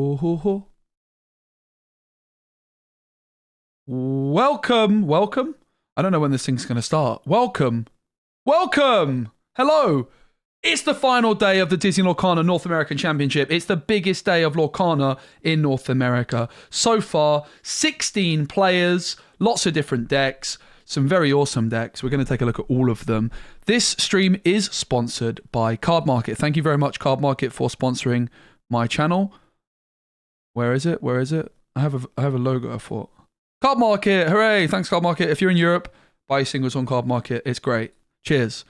Oh. Welcome. I don't know when this thing's going to start. Welcome. Hello. It's the final day of the Disney Lorcana North American Championship. It's the biggest day of Lorcana in North America. So far, 16 players, lots of different decks, some very awesome decks. We're going to take a look at all of them. This stream is sponsored by Card Market. Thank you very much, Card Market, for sponsoring my channel. Where is it? I have a logo, I thought. Card Market, hooray! Thanks, Card Market. If you're in Europe, buy singles on Card Market. It's great. Cheers.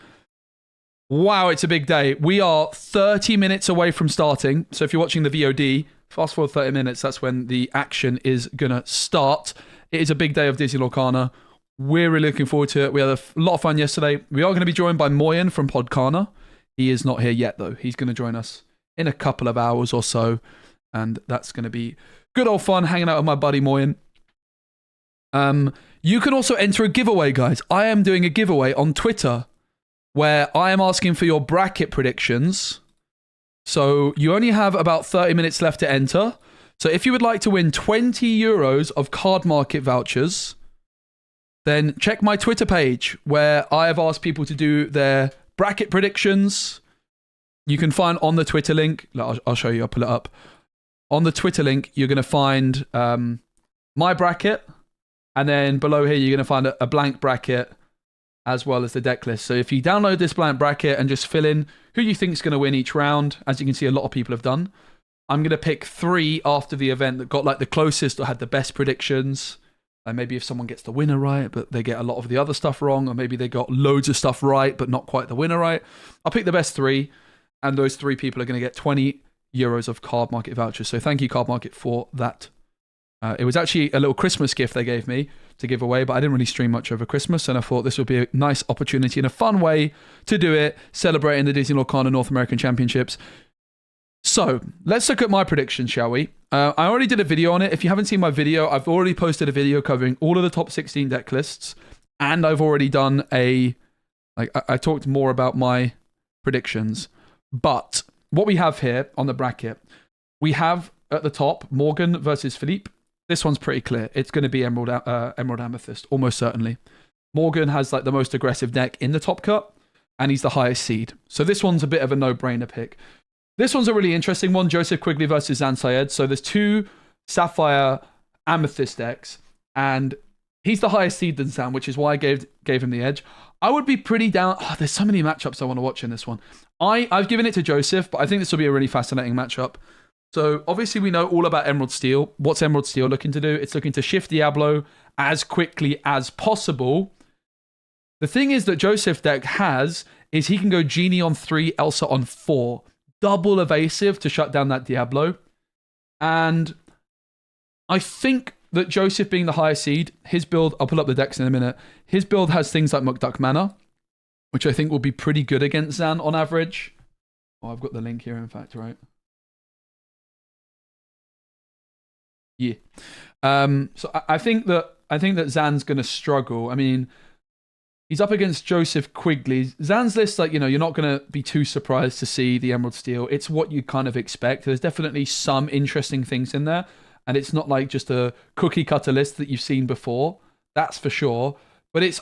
Wow, it's a big day. We are 30 minutes away from starting. So if you're watching the VOD, fast forward 30 minutes, that's when the action is going to start. It is a big day of Disney Lorcana. We're really looking forward to it. We had a lot of fun yesterday. We are going to be joined by Moyen from Podcana. He is not here yet, though. He's going to join us in a couple of hours or so. And that's going to be good old fun hanging out with my buddy Moyen. You can also enter a giveaway, guys. I am doing a giveaway on Twitter where I am asking for your bracket predictions. So you only have about 30 minutes left to enter. So if you would like to win 20 euros of Card Market vouchers, then check my Twitter page where I have asked people to do their bracket predictions. You can find on the Twitter link. I'll show you. I'll pull it up. On the Twitter link, you're going to find my bracket. And then below here, you're going to find a blank bracket as well as the deck list. So if you download this blank bracket and just fill in who you think is going to win each round, as you can see, a lot of people have done. I'm going to pick 3 after the event that got like the closest or had the best predictions. And maybe if someone gets the winner right, but they get a lot of the other stuff wrong, or maybe they got loads of stuff right, but not quite the winner right. I'll pick the best 3, and those 3 people are going to get 20 euros of Card Market vouchers. So thank you, Card Market, for that. It was actually a little Christmas gift they gave me to give away, but I didn't really stream much over Christmas, and I thought this would be a nice opportunity and a fun way to do it, celebrating the Disney Lorcana North American Championships. So let's look at my predictions, shall we? I already did a video on it. If you haven't seen my video, I've already posted a video covering all of the top 16 deck lists, and I've already done I talked more about my predictions. But what we have here on the bracket, we have at the top Morgan versus Philippe. This one's pretty clear. It's going to be Emerald Amethyst, almost certainly. Morgan has like the most aggressive deck in the top cut, and he's the highest seed. So this one's a bit of a no-brainer pick. This one's a really interesting one, Joseph Quigley versus Zan Syed. So there's 2 Sapphire Amethyst decks, and he's the highest seed than Zan, which is why I gave him the edge. I would be pretty down. Oh, there's so many matchups I want to watch in this one. I've given it to Joseph, but I think this will be a really fascinating matchup. So obviously we know all about Emerald Steel. What's Emerald Steel looking to do? It's looking to shift Diablo as quickly as possible. The thing is that Joseph deck has is he can go Genie on 3, Elsa on 4. Double evasive to shut down that Diablo. And I think that Joseph being the highest seed, his build, I'll pull up the decks in a minute, his build has things like Mukduk Mana, which I think will be pretty good against Zan on average. Oh, I've got the link here, in fact, right? Yeah. So I think that Zan's going to struggle. I mean, he's up against Joseph Quigley. Zan's list, like, you're not going to be too surprised to see the Emerald Steel. It's what you kind of expect. There's definitely some interesting things in there, and it's not like just a cookie cutter list that you've seen before. That's for sure. But it's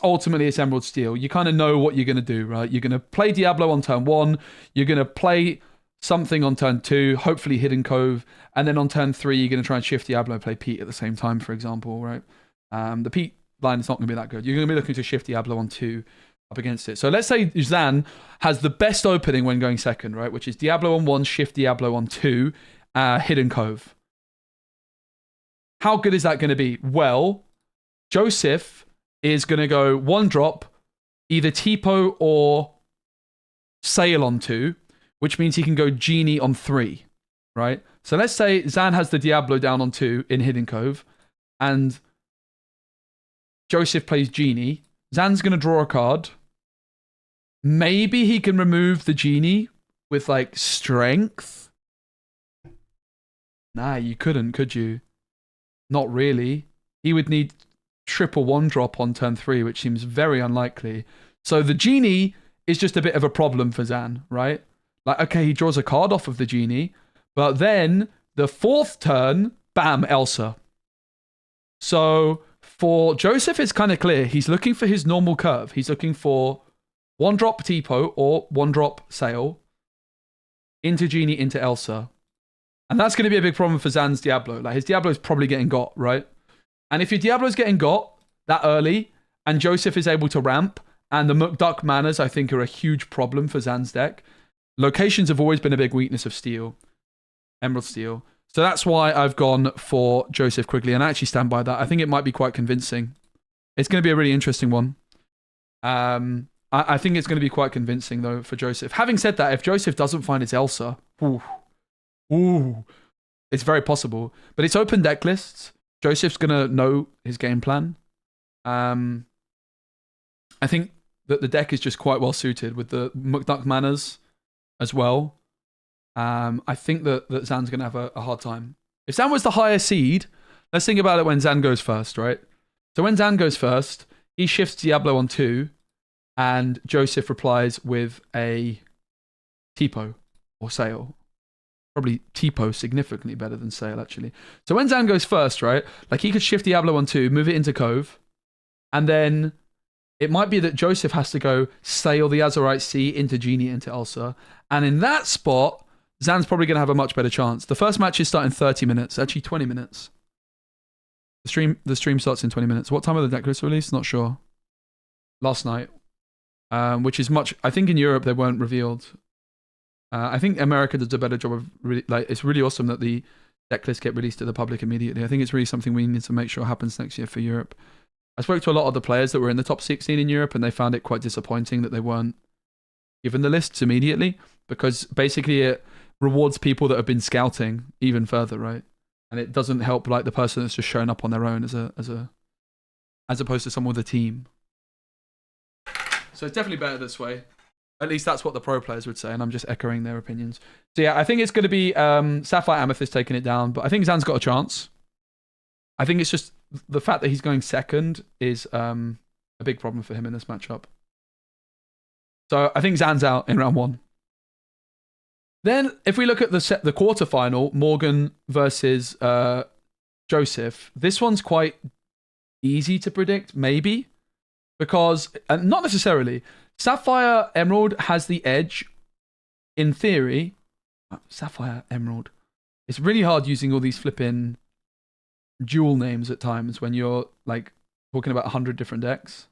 Emerald Steel. You kind of know what you're going to do, right? You're going to play Diablo on turn 1. You're going to play something on turn 2, hopefully Hidden Cove, and then on turn 3, you're going to try and shift Diablo and play Pete at the same time, for example, right? The Pete line is not going to be that good. You're going to be looking to shift Diablo on 2 up against it. So let's say Zan has the best opening when going second, right? Which is Diablo on 1, shift Diablo on 2, Hidden Cove. How good is that going to be? Well, Joseph is going to go 1 drop, either Tipo or Sail on 2, which means he can go Genie on 3, right? So let's say Zan has the Diablo down on 2 in Hidden Cove, and Joseph plays Genie. Zan's going to draw a card. Maybe he can remove the Genie with, like, Strength. Nah, you couldn't, could you? Not really. He would need triple 1-drop on turn 3, which seems very unlikely. So the Genie is just a bit of a problem for Zan, right? Like, okay, he draws a card off of the Genie, but then The fourth turn, bam, Elsa. So for Joseph, it's kind of clear. He's looking for his normal curve. He's looking for 1-drop Tipo or 1-drop Sail into Genie into Elsa. And that's going to be a big problem for Zan's Diablo. Like, his Diablo is probably getting got, right? And if your Diablo's getting got that early and Joseph is able to ramp, and the McDuck manners, I think, are a huge problem for Zan's deck. Locations have always been a big weakness of Steel, Emerald Steel. So that's why I've gone for Joseph Quigley, and I actually stand by that. I think it might be quite convincing. It's going to be a really interesting one. I think it's going to be quite convincing, though, for Joseph. Having said that, if Joseph doesn't find his Elsa, it's very possible. But it's open deck lists. Joseph's going to know his game plan. I think that the deck is just quite well suited with the McDuck manners as well. I think that Zan's going to have a hard time. If Zan was the higher seed, let's think about it when Zan goes first, right? So when Zan goes first, he shifts Diablo on 2, and Joseph replies with a Tipo or Sail. Probably Tipo significantly better than Sail, actually. So when Zan goes first, right, like he could shift Diablo on 2, move it into Cove, and then it might be that Joseph has to go Sail the Azurite Sea into Genie into Elsa. And in that spot, Zan's probably going to have a much better chance. The first match is starting 30 minutes, actually 20 minutes. The stream starts in 20 minutes. What time are the deck lists released? Not sure. Last night. Which is much... I think in Europe they weren't revealed. I think America does a better job of... it's really awesome that the deck lists get released to the public immediately. I think it's really something we need to make sure happens next year for Europe. I spoke to a lot of the players that were in the top 16 in Europe, and they found it quite disappointing that they weren't given the lists immediately, because basically it rewards people that have been scouting even further, right? And it doesn't help like the person that's just shown up on their own as opposed to someone with a team. So it's definitely better this way. At least that's what the pro players would say, and I'm just echoing their opinions. So yeah, I think it's going to be Sapphire Amethyst taking it down, but I think Zan's got a chance. I think it's just the fact that he's going second is a big problem for him in this matchup. So I think Zan's out in round 1. Then if we look at the quarterfinal, Morgan versus Joseph, this one's quite easy to predict, maybe, because not necessarily. Sapphire Emerald has the edge in theory. Sapphire Emerald. It's really hard using all these flipping dual names at times when you're like talking about 100 different decks.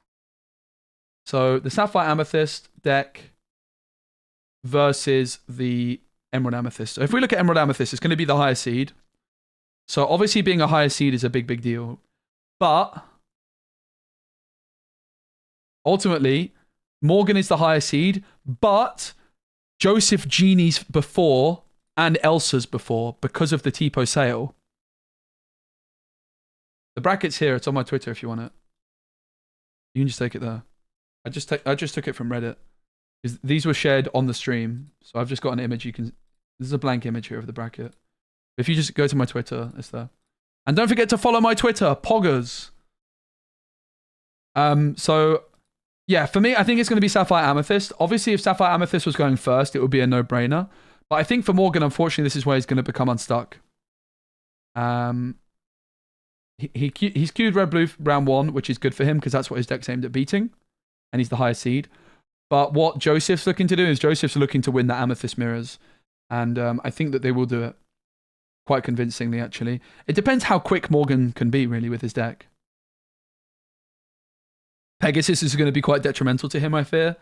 So the Sapphire Amethyst deck versus the Emerald Amethyst. So if we look at Emerald Amethyst, it's going to be the higher seed. So obviously being a higher seed is a big deal. But ultimately, Morgan is the higher seed, but Joseph Genie's before and Elsa's before because of the Tipo sale. The bracket's here. It's on my Twitter if you want it. You can just take it there. I just took it from Reddit. These were shared on the stream, so I've just got an image. This is a blank image here of the bracket. If you just go to my Twitter, it's there. And don't forget to follow my Twitter, Poggers. So yeah, for me, I think it's going to be Sapphire Amethyst. Obviously, if Sapphire Amethyst was going first, it would be a no-brainer. But I think for Morgan, unfortunately, this is where he's going to become unstuck. He's queued red-blue round 1, which is good for him because that's what his deck's aimed at beating. And he's the highest seed. But what Joseph's looking to do is Joseph's looking to win the Amethyst Mirrors. And I think that they will do it quite convincingly, actually. It depends how quick Morgan can be, really, with his deck. Pegasus is going to be quite detrimental to him, I fear.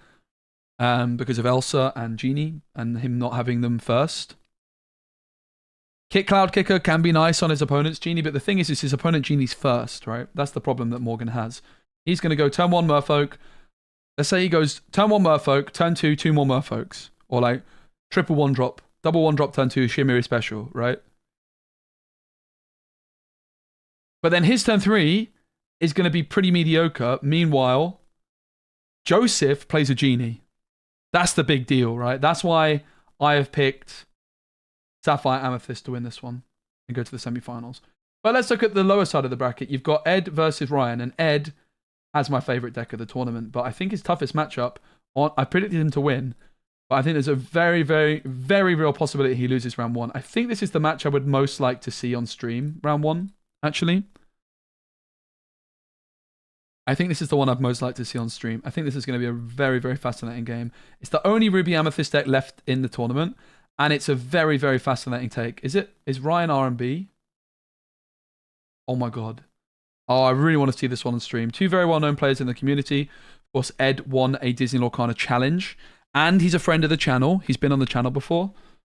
Because of Elsa and Genie and him not having them first. Kick Cloud Kicker can be nice on his opponent's Genie, but the thing is his opponent Genie's first, right? That's the problem that Morgan has. He's going to go turn 1 Merfolk. Let's say he goes turn 1 Merfolk, turn 2, 2 more Merfolks. Or like triple 1-drop, double 1-drop, turn 2, Shimmery Special, right? But then his turn 3 is going to be pretty mediocre. Meanwhile, Joseph plays a Genie. That's the big deal, right? That's why I have picked Sapphire Amethyst to win this one and go to the semi-finals. But let's look at the lower side of the bracket. You've got Ed versus Ryan, and Ed has my favorite deck of the tournament, but I think his toughest matchup, I predicted him to win, but But I think there's a very, very, very real possibility he loses round 1. I think this is the match I would most like to see on stream, round 1, actually. I think this is the one I'd most like to see on stream. I think this is going to be a very, very fascinating game. It's the only Ruby Amethyst deck left in the tournament, and it's a very, very fascinating take. Is Ryan R&B? Oh my god. Oh, I really want to see this one on stream. 2 very well-known players in the community. Of course, Ed won a Disney Lorcana challenge, and he's a friend of the channel. He's been on the channel before.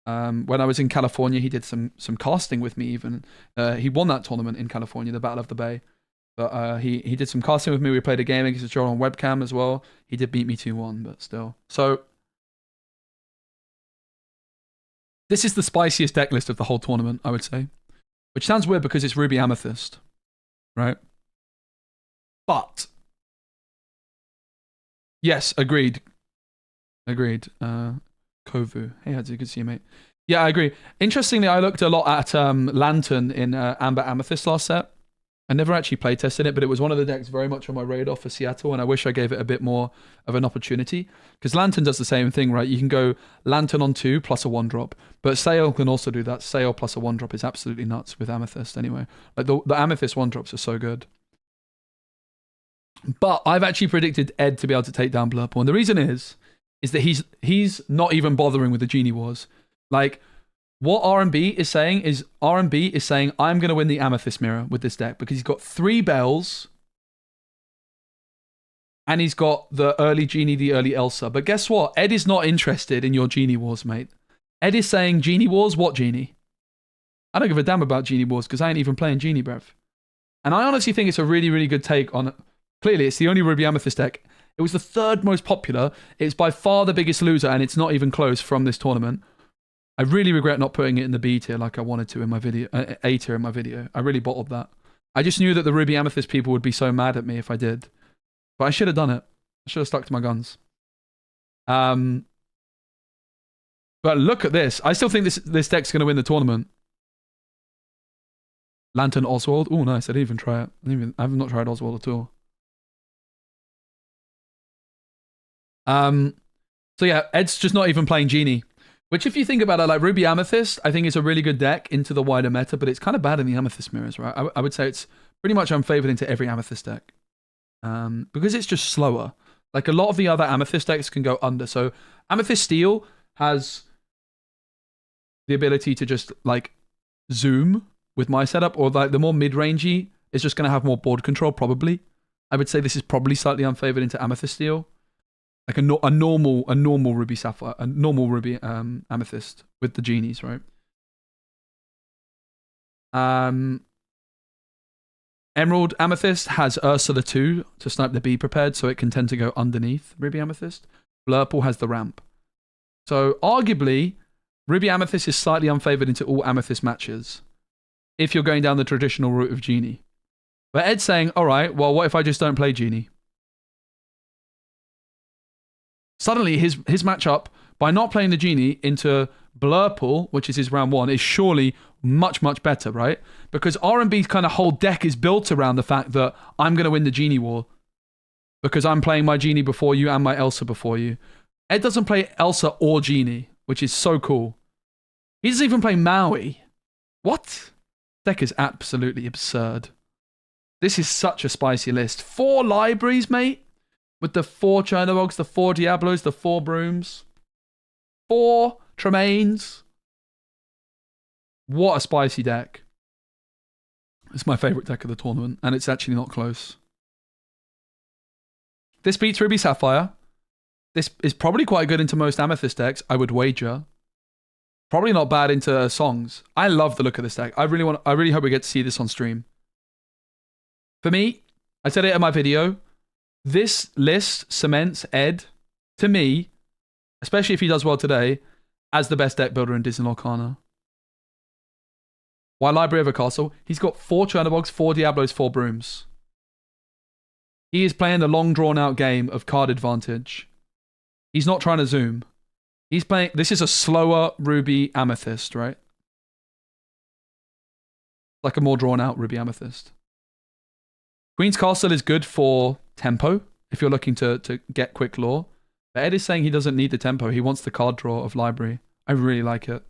When I was in California, he did some casting with me even. He won that tournament in California, the Battle of the Bay. But he did some casting with me. We played a game against Joel on webcam as well. He did beat me 2-1, but still. So, this is the spiciest deck list of the whole tournament, I would say. Which sounds weird because it's Ruby Amethyst, right? But, yes, agreed. Agreed. Kovu. Hey, Hadzi, good to see you, mate. Yeah, I agree. Interestingly, I looked a lot at Lantern in Amber Amethyst last set. I never actually play tested it, but it was one of the decks very much on my radar for Seattle, and I wish I gave it a bit more of an opportunity. Because Lantern does the same thing, right? You can go Lantern on 2 plus a 1-drop, but Sail can also do that. Sail plus a 1-drop is absolutely nuts with Amethyst anyway. Like the Amethyst 1-drops are so good. But I've actually predicted Ed to be able to take down Blurple, and the reason is that he's not even bothering with the Genie Wars. Like, what R&B is saying I'm going to win the Amethyst Mirror with this deck because he's got 3 bells and he's got the early Genie, the early Elsa. But guess what? Ed is not interested in your Genie Wars, mate. Ed is saying, Genie Wars? What Genie? I don't give a damn about Genie Wars because I ain't even playing Genie, bruv. And I honestly think it's a really, really good take on... Clearly, it's the only Ruby Amethyst deck. It was the 3rd most popular. It's by far the biggest loser and it's not even close from this tournament. I really regret not putting it in the B tier like I wanted to in my video, A tier in my video. I really bottled that. I just knew that the Ruby Amethyst people would be so mad at me if I did. But I should have done it. I should have stuck to my guns. But look at this. I still think this deck's going to win the tournament. Lantern Oswald. Oh, nice. I didn't even try it. I have not tried Oswald at all. So yeah, Ed's just not even playing Genie. Which, if you think about it, like Ruby Amethyst, I think it's a really good deck into the wider meta, but it's kind of bad in the Amethyst mirrors, right? I would say it's pretty much unfavored into every Amethyst deck. Because it's just slower. Like, a lot of the other Amethyst decks can go under. So, Amethyst Steel has the ability to just, like, zoom with my setup, or like the more mid-rangey is just going to have more board control, probably. I would say this is probably slightly unfavored into Amethyst Steel. Like a normal Ruby Sapphire, a normal Ruby Amethyst with the Genies, right? Emerald Amethyst has Ursula 2 to snipe the B prepared, so it can tend to go underneath Ruby Amethyst. Blurple has the ramp. So arguably, Ruby Amethyst is slightly unfavored into all Amethyst matches if you're going down the traditional route of Genie. But Ed's saying, alright, well, what if I just don't play Genie? Suddenly, his matchup, by not playing the Genie into Blurple, which is his round 1, is surely much, much better, right? Because R&B's kind of whole deck is built around the fact that I'm going to win the Genie War because I'm playing my Genie before you and my Elsa before you. Ed doesn't play Elsa or Genie, which is so cool. He doesn't even play Maui. What? Deck is absolutely absurd. This is such a spicy list. 4 libraries, mate. With the 4 Chernobyls, the 4 Diablos, the 4 Brooms, 4 Tremaines. What a spicy deck. It's my favourite deck of the tournament, and it's actually not close. This beats Ruby Sapphire. This is probably quite good into most Amethyst decks, I would wager. Probably not bad into Songs. I love the look of this deck. I really hope we get to see this on stream. For me, I said it in my video, this list cements Ed, to me, especially if he does well today, as the best deck builder in Disney Lorcana. Why Library of a Castle? He's got 4 Chernobyls, 4 Diablos, 4 Brooms. He is playing the long drawn out game of card advantage. He's not trying to zoom. He's playing... This is a slower Ruby Amethyst, right? Like a more drawn out Ruby Amethyst. Queen's Castle is good for tempo, if you're looking to get quick lore. But Ed is saying he doesn't need the tempo. He wants the card draw of library. I really like it.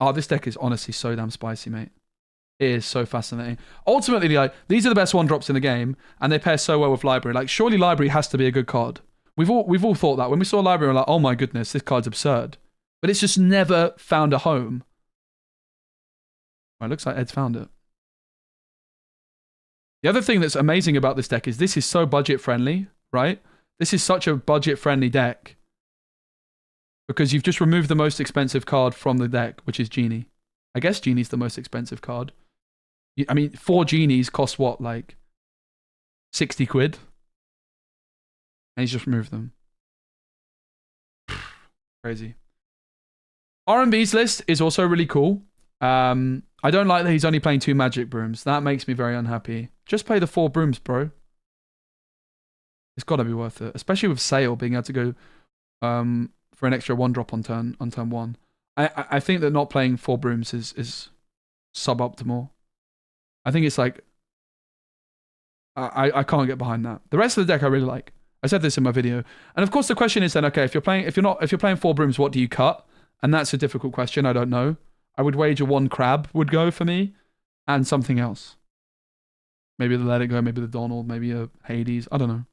Oh, this deck is honestly so damn spicy, mate. It is so fascinating. Ultimately, like, these are the best 1-drops in the game, and they pair so well with library. Like, surely library has to be a good card. We've all thought that. When we saw library, we're like, oh my goodness, this card's absurd. But it's just never found a home. Well, it looks like Ed's found it. The other thing that's amazing about this deck is this is so budget friendly, right? This is such a budget friendly deck. Because you've just removed the most expensive card from the deck, which is Genie. I guess Genie's the most expensive card. I mean, 4 Genies cost what, like 60 quid? And he's just removed them. Crazy. R&B's list is also really cool. I don't like that he's only playing 2 magic brooms. That makes me very unhappy. Just play the 4 brooms, bro. It's got to be worth it. Especially with Sail being able to go for an extra 1-drop on turn 1. I think that not playing 4 brooms is suboptimal. I think it's like I can't get behind that. The rest of the deck I really like. I said this in my video. And of course the question is then, okay, if you're playing 4 brooms, what do you cut? And that's a difficult question. I don't know. I would wager 1 crab would go for me and something else. Maybe the Let It Go, maybe the Donald, maybe a Hades. I don't know.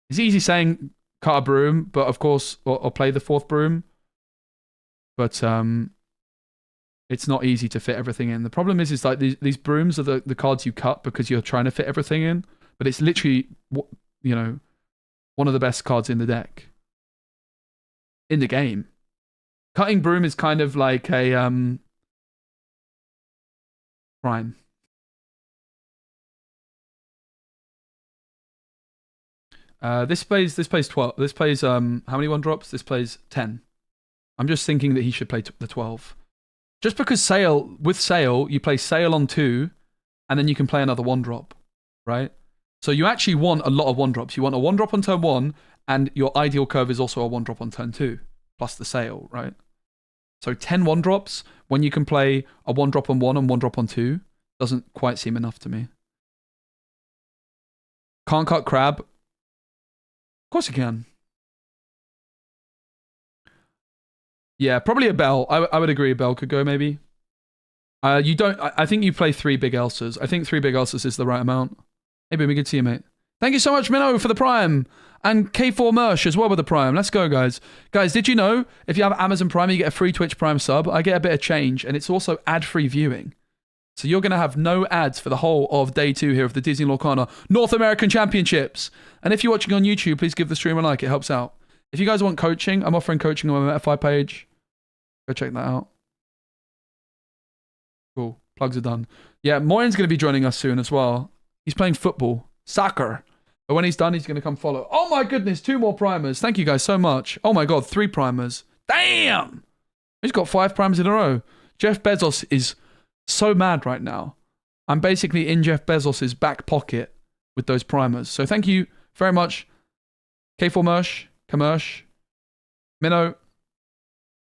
It's easy saying cut a broom, but of course, or play the 4th broom. But it's not easy to fit everything in. The problem is like these brooms are the cards you cut because you're trying to fit everything in. But it's literally, you know, one of the best cards in the deck. In the game. Cutting broom is kind of like a crime. This plays 12. This plays how many 1-drops? This plays 10. I'm just thinking that he should play the 12. Just because with Sail, you play Sail on 2, and then you can play another 1-drop, right? So you actually want a lot of 1-drops. You want a 1-drop on turn 1, and your ideal curve is also a 1-drop on turn 2, plus the Sail, right? So 10 1-drops when you can play a 1-drop on 1 and 1-drop on 2 doesn't quite seem enough to me. Can't cut crab. Of course you can. Yeah, probably a Bell. I would agree a Bell could go maybe. You don't. I think you play 3 big Elsas. I think 3 big Elsas is the right amount. Maybe we could see you, mate. Thank you so much, Minnow, for the Prime. And K4 Mersh as well with the Prime. Let's go, guys. Guys, did you know if you have Amazon Prime, you get a free Twitch Prime sub? I get a bit of change, and it's also ad-free viewing. So you're going to have no ads for the whole of day 2 here of the Disney Lorcana North American Championships. And if you're watching on YouTube, please give the stream a like. It helps out. If you guys want coaching, I'm offering coaching on my MetaFi page. Go check that out. Cool. Plugs are done. Yeah, Moyen's going to be joining us soon as well. He's playing football. Soccer. But when he's done, he's going to come follow. Oh my goodness, 2 more primers. Thank you guys so much. Oh my god, 3 primers. Damn! He's got 5 primers in a row. Jeff Bezos is so mad right now. I'm basically in Jeff Bezos' back pocket with those primers. So thank you very much. K4 Mersh, Commersh, Minnow,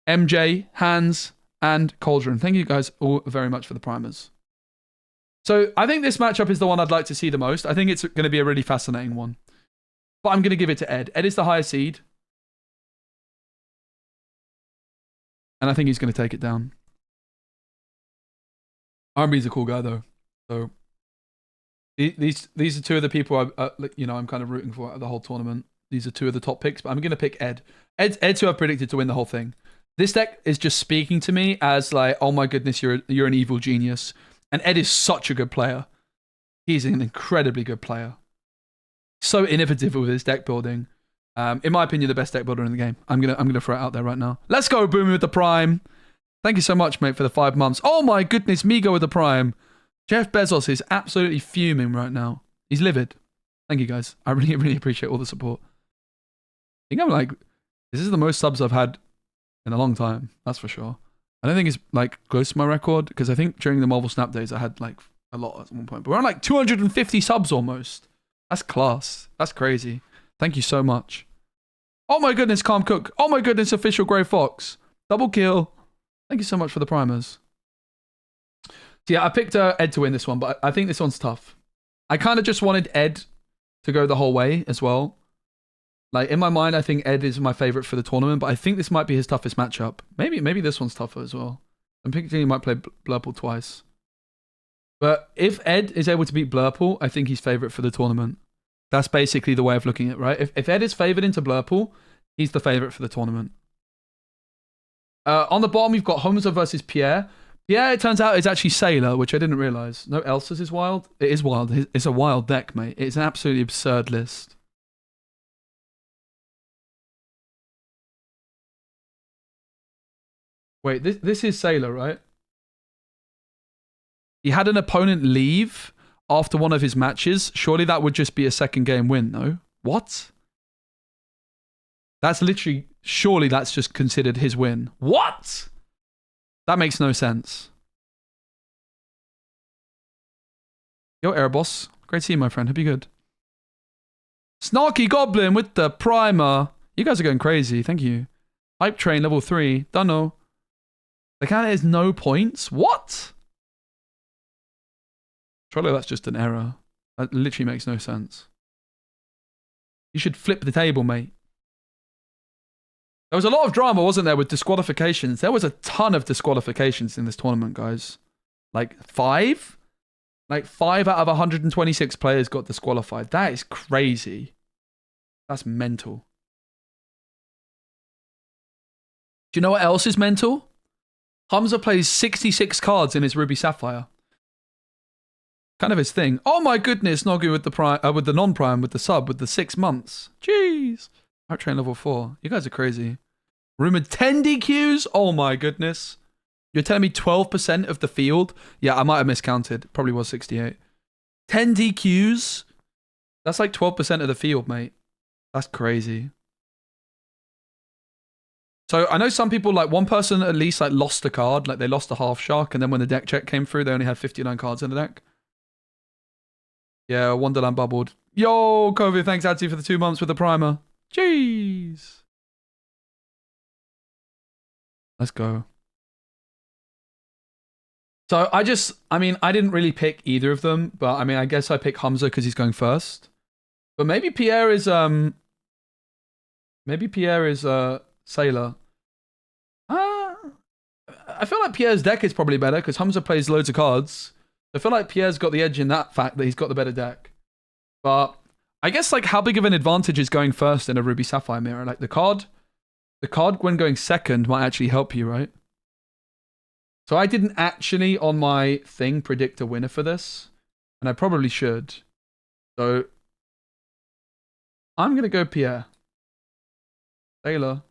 MJ, Hans, and Cauldron. Thank you guys all very much for the primers. So I think this matchup is the one I'd like to see the most. I think it's going to be a really fascinating one. But I'm going to give it to Ed. Ed is the higher seed. And I think he's going to take it down. RB's a cool guy though. So these are 2 of the people I'm kind of rooting for at the whole tournament. These are 2 of the top picks, but I'm going to pick Ed. Ed's who I've predicted to win the whole thing. This deck is just speaking to me as like, oh my goodness, you're an evil genius. And Ed is such a good player. He's an incredibly good player. So innovative with his deck building. In my opinion, the best deck builder in the game. I'm gonna throw it out there right now. Let's go, Boomy with the Prime. Thank you so much, mate, for the 5 months. Oh my goodness, Migo with the Prime. Jeff Bezos is absolutely fuming right now. He's livid. Thank you, guys. I really, really appreciate all the support. I think I'm like, this is the most subs I've had in a long time. That's for sure. I don't think it's like close to my record because I think during the Marvel Snap days I had like a lot at one point. But we're on like 250 subs almost. That's class. That's crazy. Thank you so much. Oh my goodness, Calm Cook. Oh my goodness, Official Grey Fox. Double kill. Thank you so much for the primers. So yeah, I picked Ed to win this one, but I think this one's tough. I kind of just wanted Ed to go the whole way as well. Like, in my mind, I think Ed is my favorite for the tournament, but I think this might be his toughest matchup. Maybe this one's tougher as well. I'm thinking he might play Blurple twice. But if Ed is able to beat Blurple, I think he's favorite for the tournament. That's basically the way of looking at it, right? If Ed is favored into Blurple, he's the favorite for the tournament. On the bottom, you've got Homza versus Pierre. Pierre, it turns out, is actually Sailor, which I didn't realize. No, Elsa's is wild. It is wild. It's a wild deck, mate. It's an absolutely absurd list. Wait, this is Sailor, right? He had an opponent leave after one of his matches. Surely that would just be a second game win, no? What? That's literally... Surely that's just considered his win. What? That makes no sense. Yo, Airboss. Great to see you, my friend. Hope you're good. Snarky Goblin with the primer. You guys are going crazy. Thank you. Hype Train level 3. Dunno. The counter is no points? What? Surely that's just an error. That literally makes no sense. You should flip the table, mate. There was a lot of drama, wasn't there, with disqualifications? There was a ton of disqualifications in this tournament, guys. Like 5? Like 5 out of 126 players got disqualified. That is crazy. That's mental. Do you know what else is mental? Hamza plays 66 cards in his Ruby Sapphire. Kind of his thing. Oh my goodness, Nogu with the prime, with the non-prime, with the sub, with the 6 months. Jeez. Hype Train level 4. You guys are crazy. Rumored 10 DQs? Oh my goodness. You're telling me 12% of the field? Yeah, I might have miscounted. Probably was 68. 10 DQs? That's like 12% of the field, mate. That's crazy. So I know some people, like one person at least like lost a card. Like they lost a half shark, and then when the deck check came through, they only had 59 cards in the deck. Yeah, Wonderland bubbled. Yo, Kovi, thanks Adzi for the 2 months with the primer. Jeez. Let's go. So I didn't really pick either of them, but I mean, I guess I pick Hamza because he's going first. But maybe Pierre is Sailor. I feel like Pierre's deck is probably better because Hamza plays loads of cards. I feel like Pierre's got the edge in that fact that he's got the better deck. But I guess like how big of an advantage is going first in a Ruby Sapphire mirror? Like the card when going second might actually help you, right? So I didn't actually on my thing predict a winner for this, and I probably should. So I'm gonna go Pierre. Sailor.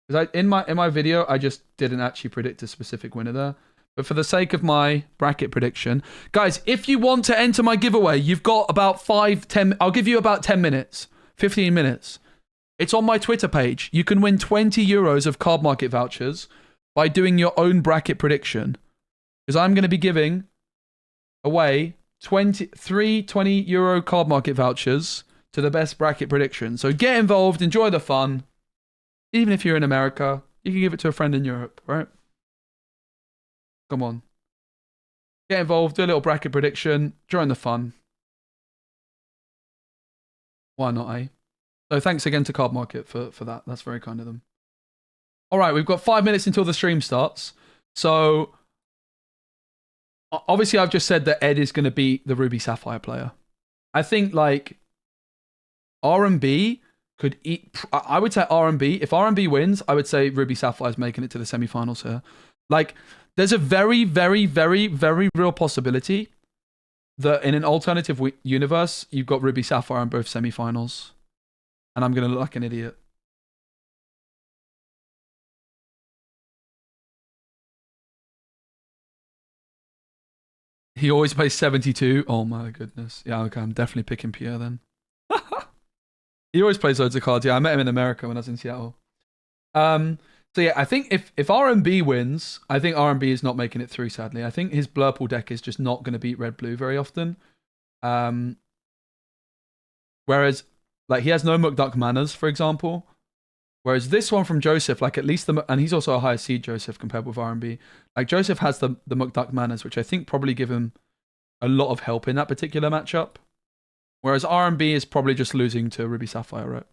Because in my video I just didn't actually predict a specific winner there. But for the sake of my bracket prediction, guys, if you want to enter my giveaway, you've got about 5-10. I'll give you about 10 minutes, 15 minutes. It's on my Twitter page. You can win 20 euros of card market vouchers by doing your own bracket prediction. Because I'm going to be giving away 20 euro card market vouchers to the best bracket prediction. So get involved, enjoy the fun. Even if you're in America, you can give it to a friend in Europe, right? Come on. Get involved, do a little bracket prediction, join the fun. Why not, eh? So thanks again to Card Market for that. That's very kind of them. All right, we've got 5 minutes until the stream starts. So obviously I've just said that Ed is going to be the Ruby Sapphire player. I think like R&B could eat... I would say R&B. If R&B wins, I would say Ruby Sapphire is making it to the semifinals here. Like, there's a very, very, very, very real possibility that in an alternative universe, you've got Ruby Sapphire in both semifinals. And I'm going to look like an idiot. He always plays 72. Oh my goodness. Yeah, okay, I'm definitely picking Pierre then. He always plays loads of cards. Yeah, I met him in America when I was in Seattle. So yeah, I think if R&B wins, I think R&B is not making it through, sadly. I think his Blurple deck is just not going to beat Red-Blue very often. Whereas, like, he has no Mukduk Manners, for example. Whereas this one from Joseph, like, at least and he's also a higher seed, Joseph, compared with R&B. Like, Joseph has the Mukduk Manners, which I think probably give him a lot of help in that particular matchup. Whereas R&B is probably just losing to Ruby Sapphire, right?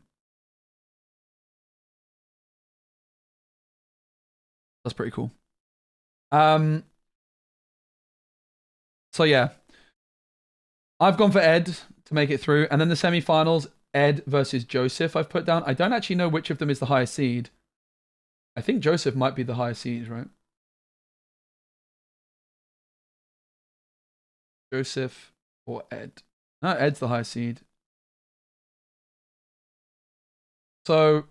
That's pretty cool. So yeah. I've gone for Ed to make it through. And then the semi-finals, Ed versus Joseph I've put down. I don't actually know which of them is the highest seed. I think Joseph might be the highest seed, right? Joseph or Ed? No, Ed's the highest seed. So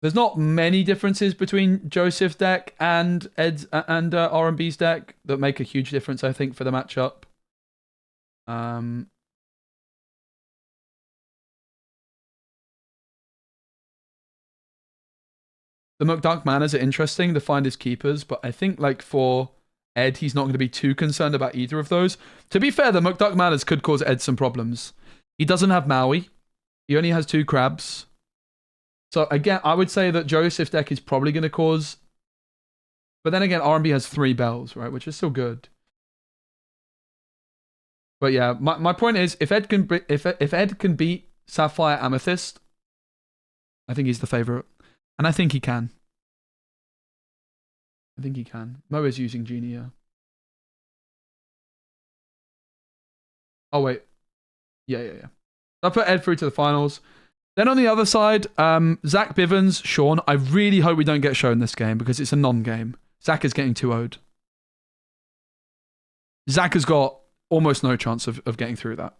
there's not many differences between Joseph's deck and Ed's and R&B's deck that make a huge difference, I think, for the matchup. The McDuck Manors are interesting, the Finders Keepers, but I think like for Ed, he's not going to be too concerned about either of those. To be fair, the McDuck Manors could cause Ed some problems. He doesn't have Maui. He only has 2 crabs. So again, I would say that Joseph's deck is probably going to cause... But then again, R&B has 3 bells, right? Which is still good. But yeah, my point is, if Ed can beat Sapphire Amethyst, I think he's the favorite. And I think he can. I think he can. Mo is using Genie, yeah. Oh, wait. Yeah. I put Ed through to the finals. Then on the other side, Zach Bivens, Sean. I really hope we don't get shown this game because it's a non-game. Zach is getting 2-0'd. Zach has got almost no chance of getting through that.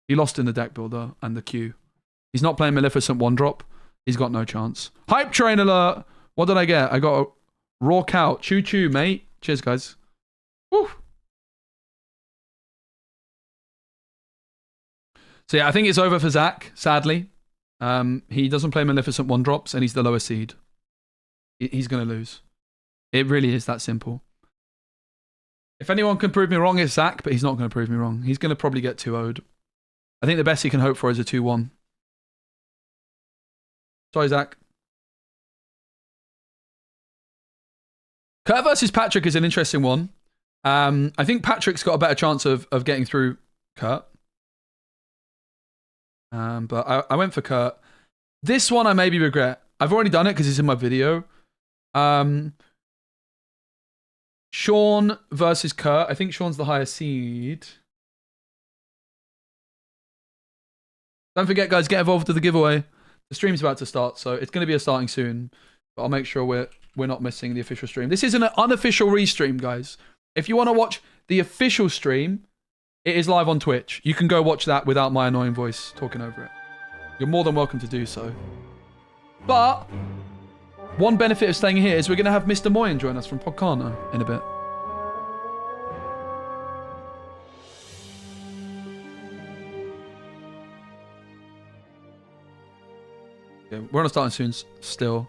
He lost in the deck builder and the queue. He's not playing Maleficent 1-drop. He's got no chance. Hype train alert. What did I get? I got a raw cow. Choo choo, mate. Cheers, guys. Woo. So yeah, I think it's over for Zach, sadly. He doesn't play Maleficent 1-drops and he's the lowest seed. He's going to lose. It really is that simple. If anyone can prove me wrong, it's Zach, but he's not going to prove me wrong. He's going to probably get 2-0'd. I think the best he can hope for is a 2-1. Sorry, Zach. Kurt versus Patrick is an interesting one. I think Patrick's got a better chance of getting through Kurt. But I went for Kurt. This one I maybe regret. I've already done it because it's in my video. Sean versus Kurt. I think Sean's the highest seed. Don't forget, guys, get involved with the giveaway. The stream's about to start, so it's going to be starting soon. But I'll make sure we're not missing the official stream. This is an unofficial restream, guys. If you want to watch the official stream, it is live on Twitch. You can go watch that without my annoying voice talking over it. You're more than welcome to do so. But one benefit of staying here is we're going to have Mr. Moyen join us from Lorcana in a bit. Yeah, we're on starting soon still.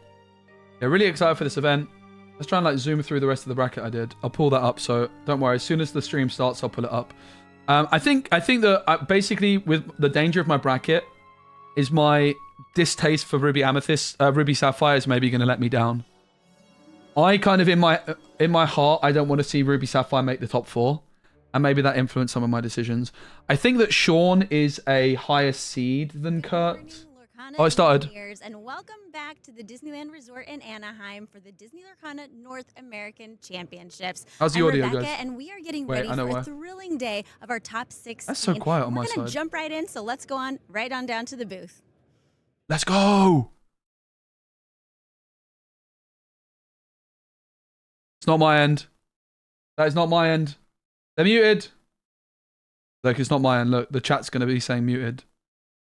Yeah, really excited for this event. Let's try and like zoom through the rest of the bracket I did. I'll pull that up, so don't worry. As soon as the stream starts, I'll pull it up. I think that basically with the danger of my bracket is my distaste for Ruby Amethyst, Ruby Sapphire is maybe going to let me down. I kind of in my heart, I don't want to see Ruby Sapphire make the top 4, and maybe that influenced some of my decisions. I think that Sean is a higher seed than Kurt. Oh, it started. And welcome back to the Disneyland Resort in Anaheim for the Disney Lorcana North American Championships. How's the audio, Rebecca, guys? And we are getting ready for a thrilling day of our top 16. That's so quiet on my side. We're going to jump right in, so let's go on right on down to the booth. Let's go! It's not my end. That is not my end. They're muted. Look, it's not my end. Look, the chat's going to be saying muted.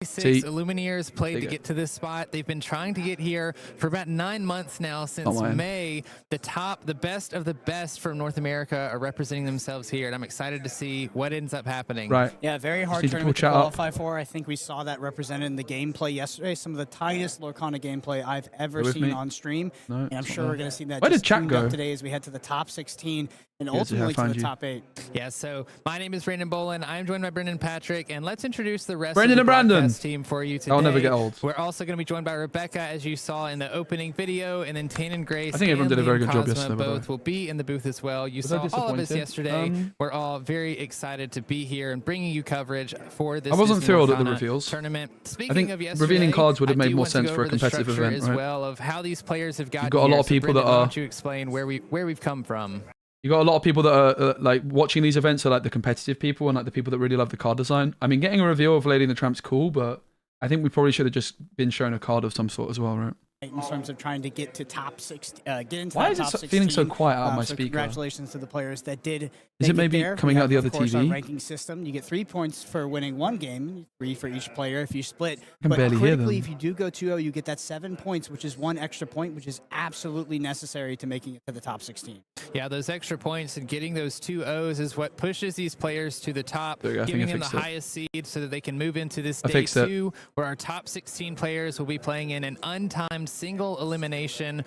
6 Illumineers played to get to this spot. They've been trying to get here for about 9 months now, since May. The best of the best from North America are representing themselves here, and I'm excited to see what ends up happening. Right. Yeah, very hard tournament to qualify for. I think we saw that represented in the gameplay yesterday. Some of the tightest Lorcana gameplay I've ever seen on stream. No, and I'm sure we're going to see that Where did chat go today as we head to the top 16 and ultimately to the top 8. Yeah, so my name is Brandon Bolin. I'm joined by Brendan Patrick, and let's introduce the rest Brendan of the and Brandon. best team for you today. I'll never get old. We're also going to be joined by Rebecca, as you saw in the opening video, and then Tane and Grace. I think everyone did a very good job yesterday. Both will be in the booth as well. You saw all of us yesterday. We're all very excited to be here and bringing you coverage for this. I wasn't thrilled at the Lorcana reveals. tournament. Speaking I think of yesterday, revealing cards would have made more sense for a the competitive event, as right? well, of how these players have gotten. You've got a lot of people that Why are. don't you explain where we've come from? You got a lot of people that are like watching these events are like the competitive people and like the people that really love the card design. I mean, getting a reveal of Lady in the Tramp's cool, but I think we probably should have just been shown a card of some sort as well, right? In terms of trying to get to top 6, get into Why that is top it 16. feeling so quiet out of my so speaker? Congratulations to the players that did. Is it maybe coming out the other of course, TV? Our ranking system. You get 3 points for winning one game, 3 for each player if you split. I can but barely hear them. critically, if you do go 2-0, you get that 7 points, which is 1 extra point, which is absolutely necessary to making it to the top 16. Yeah, those extra points and getting those 2 O's is what pushes these players to the top, giving them the highest seed so that they can move into this day 2, where our top 16 players will be playing in an untimed single elimination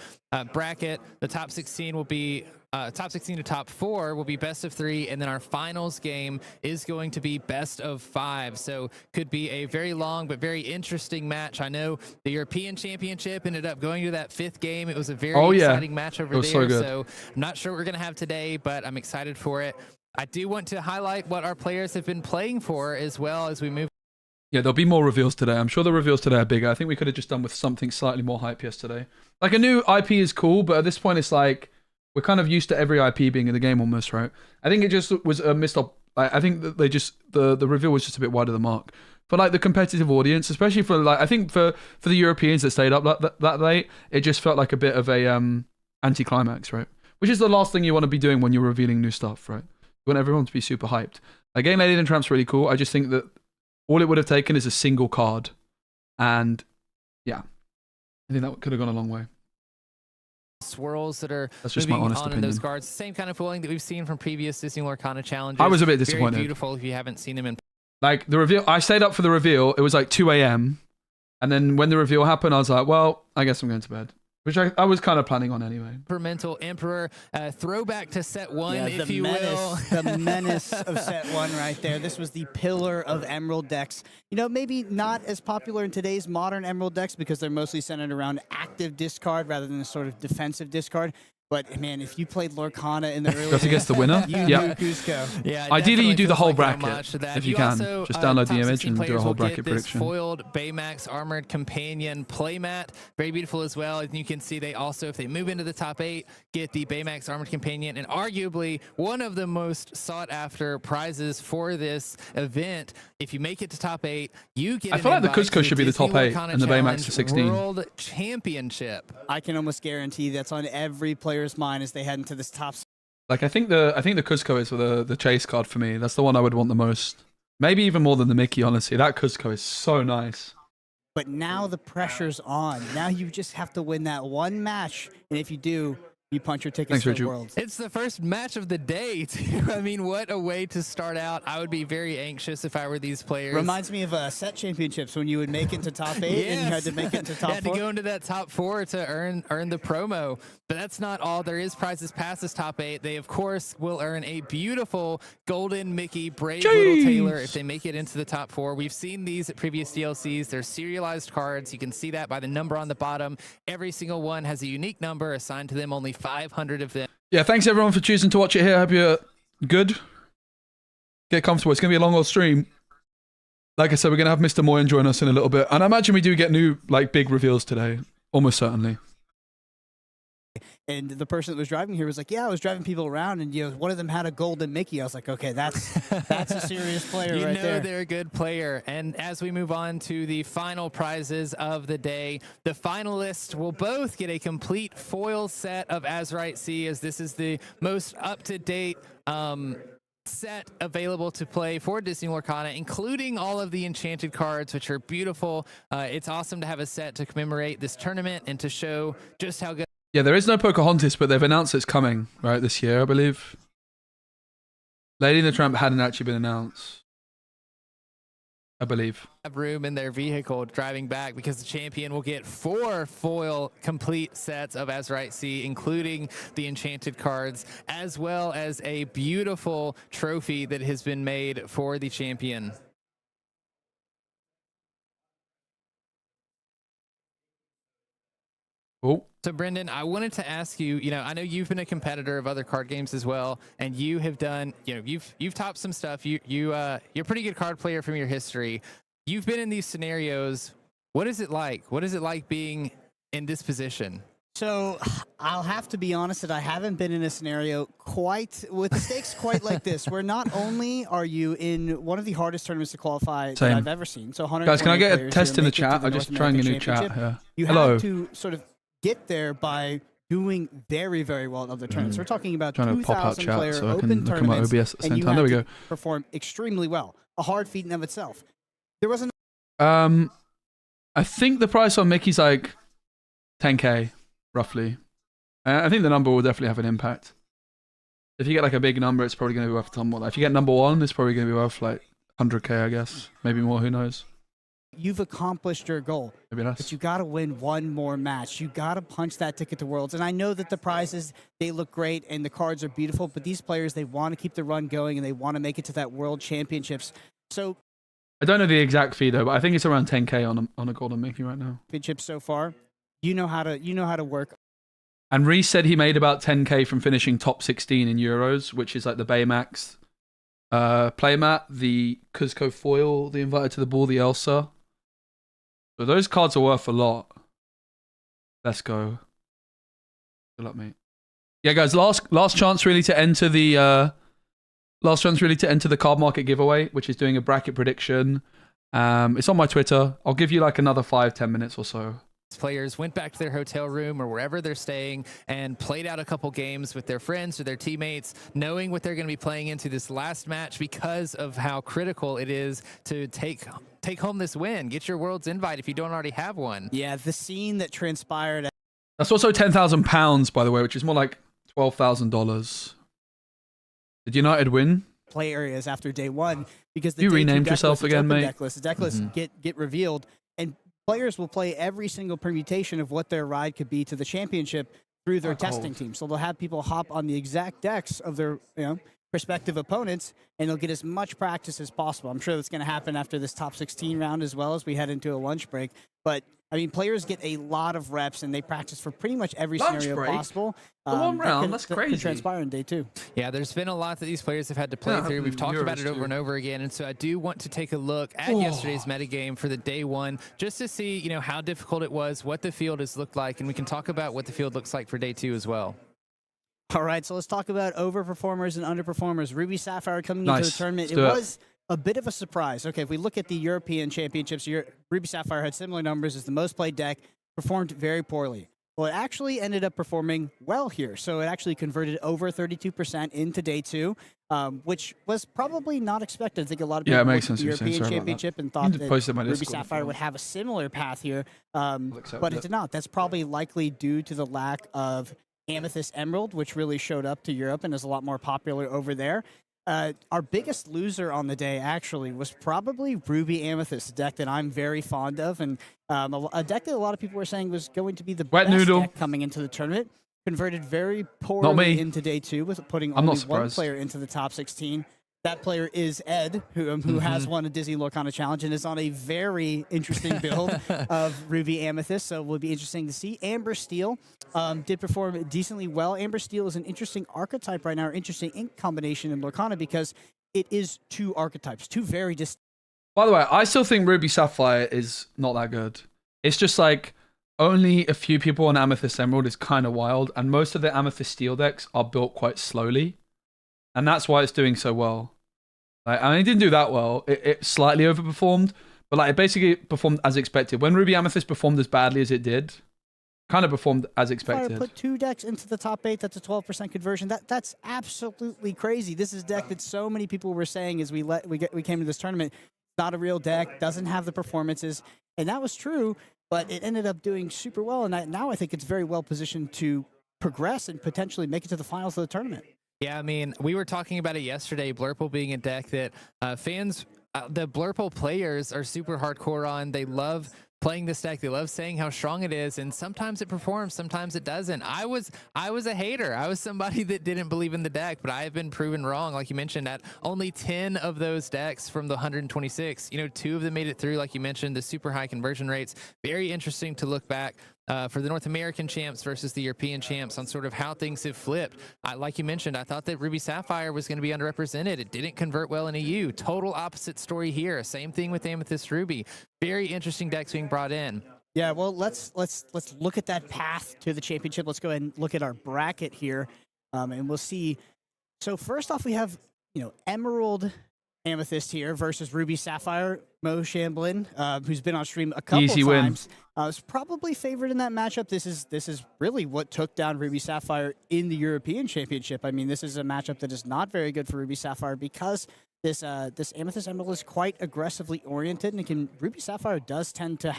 bracket. The top 16 will be top 16 to top 4 will be best of 3, and then our finals game is going to be best of 5. So could be a very long but very interesting match. I know the European Championship ended up going to that 5th game. It was a very exciting match over there. So I'm not sure what we're going to have today, but I'm excited for it. I do want to highlight what our players have been playing for as well as we move. Yeah, there'll be more reveals today. I'm sure the reveals today are bigger. I think we could have just done with something slightly more hype yesterday. Like a new IP is cool, but at this point it's like we're kind of used to every IP being in the game almost, right? I think it just was a missed up. I think that they just the reveal was just a bit wide of the mark for like the competitive audience, especially for like I think for the Europeans that stayed up that late. It just felt like a bit of a anti-climax, right? Which is the last thing you want to be doing when you're revealing new stuff, right? You want everyone to be super hyped. Like Game Lady and Tramp's really cool. I just think that all it would have taken is a single card, and yeah, I think that could have gone a long way. Swirls that are That's just my honest opinion. in those cards. Same kind of feeling that we've seen from previous Disney Lorcana challenges. I was a bit disappointed. Very beautiful if you haven't seen them in. Like the reveal, I stayed up for the reveal. It was like 2 a.m. And then when the reveal happened, I was like, well, I guess I'm going to bed. Which I was kind of planning on anyway. Temperamental Emperor, throwback to set 1, if you will. The menace of set 1 right there. This was the pillar of Emerald decks. You know, maybe not as popular in today's modern Emerald decks because they're mostly centered around active discard rather than a sort of defensive discard. But man, if you played Lorcana in the early days, against the winner, you knew Cusco. Yeah, ideally you do the whole like bracket if you can. Also, just download the image and do a whole bracket this prediction. Foiled Baymax Armored Companion playmat, very beautiful as well. And you can see they also, if they move into the top 8, get the Baymax Armored Companion, and arguably one of the most sought after prizes for this event. If you make it to top 8, you get. I feel like the Cusco should be the top 8 and the Baymax to 16. World Championship. I can almost guarantee that's on every player's mind as they head into this top. Like I think the Cusco is the chase card for me. That's the one I would want the most. Maybe even more than the Mickey, honestly. That Cusco is so nice. But now the pressure's on. Now you just have to win that one match, and if you do, you punch your tickets to the world. It's the first match of the day, too. I mean, what a way to start out. I would be very anxious if I were these players. Reminds me of set championships when you would make it to top 8 and you had to make it to top 4. You had to go into that top 4 to earn the promo. But that's not all. There is prizes past this top 8. They, of course, will earn a beautiful golden Mickey Brave Little Taylor if they make it into the top 4. We've seen these at previous DLCs. They're serialized cards. You can see that by the number on the bottom. Every single one has a unique number assigned to them, only 500 of them. Yeah, thanks everyone for choosing to watch it here. Hope you're good. Get comfortable. It's going to be a long old stream. Like I said, we're going to have Mr. Moyen join us in a little bit. And I imagine we do get new, like, big reveals today. Almost certainly. And the person that was driving here was like, yeah, I was driving people around, and one of them had a golden Mickey. I was like, okay, that's a serious player right there. You know they're a good player. And as we move on to the final prizes of the day, the finalists will both get a complete foil set of Azurite Sea, as this is the most up-to-date set available to play for Disney Lorcana, including all of the enchanted cards, which are beautiful. It's awesome to have a set to commemorate this tournament and to show just how good. Yeah, there is no Pocahontas, but they've announced it's coming, right, this year, I believe. Lady in the Tramp hadn't actually been announced, I believe. Have room in their vehicle driving back because the champion will get 4 foil complete sets of Azurite Sea, including the enchanted cards, as well as a beautiful trophy that has been made for the champion. Oh. So Brendan, I wanted to ask you, I know you've been a competitor of other card games as well, and you have done, you've topped some stuff. You're a pretty good card player from your history. You've been in these scenarios. What is it like? What is it like being in this position? So I'll have to be honest that I haven't been in a scenario quite with the stakes quite like this, where not only are you in one of the hardest tournaments to qualify that I've ever seen. So guys, can I get a test in the chat? I'm just trying a new chat here. You have to sort of get there by doing very, very well in other tournaments. We're talking about 2,000 player so open tournaments, OBS at the and same you time. There we have go. to perform extremely well. A hard feat in of itself. There wasn't. I think the price on Mickey's like 10K roughly. I think the number will definitely have an impact. If you get like a big number, it's probably going to be worth a ton more. If you get number 1, it's probably going to be worth like 100K, I guess, maybe more. Who knows? You've accomplished your goal, maybe less. But you got to win one more match. You got to punch that ticket to Worlds. And I know that the prizes, they look great and the cards are beautiful, but these players, they want to keep the run going and they want to make it to that World Championships. So I don't know the exact fee though, but I think it's around 10K on a golden Mickey right now. Championships so far, you know how to work. And Reese said he made about 10K from finishing top 16 in Euros, which is like the Baymax playmat, the Cuzco foil, the Invited to the Ball, the Elsa. So those cards are worth a lot. Let's go. Good luck, mate. Yeah, guys, last chance really to enter the card market giveaway, which is doing a bracket prediction. It's on my Twitter. I'll give you like another 5-10 minutes or so. Players went back to their hotel room or wherever they're staying and played out a couple games with their friends or their teammates, knowing what they're going to be playing into this last match because of how critical it is to take home this win. Get your Worlds invite if you don't already have one. Yeah, the scene that transpired. That's also £10,000, by the way, which is more like $12,000. Did United win? Play areas after day 1 because the you day renamed 2 yourself again, mate. Deck lists get revealed, and players will play every single permutation of what their ride could be to the championship through their testing team. So they'll have people hop on the exact decks of their prospective opponents, and they'll get as much practice as possible. I'm sure that's going to happen after this top 16 round as well as we head into a lunch break. But I mean, players get a lot of reps, and they practice for pretty much every scenario possible. One round, that's crazy. Could transpire in day 2. Yeah, there's been a lot that these players have had to play through. We've talked about it over and over again, and so I do want to take a look at yesterday's metagame for the day 1, just to see, how difficult it was, what the field has looked like, and we can talk about what the field looks like for day 2 as well. All right, so let's talk about overperformers and underperformers. Ruby Sapphire coming into the tournament. It was a bit of a surprise. Okay, if we look at the European Championships, Ruby Sapphire had similar numbers as the most played deck, performed very poorly. Well, it actually ended up performing well here. So it actually converted over 32% into day 2, which was probably not expected. I think a lot of people looked at the European Championship and thought that Ruby Sapphire would have a similar path here, but it did not. That's probably likely due to the lack of Amethyst Emerald, which really showed up to Europe and is a lot more popular over there. Our biggest loser on the day actually was probably Ruby Amethyst, a deck that I'm very fond of, and a deck that a lot of people were saying was going to be the best deck coming into the tournament. Converted very poorly into day 2 with putting only one player into the top 16. That player is Ed, who has won a Disney Lorcana Challenge and is on a very interesting build of Ruby Amethyst, so it will be interesting to see. Amber Steel did perform decently well. Amber Steel is an interesting archetype right now, or interesting ink combination in Lorcana because it is 2 archetypes, 2 very distinct. By the way, I still think Ruby Sapphire is not that good. It's just like only a few people on Amethyst Emerald is kind of wild, and most of the Amethyst Steel decks are built quite slowly, and that's why it's doing so well. Like, I mean, it didn't do that well. It slightly overperformed, but like it basically performed as expected. When Ruby Amethyst performed as badly as it did, kind of performed as expected. Put 2 decks into the top 8. That's a 12% conversion. That's absolutely crazy. This is a deck that so many people were saying as we came to this tournament. It's not a real deck. Doesn't have the performances, and that was true. But it ended up doing super well, and now I think it's very well positioned to progress and potentially make it to the finals of the tournament. Yeah, I mean, we were talking about it yesterday, Blurple being a deck that fans, the Blurple players are super hardcore on. They love playing this deck. They love saying how strong it is, and sometimes it performs, sometimes it doesn't. I was a hater. I was somebody that didn't believe in the deck, but I have been proven wrong. Like you mentioned, at only 10 of those decks from the 126, 2 of them made it through, like you mentioned, the super high conversion rates. Very interesting to look back for the North American champs versus the European champs on sort of how things have flipped. Like you mentioned, I thought that Ruby Sapphire was going to be underrepresented. It didn't convert well in EU. Total opposite story here. Same thing with Amethyst Ruby. Very interesting decks being brought in. Yeah, well, let's look at that path to the championship. Let's go ahead and look at our bracket here, and we'll see. So first off, we have Emerald Amethyst here versus Ruby Sapphire. Mo Shamblin, who's been on stream a couple Easy times, is probably favored in that matchup. This is really what took down Ruby Sapphire in the European Championship. I mean, this is a matchup that is not very good for Ruby Sapphire because this Amethyst Emerald is quite aggressively oriented, and Ruby Sapphire does tend to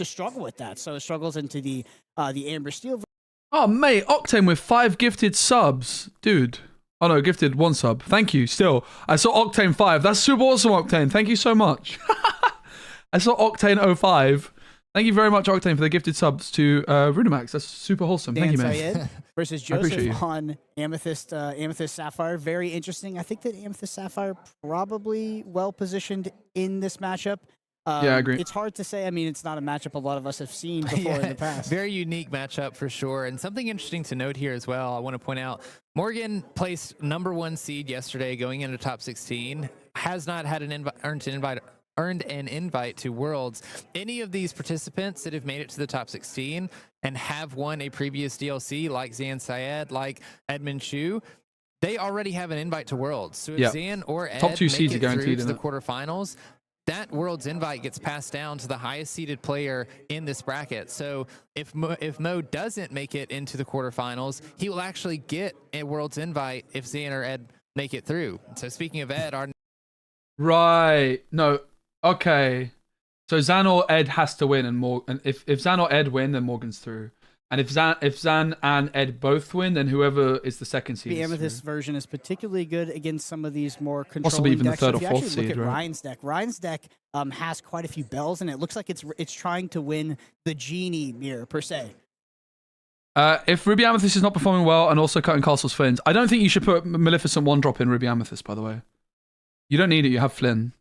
struggle with that. So it struggles into the Amber Steel. Oh, mate, Octane with 5 gifted subs. Dude. Oh, no, gifted 1 sub. Thank you, still. I saw Octane 5. That's super awesome, Octane. Thank you so much. I saw Octane 05. Thank you very much, Octane, for the gifted subs to Rudimax. That's super wholesome. Thank you, man. Syed versus Joseph on Amethyst Sapphire. Very interesting. I think that Amethyst Sapphire probably well-positioned in this matchup. Yeah, I agree. It's hard to say. I mean, it's not a matchup a lot of us have seen before in the past. Very unique matchup for sure. And something interesting to note here as well, I want to point out, Morgan placed #1 seed yesterday going into top 16, has not had earned an invite to Worlds. Any of these participants that have made it to the top 16 and have won a previous DLC, like Zan Syed, like Edmund Chu, they already have an invite to Worlds. So if Zan or Ed top 2 seeds make are it guaranteed through to in the quarterfinals, that World's invite gets passed down to the highest seeded player in this bracket. So if Mo doesn't make it into the quarterfinals, he will actually get a World's invite if Zan or Ed make it through. So speaking of Ed, Right. No. Okay. So Zan or Ed has to win, and if Zan or Ed win, then Morgan's through. And if Zan and Ed both win, then whoever is the second seed. The Amethyst version is particularly good against some of these more controlling possibly even decks. the third or if you fourth actually seed, look at right? Ryan's deck. Ryan's deck has quite a few bells, and it looks like it's trying to win the Genie mirror per se. If Ruby Amethyst is not performing well and also cutting Castle's Flynn, I don't think you should put Maleficent 1-drop in Ruby Amethyst, by the way. You don't need it, you have Flynn.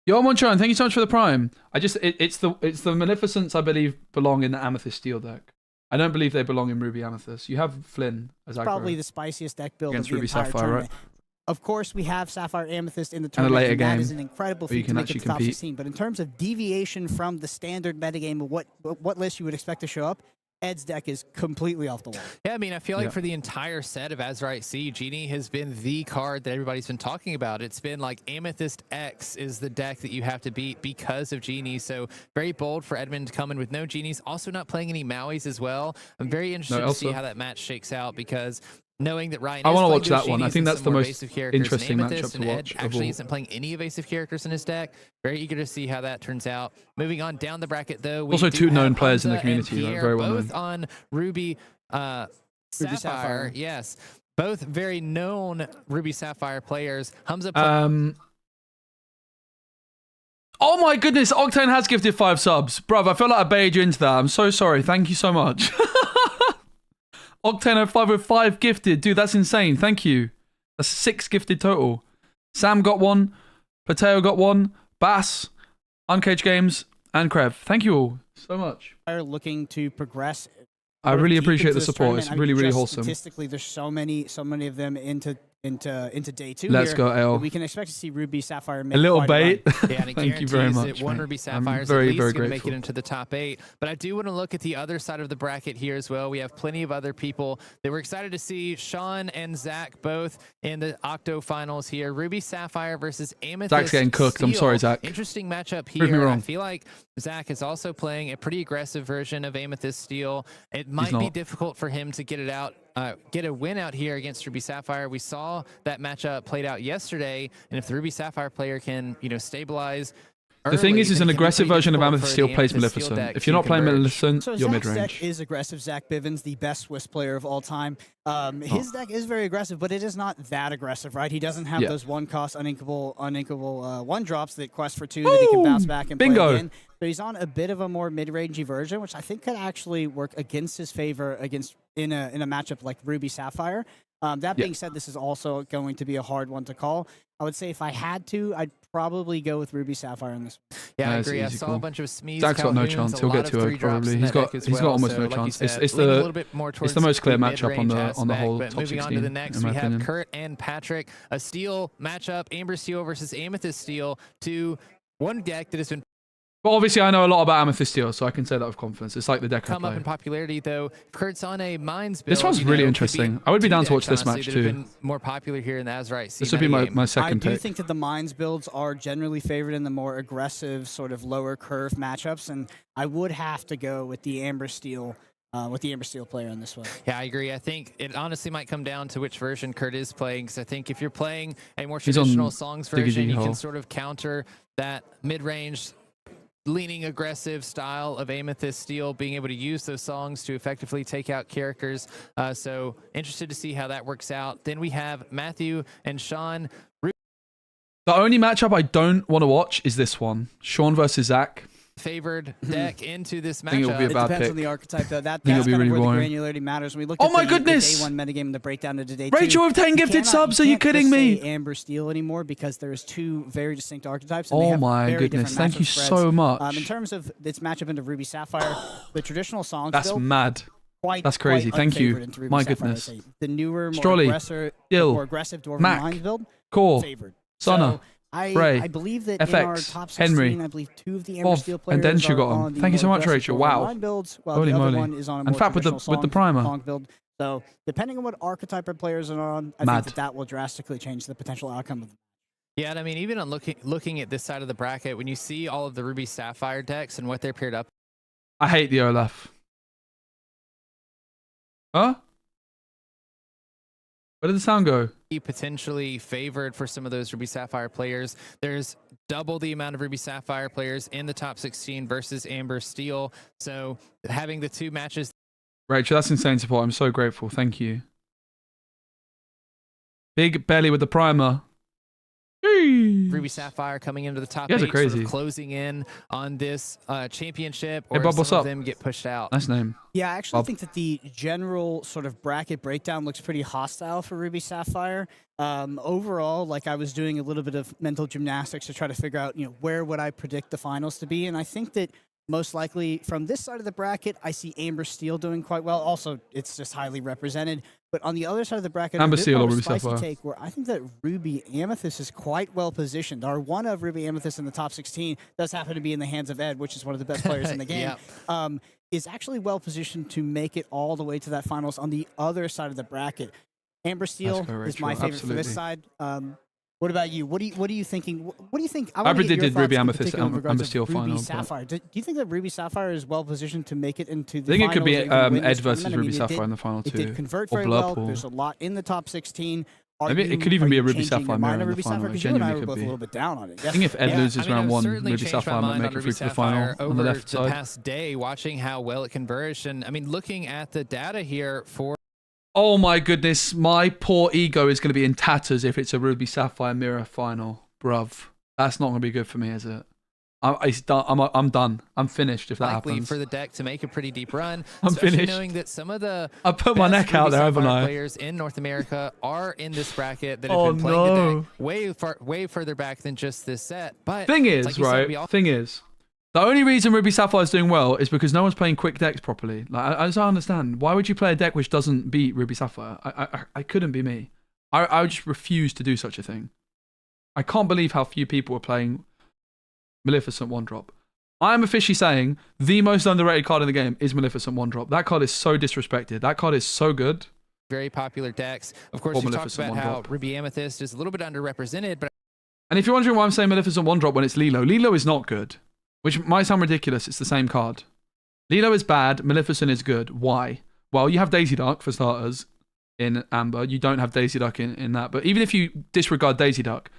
Yo, Monchon, thank you so much for the Prime. It's the Maleficents, I believe, belong in the Amethyst Steel deck. I don't believe they belong in Ruby Amethyst. You have Flynn as probably the spiciest deck build against of the Ruby entire Sapphire, tournament. right? Of course, we have Sapphire Amethyst in the And a tournament, later and that game is an incredible where you feat to can make it to actually the top compete. 16. But in terms of deviation from the standard metagame of what list you would expect to show up, Ed's deck is completely off the wall. Yeah, I mean, I feel like for the entire set of Azurite Sea, Genie has been the card that everybody's been talking about. It's been like Amethyst X is the deck that you have to beat because of Genie. So very bold for Edmund to come in with no Genies. Also not playing any Mauis as well. I'm very interested to see how that match shakes out because knowing that Ryan I want to watch those that one. I Genies think and that's some the more most evasive characters, interesting and Amethyst matchup to and watch. Ed actually isn't playing any evasive characters in his deck. Very eager to see how that turns out. Moving on down the bracket, though, we also do 2 known have players in the Hamza and community, Pierre, very well both known. on Ruby Sapphire. Yes, both very known Ruby Sapphire players. Hamza. Oh my goodness, Octane has gifted 5 subs. Bruv, I feel like I baited you into that. I'm so sorry. Thank you so much. Octane 05 with 5 gifted. Dude, that's insane. Thank you. That's 6 gifted total. Sam got 1. Pateo got 1. Bass, Uncaged Games, and Krev. Thank you all so much. Looking to progress. I really appreciate the this support. tournament. It's really, really just wholesome. Statistically, there's so many of them into day 2. Let's here, go, L. We can expect to see Ruby Sapphire make A little quite bait. run. Yeah, and it Thank you very much. That one mate. Ruby I'm Sapphire is very, at least very going to make grateful. it into the top 8. But I do want to look at the other side of the bracket here as well. We have plenty of other people that we're excited to see. Sean and Zach both in the Octo finals here. Ruby Sapphire versus Amethyst Zach's getting cooked. I'm Steel. sorry, Zach. Interesting matchup Prove me here. I wrong. feel like Zach is also playing a pretty aggressive version of Amethyst Steel. It might be difficult for him to get it out. Get a win out here against Ruby Sapphire. We saw that matchup played out yesterday, and if the Ruby Sapphire player can, stabilize. The thing is, an an aggressive version of Amethyst Steel plays Maleficent. Maleficent. If you're not playing Maleficent, So you're Zach's mid-range. deck is aggressive. Zach Bivens, the best Swiss player of all time. His deck is very aggressive, but it is not that aggressive, right? He doesn't have those one-cost, uninkable 1-drops that quest for 2 that he can bounce back and play again. So he's on a bit of a more mid-rangey version, which I think could actually work against his favor in a matchup like Ruby Sapphire. That being said, this is also going to be a hard one to call. I would say if I had to, I'd probably go with Ruby Sapphire on this one. Yeah, I That's agree. I easy saw call. a bunch of Smees. Zach's got no Calhouns, chance. a He'll lot get of 2-0 3-drops probably. in He's that got deck as he's got well. almost So, no like you chance. said, It's leaning a the little bit more towards most clear matchup mid-range on the whole aspect. top But moving on to 16, the next, in my we have opinion. Kurt and Patrick. A Steel matchup, Amber Steel versus Amethyst Steel. To one deck that has been But obviously, I know a lot about Amethyst Steel, so I can say that with confidence. It's like the deck I come up play. in popularity, though. Kurt's on a Mines build. This one's really interesting. I would be down to watch this match that have too. been more popular here in the Azerite This would be my I second do pick. think that the Mines builds are generally favored in the more aggressive, sort of lower curve matchups, and I would have to go with the Amber Steel player on this one. Yeah, I agree. I think it honestly might come down to which version Kurt is playing, because I think if you're playing a more He's on traditional songs version, Diggy you can Hole. sort of counter that mid-range leaning aggressive style of Amethyst Steel, being able to use those songs to effectively take out characters. So interested to see how that works out. Then we have Matthew and Sean. The only matchup I don't want to watch is this one. Sean versus Zach. Favored deck into this think it'll be a matchup. bad It depends pick. on the archetype, though. That's it'll kind be of really where boring. the granularity matters. When we looked Oh at my the goodness! day one metagame, the breakdown of the day Rachel two, with 10 you gifted cannot- subs, are you can't just kidding me? say Amber Steel anymore, because there's two very distinct archetypes. And they Oh have my very goodness. different Thank you matchup so spreads. much. In terms of its matchup into Ruby Sapphire, the traditional songs That's build, mad. quite, That's crazy. quite Thank you. unfavored into Ruby My Sapphire, goodness. I'd say. The newer, Strolly, Dill, more aggressive Dwarven Mac, Mines build, Core, favored. Sana, So, I Bray, believe that in FX, our top 16, Henry, I believe 2 of the Amber Bob, Steel and players Denshu are got on. on the Thank you so more much, aggressive Rachel. Dwarven Wow. Mine builds, while Holy the other moly. one is on a And more Fap with the traditional primer. song build. So depending on what archetype our players are on, I Mad. think that will drastically change the potential outcome of the Yeah, and I mean, even on looking at this side of the bracket, when you see all of the Ruby Sapphire decks and what they're paired up, I hate the Olaf. Huh? Where did the sound go? potentially favored for some of those Ruby Sapphire players. There's double the amount of Ruby Sapphire players in the top 16 versus Amber Steel. So having the two matches. Rachel, that's insane support. I'm so grateful. Thank you. Big Belly with the primer. Ruby Sapphire coming into the top 8, crazy. sort of closing in on this championship, or Hey, Bob, some what's of up? them get pushed out. Nice name. Yeah, I actually Bob. think that the general sort of bracket breakdown looks pretty hostile for Ruby Sapphire. Overall, like I was doing a little bit of mental gymnastics to try to figure out, where would I predict the finals to be, and I think that most likely from this side of the bracket, I see Amber Steel doing quite well. Also, it's just highly represented. But on the other side of the bracket, Amber a bit Steel more or of a Ruby spicy Sapphire? take where I think that Ruby Amethyst is quite well positioned. Our one of Ruby Amethyst in the top 16 does happen to be in the hands of Ed, which is one of the best players in the game. Is actually well positioned to make it all the way to that finals on the other side of the bracket. Amber Steel go, is my Rachel. favorite for this side. What about you? What are you thinking? What do you think? I wanna get your predicted thoughts Ruby in Amethyst, particular in regards Amber of Steel Ruby final, but- Sapphire. Do you think that Ruby Sapphire is well positioned to make it into the I think it could be finals or even win Ed this versus tournament? I Ruby mean, Sapphire in the final It too. did convert Or very well. Blurpool. There's a lot in the top 16. Maybe it could even be a Ruby Changing your Sapphire mind mirror on in the Ruby final. Sapphire? It Because you and I genuinely were could both be. a little bit down on it. I think if Ed loses I've round one, certainly Ruby changed my Sapphire might mind make on it Ruby through to the Sapphire final on the over left the side. past day, watching how well it converged. And I mean, looking at the data here for Oh my goodness, my poor ego is going to be in tatters if it's a Ruby Sapphire mirror final, bruv. That's not going to be good for me, is it? It's done. I'm done. I'm finished if that likely happens. for the deck to make a pretty deep run. I'm especially finished. knowing that some of the I put my best neck out Ruby there, haven't Sapphire I? players in North America are in this bracket that have Oh, been playing the no. deck way further back than just this set. But Thing is, like you said, right? we all Thing is, the only reason Ruby Sapphire is doing well is because no one's playing quick decks properly. Like I just don't understand. Why would you play a deck which doesn't beat Ruby Sapphire? I couldn't be me. I would just refuse to do such a thing. I can't believe how few people are playing Maleficent one drop. I am officially saying the most underrated card in the game is Maleficent one drop. That card is so disrespected. That card is so good. very popular decks. Of course, Or you talked Maleficent about one how drop. Ruby Amethyst is a little bit underrepresented, but And if you're wondering why I'm saying Maleficent one drop when it's Lilo, Lilo is not good. Which might sound ridiculous. It's the same card. Lilo is bad. Maleficent is good. Why? Well, you have Daisy Duck for starters in Amber. You don't have Daisy Duck in that. But even if you disregard Daisy Duck,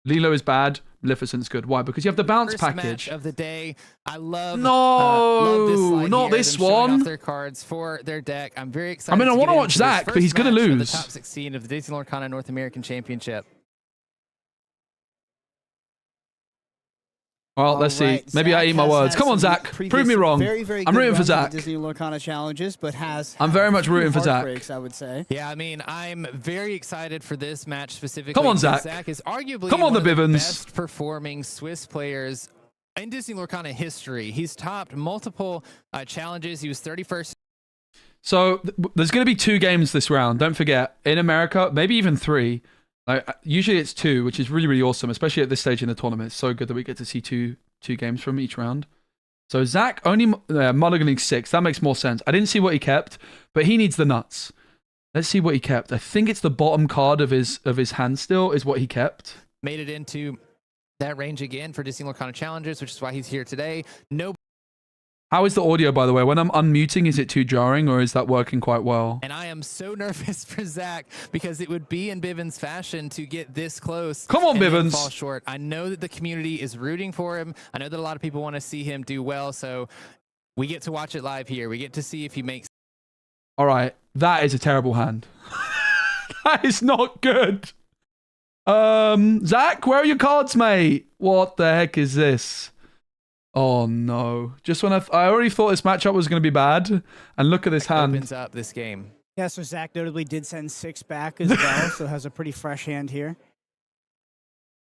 Lilo is bad. Maleficent's good. Why? Because you have the bounce first package. match of the day. I love No, this slide not here, this them showing one. off their cards for their deck. I'm very excited. I mean, I to wanna get watch into this Zach, but first he's gonna match of lose. The top 16 of the Disney Lorcana North American Championship. Well, let's see. Maybe I eat my words. Come on, Zach. Prove me wrong. I'm rooting for Zach. Disney Lorcana challenges, but I'm very much rooting for Zach. I would say. Yeah, I mean, I'm very excited for this match specifically. Come on, Zach. Zach is arguably one of the best performing Swiss players in Disney Lorcana history. He's topped multiple challenges. He was 31st. So there's going to be 2 games this round. Don't forget, in America, maybe even 3. Usually it's 2, which is really, really awesome, especially at this stage in the tournament. It's so good that we get to see two games from each round. So Zach only mulliganing 6. That makes more sense. I didn't see what he kept, but he needs the nuts. Let's see what he kept. I think it's the bottom card of his hand still is what he kept. Made it into that range again for Disney Lorcana challenges, which is why he's here today. No. How is the audio, by the way? When I'm unmuting, is it too jarring or is that working quite well? And I am so nervous for Zach because it would be in Bivens fashion to get this close. Come on, Bivens. Fall short. I know that the community is rooting for him. I know that a lot of people want to see him do well. So we get to watch it live here. We get to see if he makes. All right. That is a terrible hand. That is not good. Zach, where are your cards, mate? What the heck is this? Oh no! Just when I already thought this matchup was going to be bad, and look at this hand. Opens up this game. Yeah, so Zach notably did send 6 back as well, so has a pretty fresh hand here.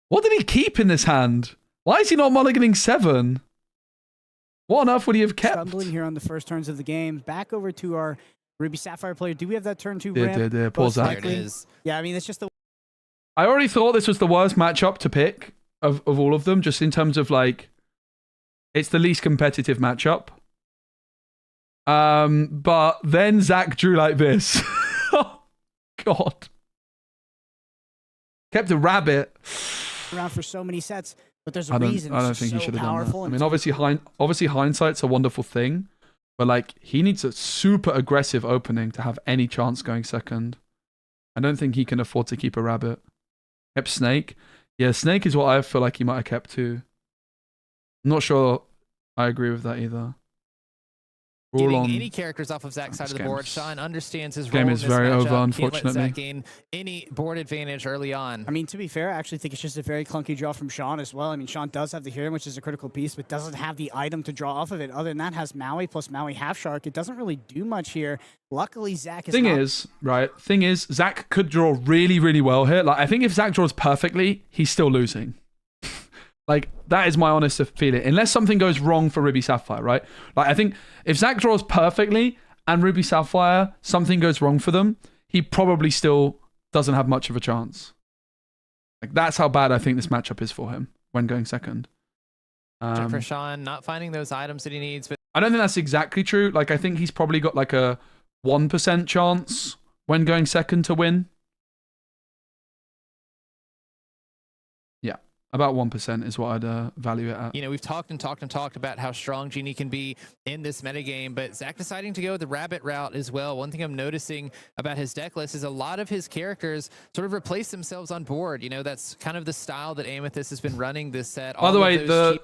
What did he keep in this hand? Why is he not mulliganing 7? What on earth would he have kept? Stumbling here on the first turns of the game. Back over to our Ruby Sapphire player. Do we have that turn 2 ramp? Yeah. Poor Zach. There it is. Yeah, I mean, it's just the... I already thought this was the worst matchup to pick of all of them, just in terms of like... It's the least competitive matchup. But then Zach drew like this. Oh, God. Kept a rabbit. Around for so many sets, but there's a reason. I don't think he should have done that. I mean, obviously hindsight's a wonderful thing, but like he needs a super aggressive opening to have any chance going second. I don't think he can afford to keep a rabbit. Kept snake. Yeah, snake is what I feel like he might have kept too. I'm not sure I agree with that either. Getting any characters off of Zach's side of the board. Sean understands his role. Game is very over, unfortunately. Can't let Zach gain any board advantage early on. I mean, to be fair, I actually think it's just a very clunky draw from Sean as well. I mean, Sean does have the Heron, which is a critical piece, but doesn't have the item to draw off of it. Other than that, has Maui plus Maui Half Shark. It doesn't really do much here. Luckily, Zach is Thing is, Zach could draw really, really well here. Like, I think if Zach draws perfectly, he's still losing. Like, that is my honest feeling. Unless something goes wrong for Ruby Sapphire, right? Like, I think if Zach draws perfectly and Ruby Sapphire, something goes wrong for them, he probably still doesn't have much of a chance. Like, that's how bad I think this matchup is for him when going second. For Sean, not finding those items that he needs. But I don't think that's exactly true. Like, I think he's probably got like a 1% chance when going second to win. About 1% is what I'd value it at. You know, we've talked about how strong Genie can be in this metagame, but Zach deciding to go the rabbit route as well. One thing I'm noticing about his deck list is a lot of his characters sort of replace themselves on board. You know, that's kind of the style that Amethyst has been running this set. By the way, the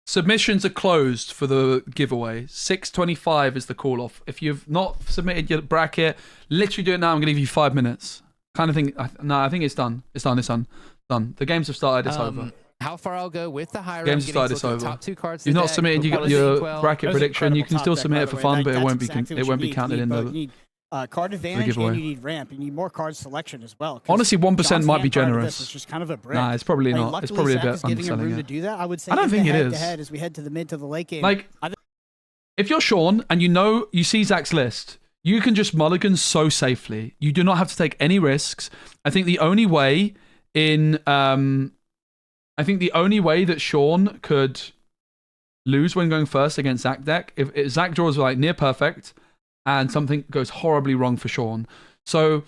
submissions are closed for the giveaway. 6:25 is the call-off. If you've not submitted your bracket, literally do it now. I'm going to give you 5 minutes. Kind of thing. No, I think it's done. It's done. Done. The games have started. It's over. How far I'll go with the high games started. It's over. Top 2 cards. You've not submitted your bracket prediction. You can still submit it for fun, but it won't be counted in the card advantage, and you need ramp. You need more card selection as well. Honestly, 1% might be generous. It's just kind of a brick. Nah, it's probably not. It's probably a bit underselling it. To do that, I would say. I don't think it is. As we head to the mid to the late game. Like, if you're Sean and you see Zach's list, you can just mulligan so safely. You do not have to take any risks. I think the only way that Sean could lose when going first against Zach deck, if Zach draws like near perfect and something goes horribly wrong for Sean. So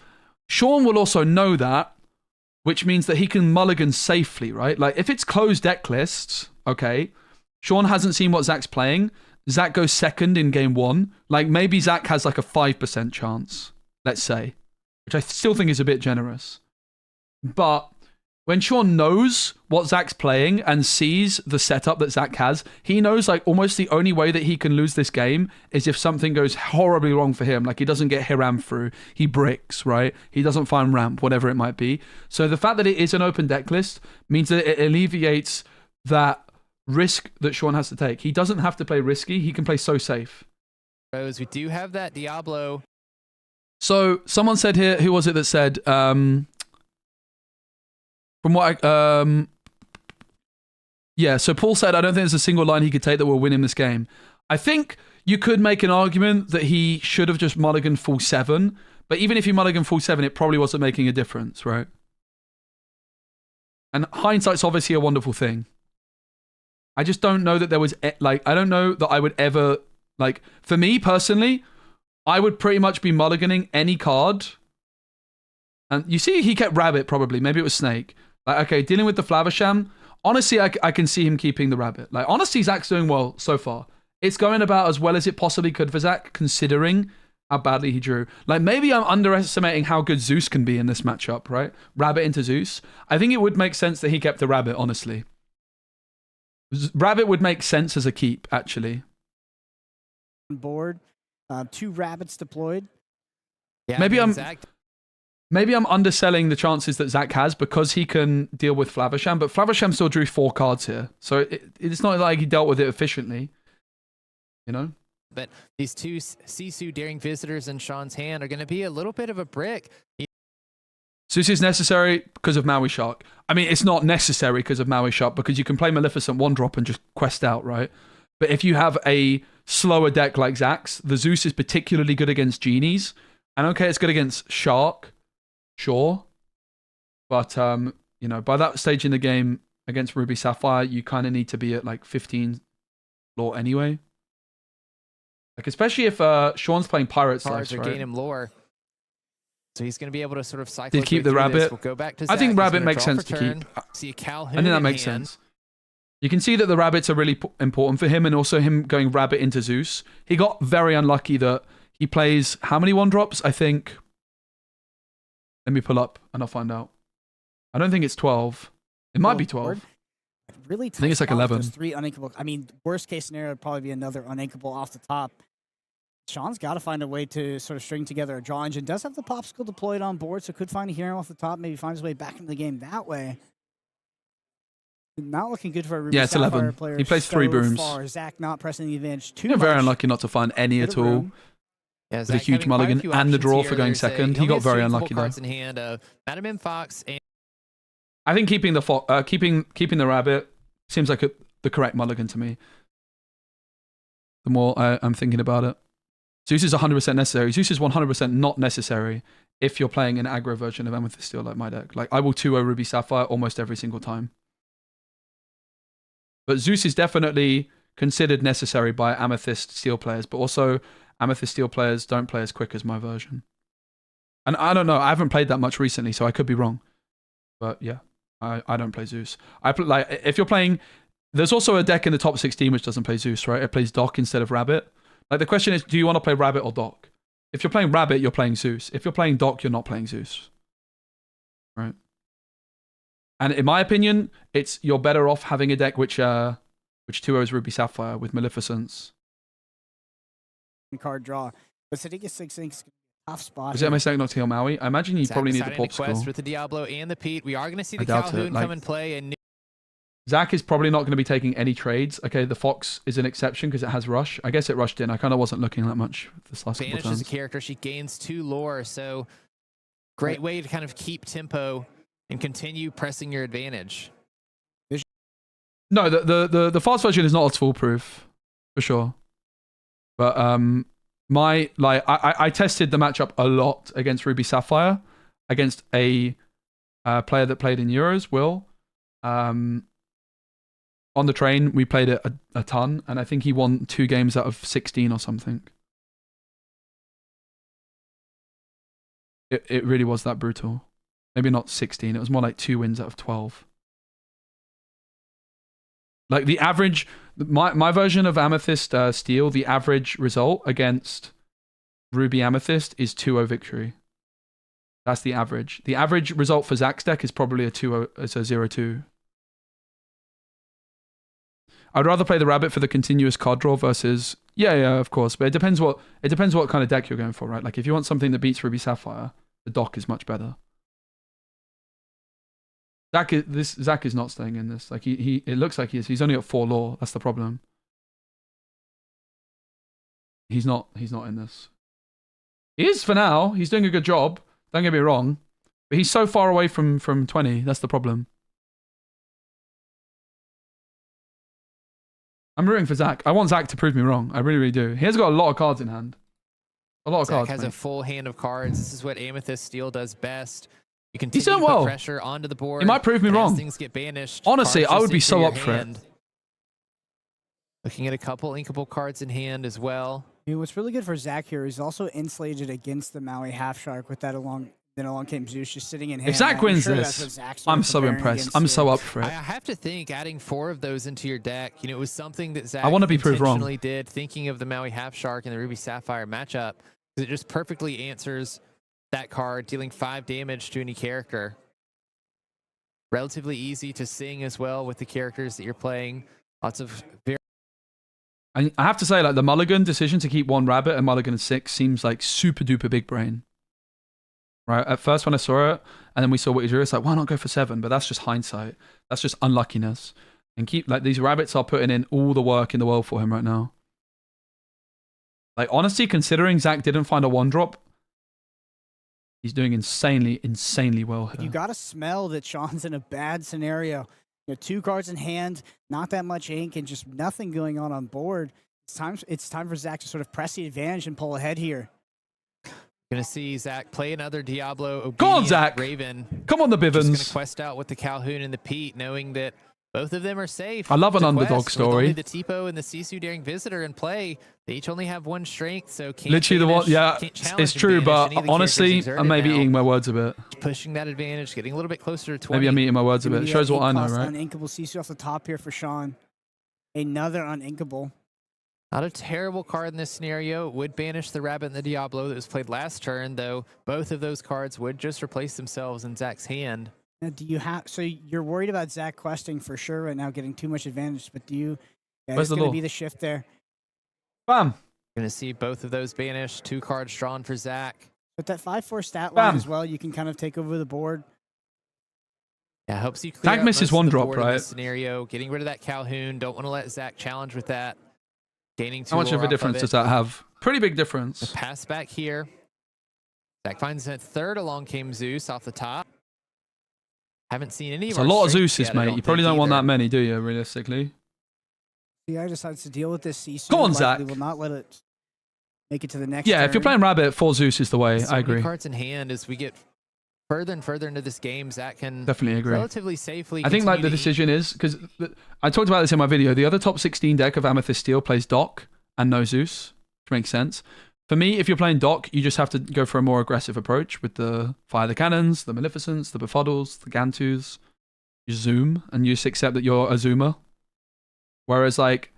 Sean will also know that, which means that he can mulligan safely, right? Like if it's closed deck lists, okay, Sean hasn't seen what Zach's playing. Zach goes second in game 1. Like maybe Zach has like a 5% chance, let's say, which I still think is a bit generous. But when Sean knows what Zach's playing and sees the setup that Zach has, he knows like almost the only way that he can lose this game is if something goes horribly wrong for him. Like he doesn't get Hiram through, he bricks, right? He doesn't find ramp, whatever it might be. So the fact that it is an open deck list means that it alleviates that risk that Sean has to take. He doesn't have to play risky. He can play so safe. Rose, we do have that Diablo. So someone said here, who was it that said, from what yeah, so Paul said, I don't think there's a single line he could take that will win him this game. I think you could make an argument that he should have just mulliganed full 7, but even if he mulliganed full 7, it probably wasn't making a difference, right? And hindsight's obviously a wonderful thing. I just don't know that there was, like, I don't know that I would ever, like, for me personally, I would pretty much be mulliganing any card. And you see, he kept Rabbit probably. Maybe it was Snake. Like, okay, dealing with the Flaversham. Honestly, I can see him keeping the Rabbit. Like, honestly, Zach's doing well so far. It's going about as well as it possibly could for Zach, considering how badly he drew. Like, maybe I'm underestimating how good Zeus can be in this matchup, right? Rabbit into Zeus. I think it would make sense that he kept the Rabbit, honestly. Rabbit would make sense as a keep, actually. Board. 2 rabbits deployed. Yeah, maybe I'm underselling the chances that Zach has because he can deal with Flaversham, but Flaversham still drew 4 cards here. So it's not like he dealt with it efficiently. You know? But these 2 Sisu Daring Visitors in Sean's hand are going to be a little bit of a brick. Zeus is necessary because of Maui Shark. I mean, it's not necessary because of Maui Shark because you can play Maleficent 1-drop and just quest out, right? But if you have a slower deck like Zach's, the Zeus is particularly good against Genies. And okay, it's good against Shark, sure. But, you know, by that stage in the game against Ruby Sapphire, you kind of need to be at like 15 lore anyway. Like, especially if Sean's playing Pirate Slice, right? Gain him lore. So he's going to be able to sort of cycle. Did keep the Rabbit. We'll go back to I Zach. think Rabbit makes sense to keep. See a Calhoun. I think that makes sense. You can see that the Rabbits are really important for him, and also him going Rabbit into Zeus. He got very unlucky that he plays how many 1-drops? I think. Let me pull up and I'll find out. I don't think it's 12. It might be 12. Really, I think it's like 11. 3 uninkable. I mean, worst case scenario would probably be another uninkable off the top. Sean's got to find a way to sort of string together a draw engine. Does have the Popsicle deployed on board, so could find a hero off the top, maybe find his way back into the game that way. Not looking good for a Ruby it's Sapphire 11. player. He plays 3 brooms. Far. Zach not pressing the advantage too You're much. very unlucky not to find any at all. Yeah, with a huge mulligan and the draw for going second. He got very unlucky there. In hand, Madam M Fox and I think keeping the keeping the Rabbit seems like the correct mulligan to me. The more I'm thinking about it. Zeus is 100% necessary. Zeus is 100% not necessary if you're playing an aggro version of Amethyst Steel like my deck. Like, I will 2-0 Ruby Sapphire almost every single time. But Zeus is definitely considered necessary by Amethyst Steel players, but also Amethyst Steel players don't play as quick as my version. And I don't know, I haven't played that much recently, so I could be wrong. But yeah, I don't play Zeus. Like, if you're playing, there's also a deck in the top 16 which doesn't play Zeus, right? It plays Doc instead of Rabbit. Like, the question is, do you want to play Rabbit or Doc? If you're playing Rabbit, you're playing Zeus. If you're playing Doc, you're not playing Zeus. Right? And in my opinion, you're better off having a deck which 2-0s Ruby Sapphire with Maleficence. Card draw. But Sadiqa 6 tough spot. Is that my second Nocturnal Maui? I imagine you probably need the Popsicle. With the Diablo and the Pete. We are going to see the Calhoun come and play. And Zach is probably not going to be taking any trades. Okay, the Fox is an exception because it has Rush. I guess it rushed in. I kind of wasn't looking that much this last couple of turns. turns. As a character, she gains 2 lore, so great way to kind of keep tempo and continue pressing your advantage. No, the fast version is not as foolproof, for sure. But I tested the matchup a lot against Ruby Sapphire, against a player that played in Euros, Will. On the train, we played it a ton, and I think he won 2 games out of 16 or something. It really was that brutal. Maybe not 16, it was more like 2 wins out of 12. Like, the average, my version of Amethyst Steel, the average result against Ruby Amethyst is 2-0 victory. That's the average. The average result for Zach's deck is probably a 2-0, it's a 0-2. I'd rather play the Rabbit for the continuous card draw versus yeah, of course. But it depends what kind of deck you're going for, right? Like, if you want something that beats Ruby Sapphire, the Doc is much better. Zach is not staying in this. Like it looks like he is. He's only at 4 lore. That's the problem. He's not in this. He is for now. He's doing a good job. Don't get me wrong. But he's so far away from 20. That's the problem. I'm rooting for Zach. I want Zach to prove me wrong. I really, really do. He has got a lot of cards in hand. A lot of cards. Zach has a full hand of cards. This is what Amethyst Steel does best. You can He's doing well. Put pressure onto the board. He might prove me wrong. Things get banished. Honestly, I would be so up for it. Looking at a couple inkable cards in hand as well. What's really good for Zach here is also insulated against the Maui Half Shark with that along came Zeus just sitting in hand. If Zach wins this, I'm so impressed. I'm so up for it. I have to think adding 4 of those into your deck, it was something that Zach intentionally did, thinking of the Maui Half Shark and the Ruby Sapphire matchup. It just perfectly answers that card, dealing 5 damage to any character. Relatively easy to sing as well with the characters that you're playing. Lots of very... I have to say, like, the Mulligan decision to keep 1 rabbit and Mulligan 6 seems like super duper big brain. Right? At first when I saw it, and then we saw what he drew, it's like, why not go for 7? But that's just hindsight. That's just unluckiness. And keep, like, these rabbits are putting in all the work in the world for him right now. Like, honestly, considering Zach didn't find a 1-drop, he's doing insanely, insanely well here. You got to smell that Sean's in a bad scenario. 2 cards in hand, not that much ink, and just nothing going on board. It's time for Zach to sort of press the advantage and pull ahead here. Gonna see Zach play another Diablo. Go on, Zach. Raven. Come on, the Bivens. Just gonna quest out with the Calhoun and the Pete, knowing that both of them are safe. I love an underdog story. With only the Tipo and the Sisu Daring Visitor in play, they each only have 1 strength, so can't literally the one. Yeah, it's true, but honestly, I may be eating my words a bit. Pushing that advantage, getting a little bit closer to 20. Maybe I'm eating my words a bit. Shows what I know, right? Uninkable Sisu off the top here for Sean. Another uninkable. Not a terrible card in this scenario. It would banish the Rabbit and the Diablo that was played last turn, though both of those cards would just replace themselves in Zach's hand. Now, do you have? So you're worried about Zach questing for sure right now, getting too much advantage. But do you? Yeah, it's going to be the shift there. Bam. Going to see both of those banished. 2 cards drawn for Zach. But that 5/4 stat line as well, you can kind of take over the board. Yeah, helps you clear Zach misses 1 drop, right? Scenario, getting rid of that Calhoun. Don't want to let Zach challenge with that. Gaining 2 How much of a difference does that have? Pretty big difference. The pass back here. Zach finds that 3rd along came Zeus off the top. Haven't seen any of It's a lot of Zeuses, mate. You probably don't want that many, do you, realistically? Yeah, decides to deal with this Sisu. Go on, Zach. Will not let it make it to the next Yeah, turn. if you're playing Rabbit, 4 Zeus is the way. So I agree. Cards in hand as we get further and further into this game, Zach can definitely agree. Relatively safely. I think like the decision is, because I talked about this in my video, the other top 16 deck of Amethyst Steel plays Doc and no Zeus, which makes sense. For me, if you're playing Doc, you just have to go for a more aggressive approach with the Fire the Cannons, the Maleficents, the Befuddles, the Gantus. You zoom and you just accept that you're a zoomer. Whereas like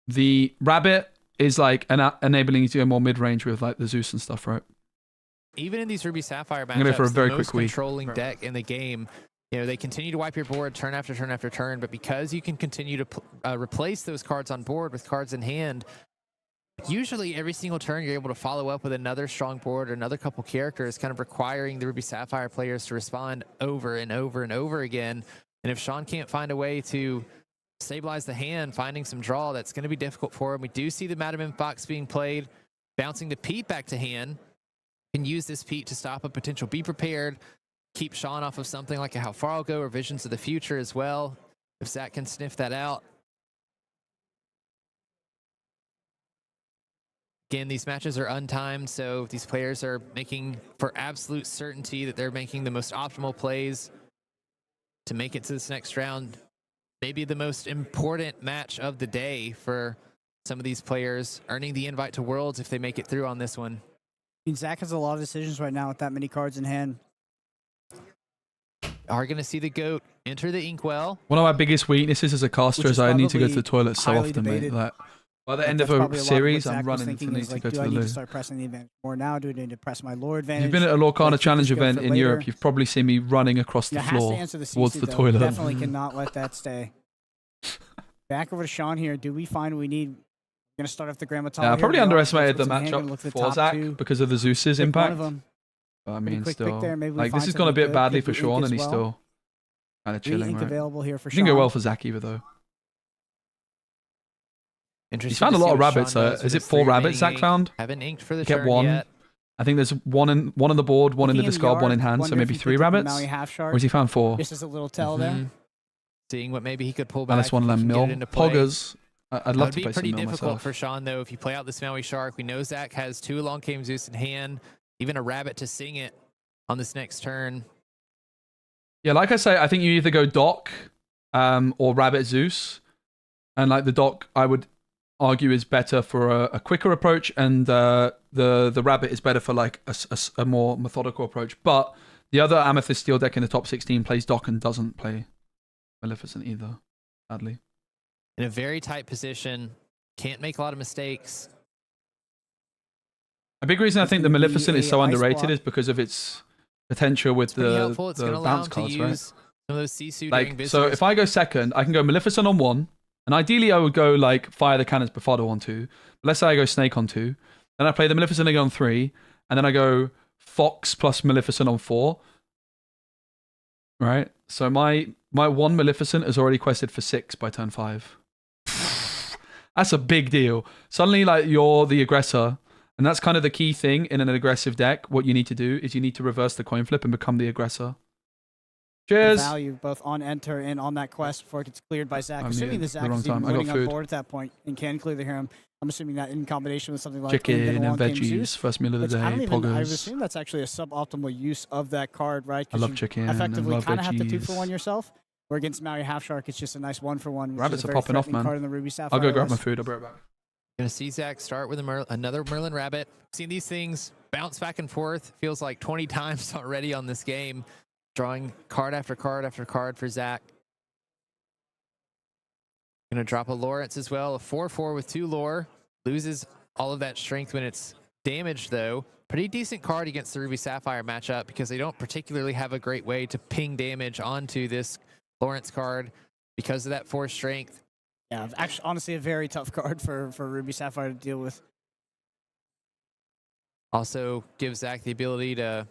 the Rabbit is like enabling you to go more mid-range with like the Zeus and stuff, right? Even in these Ruby Sapphire matchups, I'm going for a very quick controlling deck in the game, they continue to wipe your board turn after turn after turn, but because you can continue to replace those cards on board with cards in hand, usually every single turn you're able to follow up with another strong board or another couple characters, kind of requiring the Ruby Sapphire players to respond over and over and over again. And if Sean can't find a way to stabilize the hand, finding some draw, that's going to be difficult for him. We do see the Madam M Fox being played, bouncing the Pete back to hand. Can use this Pete to stop a potential Be Prepared, keep Sean off of something like a How Far I'll Go or Visions of the Future as well, if Zach can sniff that out. Again, these matches are untimed, so these players are making for absolute certainty that they're making the most optimal plays to make it to this next round. Maybe the most important match of the day for some of these players, earning the invite to Worlds if they make it through on this one. I mean, Zach has a lot of decisions right now with that many cards in hand. Are going to see the GOAT enter the Inkwell. One of my biggest weaknesses as a caster is I need to go to the toilet so often, mate. Like, by the end of a series, I'm running to need to go to the loo. Do I need to start pressing the advantage more now? Do I need to press my lore advantage? You've been at a Lorcana challenge event in Europe. You've probably seen me running across the floor towards the toilet. Definitely cannot let that stay. Back over to Sean here. Do we find we need... Going to start off the Grandma Tall. Yeah, I probably underestimated the matchup for Zach because of the Zeus's impact. But I mean, still, like this has gone a bit badly for Sean, and he's still Kind of 3 chilling, ink right? available here for Didn't Sean. go well for Zach either, though. Interesting He's found a to lot see of what rabbits. Sean does Is with it his 4 3 rabbits Zach remaining ink. found? Haven't inked for the Kept turn 1. yet. I think there's one on the board, one in the Looking discard, yard, one in hand, so wonder maybe if he 3 picked up the rabbits? Maui half shark. Or has he found 4? Just as a little tell there. Mhm. Seeing what maybe he could pull back. Unless one of if he them can get mill. it into play. Poggers. I'd That love would to be play some pretty mill difficult myself. for Sean, though, if you play out this Maui Shark. We know Zach has 2 Long Game Zeus in hand, even a rabbit to sing it on this next turn. Yeah, like I say, I think you either go Doc or Rabbit Zeus. And like the Doc, I would argue is better for a quicker approach, and the Rabbit is better for like a more methodical approach. But the other Amethyst Steel deck in the top 16 plays Doc and doesn't play Maleficent either, sadly. In a very tight position, can't make a lot of mistakes. A big reason I think the gonna be Maleficent is a so ice underrated block. is because of its potential with It's pretty the helpful. It's going to allow bounce him to cards, use right? some of those Sisu during Like, visitors. so if I go second, I can go Maleficent on 1, and ideally I would go like Fire the Cannons Bravado on 2. But let's say I go Snake on 2, then I play the Maleficent again on 3, and then I go Fox plus Maleficent on 4. Right? So my 1 Maleficent is already quested for 6 by turn 5. That's a big deal. Suddenly, like, you're the aggressor, and that's kind of the key thing in an aggressive deck. What you need to do is you need to reverse the coin flip and become the aggressor. The Cheers. value both on enter and on that quest before it gets cleared by Zach. I'm Assuming muted. that The Zach wrong is even time. I got winning on food. board at that point and can clear the harem. I'm assuming that in combination with something like Chicken the and Long Game veggies. Zeus, First meal of the which day. I Poggers. assume that's actually a suboptimal use of that card, right? I 'Cause love you chicken and effectively love kind of have to 2 veggies. for 1 yourself. Where against Maui Half Shark, it's just a nice 1-for-1. Rabbits are are popping off, man. Card in the Ruby Sapphire I'll go grab my list. food. I'll be right back. Going to see Zach start with another Merlin Rabbit. Seen these things bounce back and forth. Feels like 20 times already on this game. Drawing card after card after card for Zach. Going to drop a Lawrence as well. A 4/4 with 2 lore. Loses all of that strength when it's damaged, though. Pretty decent card against the Ruby Sapphire matchup because they don't particularly have a great way to ping damage onto this Lawrence card because of that 4 strength. Yeah, actually, honestly, a very tough card for Ruby Sapphire to deal with. Also gives Zach the ability to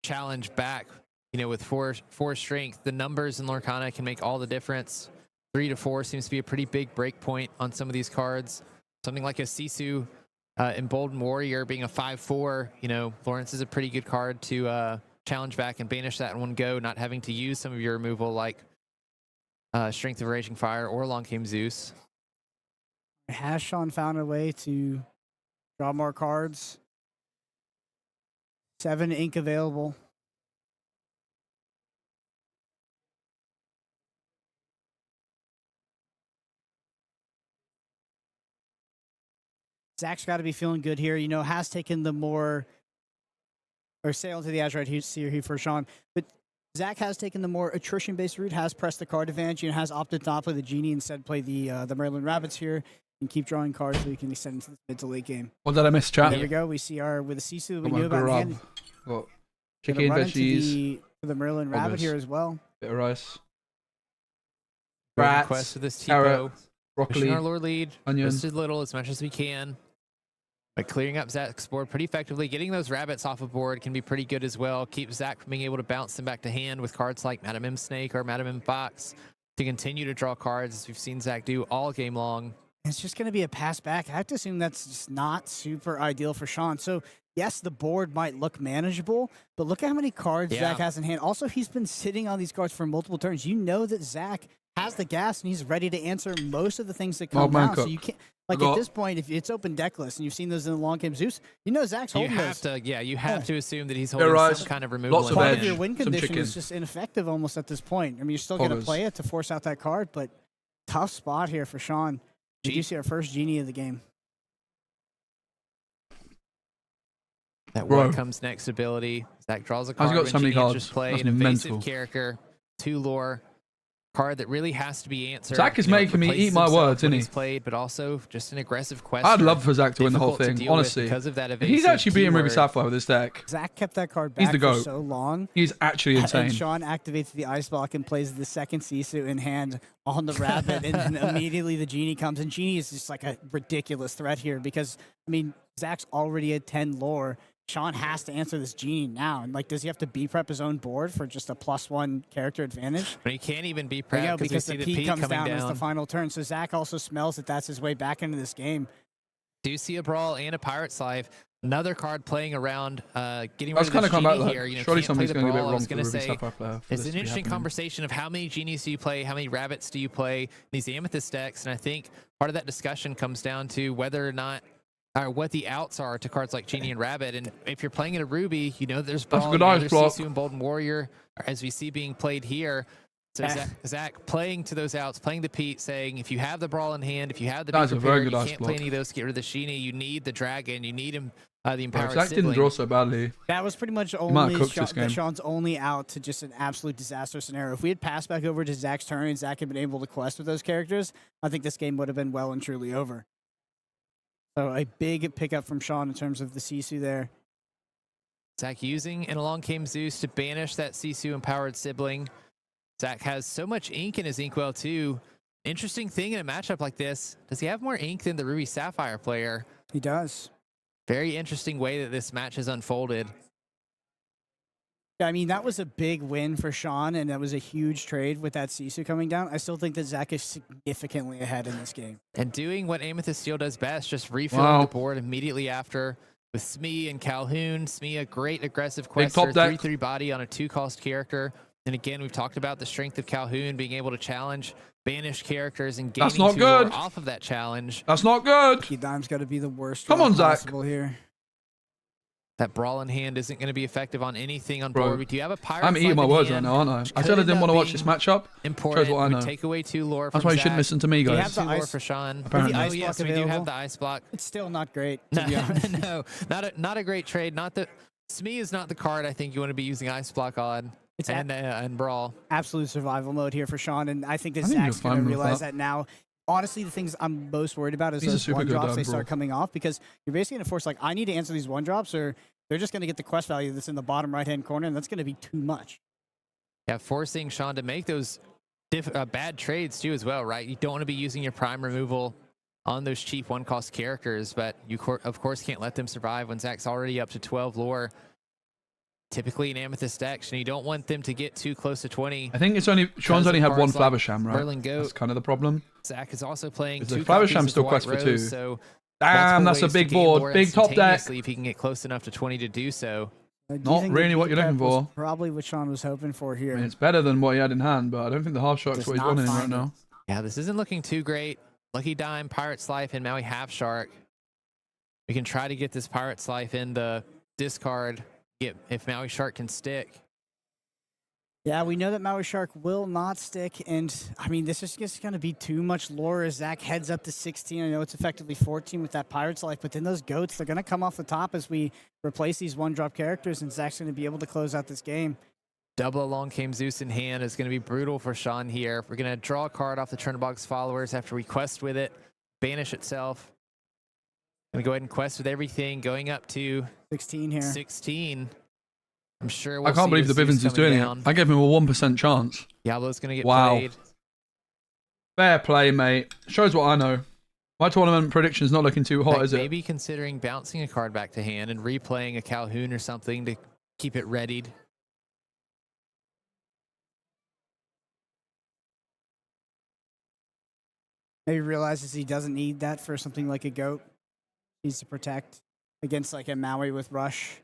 challenge back, you know, with four strength. The numbers in Lorcana can make all the difference. 3 to 4 seems to be a pretty big break point on some of these cards. Something like a Sisu Emboldened Warrior being a 5/4, you know, Lawrence is a pretty good card to challenge back and banish that in one go, not having to use some of your removal like Strength of Raging Fire or Long Game Zeus. Has Sean found a way to draw more cards? 7 ink available. Zach's got to be feeling good here. You know, has taken the more, or sail into the edge right here for Sean. But Zach has taken the more attrition-based route, has pressed the card advantage, and has opted not to play the Genie, instead play the Merlin Rabbits here and keep drawing cards so we can extend into the mid to late game. What did I miss, chat? There we go. We see our, with the Sisu that we Got knew my about in hand. grub. Got Gonna chicken, run into veggies, the Merlin Rabbit August. here as well. bit of rice, Rats, rats, quest with this carrot, Tipo. broccoli, Pushing our lore lead onion. just as little, as much as we can. But clearing up Zach's board pretty effectively. Getting those rabbits off the board can be pretty good as well. Keep Zach from being able to bounce them back to hand with cards like Madam M Snake or Madam M Fox to continue to draw cards, as we've seen Zach do all game long. It's just going to be a pass back. I have to assume that's just not super ideal for Sean. So, yes, the board might look manageable, but look at how many cards Yeah. Zach has in hand. Also, he's been sitting on these cards for multiple turns. You know that Zach has the gas and he's ready to answer most of the things that come down. So you can't, like at this point, if it's open deck list and you've seen those in the Long Game Zeus, you know Zach's You holding have those. to, you have to assume that he's Yeah, holding rice, some kind of removal. lots of in Part hand. of your win some condition chicken. is just ineffective almost at this point. I mean, you're still going to Poggers. play it to force out that card, but tough spot here for Sean. We do see our first Genie of the game. That Bro. What Comes Next ability. Zach draws a How's card he got when so many Genie enters cards? play. That's An evasive mental. character, 2 lore. Card that really has to be answered. Zach is You know, it making me replaces eat my himself words, when isn't he? he's played, but also just an aggressive quest. I'd love for Zach to win the whole difficult to thing, deal with honestly. because of that He's evasive actually beating Ruby keyword. Sapphire with this deck. Zach kept that card He's back the for GOAT. so long. He's actually insane. And Sean activates the ice block and plays the second Sisu in hand on the rabbit, and then immediately the Genie comes. And Genie is just like a ridiculous threat here because, I mean, Zach's already at 10 lore. Sean has to answer this Genie now. And like, does he have to B-prep his own board for just a +1 character advantage? But he can't even B-prep because we the see peak comes coming down as the final turn. So Zach also smells that that's his way back into this game. Do see a Brawl and a Pirate's Life. Another card playing around, getting I was rid of kind the of Genie like, here. You know, surely can't play something's the going to be a Brawl. bit I wrong was for the going to Ruby say, Sapphire player. it's an interesting conversation of how many Genies do you play, how many Rabbits do you play in these Amethyst decks, and I think part of that discussion comes down to whether or not, or what the outs are to cards like Genie and Rabbit. And if you're playing in a Ruby, you know there's Brawl, you know there's Sisu and Bolden Warrior, as we see being played here. So Zach playing to those outs, playing the Pete, saying if you have the Brawl in hand, if you have the Beat prepared, you can't play any of those to get rid of the Genie. You need the Dragon. You need him, the Empowered Zach Sibling. didn't draw so badly. That was pretty much Sean's only out to just an absolute disaster scenario. If we had passed back over to Zach's turn and Zach had been able to quest with those characters, I think this game would have been well and truly over. So a big pickup from Sean in terms of the Sisu there. Zach using, and along came Zeus to banish that Sisu Empowered Sibling. Zach has so much ink in his Inkwell too. Interesting thing in a matchup like this, does he have more ink than the Ruby Sapphire player? He does. Very interesting way that this match has unfolded. Yeah, I mean, that was a big win for Sean, and that was a huge trade with that Sisu coming down. I still think that Zach is significantly ahead in this game. And doing what Amethyst Steel does best, just refilling the board immediately after with Smee and Calhoun. Smee, a great aggressive quester, 3/3 body on a 2-cost character. And again, we've talked about the strength of Calhoun being able to challenge banished characters and gaining 2 off of that challenge. That's not good. Dime's got to be the worst. Come on, Zach. Here. That Brawl in hand isn't going to be effective on anything on board. Do you have a Pirate? I'm eating my words right now, aren't I? I said I didn't want to watch this matchup. Important. Shows what I know. Take away 2 lore. That's why you shouldn't listen to me, guys. You have the lore for Sean. Apparently. Yes, we do have the ice block. It's still not great. To be honest. No, not a great trade. Not the Smee is not the card I think you want to be using ice block on. It's and Brawl. Absolute survival mode here for Sean, and I think that Zach's going to realize that now. Honestly, the things I'm most worried about is those 1-drops they start coming off, because you're basically going to force, like, I need to answer these 1-drops, or they're just going to get the quest value that's in the bottom right-hand corner, and that's going to be too much. Yeah, forcing Sean to make those bad trades, too, as well, right? You don't want to be using your prime removal on those cheap 1-cost characters, but you, of course, can't let them survive when Zach's already up to 12 lore. Typically in Amethyst decks, and you don't want them to get too close to 20. I think it's only Sean's only had one Flaversham, right? Merlin Goat. That's kind of the problem. Zach is also playing 2 Flaversham's still quest for 2. So damn, that's a big board, big top deck. If he can get close enough to 20 to do so. Not really what you're looking for. Probably what Sean was hoping for here. I mean, it's better than what he had in hand, but I don't think the half shark's what he's wanting right now. Yeah, this isn't looking too great. Lucky Dime, Pirate's Life, and Maui Half Shark. We can try to get this Pirate's Life in the discard. If Maui Shark can stick. Yeah, we know that Maui Shark will not stick, and I mean, this is just going to be too much lore as Zach heads up to 16. I know it's effectively 14 with that Pirate's Life, but then those goats, they're going to come off the top as we replace these 1-drop characters, and Zach's going to be able to close out this game. Double along came Zeus in hand is going to be brutal for Sean here. We're going to draw a card off the Chernobog's followers after we quest with it, banish itself. Going to go ahead and quest with everything, going up to 16 here. 16. I'm sure I can't believe the Bivens is doing it. I gave him a 1% chance. Diablo's going to get played. Fair play, mate. Shows what I know. My tournament prediction's not looking too hot, is it? Maybe considering bouncing a card back to hand and replaying a Calhoun or something to keep it readied. Maybe realizes he doesn't need that for something like a goat. Needs to protect against like a Maui with Rush.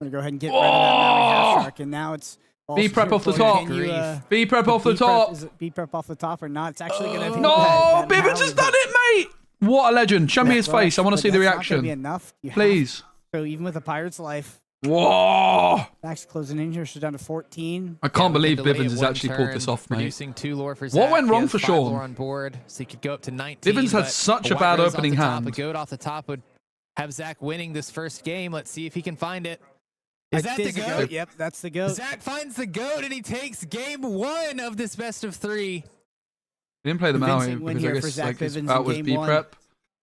I'm going to go ahead and get rid of that Maui Half Shark, and now it's... B-prep off the top. B-prep off the top. Is it B-prep off the top or not? It's actually going to be... No! Bivens has done it, mate! What a legend. Show me his face. I want to see the reaction. Be enough. Please. So even with a Pirate's Life... Whoa! Max closing in here, so down to 14. I can't believe Bivens has actually pulled this off, mate. Producing 2 lore for Zach. What went wrong for Sean? On board, so he could go up to 19. Bivens had such a bad opening hand. A goat off the top would have Zach winning this first game. Let's see if he can find it. Is that the goat? Yep, that's the goat. Zach finds the goat, and he takes game 1 of this best of 3. He didn't play the Maui because I guess like his bout was B-prep.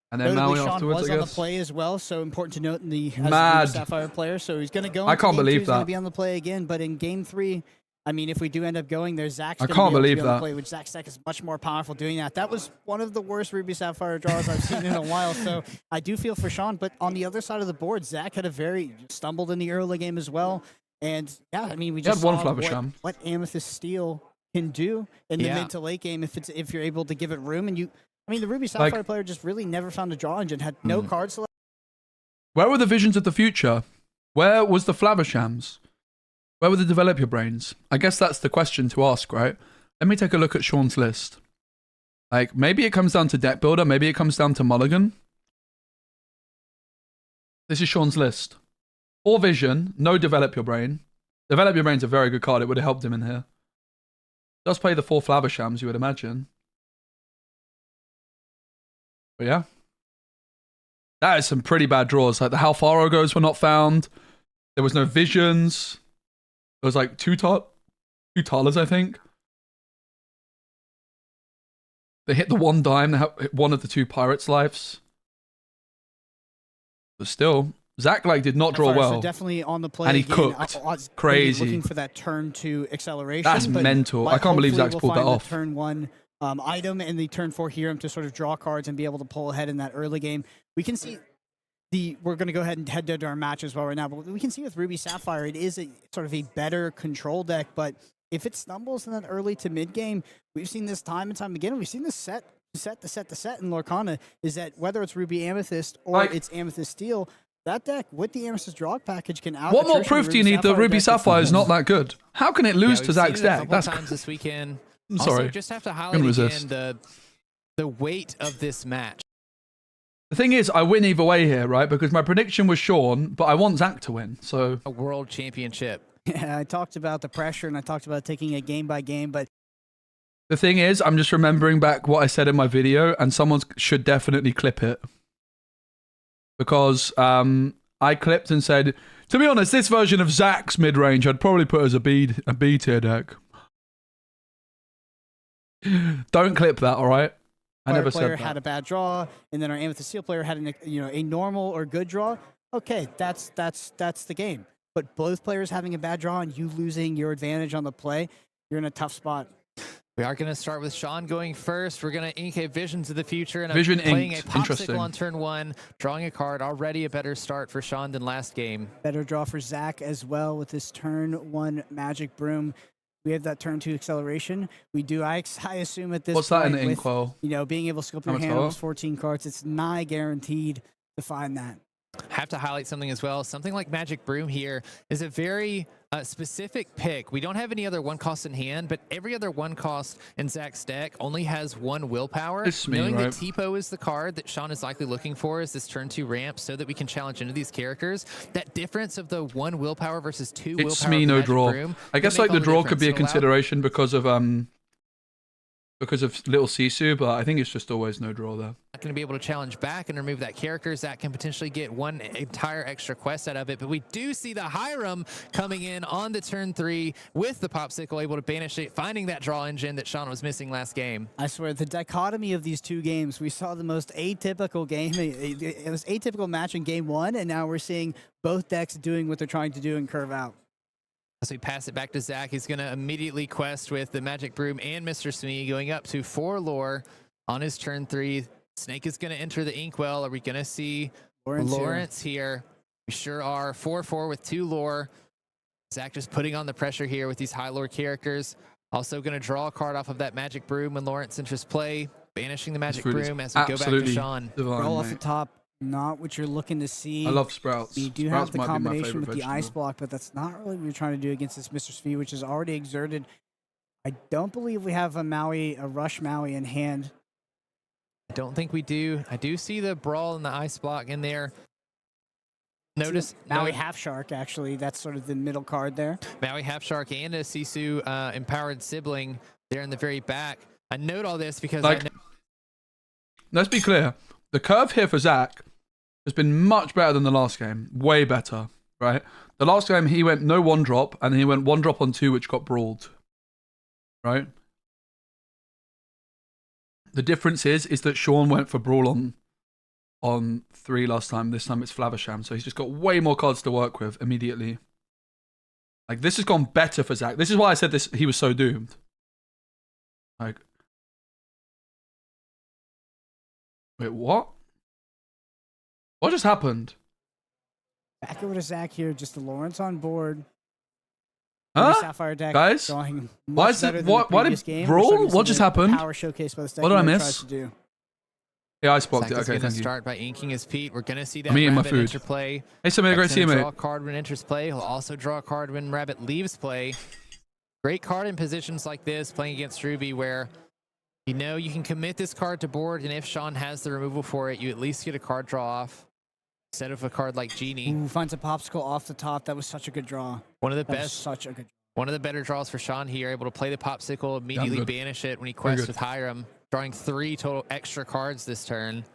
And then Maui afterwards, was I guess. on the play as well, so important to note in the Mad Sapphire player. So he's going to go. I can't believe He's that. going to be on the play again, but in game 3, I mean, if we do end up going there, Zach's I going can't to be believe able to that. play, which Zach's deck is much more powerful doing that. That was one of the worst Ruby Sapphire draws I've seen in a while, so I do feel for Sean. But on the other side of the board, Zach had stumbled in the early game as well. And yeah, I mean, we just had one saw Flavisham. what Amethyst Steel can do in the mid to late game if you're able to give it room. And the Ruby Sapphire player just really never found a draw engine, had no card select. Where were the visions of the future? Where was the Flavishams? Where were the develop your brains? I guess that's the question to ask, right? Let me take a look at Sean's list. Like, maybe it comes down to deck builder, maybe it comes down to mulligan. This is Sean's list. 4 vision, no develop your brain. Develop your brain's a very good card, it would have helped him in here. Does play the 4 Flavishams, you would imagine. But yeah. That is some pretty bad draws. Like the How Far Goes were not found. There was no visions. There was like two Talas, I think. They hit the 1 dime. They hit one of the 2 Pirates' lives. But still, Zach did not draw well. So definitely on the play and he again, cooked. Crazy. Looking for that turn 2 acceleration. That's mental. I can't believe Zach's pulled that off. Turn 1 item and the turn 4 hero to sort of draw cards and be able to pull ahead in that early game. We can see we're going to go ahead and head to our match as well right now, but we can see with Ruby Sapphire, it is a sort of a better control deck, but if it stumbles in that early to mid game, we've seen this time and time again. We've seen this set in Lorcana, is that whether it's Ruby Amethyst or it's Amethyst Steel, that deck with the Amethyst draw package can out. What more proof do you need that Ruby Sapphire is not that good? How can it lose to Zach's deck? That's times this weekend. Sorry. Also, just have to highlight again the weight of this match. The thing is, I win either way here, right? Because my prediction was Sean, but I want Zach to win. So a world championship. Yeah, I talked about the pressure and I talked about taking it game by game, but the thing is, I'm just remembering back what I said in my video, and someone should definitely clip it. Because I clipped and said, to be honest, this version of Zach's mid-range I'd probably put as a B tier deck. Don't clip that, all right? I never said that. Our player had a bad draw, and then our Amethyst Steel player had a normal or good draw. Okay, that's the game. But both players having a bad draw and you losing your advantage on the play, you're in a tough spot. We are going to start with Sean going first. We're going to ink a Visions of the Future and Vision playing a inked. Popsicle on turn 1, drawing a card. Already a better start for Sean than last game. Better draw for Zach as well with his turn 1 Magic Broom. We have that turn 2 acceleration. We do, I assume at this What's point, that in the with, inkwell? being able to scope your hand on those 14 cards, it's nigh guaranteed to find that. Have to highlight something as well. Something like Magic Broom here is a very specific pick. We don't have any other 1 cost in hand, but every other 1 cost in Zach's deck only has 1 willpower. It's me, Knowing right? that Tipo is the card that Sean is likely looking for is this turn 2 ramp so that we can challenge into these characters. That difference of the 1 willpower versus 2 willpower. It's me, no draw. I guess the draw could be a consideration because of Little Sisu, but I think it's just always no draw there. Not going to be able to challenge back and remove that character. Zach can potentially get 1 entire extra quest out of it, but we do see the Hiram coming in on the turn 3 with the Popsicle, able to banish it, finding that draw engine that Sean was missing last game. I swear, the dichotomy of these 2 games, we saw the most atypical game. It was atypical match in game 1, and now we're seeing both decks doing what they're trying to do and curve out. As we pass it back to Zach, he's going to immediately quest with the Magic Broom and Mr. Smee, going up to 4 lore on his turn 3. Snake is going to enter the Inkwell. Are we going to see Lawrence here? We sure are. 4/4 with 2 lore. Zach just putting on the pressure here with these high lore characters. Also going to draw a card off of that Magic Broom when Lawrence enters play, banishing the Magic Broom as we go back to Sean. Roll off the top. Not what you're looking to see. I love Sprouts. You do have the combination with the ice block, but that's not really what you're trying to do against this Mr. Speci, which is already exerted. I don't believe we have a Rush Maui in hand. I don't think we do. I do see the Brawl and the ice block in there. Notice Maui Half Shark, actually. That's sort of the middle card there. Maui Half Shark and a Sisu empowered sibling there in the very back. I note all this because let's be clear. The curve here for Zach has been much better than the last game. Way better, right? The last game, he went no 1-drop, and he went 1-drop on 2, which got brawled, right? The difference is that Sean went for brawl on 3 last time. This time it's Flavisham, so he's just got way more cards to work with immediately. Like, this has gone better for Zach. This is why I said this. He was so doomed. Like, wait, what? What just happened? Back over to Zach here. Just the Lawrence on board. Huh? Sapphire deck Guys? Why is it? Why did Brawl? What just happened? Power showcase by this deck What did I really miss? tries to do. Yeah, I blocked it. Zach is Okay, gonna thank you. start by inking his feet. We're gonna see that I'm eating my rabbit food. interplay. Hey, Samir, great to see you, Draw mate. a card when enters play. He'll also draw a card when rabbit leaves play. Great card in positions like this, playing against Ruby, where you know you can commit this card to board, and if Sean has the removal for it, you at least get a card draw off instead of a card like Genie. Ooh, finds a popsicle off the top. That was such a good draw. One of the That was best, such a good. one of the better draws for Sean here. Able to play the popsicle, immediately good. banish it when he Very quests good. with Hiram, drawing 3 total extra cards this turn.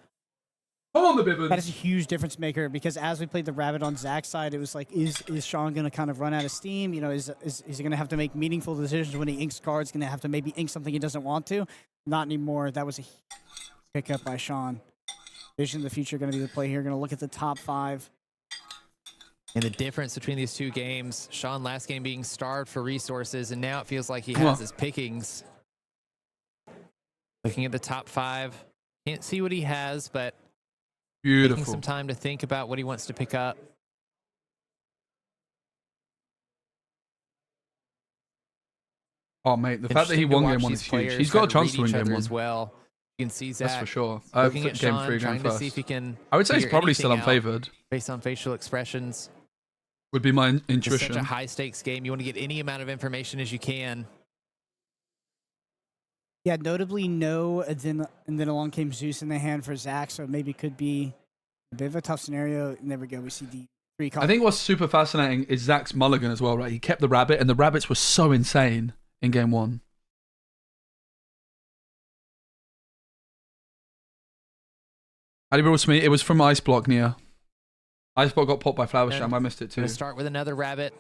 Come on, the That Bibbins. is a huge difference maker because as we played the rabbit on Zach's side, it was like, is Sean going to kind of run out of steam? You know, is he going to have to make meaningful decisions when he inks cards? Going to have to maybe ink something he doesn't want to? Not anymore. That was a pickup by Sean. Vision of the future going to be the play here. Going to look at the top 5. And the difference between these two games, Sean last game being starved for resources, and now it feels like he Come has on. his pickings. Looking at the top 5, can't see what he has, but taking Beautiful. some time to think about what he wants to pick up. Oh, mate, the fact that he Interesting to won watch game 1 these is huge. players He's got try a to chance read to win each game other 1. as well. You can see That's Zach for sure. looking Game at Sean, 3, game trying to see if first. he can I would say he's figure probably still anything out unfavored. based on facial expressions. Would be my It's intuition. such a high stakes game. You want to get any amount of information as you can. Yeah, notably no, and then along came Zeus in the hand for Zach, so maybe could be a bit of a tough scenario. And there we go. We see the 3 cards. I think what's super fascinating is Zach's mulligan as well, right? He kept the rabbit, and the rabbits were so insane in game 1. Ali Bro Smith, it was from Ice Block near. Ice Block got popped by Flower Sham. I missed it too. Going to start with another rabbit.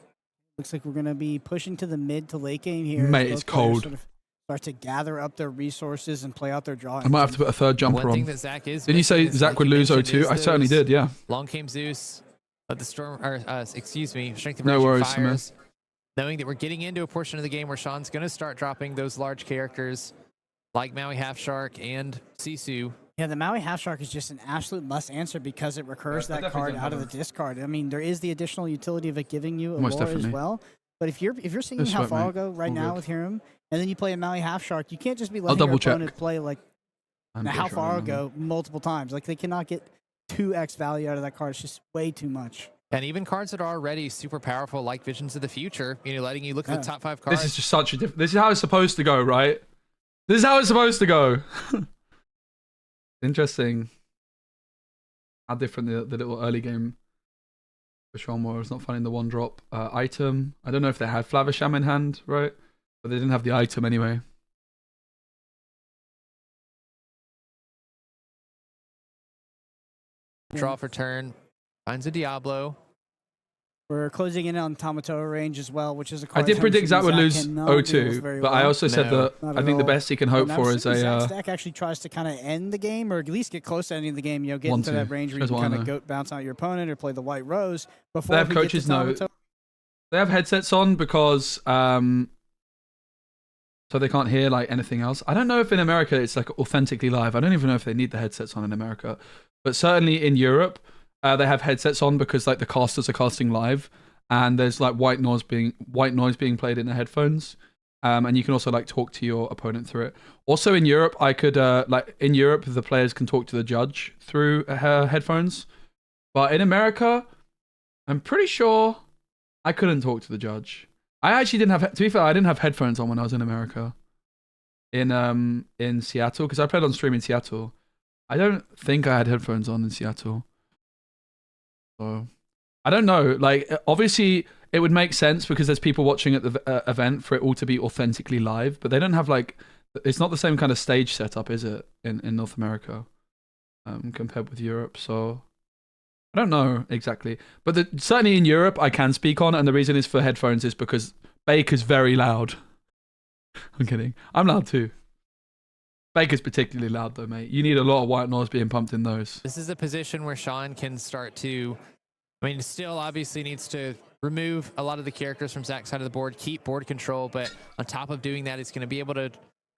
Looks like we're going to be pushing to the mid to late game here. Mate, as it's both players cold. sort of start to gather up their resources and play out their draw. I might have to put a third jumper One thing on. that Zach is Didn't you say missing is, Zach like would you lose mentioned, 0-2? I is certainly those did, yeah. Long came Zeus, but the storm, or excuse me, Strength of No Raging worries, Fires. Knowing that we're getting into a portion of the game where Sean's going to start dropping those large characters like Maui Half Shark and Sisu. Yeah, the Maui Half Shark is just an absolute must answer because it recurs I that definitely card don't out have of the it. discard. I mean, there is the additional utility of it giving you a Most lore as definitely. well. But if you're seeing This how way, far mate. go right All now good. with Hiram, and then you play a Maui Half Shark, you can't just be I'll letting your double check. opponent play like I'm how pretty sure I far don't know. go multiple times. Like they cannot get 2x value out of that card. It's just way too much. And even cards that are already super powerful, like Visions of the Future, letting you look at the top 5 cards. This is just such a different. This is how it's supposed to go, right? This is how it's supposed to go. Interesting. How different the little early game for Sean was. Not finding the 1-drop item. I don't know if they had Flavisham in hand, right? But they didn't have the item anyway. Draw for turn. Finds a Diablo. We're closing in on Tamatoa range as well, which is a I card did predict Zach would lose cannot deal with 0-2, very but I well. also said No, that not I at think the all. best he can hope And for I'm is assuming a. Zach's deck actually tries to kind of end the game, or at least get close to ending the game. Get into 1-2. that range where you Shows can why, kind no. of bounce out your opponent or play the white rose before They have we get to coaches know. Tamatoa. They have headsets on because so they can't hear like anything else. I don't know if in America it's like authentically live. I don't even know if they need the headsets on in America, but certainly in Europe they have headsets on because like the casters are casting live, and there's like white noise being played in the headphones, and you can also like talk to your opponent through it. Also in Europe, I could in Europe the players can talk to the judge through headphones, but in America, I'm pretty sure I couldn't talk to the judge. I actually didn't have, to be fair, I didn't have headphones on when I was in America. In Seattle, because I played on stream in Seattle. I don't think I had headphones on in Seattle. So, I don't know. Like, obviously, it would make sense because there's people watching at the event for it all to be authentically live, but they don't have, like, it's not the same kind of stage setup, is it, in North America, compared with Europe, so... I don't know exactly, but certainly in Europe I can speak on, and the reason is for headphones is because Baker's very loud. I'm kidding. I'm loud too. Baker's particularly loud though, mate. You need a lot of white noise being pumped in those. This is a position where Sean can start to, still obviously needs to remove a lot of the characters from Zach's side of the board, keep board control, but on top of doing that, he's going to be able to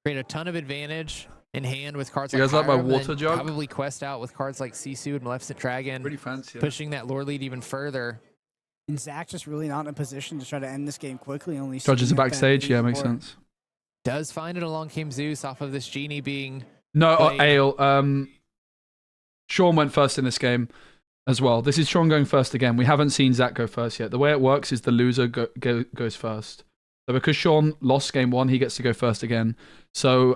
create a ton of advantage in hand with cards you like guys like my Hiram, water and jug? probably quest out with cards like Sisu and Maleficent Dragon, Pretty fancy. pushing that lore lead even further. And Zach just really not in a position to try to end this game quickly. Only Judges are sitting at that backstage. Yeah, 8-4. makes sense. Does find it along came Zeus off of this Genie being... No, played. Ale. Sean went first in this game as well. This is Sean going first again. We haven't seen Zach go first yet. The way it works is the loser goes first. So because Sean lost game 1, he gets to go first again. So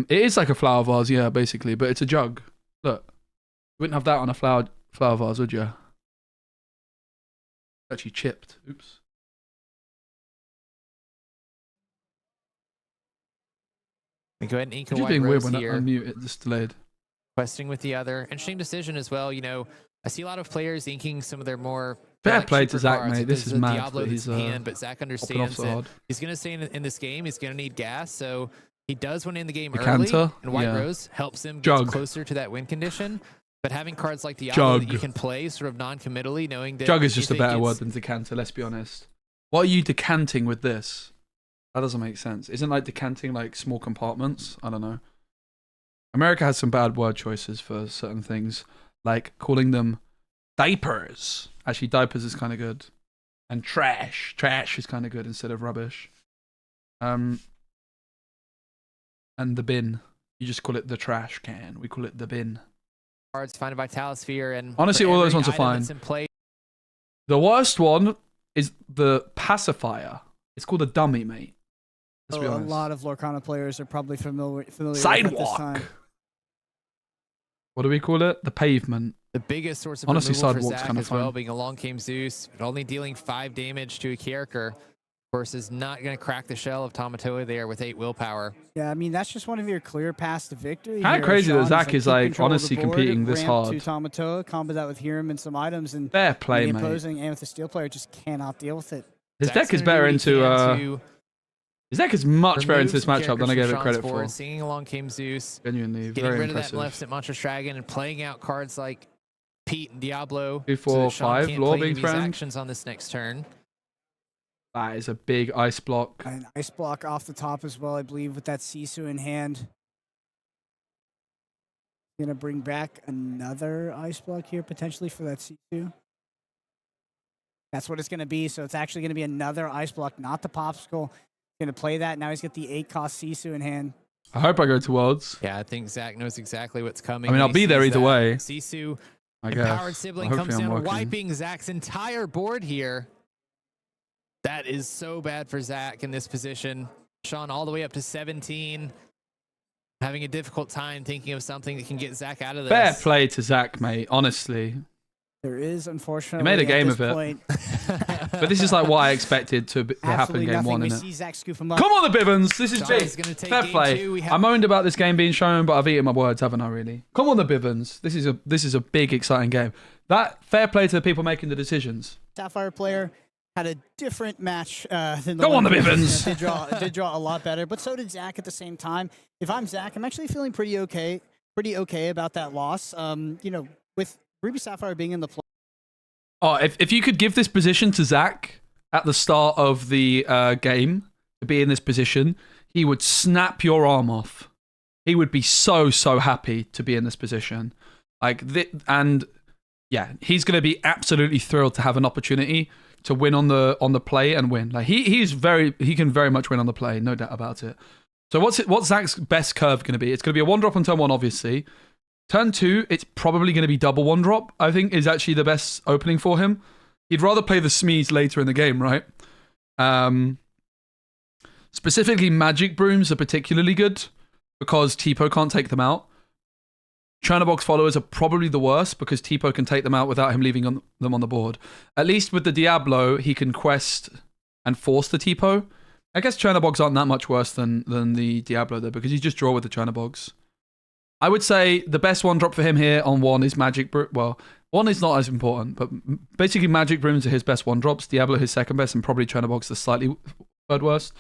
it is like a flower vase, yeah, basically, but it's a jug. Look, you wouldn't have that on a flower vase, would you? Actually chipped. Oops. We go ahead and ink a It's just white being weird rose when I here. unmute it. Just delayed. Questing with the other. Interesting decision as well. You know, I see a lot of players inking some of their more Fair like play to cheaper Zach, cards. mate. If This there's is a mad Diablo that that's he's in hand, but Zach hopping off understands so that hard. he's going to stay in this game. He's going to need gas, so he does win in the game early. Decanter? And White Yeah. Rose helps him get Jug. closer to that win condition. But having cards like Diablo that Jug. you can play sort of non-committally, knowing that Jug is you just a think better it's- word than decanter, let's be honest. What are you decanting with this? That doesn't make sense. Isn't like decanting like small compartments? I don't know. America has some bad word choices for certain things, like calling them diapers. Actually, diapers is kind of good. And trash. Trash is kind of good instead of rubbish. And the bin. You just call it the trash can. We call it the bin. cards, find a Vitalosphere, and Honestly, for all those every ones are item fine. that's in play, The worst one is the pacifier. It's called a dummy, mate. Let's be A honest. lot of Lorcana players are probably familiar with it at this Sidewalk. time. What do we call it? The pavement. the biggest source of Honestly, removal for Sidewalk's Zach kinda as well, fun. being along came Zeus, but only dealing 5 damage to a character. Of course, is not going to crack the shell of Tamatoa there with 8 willpower. Yeah, I mean, that's just one of your clear paths to victory. Kinda here. crazy that Sean Zach is, keep like, control of the honestly board, competing this ramp hard. to Tamatoa, combo that with Hiram and some items, and Fair play, the mate. opposing Amethyst Steel player just cannot deal with it. His Zach's deck is gonna do better what he into. can to His deck is much better remove into this some matchup than I characters gave from it Sean's credit board, for. Seeing along came Zeus, Genuinely, getting very rid of that impressive. Maleficent Monstrous Dragon and playing out cards like Pete and Diablo. 2, so 4, that Sean 5, can't law play being any of his thrown. actions on this next turn. That is a big ice block. An ice block off the top as well, I believe, with that Sisu in hand. Gonna bring back another ice block here potentially for that Sisu. That's what it's gonna be. So it's actually gonna be another ice block, not the popsicle. Gonna play that. Now he's got the 8-cost Sisu in hand. I hope I go to Worlds. Yeah, I think Zach knows exactly what's coming. I mean, when I'll he be there sees either that. way. Sisu, I empowered guess. sibling, Hopefully comes I'm down, working. wiping Zach's entire board here. That is so bad for Zach in this position. Sean all the way up to 17. Having a difficult time thinking of something that can get Zach out of this. Fair play to Zach, mate. Honestly, There is, unfortunately, made a at game this of it. point, but this is like what I expected to happen absolutely game nothing. 1, We isn't see it? Zach scoop him up. Come on, the Bivens. This is Sean big. is gonna take Fair game play. 2. We have I moaned about this game being shown, but I've eaten my words, haven't I? Really? Come on, the Bivens. This is a big, exciting game. That fair play to the people making the decisions. Sapphire player had a different match than the Go one on, the that Bivens. did draw a lot better, but so did Zach at the same time. If I'm Zach, I'm actually feeling pretty okay about that loss. With Ruby Sapphire being in the play. Oh, if you could give this position to Zach at the start of the game to be in this position, he would snap your arm off. He would be so happy to be in this position. And yeah, he's going to be absolutely thrilled to have an opportunity to win on the play and win. Like he can very much win on the play, no doubt about it. So what's Zach's best curve going to be? It's going to be a 1-drop on turn 1, obviously. Turn 2, it's probably going to be double 1-drop, I think, is actually the best opening for him. He'd rather play the Smees later in the game, right? Specifically, Magic Brooms are particularly good because Tipo can't take them out. Churnabox followers are probably the worst because Tipo can take them out without him leaving them on the board. At least with the Diablo, he can quest and force the Tipo. I guess Churnabogs aren't that much worse than the Diablo, though, because you just draw with the Churnabogs. I would say the best 1-drop for him here on 1 is Magic Broom. Well, 1 is not as important, but basically Magic Brooms are his best 1-drops, Diablo his second best, and probably Churnabogs the slightly third worst.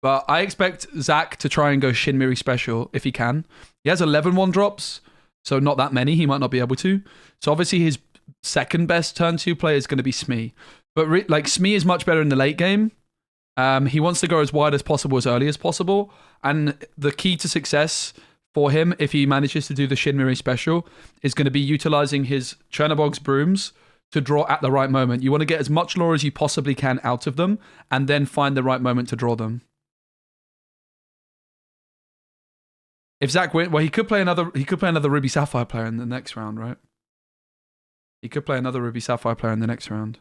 But I expect Zach to try and go Shinmiri special if he can. He has 11 1-drops, so not that many. He might not be able to. So obviously his second best turn 2 play is going to be Smee. But like Smee is much better in the late game. He wants to go as wide as possible, as early as possible. And the key to success for him, if he manages to do the Shinmiri special, is going to be utilizing his Chernobog's brooms to draw at the right moment. You want to get as much lore as you possibly can out of them, and then find the right moment to draw them. If Zach win, well, he could play another Ruby Sapphire player in the next round, right? He could play another Ruby Sapphire player in the next round.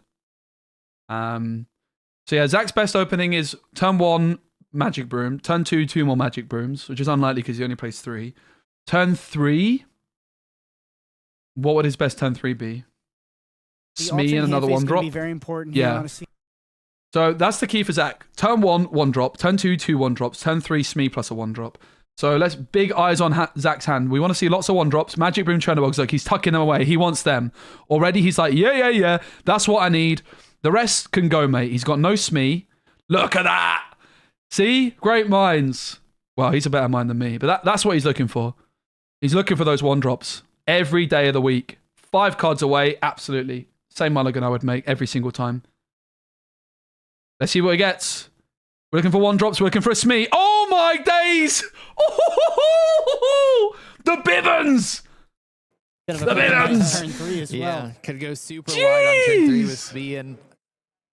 So yeah, Zach's best opening is turn 1, Magic Broom. Turn 2, 2 more Magic Brooms, which is unlikely because he only plays 3. Turn 3, what would his best turn 3 be? Smee and another 1-drop. Be very important. Yeah. So that's the key for Zach. Turn 1, 1-drop. Turn 2, 2 1-drops. Turn 3, Smee plus a 1-drop. So let's big eyes on Zach's hand. We want to see lots of 1-drops. Magic Broom Chernobyls, like he's tucking them away. He wants them. Already he's like, yeah. That's what I need. The rest can go, mate. He's got no Smee. Look at that. See? Great minds. Well, he's a better mind than me, but that's what he's looking for. He's looking for those 1-drops every day of the week. 5 cards away, absolutely. Same mulligan I would make every single time. Let's see what he gets. We're looking for 1-drops. We're looking for a Smee. Oh my days! Oh, the Bibbons! The Bibbons! Turn 3 as well. Could go super wide on turn 3 with Smee and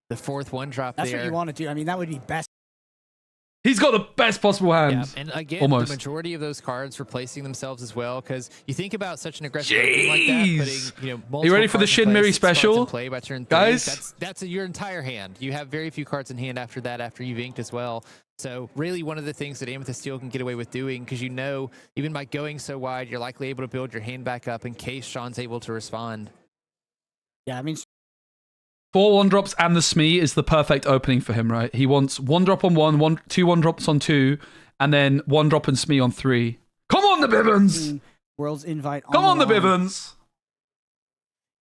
the 4th 1-drop there. That's what you want to do. I mean, that would be best. He's got the best possible hand. Yeah, and again, almost. The majority of those cards replacing themselves as well, because you think about such an aggressive opening like that, putting multiple. Are you ready for the Shinmiri special, play by turn 3, guys? That's your entire hand. You have very few cards in hand after that, after you've inked as well. So really, one of the things that Amethyst Steel can get away with doing, because you know, even by going so wide, you're likely able to build your hand back up in case Sean's able to respond. Yeah, I mean. 4 1-drops and the Smee is the perfect opening for him, right? He wants 1-drop on 1, 2 1-drops on 2, and then 1-drop and Smee on 3. Come on, the Bibbons! World's invite. Come on, the Bibbons!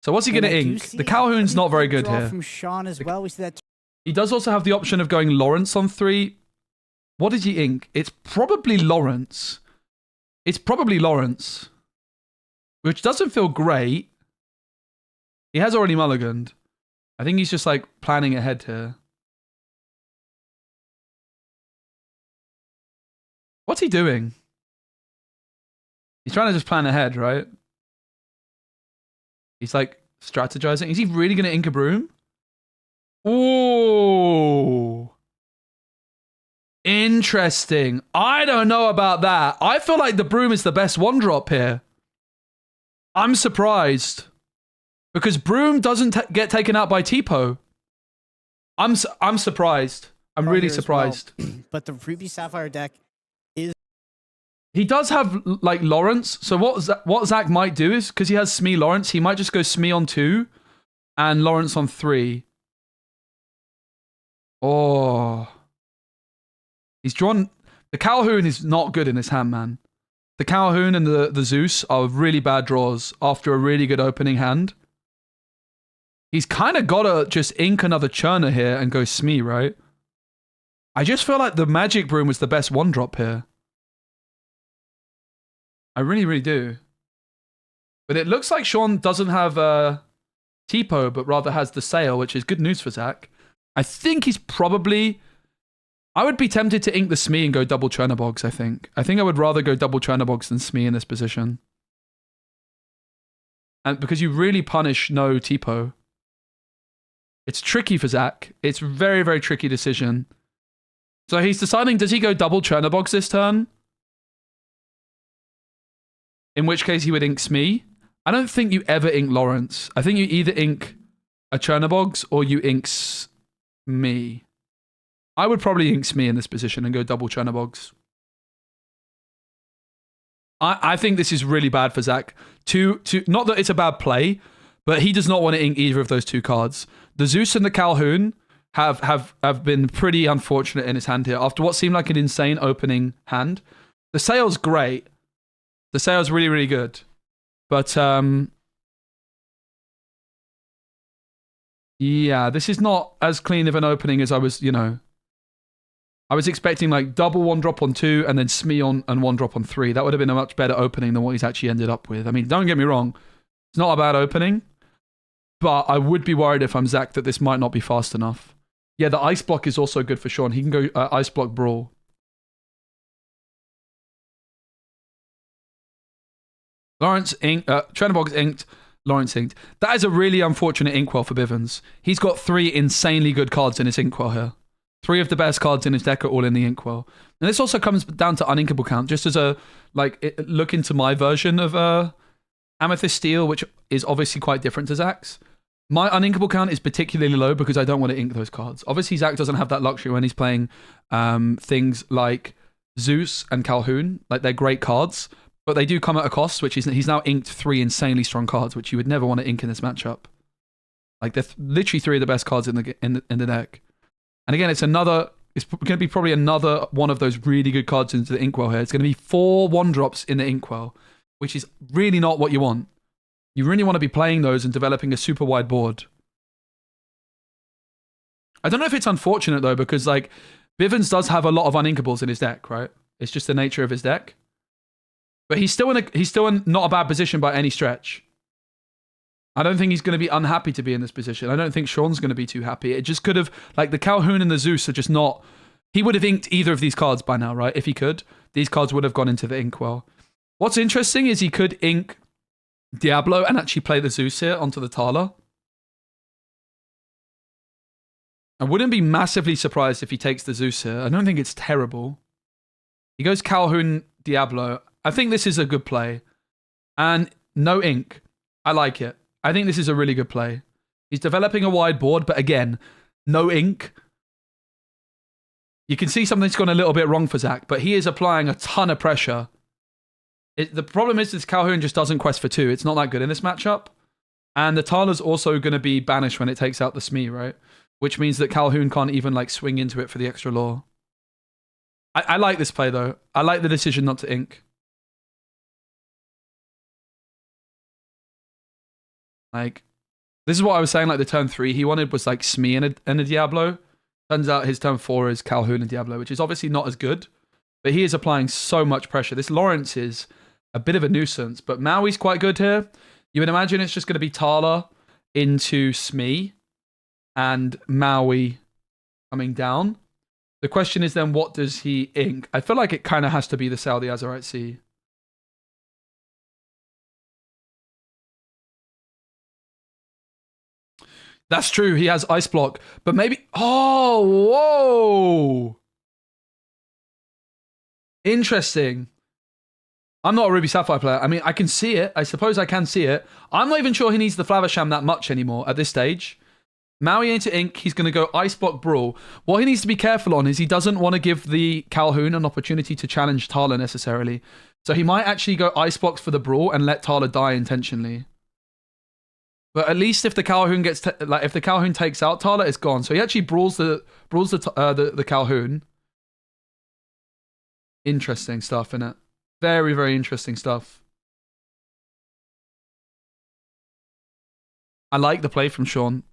So what's he going to ink? The Calhoun's not very good here. From Sean as well. We see that. He does also have the option of going Lawrence on 3. What did he ink? It's probably Lawrence. Which doesn't feel great. He has already mulliganed. I think he's just like planning ahead here. What's he doing? He's trying to just plan ahead, right? He's like strategizing. Is he really going to ink a broom? Ooh. Interesting. I don't know about that. I feel like the broom is the best 1-drop here. I'm surprised. Because Broom doesn't get taken out by Tipo. I'm surprised. I'm really surprised. Well. But the Ruby Sapphire deck is... He does have, like, Lawrence. So what Zach might do is, because he has Smee Lawrence, he might just go Smee on 2 and Lawrence on 3. Oh. He's drawn... The Calhoun is not good in this hand, man. The Calhoun and the Zeus are really bad draws after a really good opening hand. He's kind of got to just ink another Churner here and go Smee, right? I just feel like the Magic Broom was the best 1-drop here. I really, really do. But it looks like Sean doesn't have Tipo, but rather has the Sail, which is good news for Zach. I think he's probably... I would be tempted to ink the Smee and go double Chernobogs, I think. I think I would rather go double Chernobogs than Smee in this position. And because you really punish no Tipo. It's tricky for Zach. It's a very, very tricky decision. So he's deciding, does he go double Chernobogs this turn? In which case he would ink Smee. I don't think you ever ink Lawrence. I think you either ink a Chernobogs or you ink Smee. I would probably ink Smee in this position and go double Chernobogs. I think this is really bad for Zach. Not that it's a bad play, but he does not want to ink either of those 2 cards. The Zeus and the Calhoun have been pretty unfortunate in his hand here. After what seemed like an insane opening hand. The Sail's great. The Sail's really, really good. But, yeah, this is not as clean of an opening as I was, I was expecting like double 1-drop on 2 and then Smee on and 1-drop on 3. That would have been a much better opening than what he's actually ended up with. I mean, don't get me wrong. It's not a bad opening. But I would be worried if I'm Zach that this might not be fast enough. Yeah, the ice block is also good for Sean. He can go ice block brawl. Lawrence inked. Trenabog's inked. Lawrence inked. That is a really unfortunate inkwell for Bivens. He's got 3 insanely good cards in his inkwell here. 3 of the best cards in his deck are all in the inkwell. And this also comes down to uninkable count. Just as a look into my version of Amethyst Steel, which is obviously quite different to Zach's. My uninkable count is particularly low because I don't want to ink those cards. Obviously, Zach doesn't have that luxury when he's playing things like Zeus and Calhoun. Like, they're great cards, but they do come at a cost, which is he's now inked 3 insanely strong cards, which you would never want to ink in this matchup. Like, they're literally 3 of the best cards in the deck. And again, it's going to be probably another one of those really good cards into the inkwell here. It's going to be 4 1-drops in the inkwell, which is really not what you want. You really want to be playing those and developing a super wide board. I don't know if it's unfortunate though, because like Bivens does have a lot of uninkables in his deck, right? It's just the nature of his deck. But he's still in not a bad position by any stretch. I don't think he's going to be unhappy to be in this position. I don't think Sean's going to be too happy. It just could have, like the Calhoun and the Zeus are just not. He would have inked either of these cards by now, right? If he could, these cards would have gone into the inkwell. What's interesting is he could ink Diablo and actually play the Zeus here onto the Tala. I wouldn't be massively surprised if he takes the Zeus here. I don't think it's terrible. He goes Calhoun, Diablo. I think this is a good play. And no ink. I like it. I think this is a really good play. He's developing a wide board, but again, no ink. You can see something's gone a little bit wrong for Zach, but he is applying a ton of pressure. The problem is this Calhoun just doesn't quest for 2. It's not that good in this matchup. And the Tala's also going to be banished when it takes out the Smee, right? Which means that Calhoun can't even like swing into it for the extra lore. I like this play though. I like the decision not to ink. Like, this is what I was saying, like the turn 3 he wanted was like Smee and a Diablo. Turns out his turn 4 is Calhoun and Diablo, which is obviously not as good. But he is applying so much pressure. This Lawrence is a bit of a nuisance, but Maui's quite good here. You would imagine it's just going to be Tala into Smee and Maui coming down. The question is then, what does he ink? I feel like it kind of has to be the Saudi Azerite Sea. That's true. He has Ice Block, but maybe... Oh, whoa! Interesting. I'm not a Ruby Sapphire player. I mean, I can see it. I suppose I can see it. I'm not even sure he needs the Flaversham that much anymore at this stage. Maui into ink. He's going to go Ice Block Brawl. What he needs to be careful on is he doesn't want to give the Calhoun an opportunity to challenge Tala necessarily. So he might actually go Ice Blocks for the Brawl and let Tala die intentionally. But at least if the Calhoun gets if the Calhoun takes out Tala, it's gone. So he actually brawls the Calhoun. Interesting stuff, innit? Very, very interesting stuff. I like the play from Sean.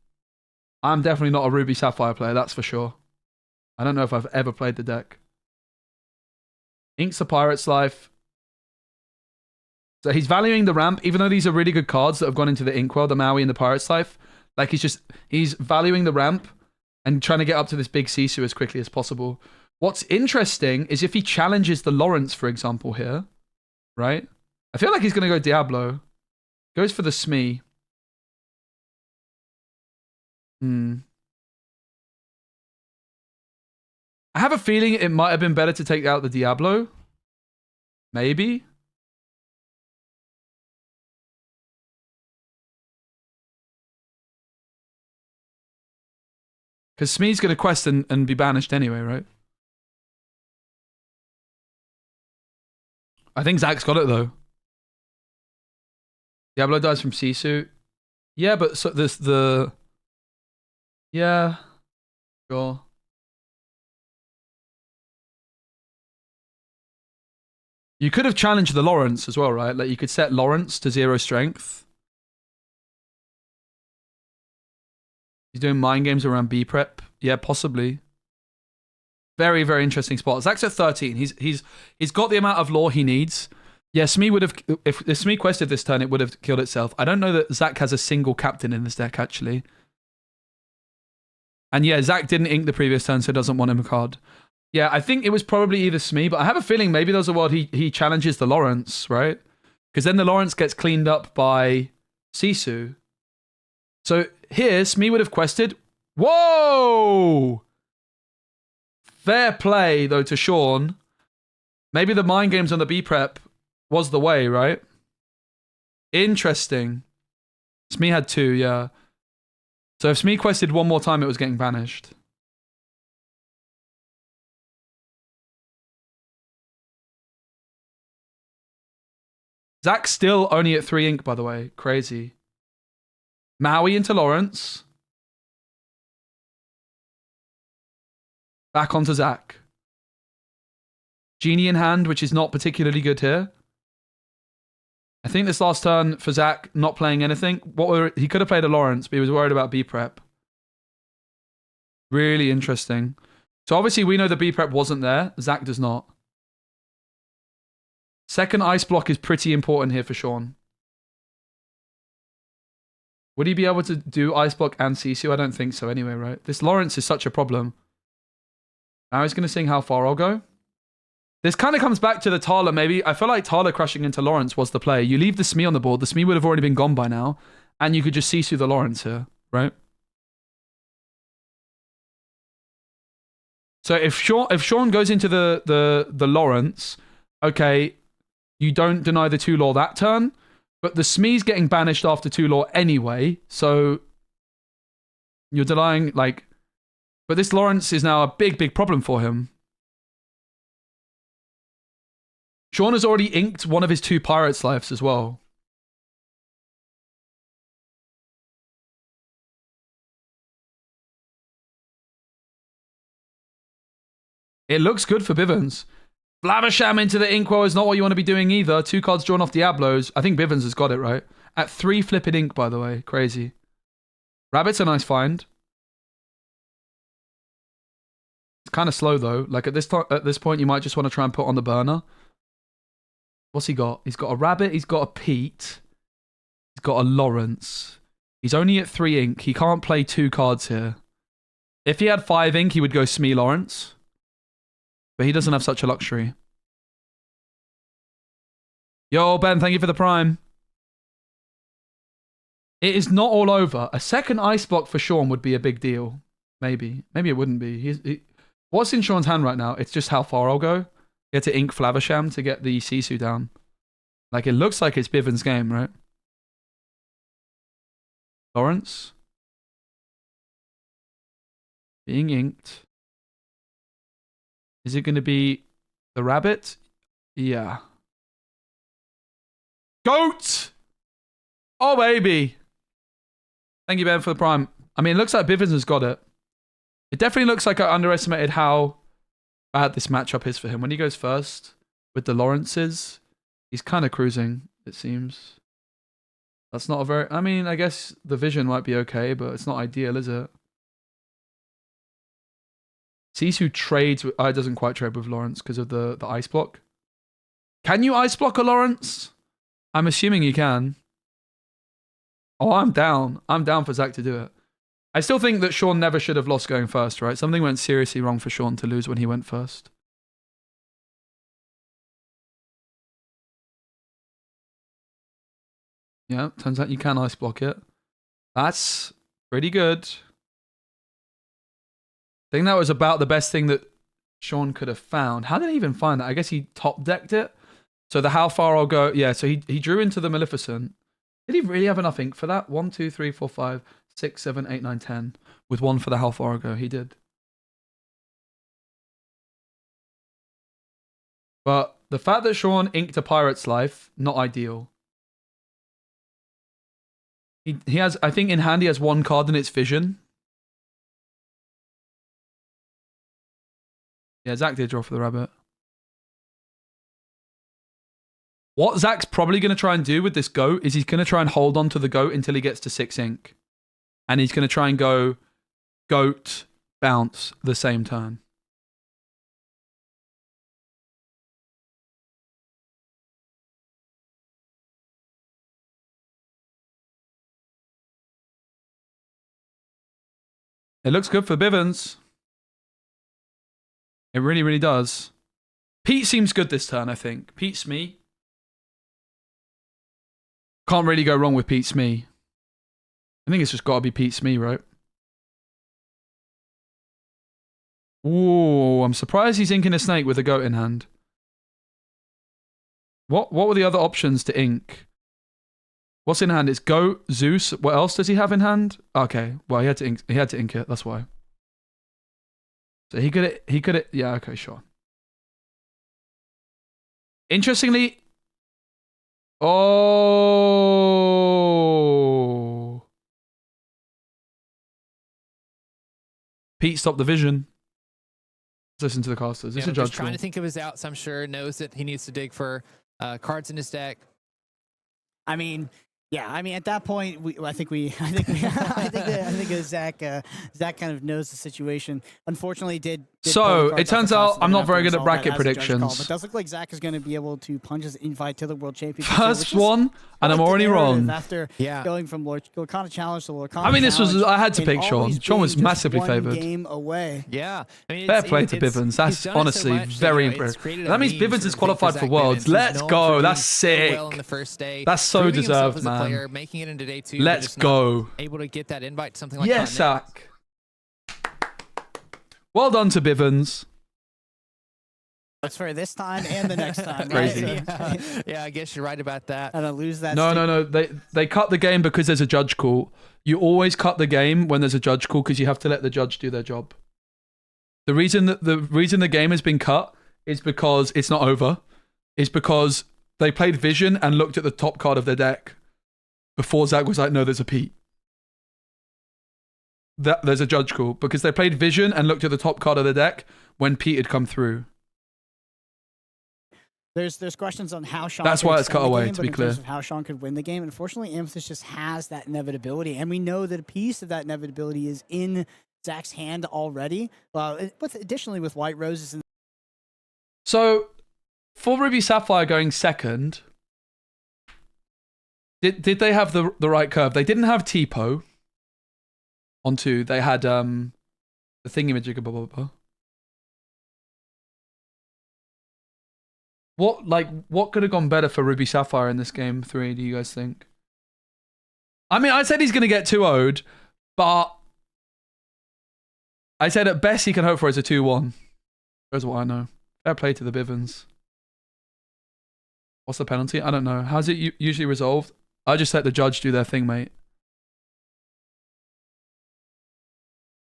I'm definitely not a Ruby Sapphire player, that's for sure. I don't know if I've ever played the deck. Inks a Pirate's Life. So he's valuing the ramp, even though these are really good cards that have gone into the Inkwell, the Maui and the Pirate's Life. Like he's valuing the ramp and trying to get up to this big Sisu as quickly as possible. What's interesting is if he challenges the Lawrence, for example, here, right? I feel like he's going to go Diablo. Goes for the Smee. I have a feeling it might have been better to take out the Diablo. Maybe. Because Smee's going to quest and be banished anyway, right? I think Zach's got it, though. Diablo dies from Sisu. Yeah, but so the... Yeah. Sure. You could have challenged the Lawrence as well, right? Like, you could set Lawrence to 0 strength. He's doing mind games around B prep. Yeah, possibly. Very, very interesting spot. Zach's at 13. He's got the amount of lore he needs. Yeah, Smee would have... If Smee quested this turn, it would have killed itself. I don't know that Zach has a single captain in this deck, actually. And yeah, Zach didn't ink the previous turn, so doesn't want him a card. Yeah, I think it was probably either Smee, but I have a feeling maybe there's a world he challenges the Lawrence, right? Because then the Lawrence gets cleaned up by Sisu. So here, Smee would have quested... Whoa! Fair play, though, to Sean. Maybe the mind games on the B-Prep was the way, right? Interesting. Smee had 2, yeah. So if Smee quested one more time, it was getting banished. Zach's still only at 3 ink, by the way. Crazy. Maui into Lawrence. Back onto Zach. Genie in hand, which is not particularly good here. I think this last turn for Zach, not playing anything. He could have played a Lawrence, but he was worried about B-Prep. Really interesting. So obviously we know the B-Prep wasn't there. Zach does not. Second ice block is pretty important here for Sean. Would he be able to do ice block and Sisu? I don't think so anyway, right? This Lawrence is such a problem. Now he's going to sing How Far I'll Go. This kind of comes back to the Tala, maybe. I feel like Tala crushing into Lawrence was the play. You leave the Smee on the board. The Smee would have already been gone by now. And you could just Sisu the Lawrence here, right? So if Sean goes into the Lawrence, okay, you don't deny the 2-law that turn. But the Smee's getting banished after 2-law anyway. So you're denying, like... But this Lawrence is now a big, big problem for him. Sean has already inked one of his 2 Pirates' lives as well. It looks good for Bivens. Flavisham into the Inkwell is not what you want to be doing either. 2 cards drawn off Diablos. I think Bivens has got it, right? At 3 flipping ink, by the way. Crazy. Rabbit's a nice find. It's kind of slow, though. Like, at this point, you might just want to try and put on the burner. What's he got? He's got a Rabbit. He's got a Pete. He's got a Lawrence. He's only at 3 ink. He can't play 2 cards here. If he had 5 ink, he would go Smee Lawrence. But he doesn't have such a luxury. Yo, Ben, thank you for the prime. It is not all over. A second ice block for Sean would be a big deal. Maybe. Maybe it wouldn't be. What's in Sean's hand right now? It's just How Far I'll Go. He had to ink Flavisham to get the Sisu down. Like, it looks like it's Bivens' game, right? Lawrence. Being inked. Is it going to be the Rabbit? Yeah. Goat! Oh, baby. Thank you, Ben, for the prime. I mean, it looks like Bivens has got it. It definitely looks like I underestimated how bad this matchup is for him. When he goes first with the Lawrences, he's kind of cruising, it seems. That's not a very... I mean, I guess the vision might be okay, but it's not ideal, is it? Sisu trades with... it doesn't quite trade with Lawrence because of the ice block. Can you ice block a Lawrence? I'm assuming you can. Oh, I'm down. I'm down for Zach to do it. I still think that Sean never should have lost going first, right? Something went seriously wrong for Sean to lose when he went first. Yeah, turns out you can ice block it. That's pretty good. I think that was about the best thing that Sean could have found. How did he even find that? I guess he top decked it. So the How Far I'll Go. Yeah, so he drew into the Maleficent. Did he really have enough ink for that? 1, 2, 3, 4, 5, 6, 7, 8, 9, 10. With 1 for the How Far I'll Go. He did. But the fact that Sean inked a Pirate's Life, not ideal. He has, I think in hand he has 1 card in its vision. Yeah, Zach did draw for the Rabbit. What Zach's probably going to try and do with this goat is he's going to try and hold on to the goat until he gets to 6 ink. And he's going to try and go goat, bounce the same turn. It looks good for Bivens. It really, really does. Pete seems good this turn, I think. Pete Smee. Can't really go wrong with Pete Smee. I think it's just got to be Pete Smee, right? Ooh, I'm surprised he's inking a snake with a goat in hand. What were the other options to ink? What's in hand? It's goat, Zeus. What else does he have in hand? Okay, well he had to ink it. That's why. So he could. Yeah. Okay. Sure. Interestingly. Oh. Pete stopped the vision. Let's listen to the casters. It's a judge trying to think of his outs. I'm sure knows that he needs to dig for cards in his deck. I mean, yeah. I mean, at that point, I think Zach kind of knows the situation. Unfortunately, did so it turns out I'm not very good at bracket predictions. But it does look like Zach is going to be able to punch his invite to the World Championship. First one, and I'm already wrong. After going from Lorcana Challenge to Lorcana. I mean, I had to pick Sean. Sean was massively favored. Game away. Yeah. I mean, fair play to Bivens. That's honestly very impressive. That means Bivens is qualified for Worlds. Let's go. That's sick. That's so deserved, man. Making it into day 2. Let's go. Able to get that invite to something like yes, Zach. Well done to Bivens. That's for this time and the next time. Crazy. Right? Yeah, I guess you're right about that. And I lose that. No. They cut the game because there's a judge call. You always cut the game when there's a judge call because you have to let the judge do their job. The reason the game has been cut is because it's not over. It's because they played Vision and looked at the top card of their deck before Zach was like, no, there's a Pete. There's a judge call because they played Vision and looked at the top card of the deck when Pete had come through. There's questions on how Sean. That's why it's cut away. To be clear, of how Sean could win the game. Unfortunately, Amethyst just has that inevitability, and we know that a piece of that inevitability is in Zach's hand already. Additionally, with White Roses. So, for Ruby Sapphire going second, did they have the right curve? They didn't have Tipo on 2. They had the thingamajigger blah blah blah. What could have gone better for Ruby Sapphire in this game 3, do you guys think? I mean, I said he's going to get 2-0'd, but I said at best he can hope for is a 2-1. That's what I know. Fair play to the Bivens. What's the penalty? I don't know. How's it usually resolved? I just let the judge do their thing, mate.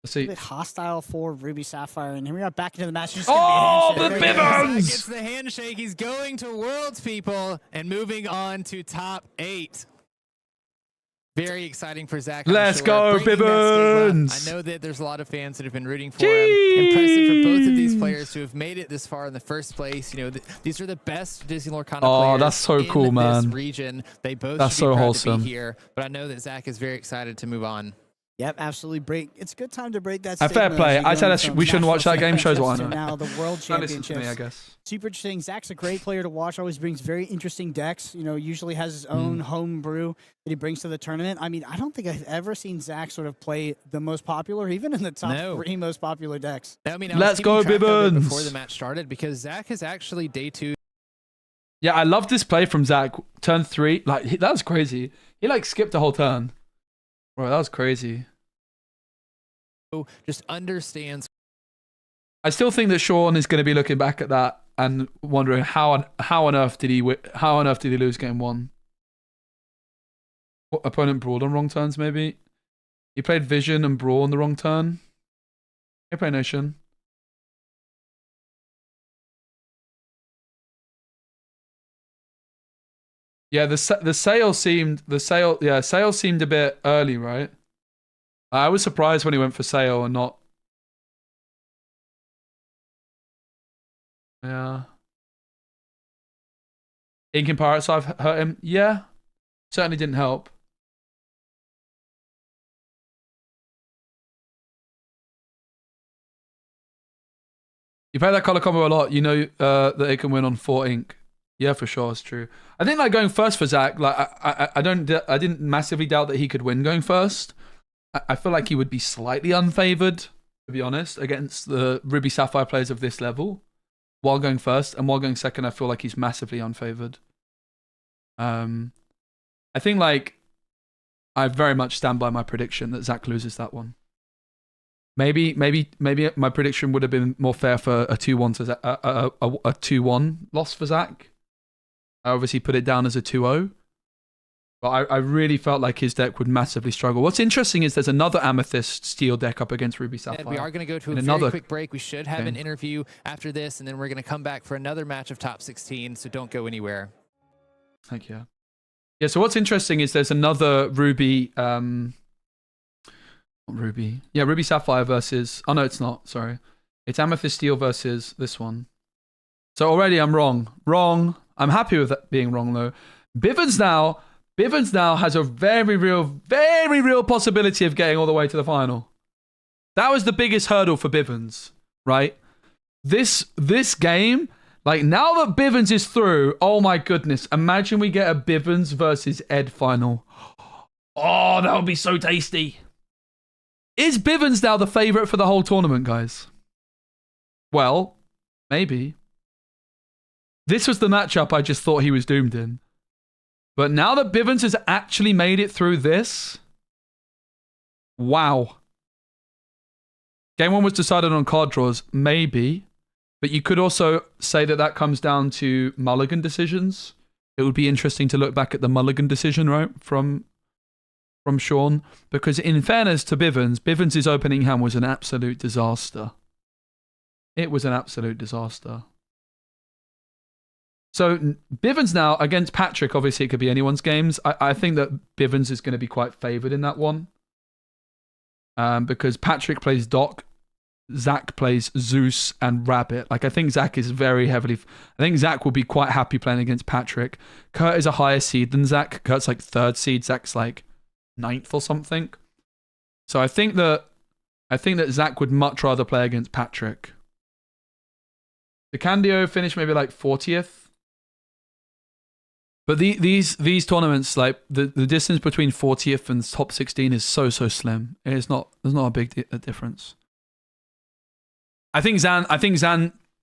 Let's see. A bit hostile for Ruby Sapphire, and here we are back into the match. The Bivens! Gets the handshake. He's going to Worlds, people, and moving on to top 8. Very exciting for Zach. Let's go, Bivens! I know that there's a lot of fans that have been rooting for him. Impressive for both of these players to have made it this far in the first place. You know, these are the best Disney Lorcana players. That's so cool, man. This region. They both that's should be so proud wholesome. to be here. But I know that Zach is very excited to move on. Yep, absolutely. It's a good time to break that. Fair play. I said we shouldn't watch that game. Shows what I know. Now the World Championships. Me, I guess. Super interesting. Zach's a great player to watch. Always brings very interesting decks. You know, usually has his own home brew that he brings to the tournament. I mean, I don't think I've ever seen Zach sort of play the most popular, even in the top 3 most popular decks. I mean, let's go, Bivens! Before the match started, because Zach is actually day 2. Yeah, I love this play from Zach. Turn 3, that was crazy. He skipped the whole turn. Bro, that was crazy. Just understands. I still think that Sean is going to be looking back at that and wondering how on earth did he lose game 1? What, opponent brawled on wrong turns maybe. He played Vision and Brawl on the wrong turn. Hey, Play Nation. Yeah, the sale seemed a bit early, right? I was surprised when he went for sale and not. Yeah. Ink and Pirates I've hurt him. Yeah. Certainly didn't help. You play that color combo a lot, you know that it can win on 4 ink. Yeah, for sure, it's true. I think going first for Zach, I didn't massively doubt that he could win going first. I feel like he would be slightly unfavored, to be honest, against the Ruby Sapphire players of this level while going first. And while going second, I feel like he's massively unfavored. I think, like, I very much stand by my prediction that Zach loses that one. Maybe my prediction would have been more fair for a 2-1 to Zach, a 2-1 loss for Zach. I obviously put it down as a 2-0. But I really felt like his deck would massively struggle. What's interesting is there's another Amethyst Steel deck up against Ruby Sapphire. And we are going to go to a very quick break. We should have an interview after this, and then we're going to come back for another match of top 16, so don't go anywhere. Thank you. Yeah, so what's interesting is there's another Ruby... Ruby Sapphire versus... Oh, no, it's not. Sorry. It's Amethyst Steel versus this one. So already I'm wrong. Wrong. I'm happy with that being wrong, though. Bivens now has a very real possibility of getting all the way to the final. That was the biggest hurdle for Bivens, right? This game, like, now that Bivens is through, oh my goodness, imagine we get a Bivens versus Ed final. Oh, that would be so tasty. Is Bivens now the favorite for the whole tournament, guys? Well, maybe. This was the matchup I just thought he was doomed in. But now that Bivens has actually made it through this, wow. Game 1 was decided on card draws, maybe. But you could also say that that comes down to mulligan decisions. It would be interesting to look back at the mulligan decision, right, from Sean. Because in fairness to Bivens' opening hand was an absolute disaster. It was an absolute disaster. So Bivens now against Patrick, obviously it could be anyone's games. I think that Bivens is going to be quite favoured in that one. Because Patrick plays Doc, Zach plays Zeus and Rabbit. Like, I think Zach is very heavily... I think Zach will be quite happy playing against Patrick. Kurt is a higher seed than Zach. Kurt's like 3rd seed. Zach's like 9th or something. So I think that Zach would much rather play against Patrick. The Candio finished maybe like 40th. But these tournaments, like the distance between 40th and top 16 is so slim. There's not a big difference. I think Zan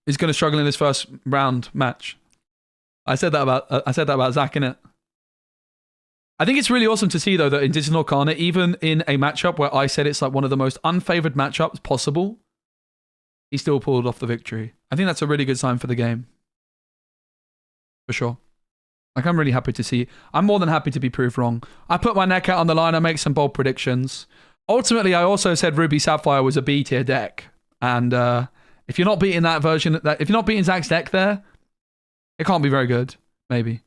is going to struggle in this first round match. I said that about Zach, innit? I think it's really awesome to see though that in Disney Lorcana, even in a matchup where I said it's like one of the most unfavored matchups possible, he still pulled off the victory. I think that's a really good sign for the game. For sure. Like, I'm really happy to see. I'm more than happy to be proved wrong. I put my neck out on the line. I make some bold predictions. Ultimately, I also said Ruby Sapphire was a B tier deck. And if you're not beating that version, if you're not beating Zach's deck there, it can't be very good. Maybe.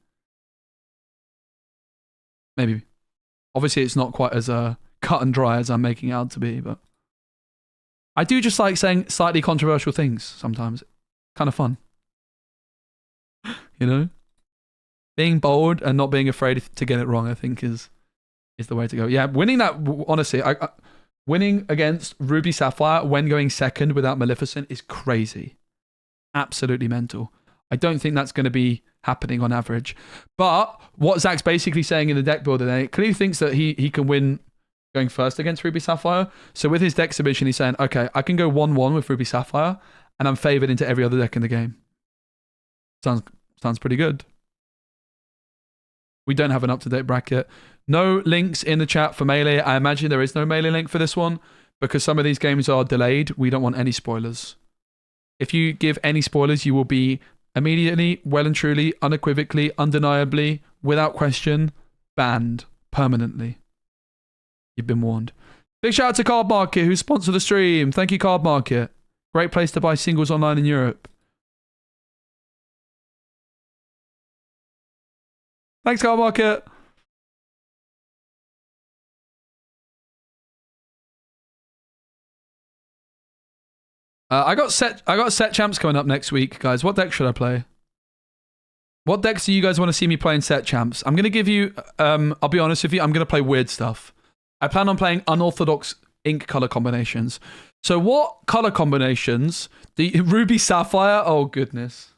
Obviously, it's not quite as cut and dry as I'm making it out to be, but I do just like saying slightly controversial things sometimes. Kind of fun. You know? Being bold and not being afraid to get it wrong, I think, is the way to go. Yeah, winning that, honestly, winning against Ruby Sapphire when going second without Maleficent is crazy. Absolutely mental. I don't think that's going to be happening on average. But what Zach's basically saying in the deck builder, then, he clearly thinks that he can win going first against Ruby Sapphire. So with his deck submission, he's saying, okay, I can go 1-1 with Ruby Sapphire, and I'm favoured into every other deck in the game. Sounds pretty good. We don't have an up-to-date bracket. No links in the chat for Melee. I imagine there is no Melee link for this one because some of these games are delayed. We don't want any spoilers. If you give any spoilers, you will be immediately, well and truly, unequivocally, undeniably, without question, banned permanently. You've been warned. Big shout out to Card Market who sponsored the stream. Thank you, Card Market. Great place to buy singles online in Europe. Thanks, Card Market. I got set champs coming up next week, guys. What deck should I play? What decks do you guys want to see me playing set champs? I'm gonna give you. I'll be honest with you. I'm gonna play weird stuff. I plan on playing unorthodox ink color combinations. So what color combinations? The Ruby Sapphire. Oh goodness.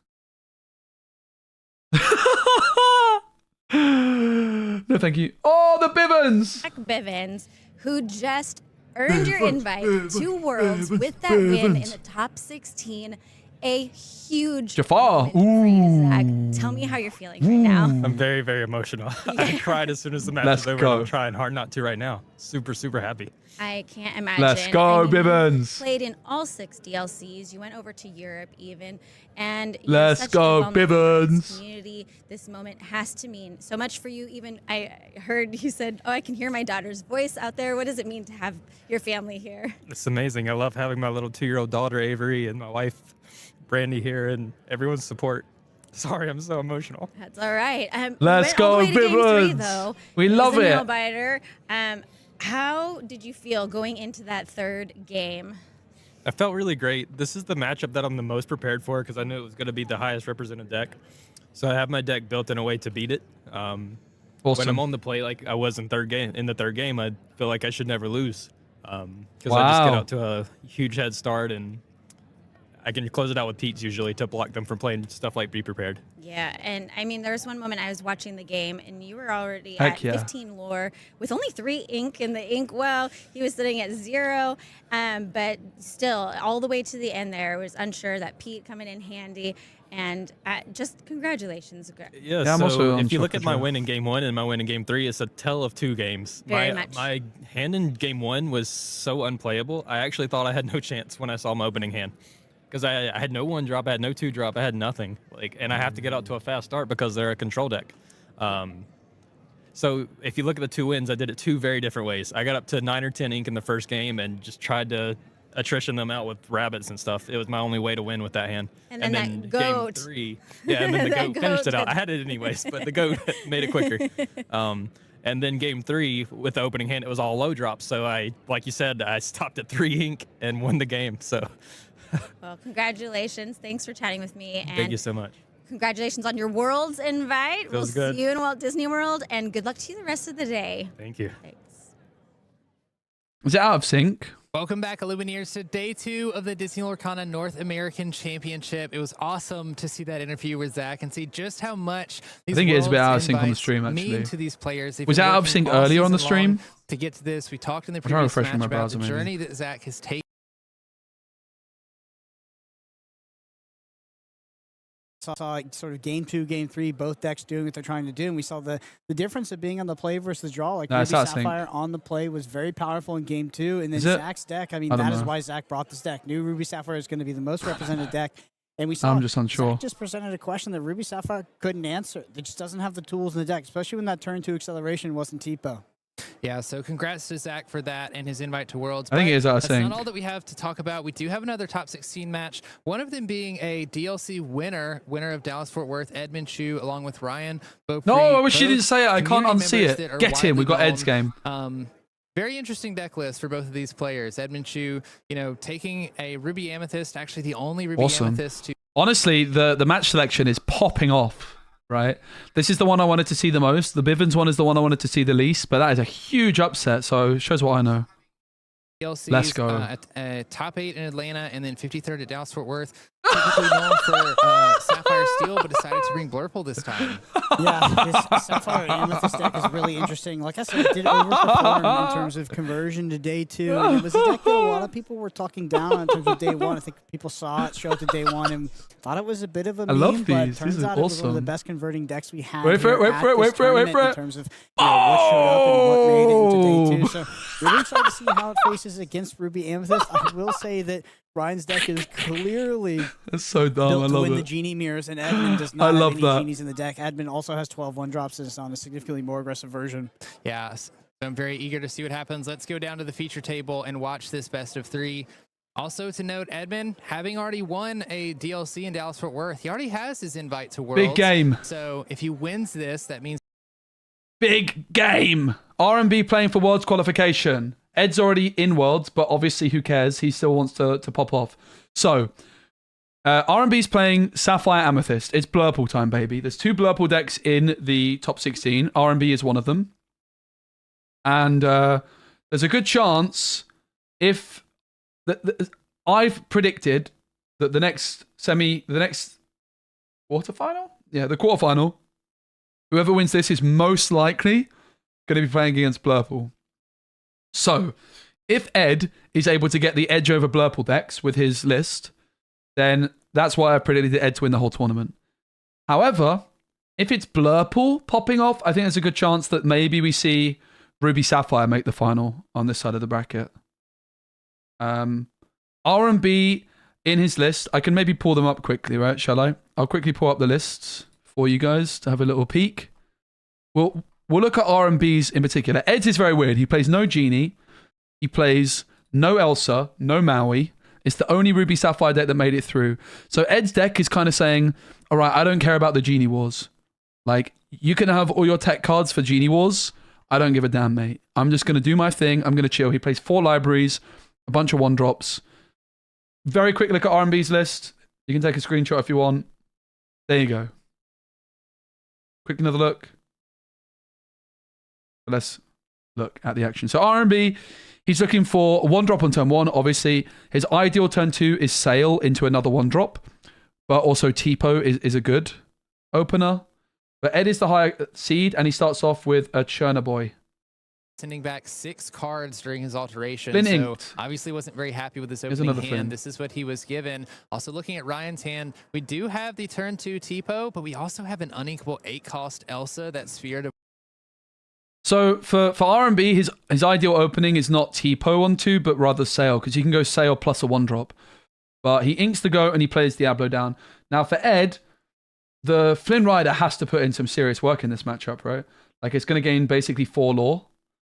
No, thank you. Oh, the Bivens. Zach Bivens, who just earned your invite to Worlds with that win in the top 16. A huge Jafar. moment for you, Zach. Tell me how you're feeling right now. I'm very, very emotional. I cried as soon as the match Let's was over. go. And I'm trying hard not to right now. Super, super happy. I can't imagine. Let's go, I mean, Bivens. You played in all 6 DLCs. You went over to Europe even. And Let's go, Bivens. Community. This moment has to mean so much for you. Even I heard you said, oh, I can hear my daughter's voice out there. What does it mean to have your family here? It's amazing. I love having my little 2-year-old daughter, Avery, and my wife, Brandy, here, and everyone's support. Sorry, I'm so emotional. That's all right. Let's go, Bivens. Bivens. We love it. Nail biter. How did you feel going into that 3rd game? I felt really great. This is the matchup that I'm the most prepared for because I knew it was going to be the highest represented deck. So I have my deck built in a way to beat it. Awesome. When I'm on the play like I was in the 3rd game, I feel like I should never lose because I just get out to a huge head start and I can close it out with Pete's usually to block them from playing stuff like Be Prepared. Yeah, and I mean, there was one moment I was watching the game, and you were already Heck at 15 lore with only 3 ink in the ink well. He was sitting at 0, but still, all the way to the end there, was unsure that Pete coming in handy. And just congratulations. Yeah, I'm so also if you look at my unsure. win in game 1 and my win in game 3, it's a tell of 2 games. Very much. My hand in game 1 was so unplayable. I actually thought I had no chance when I saw my opening hand. Because I had no 1-drop, I had no 2-drop, I had nothing. And I have to get out to a fast start because they're a control deck. So if you look at the 2 wins, I did it 2 very different ways. I got up to 9 or 10 ink in the first game and just tried to attrition them out with rabbits and stuff. It was my only way to win with that hand. And then that goat. Game 3, and then the goat finished it out. I had it anyways, but the goat made it quicker. And then game 3 with the opening hand, it was all low drops. So like you said, I stopped at 3 ink and won the game. So. Well, congratulations. Thanks for chatting with me. And Thank you so much. congratulations on your Worlds invite. Feels we'll good. see you in Walt Disney World, and good luck to you the rest of the day. Thank you. Thanks. Is it out of sync? Welcome back, Illumineers, to day 2 of the Disney Lorcana North American Championship. It was awesome to see that interview with Zach and see just how much these think it is a bit Worlds out of sync on the invites stream, mean actually. to these players. They've Was been that out of working sync all earlier on the season long stream? to get to this. We talked in the trying to previous refresh match my about browser, the maybe. journey that Zach has taken. Saw like sort of game 2, game 3, both decks doing what they're trying to do, and we saw the difference of being on the play versus the draw. Like No, Ruby it's out of sync. Sapphire on the play was very powerful in game 2, and then Is it? Zach's deck. I mean, I don't that is know. why Zach brought this deck. Knew Ruby Sapphire is going to be the most represented deck, and we saw. I'm just unsure. Zach just presented a question that Ruby Sapphire couldn't answer. It just doesn't have the tools in the deck, especially when that turn 2 acceleration wasn't TPO. Yeah, so congrats to Zach for that and his invite to Worlds. I think But it is out of that's sync. not all that we have to talk about. We do have another top 16 match. One of them being a DLC winner of Dallas-Fort Worth, Edmund Chu, along with Ryan Beaupre. No, I wish you both didn't say it. I can't community unsee members that it. are Get him. We widely got Ed's known. game. Very interesting deck list for both of these players. Edmund Chu, taking a Ruby Amethyst, actually the only Ruby Awesome. Amethyst to Honestly, the match selection is popping off, right? This is the one I wanted to see the most. The Bivens one is the one I wanted to see the least, but that is a huge upset, so it shows what I know. DLCs. Let's go. At top 8 in Atlanta and then 53rd at Dallas-Fort Worth. Typically known for Sapphire Steel, but decided to bring Blurple this time. Yeah, this Sapphire Amethyst deck is really interesting. Like I said, it did overperform in terms of conversion to day 2. And it was a deck that a lot of people were talking down on in terms of day 1. I think people saw it show up to day 1 and thought it was a bit of a meme, love but these. turns These are out it was one of the awesome. best converting decks we had. Wait for it, here wait at for it, this wait for it, wait tournament for it. in terms of what showed up and what made it into day 2. So really excited to see how it faces against Ruby Amethyst. I will say that Ryan's deck is clearly That's so dumb. I built to love win the it. Genie mirrors, and Edmund does I not have love any that. Genies in the deck. Edmund also has 12 1-drops and is on a significantly more aggressive version. Yeah, so I'm very eager to see what happens. Let's go down to the feature table and watch this best of 3. Also to note, Edmund, having already won a DLC in Dallas-Fort Worth, he already has his invite to Worlds. Big game. So if he wins this, that means Big game. R&B playing for Worlds qualification. Ed's already in Worlds, but obviously who cares? He still wants to pop off. So, R&B's playing Sapphire Amethyst. It's Blurple time, baby. There's 2 Blurple decks in the top 16. R&B is one of them. And there's a good chance if... I've predicted that the next quarterfinal? Yeah, the quarterfinal. Whoever wins this is most likely going to be playing against Blurple. So, if Ed is able to get the edge over Blurple decks with his list, then that's why I predicted Ed to win the whole tournament. However, if it's Blurple popping off, I think there's a good chance that maybe we see Ruby Sapphire make the final on this side of the bracket. R&B in his list, I can maybe pull them up quickly, right? Shall I? I'll quickly pull up the lists for you guys to have a little peek. We'll look at R&B's in particular. Ed's is very weird. He plays no Genie. He plays no Elsa, no Maui. It's the only Ruby Sapphire deck that made it through. So Ed's deck is kind of saying, all right, I don't care about the Genie Wars. Like, you can have all your tech cards for Genie Wars. I don't give a damn, mate. I'm just going to do my thing. I'm going to chill. He plays 4 libraries, a bunch of 1-drops. Very quick look at R&B's list. You can take a screenshot if you want. There you go. Quick another look. Let's look at the action. So R&B, he's looking for a 1-drop on turn 1. Obviously, his ideal turn 2 is Sail into another 1-drop. But also Tipo is a good opener. But Ed is the higher seed, and he starts off with a Churner Boy. Sending back 6 cards during his alteration. Flynn so inked. obviously wasn't very happy with this opening hand. Flynn. This is what he was given. Also looking at Ryan's hand, we do have the turn 2 Tipo, but we also have an uninkable 8-cost Elsa, that Sphere to... So for R&B, his ideal opening is not Tipo on 2, but rather Sail, because you can go Sail plus a 1-drop. But he inks the goat and he plays Diablo down. Now for Ed, the Flynn Rider has to put in some serious work in this matchup, right? Like, it's going to gain basically 4 lore.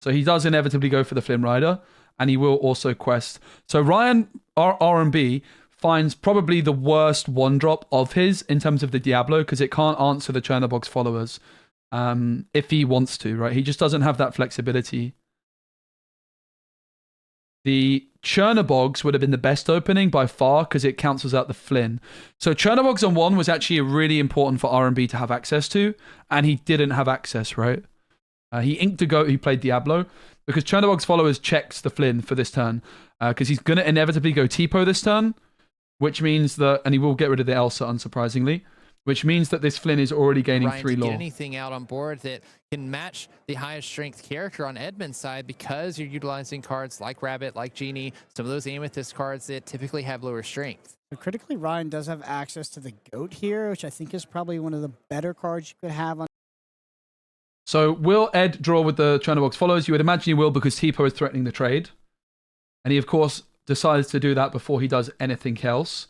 So he does inevitably go for the Flynn Rider, and he will also quest. So Ryan, R&B, finds probably the worst 1-drop of his in terms of the Diablo, because it can't answer the Churner Box followers if he wants to, right? He just doesn't have that flexibility. The Churner Bogs would have been the best opening by far, because it cancels out the Flynn. So Churner Bogs on 1 was actually really important for R&B to have access to, and he didn't have access, right? He inked a goat, he played Diablo, because Churner Bogs followers checks the Flynn for this turn, because he's going to inevitably go Tipo this turn, which means that, and he will get rid of the Elsa, unsurprisingly, which means that this Flynn is already gaining Ryan 3 to lore. Get anything out on board that can match the highest strength character on Edmund's side, because you're utilizing cards like Rabbit, like Genie, some of those Amethyst cards that typically have lower strength. But critically, Ryan does have access to the goat here, which I think is probably one of the better cards you could have on. So will Ed draw with the Churner Box follows? You would imagine he will, because Tipo is threatening the trade. And he, of course, decides to do that before he does anything else.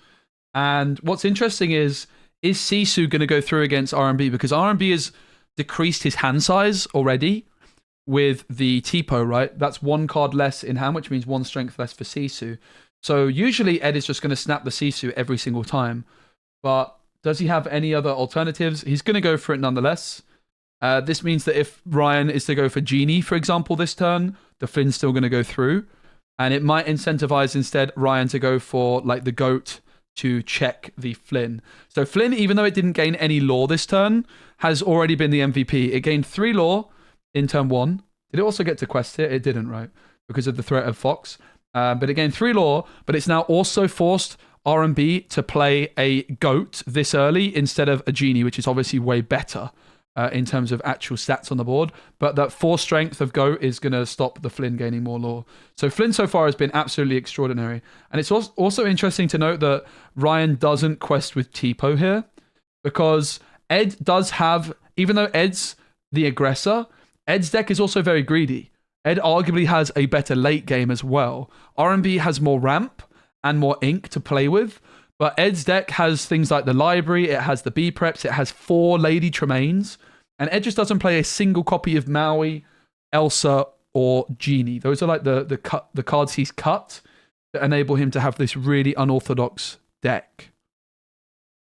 And what's interesting is Sisu going to go through against R&B? Because R&B has decreased his hand size already with the Tipo, right? That's 1 card less in hand, which means 1 strength less for Sisu. So usually Ed is just going to snap the Sisu every single time. But does he have any other alternatives? He's going to go for it nonetheless. This means that if Ryan is to go for Genie, for example, this turn, the Flynn's still going to go through. And it might incentivize instead Ryan to go for like the goat to check the Flynn. So Flynn, even though it didn't gain any lore this turn, has already been the MVP. It gained 3 lore in turn 1. Did it also get to quest it? It didn't, right? Because of the threat of Fox. But it gained 3 lore, but it's now also forced R&B to play a goat this early instead of a Genie, which is obviously way better in terms of actual stats on the board. But that 4 strength of goat is going to stop the Flynn gaining more lore. So Flynn so far has been absolutely extraordinary. And it's also interesting to note that Ryan doesn't quest with Tipo here, because Ed does have, even though Ed's the aggressor, Ed's deck is also very greedy. Ed arguably has a better late game as well. R&B has more ramp and more ink to play with, but Ed's deck has things like the library, it has the B preps, it has 4 Lady Tremaines, and Ed just doesn't play a single copy of Maui, Elsa, or Genie. Those are like the cards he's cut that enable him to have this really unorthodox deck.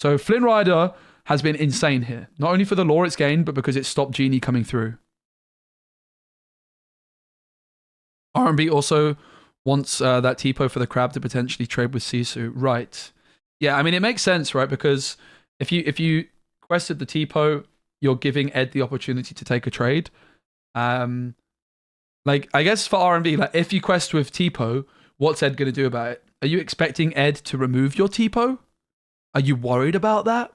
So Flynn Rider has been insane here, not only for the lore it's gained, but because it stopped Genie coming through. R&B also wants that Tipo for the crab to potentially trade with Sisu. Right. Yeah, I mean, it makes sense, right? Because if you quested the Tipo, you're giving Ed the opportunity to take a trade. Like, I guess for R&B, like, if you quest with Tipo, what's Ed going to do about it? Are you expecting Ed to remove your Tipo? Are you worried about that?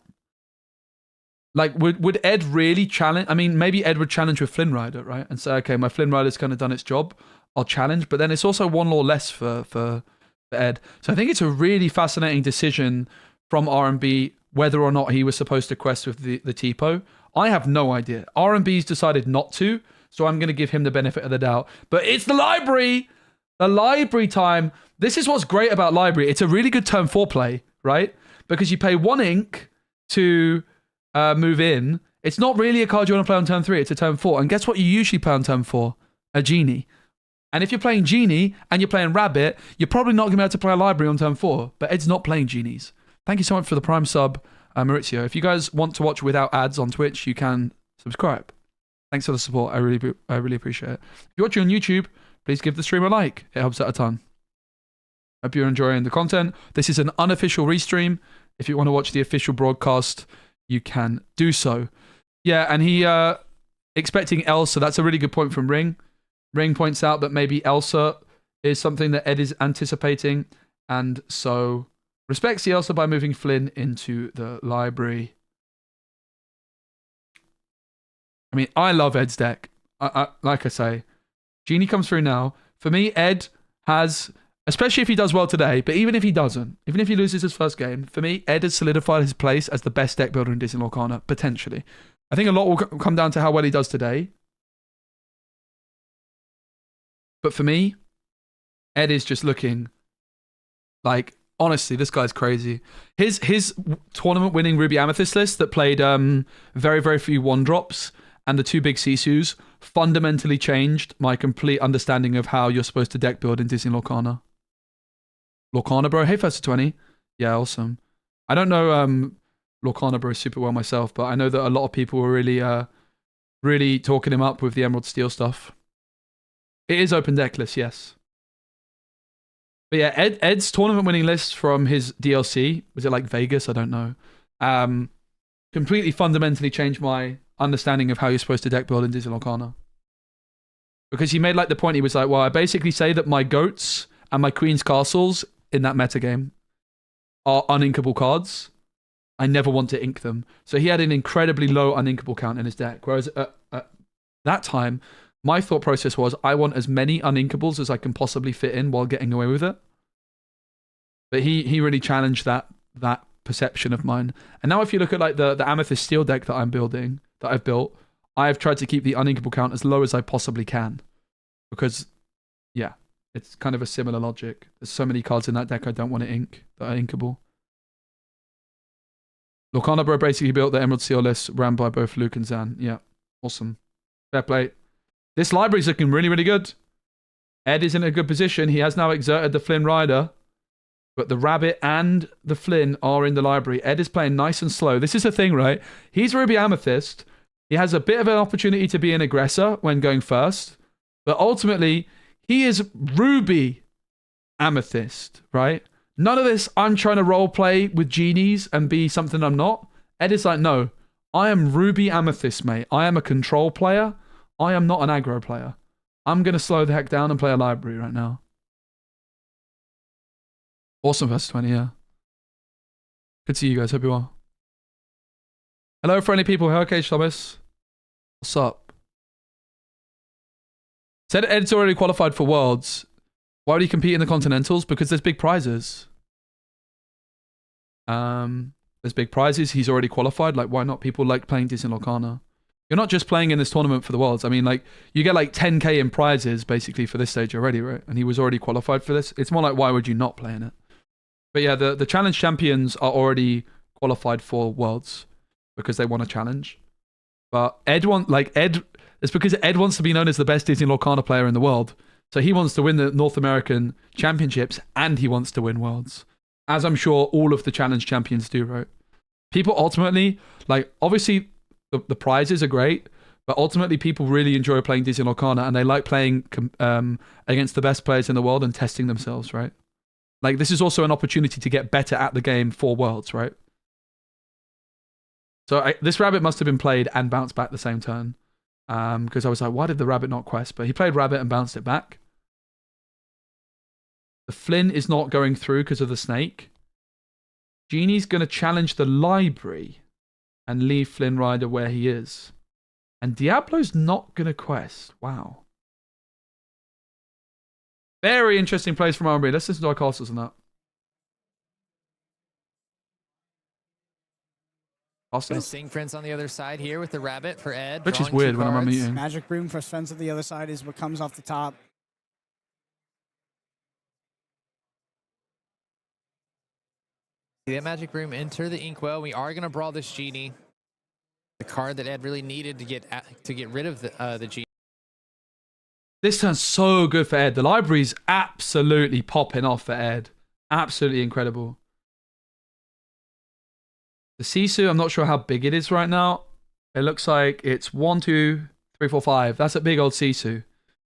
Like, would Ed really challenge? I mean, maybe Ed would challenge with Flynn Rider, right? And say, okay, my Flynn Rider's kind of done its job. I'll challenge. But then it's also one law less for Ed. So I think it's a really fascinating decision from R&B whether or not he was supposed to quest with the TPO. I have no idea. R&B's decided not to, so I'm going to give him the benefit of the doubt. But it's the library! The library time. This is what's great about library. It's a really good turn 4 play, right? Because you pay 1 ink to move in. It's not really a card you want to play on turn 3. It's a turn 4. And guess what you usually play on turn 4? A Genie. And if you're playing Genie and you're playing Rabbit, you're probably not going to be able to play a library on turn 4. But Ed's not playing Genies. Thank you so much for the Prime sub, Maurizio. If you guys want to watch without ads on Twitch, you can subscribe. Thanks for the support. I really appreciate it. If you're watching on YouTube, please give the stream a like. It helps out a ton. Hope you're enjoying the content. This is an unofficial restream. If you want to watch the official broadcast, you can do so. Yeah, and he expecting Elsa. That's a really good point from Ring. Ring points out that maybe Elsa is something that Ed is anticipating, and so respects the Elsa by moving Flynn into the library. I mean, I love Ed's deck. Like I say, Genie comes through now. For me, Ed has, especially if he does well today, but even if he doesn't, even if he loses his first game, for me, Ed has solidified his place as the best deck builder in Disney Lorcana, potentially. I think a lot will come down to how well he does today. But for me, Ed is just looking like, honestly, this guy's crazy. His tournament-winning Ruby Amethyst list that played very, very few 1-drops and the 2 big Sisus fundamentally changed my complete understanding of how you're supposed to deck build in Disney Lorcana. Lorcana, bro. Hey, first to 20. Yeah, awesome. I don't know Lorcana, bro, super well myself, but I know that a lot of people were really talking him up with the Emerald Steel stuff. It is open deck list, yes. But yeah, Ed's tournament winning list from his DLC, was it like Vegas? I don't know. Completely fundamentally changed my understanding of how you're supposed to deck build in Disney Lorcana. Because he made like the point, he was like, well, I basically say that my goats and my queen's castles in that metagame are uninkable cards. I never want to ink them. So he had an incredibly low uninkable count in his deck. Whereas at that time, my thought process was, I want as many uninkables as I can possibly fit in while getting away with it. But he really challenged that perception of mine. And now if you look at like the Amethyst Steel deck that I'm building, that I've built, I've tried to keep the uninkable count as low as I possibly can. Because, yeah, it's kind of a similar logic. There's so many cards in that deck I don't want to ink that are inkable. Lorcana Bro basically built the Emerald Seal list ran by both Luke and Zan. Yeah, awesome. Fair play. This library's looking really, really good. Ed is in a good position. He has now exerted the Flynn Rider. But the Rabbit and the Flynn are in the library. Ed is playing nice and slow. This is the thing, right? He's Ruby Amethyst. He has a bit of an opportunity to be an aggressor when going first. But ultimately, he is Ruby Amethyst, right? None of this, I'm trying to roleplay with genies and be something I'm not. Ed is like, no, I am Ruby Amethyst, mate. I am a control player. I am not an aggro player. I'm going to slow the heck down and play a library right now. Awesome versus 20, yeah. Good to see you guys. Hope you are. Hello, friendly people. Hello, Cage Thomas. What's up? Said Ed's already qualified for Worlds. Why would he compete in the Continentals? Because there's big prizes. There's big prizes. He's already qualified. Like, why not? People like playing Disney Lorcana. You're not just playing in this tournament for the Worlds. I mean, like, you get like 10k in prizes basically for this stage already, right? And he was already qualified for this. It's more like, why would you not play in it? But yeah, the challenge champions are already qualified for Worlds because they want a challenge. But it's because Ed wants to be known as the best Disney Lorcana player in the world. So he wants to win the North American Championships and he wants to win Worlds. As I'm sure all of the challenge champions do, right? People ultimately, like, obviously the prizes are great, but ultimately people really enjoy playing Disney Lorcana and they like playing against the best players in the world and testing themselves, right? Like, this is also an opportunity to get better at the game for Worlds, right? So this Rabbit must have been played and bounced back the same turn. Because I was like, why did the Rabbit not quest? But he played Rabbit and bounced it back. The Flynn is not going through because of the snake. Genie's going to challenge the library and leave Flynn Rider where he is. And Diablo's not going to quest. Wow. Very interesting plays from R&B. Let's listen to our casters on that. Casters? Sing Friends on the other side here with the rabbit for Ed. Which is weird when I'm unmuting. Magic Broom for Friends on the other side is what comes off the top. See that Magic Broom enter the Inkwell. We are going to brawl this Genie. The card that Ed really needed to get rid of the Genie. This turn's so good for Ed. The library's absolutely popping off for Ed. Absolutely incredible. The Sisu, I'm not sure how big it is right now. It looks like it's 1, 2, 3, 4, 5. That's a big old Sisu.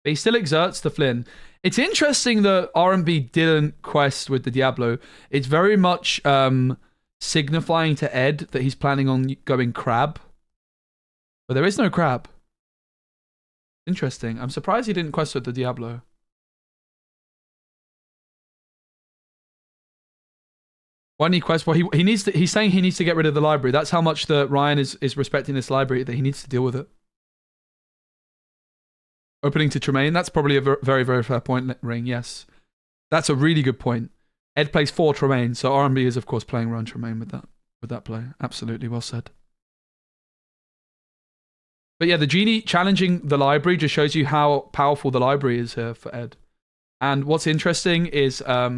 But he still exerts the Flynn. It's interesting that R&B didn't quest with the Diablo. It's very much signifying to Ed that he's planning on going crab. But there is no crab. Interesting. I'm surprised he didn't quest with the Diablo. Why didn't he quest? Well, he needs to. He's saying he needs to get rid of the library. That's how much that Ryan is respecting this library, that he needs to deal with it. Opening to Tremaine. That's probably a very, very fair point, Ring. Yes. That's a really good point. Ed plays 4 Tremaine, so R&B is, of course, playing around Tremaine with that play. Absolutely well said. But yeah, the Genie challenging the library just shows you how powerful the library is here for Ed. And what's interesting is, as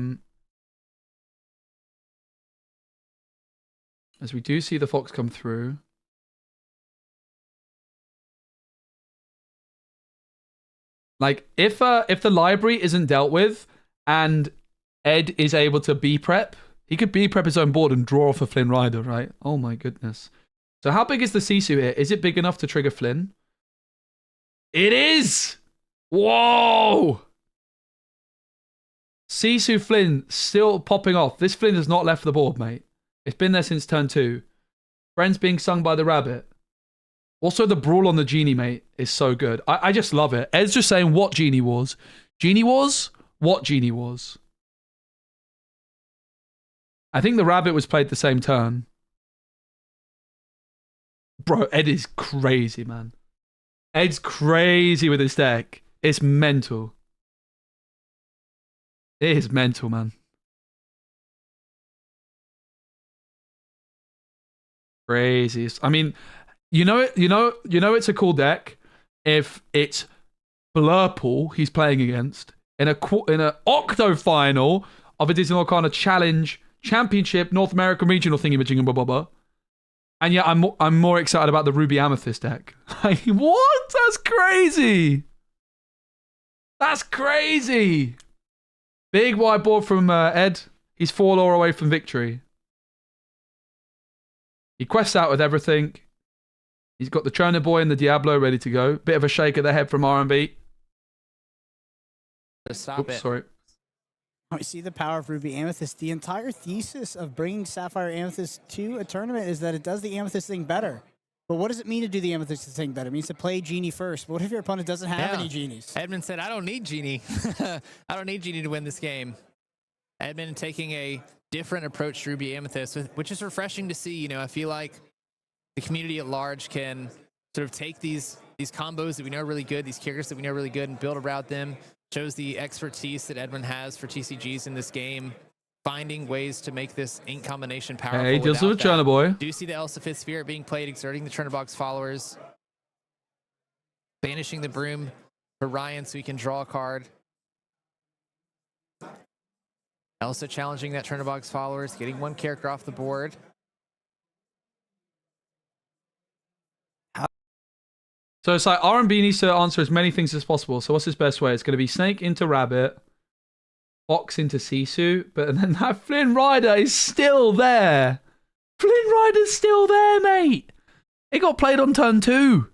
we do see the Fox come through, like if the library isn't dealt with and Ed is able to B-prep, he could B-prep his own board and draw off a Flynn Rider, right? Oh my goodness. So how big is the Sisu here? Is it big enough to trigger Flynn? It is! Whoa! Sisu Flynn still popping off. This Flynn has not left the board, mate. It's been there since turn 2. Friends being sung by the rabbit. Also, the brawl on the Genie, mate, is so good. I just love it. Ed's just saying what Genie Wars. Genie Wars? What Genie Wars? I think the rabbit was played the same turn. Bro, Ed is crazy, man. Ed's crazy with his deck. It's mental. It is mental, man. Crazy. I mean, you know it's a cool deck if it's Blurple he's playing against in a octo final of a Disney Lorcana Challenge Championship North American Regional thingy blah blah blah. And yeah, I'm more excited about the Ruby Amethyst deck. Like, what? That's crazy. That's crazy. Big white board from Ed. He's 4 lore away from victory. He quests out with everything. He's got the Chona Boy and the Diablo ready to go. Bit of a shake of the head from R&B. Stop it. Sorry. We see the power of Ruby Amethyst. The entire thesis of bringing Sapphire Amethyst to a tournament is that it does the Amethyst thing better. But what does it mean to do the Amethyst thing better? It means to play Genie first. But what if your opponent doesn't have any Genies? Edmund said, I don't need Genie. I don't need Genie to win this game. Edmund taking a different approach to Ruby Amethyst, which is refreshing to see. You know, I feel like the community at large can sort of take these combos that we know are really good, these characters that we know are really good, and build around them. Shows the expertise that Edmund has for TCGs in this game, finding ways to make this ink combination powerful. Hey, deals with China Boy. Do you see the Elsa Fifth Spirit being played, exerting the Churnabox followers, banishing the Broom for Ryan so he can draw a card. Elsa challenging that Churnabox followers, getting 1 character off the board. So it's like R&B needs to answer as many things as possible. So what's his best way? It's going to be Snake into Rabbit, Fox into Sisu, but then that Flynn Rider is still there. Flynn Rider's still there, mate. It got played on turn 2.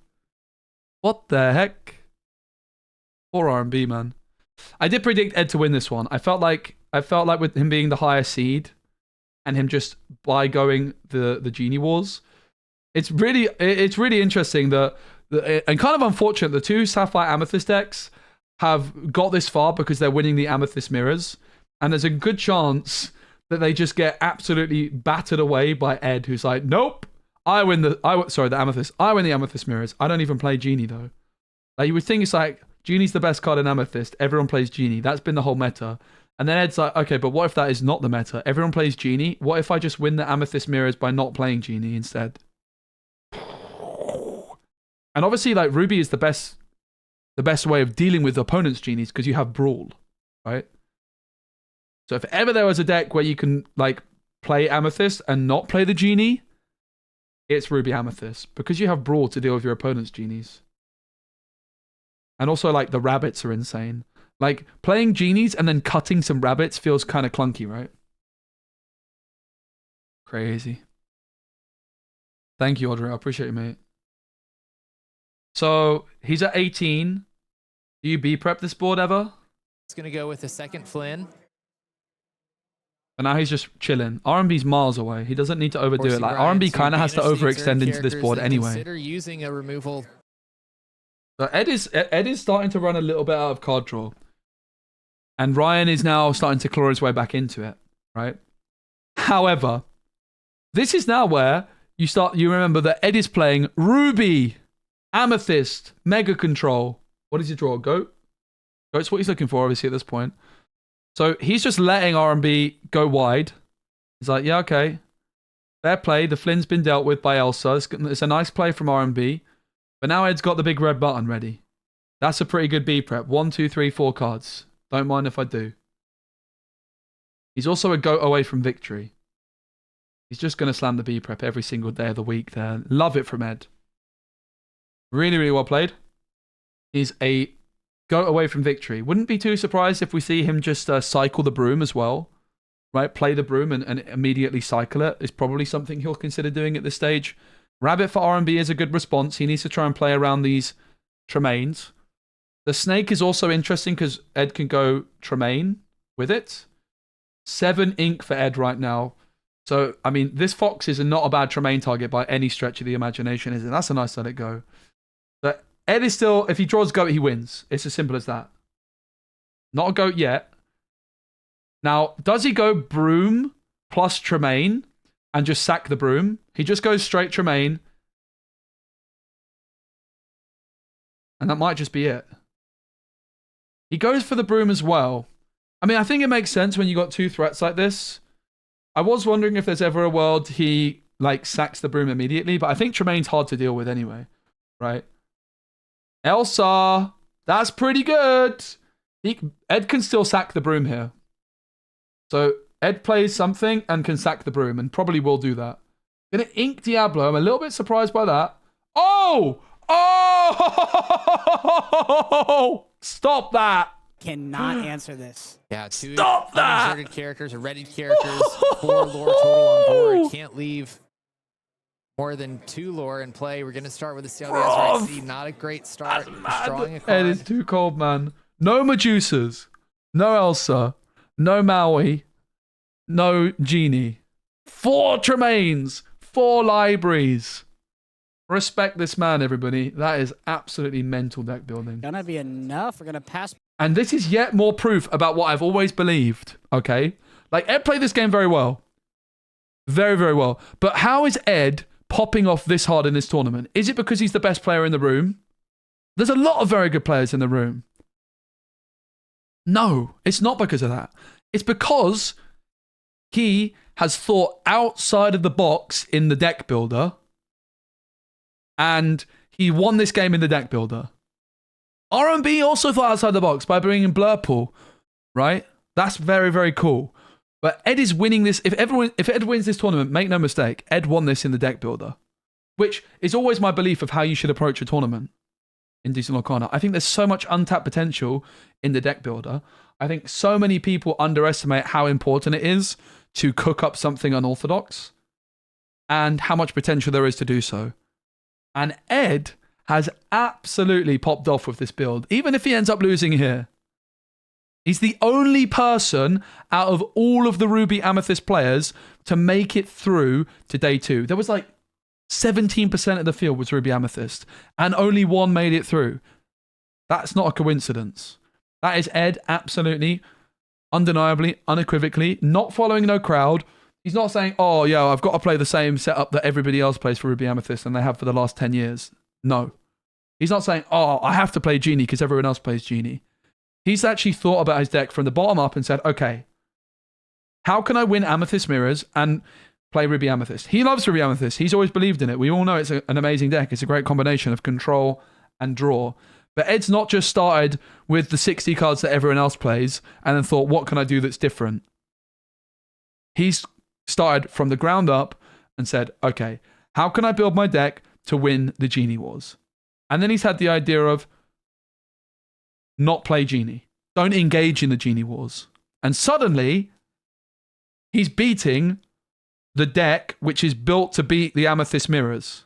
What the heck? Poor R&B, man. I did predict Ed to win this one. I felt like with him being the higher seed and him just by going the Genie Wars, it's really interesting that. And kind of unfortunate, the 2 Sapphire Amethyst decks have got this far because they're winning the Amethyst Mirrors. And there's a good chance that they just get absolutely battered away by Ed, who's like, nope, the Amethyst. I win the Amethyst Mirrors. I don't even play Genie, though. Like, you would think it's like, Genie's the best card in Amethyst. Everyone plays Genie. That's been the whole meta. And then Ed's like, okay, but what if that is not the meta? Everyone plays Genie. What if I just win the Amethyst mirrors by not playing Genie instead? And obviously, like, Ruby is the best way of dealing with opponents' Genies because you have Brawl, right? So if ever there was a deck where you can, like, play Amethyst and not play the Genie, it's Ruby Amethyst because you have Brawl to deal with your opponent's Genies. And also, like, the rabbits are insane. Like, playing Genies and then cutting some rabbits feels kind of clunky, right? Crazy. Thank you, Audrey. I appreciate you, mate. So, he's at 18. Do you B-prep this board ever? It's going to go with the second Flynn. And now he's just chilling. RMB's miles away. He doesn't need to overdo it. Like, RMB kind of has to overextend into this board anyway. Consider using a removal. So Ed is starting to run a little bit out of card draw. And Ryan is now starting to claw his way back into it, right? However, this is now where you remember that Ed is playing Ruby, Amethyst, Mega Control. What does he draw? Goat? Goat's what he's looking for, obviously, at this point. So he's just letting RMB go wide. He's like, yeah, okay. Fair play. The Flynn's been dealt with by Elsa. It's a nice play from RMB. But now Ed's got the big red button ready. That's a pretty good B prep. 1, 2, 3, 4 cards. Don't mind if I do. He's also a goat away from victory. He's just going to slam the B prep every single day of the week there. Love it from Ed. Really, really well played. He's a goat away from victory. Wouldn't be too surprised if we see him just cycle the broom as well. Right? Play the broom and immediately cycle it. Is probably something he'll consider doing at this stage. Rabbit for RMB is a good response. He needs to try and play around these Tremaines. The snake is also interesting because Ed can go Tremaine with it. 7 ink for Ed right now. So, I mean, this fox is not a bad Tremaine target by any stretch of the imagination, is it? That's a nice let it go. But Ed is still, if he draws goat, he wins. It's as simple as that. Not a goat yet. Now, does he go broom plus Tremaine and just sack the broom? He just goes straight Tremaine. And that might just be it. He goes for the broom as well. I mean, I think it makes sense when you got 2 threats like this. I was wondering if there's ever a world he, like, sacks the broom immediately, but I think Tremaine's hard to deal with anyway, right? Elsa, that's pretty good. Ed can still sack the broom here. So Ed plays something and can sack the broom, and probably will do that. Gonna ink Diablo. I'm a little bit surprised by that. Oh! Oh! Stop that! Cannot answer this. Yeah, 2 Stop that! uninserted characters, or ready characters, 4 lore total on board. Can't leave more than 2 lore in play. We're going to start with the Celia's Rexy. Not a great start. Drawing a card. Ed is too cold, man. No Medusas. No Elsa. No Maui. No Genie. 4 Tremaines. 4 libraries. Respect this man, everybody. That is absolutely mental deck building. Gonna be enough. We're gonna pass. And this is yet more proof about what I've always believed, okay? Like, Ed played this game very well. Very, very well. But how is Ed popping off this hard in this tournament? Is it because he's the best player in the room? There's a lot of very good players in the room. No, it's not because of that. It's because he has thought outside of the box in the deck builder, and he won this game in the deck builder. RMB also thought outside the box by bringing Blurpool, right? That's very, very cool. But Ed is winning this. If Ed wins this tournament, make no mistake, Ed won this in the deck builder, which is always my belief of how you should approach a tournament in Decent Lorcana. I think there's so much untapped potential in the deck builder. I think so many people underestimate how important it is to cook up something unorthodox and how much potential there is to do so. And Ed has absolutely popped off with this build, even if he ends up losing here. He's the only person out of all of the Ruby Amethyst players to make it through to day 2. There was like 17% of the field was Ruby Amethyst, and only 1 made it through. That's not a coincidence. That is Ed absolutely, undeniably, unequivocally, not following no crowd. He's not saying, oh, yeah, I've got to play the same setup that everybody else plays for Ruby Amethyst and they have for the last 10 years. No. He's not saying, oh, I have to play Genie because everyone else plays Genie. He's actually thought about his deck from the bottom up and said, okay, how can I win Amethyst Mirrors and play Ruby Amethyst? He loves Ruby Amethyst. He's always believed in it. We all know it's an amazing deck. It's a great combination of control and draw. But Ed's not just started with the 60 cards that everyone else plays and then thought, what can I do that's different? He's started from the ground up and said, okay, how can I build my deck to win the Genie Wars? And then he's had the idea of not play Genie. Don't engage in the Genie Wars. And suddenly, he's beating the deck which is built to beat the Amethyst Mirrors.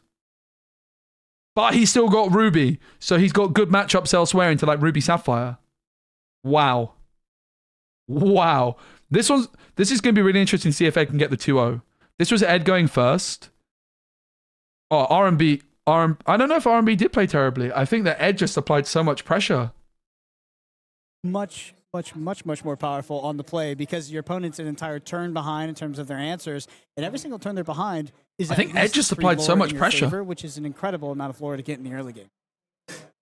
But he's still got Ruby, so he's got good matchups elsewhere into like Ruby Sapphire. Wow. Wow. This is going to be really interesting to see if Ed can get the 2-0. This was Ed going first. Oh, R&B. I don't know if R&B did play terribly. I think that Ed just applied so much pressure. Much more powerful on the play because your opponent's an entire turn behind in terms of their answers, and every single turn they're behind is. I think Ed just applied so much pressure, favor, which is an incredible amount of lore to get in the early game.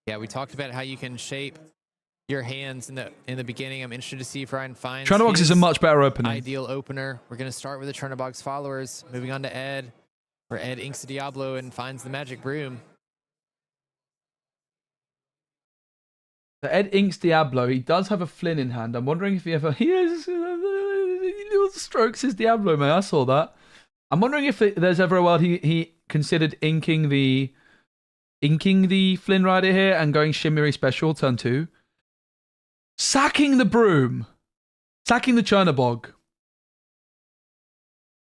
Yeah, we talked about how you can shape your hands in the beginning. I'm interested to see if Ryan finds Chernobog's is a much better opening. Ideal opener. We're going to start with the Chernobog's followers, moving on to Ed, where Ed inks a Diablo and finds the magic broom. So Ed inks Diablo. He does have a Flynn in hand. I'm wondering if he strokes his Diablo, man. I saw that. I'm wondering if there's ever a world he considered inking the Flynn Rider here and going Shimmery Special turn 2. Sacking the broom. Sacking the Chernobog.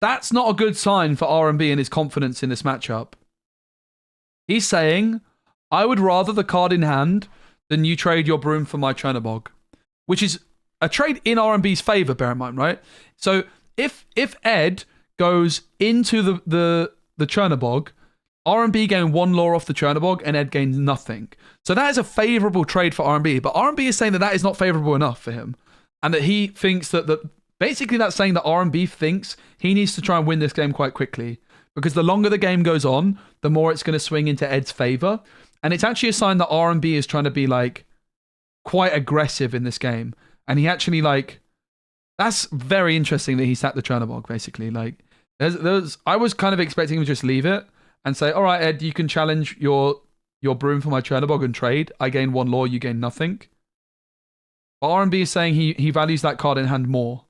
That's not a good sign for R&B and his confidence in this matchup. He's saying, I would rather the card in hand than you trade your broom for my Chernobog. Which is a trade in R&B's favor, bear in mind, right? So if Ed goes into the Chernobog, R&B gain 1 lore off the Chernobog and Ed gains nothing. So that is a favorable trade for R&B, but R&B is saying that is not favorable enough for him. And that he thinks that basically that's saying that R&B thinks he needs to try and win this game quite quickly. Because the longer the game goes on, the more it's going to swing into Ed's favor. And it's actually a sign that R&B is trying to be like quite aggressive in this game. And he actually that's very interesting that he sacked the Chernobog, basically. Like, I was kind of expecting him to just leave it and say, all right, Ed, you can challenge your broom for my Chernobog and trade. I gain 1 lore, you gain nothing. But R&B is saying he values that card in hand more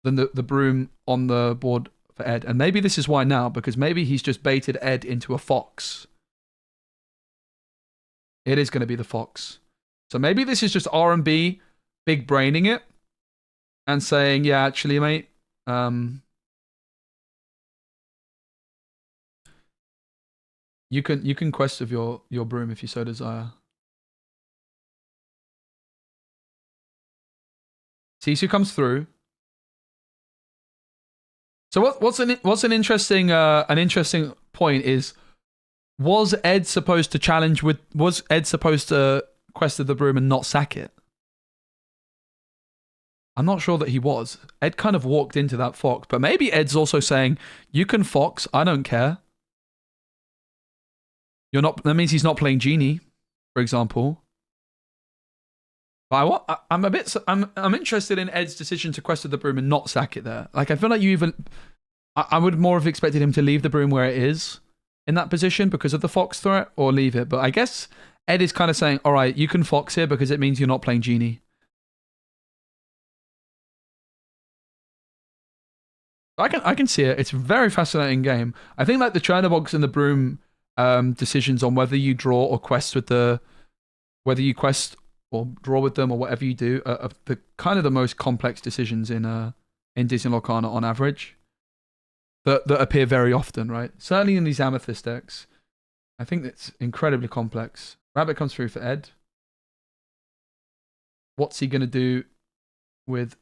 than the broom on the board for Ed. And maybe this is why now, because maybe he's just baited Ed into a fox. It is going to be the fox. So maybe this is just R&B big braining it and saying, yeah, actually, mate, you can quest with your broom if you so desire. Sisu comes through. So what's an interesting point is, was Ed supposed to quest with the broom and not sack it? I'm not sure that he was. Ed kind of walked into that fox, but maybe Ed's also saying, you can fox, I don't care. That means he's not playing Genie, for example. But I'm interested in Ed's decision to quest with the broom and not sack it there. Like, I feel like I would more have expected him to leave the broom where it is in that position because of the fox threat, or leave it. But I guess Ed is kind of saying, all right, you can fox here because it means you're not playing Genie. I can see it. It's a very fascinating game. I think like the Chernobogs and the broom decisions on whether you draw or quest with whether you quest or draw with them or whatever you do are the kind of the most complex decisions in Disney Lorcana on average that appear very often, right? Certainly in these Amethyst decks, I think it's incredibly complex. Rabbit comes through for Ed. What's he going to do with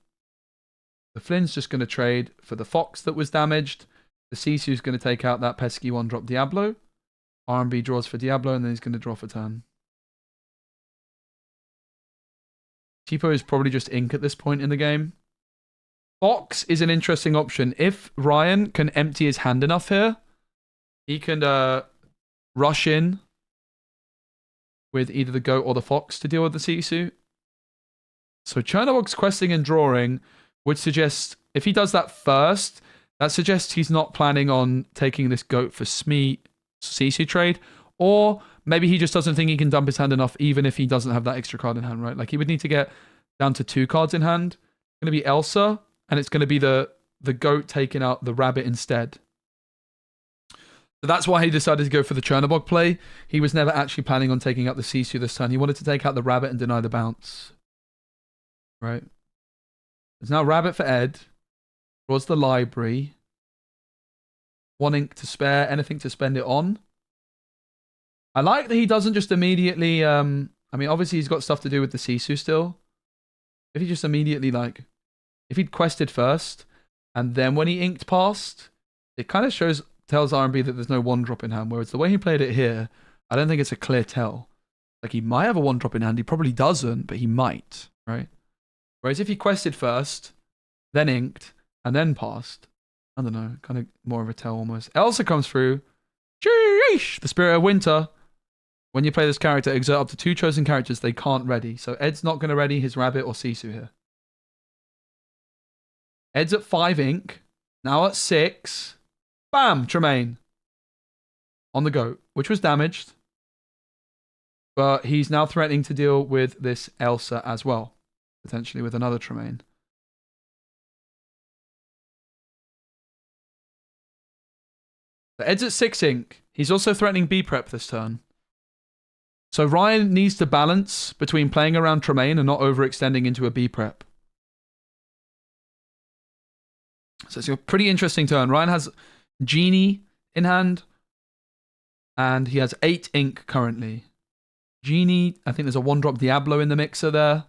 the Flynn's? Just going to trade for the fox that was damaged. The Sisu's going to take out that pesky 1-drop Diablo. R&B draws for Diablo, and then he's going to draw for turn. Tipo is probably just ink at this point in the game. Fox is an interesting option. If Ryan can empty his hand enough here, he can rush in with either the goat or the fox to deal with the Sisu. So Chernobog's questing and drawing would suggest, if he does that first, that suggests he's not planning on taking this goat for Smee Sisu trade, or maybe he just doesn't think he can dump his hand enough even if he doesn't have that extra card in hand, right? Like he would need to get down to 2 cards in hand. It's going to be Elsa, and it's going to be the goat taking out the rabbit instead. So that's why he decided to go for the Chernobog play. He was never actually planning on taking out the Sisu this turn. He wanted to take out the rabbit and deny the bounce. Right? There's now rabbit for Ed. Draws the library. 1 ink to spare. Anything to spend it on. I like that he doesn't just immediately... I mean, obviously he's got stuff to do with the Sisu still. If he just immediately, like... If he'd quested first, and then when he inked past, it kind of tells R&B that there's no 1-drop in hand, whereas the way he played it here, I don't think it's a clear tell. Like, he might have a 1-drop in hand, he probably doesn't, but he might, right? Whereas if he quested first, then inked, and then passed, I don't know, kind of more of a tell almost. Elsa comes through. Sheesh! The Spirit of Winter. When you play this character, exert up to 2 chosen characters they can't ready. So Ed's not going to ready his rabbit or Sisu here. Ed's at 5 ink. Now at 6. Bam! Tremaine. On the goat, which was damaged. But he's now threatening to deal with this Elsa as well. Potentially with another Tremaine. So Ed's at 6 ink. He's also threatening B-Prep this turn. So Ryan needs to balance between playing around Tremaine and not overextending into a B-Prep. So it's a pretty interesting turn. Ryan has Genie in hand. And he has 8 ink currently. Genie, I think there's a 1-drop Diablo in the mixer there.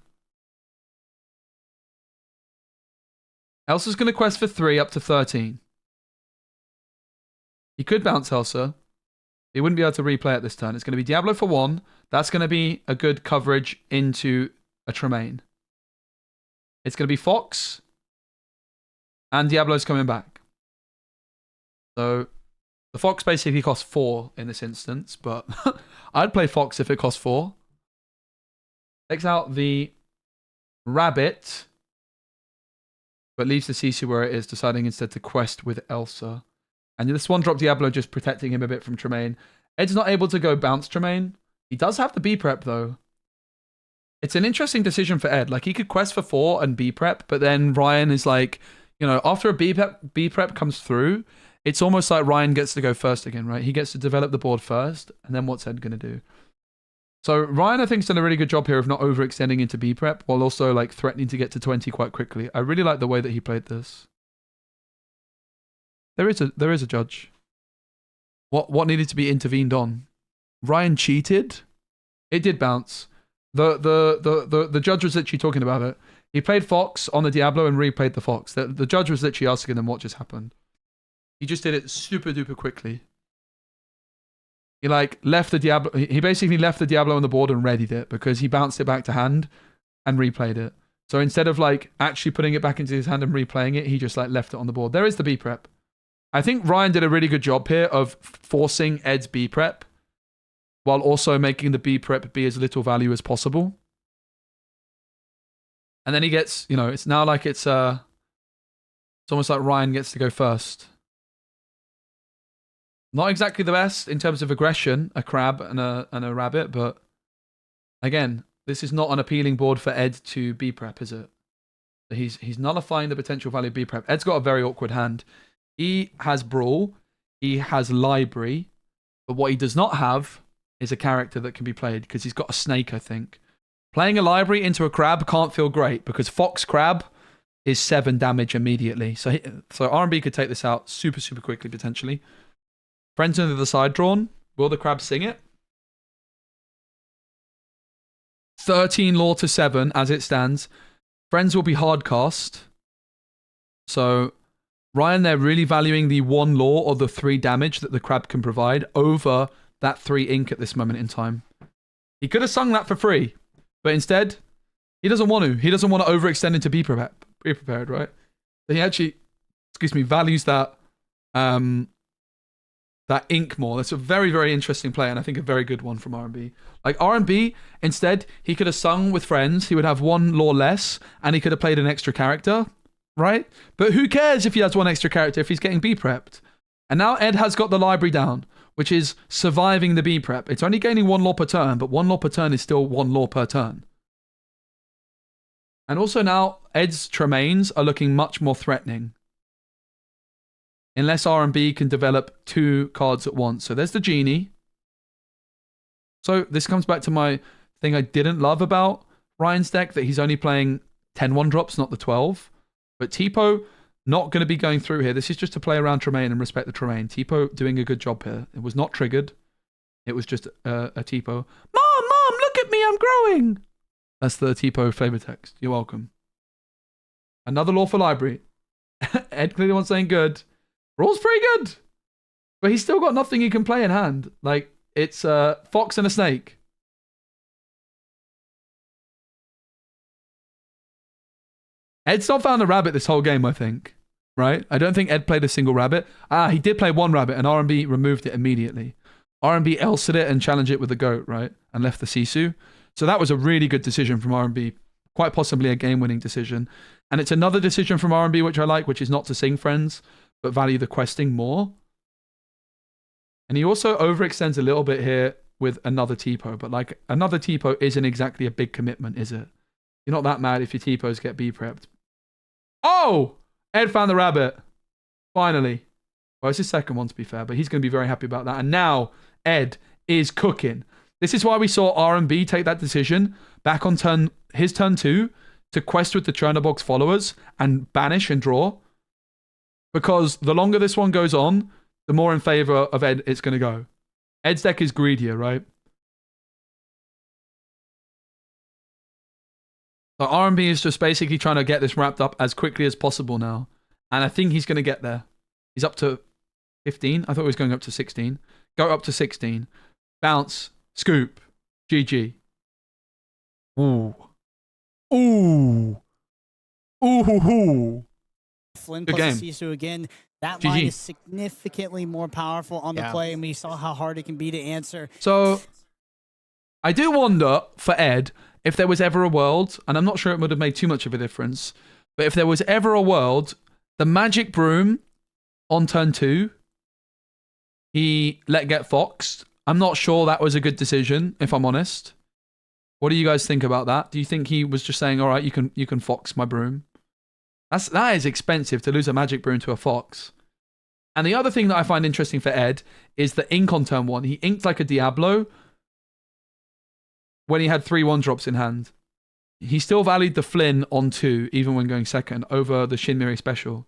Elsa's going to quest for 3 up to 13. He could bounce Elsa. He wouldn't be able to replay it this turn. It's going to be Diablo for 1. That's going to be a good coverage into a Tremaine. It's going to be Fox. And Diablo's coming back. So the Fox basically costs 4 in this instance, but I'd play Fox if it costs 4. Takes out the Rabbit, but leaves the Sisu where it is, deciding instead to quest with Elsa. And this 1-drop Diablo just protecting him a bit from Tremaine. Ed's not able to go bounce Tremaine. He does have the B-Prep though. It's an interesting decision for Ed. Like he could quest for 4 and B-Prep, but then Ryan is like, you know, after a B-Prep comes through, it's almost like Ryan gets to go first again, right? He gets to develop the board first, and then what's Ed going to do? So Ryan, I think, has done a really good job here of not overextending into B-Prep, while also like threatening to get to 20 quite quickly. I really like the way that he played this. There is a judge. What needed to be intervened on? Ryan cheated. It did bounce. The judge was literally talking about it. He played Fox on the Diablo and replayed the Fox. The judge was literally asking him what just happened. He just did it super duper quickly. He like left the Diablo. He basically left the Diablo on the board and readied it because he bounced it back to hand and replayed it. So instead of like actually putting it back into his hand and replaying it, he just like left it on the board. There is the B-Prep. I think Ryan did a really good job here of forcing Ed's B-Prep while also making the B-Prep be as little value as possible. And then he gets, you know, it's now like it's almost like Ryan gets to go first. Not exactly the best in terms of aggression, a crab and a rabbit, but again, this is not an appealing board for Ed to B-Prep, is it? He's nullifying the potential value of B-Prep. Ed's got a very awkward hand. He has Brawl, he has Library, but what he does not have is a character that can be played because he's got a snake, I think. Playing a Library into a crab can't feel great because Fox Crab is 7 damage immediately. So R&B could take this out super, super quickly, potentially. Friends on the other side drawn. Will the crab sing it? 13 lore to 7 as it stands. Friends will be hard cast. So Ryan, they're really valuing the 1 lore or the 3 damage that the crab can provide over that 3 ink at this moment in time. He could have sung that for free. But instead, he doesn't want to. He doesn't want to overextend into be prepared, right? So he actually, values that that ink more. That's a very, very interesting play, and I think a very good one from R&B. Like R&B, instead, he could have sung with friends. He would have one lore less, and he could have played an extra character, right? But who cares if he has one extra character if he's getting B prepped? And now Ed has got the library down, which is surviving the B prep. It's only gaining one lore per turn, but one lore per turn is still one lore per turn. And also now, Ed's Tremaines are looking much more threatening. Unless R&B can develop 2 cards at once. So there's the Genie. So this comes back to my thing I didn't love about Ryan's deck, that he's only playing 10 1-drops, not the 12. But Tipo, not going to be going through here. This is just to play around Tremaine and respect the Tremaine. Tipo doing a good job here. It was not triggered. It was just a Tipo. Mom, look at me, I'm growing. That's the Tipo flavor text. You're welcome. Another lore for library. Ed clearly wants something good. Raw's pretty good. But he's still got nothing he can play in hand. Like, it's a fox and a snake. Ed's not found a rabbit this whole game, I think. Right? I don't think Ed played a single rabbit. He did play one rabbit, and R&B removed it immediately. R&B elsed it and challenged it with the goat, right? And left the Sisu. So that was a really good decision from R&B. Quite possibly a game-winning decision. And it's another decision from R&B which I like, which is not to sing friends, but value the questing more. And he also overextends a little bit here with another Tipo, but like another Tipo isn't exactly a big commitment, is it? You're not that mad if your Tipos get B prepped. Oh! Ed found the rabbit. Finally. Well, it's his second one to be fair, but he's going to be very happy about that. And now Ed is cooking. This is why we saw R&B take that decision back on his turn 2 to quest with the Chernobog's followers and banish and draw. Because the longer this one goes on, the more in favor of Ed it's going to go. Ed's deck is greedier, right? So R&B is just basically trying to get this wrapped up as quickly as possible now. And I think he's going to get there. He's up to 15. I thought he was going up to 16. Go up to 16. Bounce. Scoop. GG. Ooh. Ooh. Ooh. Flynn Good plus game. Sisu again. That GG. line is significantly more powerful on the play, and we saw how hard it can be to answer. So, I do wonder, for Ed, if there was ever a world, and I'm not sure it would have made too much of a difference, but if there was ever a world, the Magic Broom on turn 2, he let get foxed. I'm not sure that was a good decision, if I'm honest. What do you guys think about that? Do you think he was just saying, all right, you can fox my broom? That is expensive to lose a Magic Broom to a fox. And the other thing that I find interesting for Ed is the ink on turn 1. He inked like a Diablo when he had 3 1-drops in hand. He still valued the Flynn on 2, even when going second, over the Shinmiri special.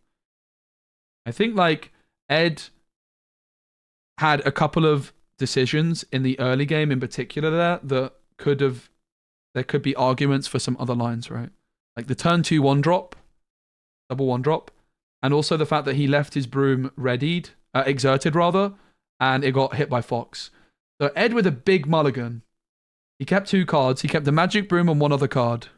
I think like Ed had a couple of decisions in the early game in particular that there could be arguments for some other lines, right? Like the turn 2 1-drop, double 1-drop, and also the fact that he left his broom exerted rather, and it got hit by Fox. So Ed with a big mulligan. He kept 2 cards. He kept the Magic Broom and 1 other card.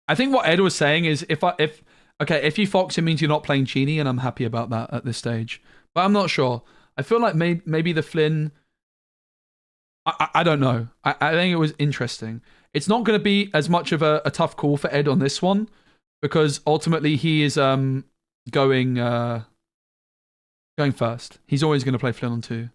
I think what Ed was saying is if you fox, it means you're not playing Genie, and I'm happy about that at this stage. But I'm not sure. I feel like maybe the Flynn... I don't know. I think it was interesting. It's not going to be as much of a tough call for Ed on this one, because ultimately he is going first. He's always going to play Flynn on 2.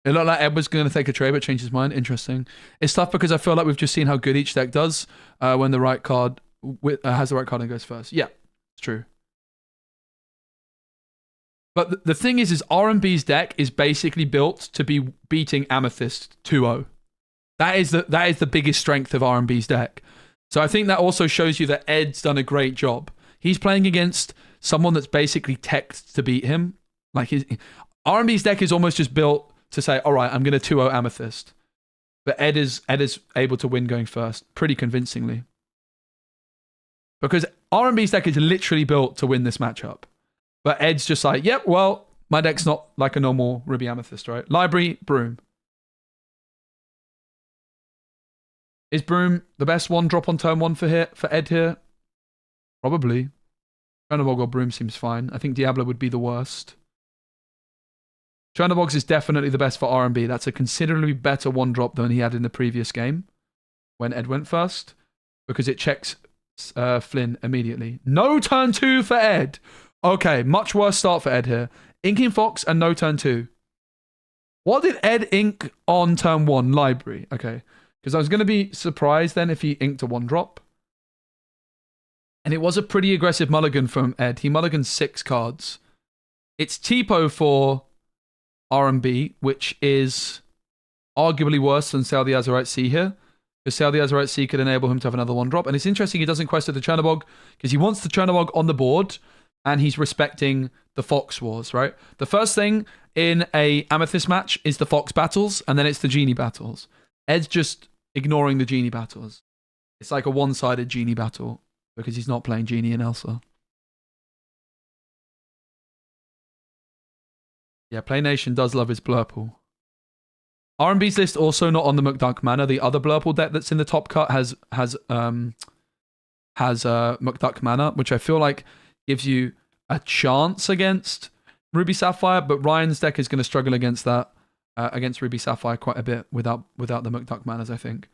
It looked like Ed was going to take a trade, but changed his mind. Interesting. It's tough because I feel like we've just seen how good each deck does when the right card has the right card and goes first. Yeah, it's true. But the thing is R&B's deck is basically built to be beating Amethyst 2-0. That is the biggest strength of R&B's deck. So I think that also shows you that Ed's done a great job. He's playing against someone that's basically teched to beat him. Like R&B's deck is almost just built to say, all right, I'm going to 2-0 Amethyst. But Ed is able to win going first pretty convincingly. Because R&B's deck is literally built to win this matchup. But Ed's just like, yep, well, My deck's not like a normal Ruby Amethyst, right? Library, Broom. Is Broom the best one drop on turn 1 for Ed here? Probably. Chernobog or Broom seems fine. I think Diablo would be the worst. Chernobog is definitely the best for R&B. That's a considerably better one drop than he had in the previous game when Ed went first, because it checks Flynn immediately. No turn 2 for Ed. Okay, much worse start for Ed here. Inking Fox and no turn 2. What did Ed ink on turn 1? Library. Okay. Because I was going to be surprised then if he inked a 1-drop. And it was a pretty aggressive mulligan from Ed. He mulliganed 6 cards. It's Tipo for R&B, which is arguably worse than Sail the Azurite Sea here. Because Sail the Azurite Sea could enable him to have another 1-drop. And it's interesting he doesn't quest with the Chernobog, because he wants the Chernobog on the board, and he's respecting the Fox Wars, right? The first thing in a Amethyst match is the Fox battles, and then it's the Genie battles. Ed's just ignoring the Genie battles. It's like a one-sided Genie battle, because he's not playing Genie and Elsa. Yeah, Play Nation does love his Blurple. R&B's list also not on the McDuck Manor. The other Blurple deck that's in the top cut has McDuck Manor, which I feel like gives you a chance against Ruby Sapphire, but Ryan's deck is going to struggle against that, against Ruby Sapphire quite a bit without the McDuck Manors, I think.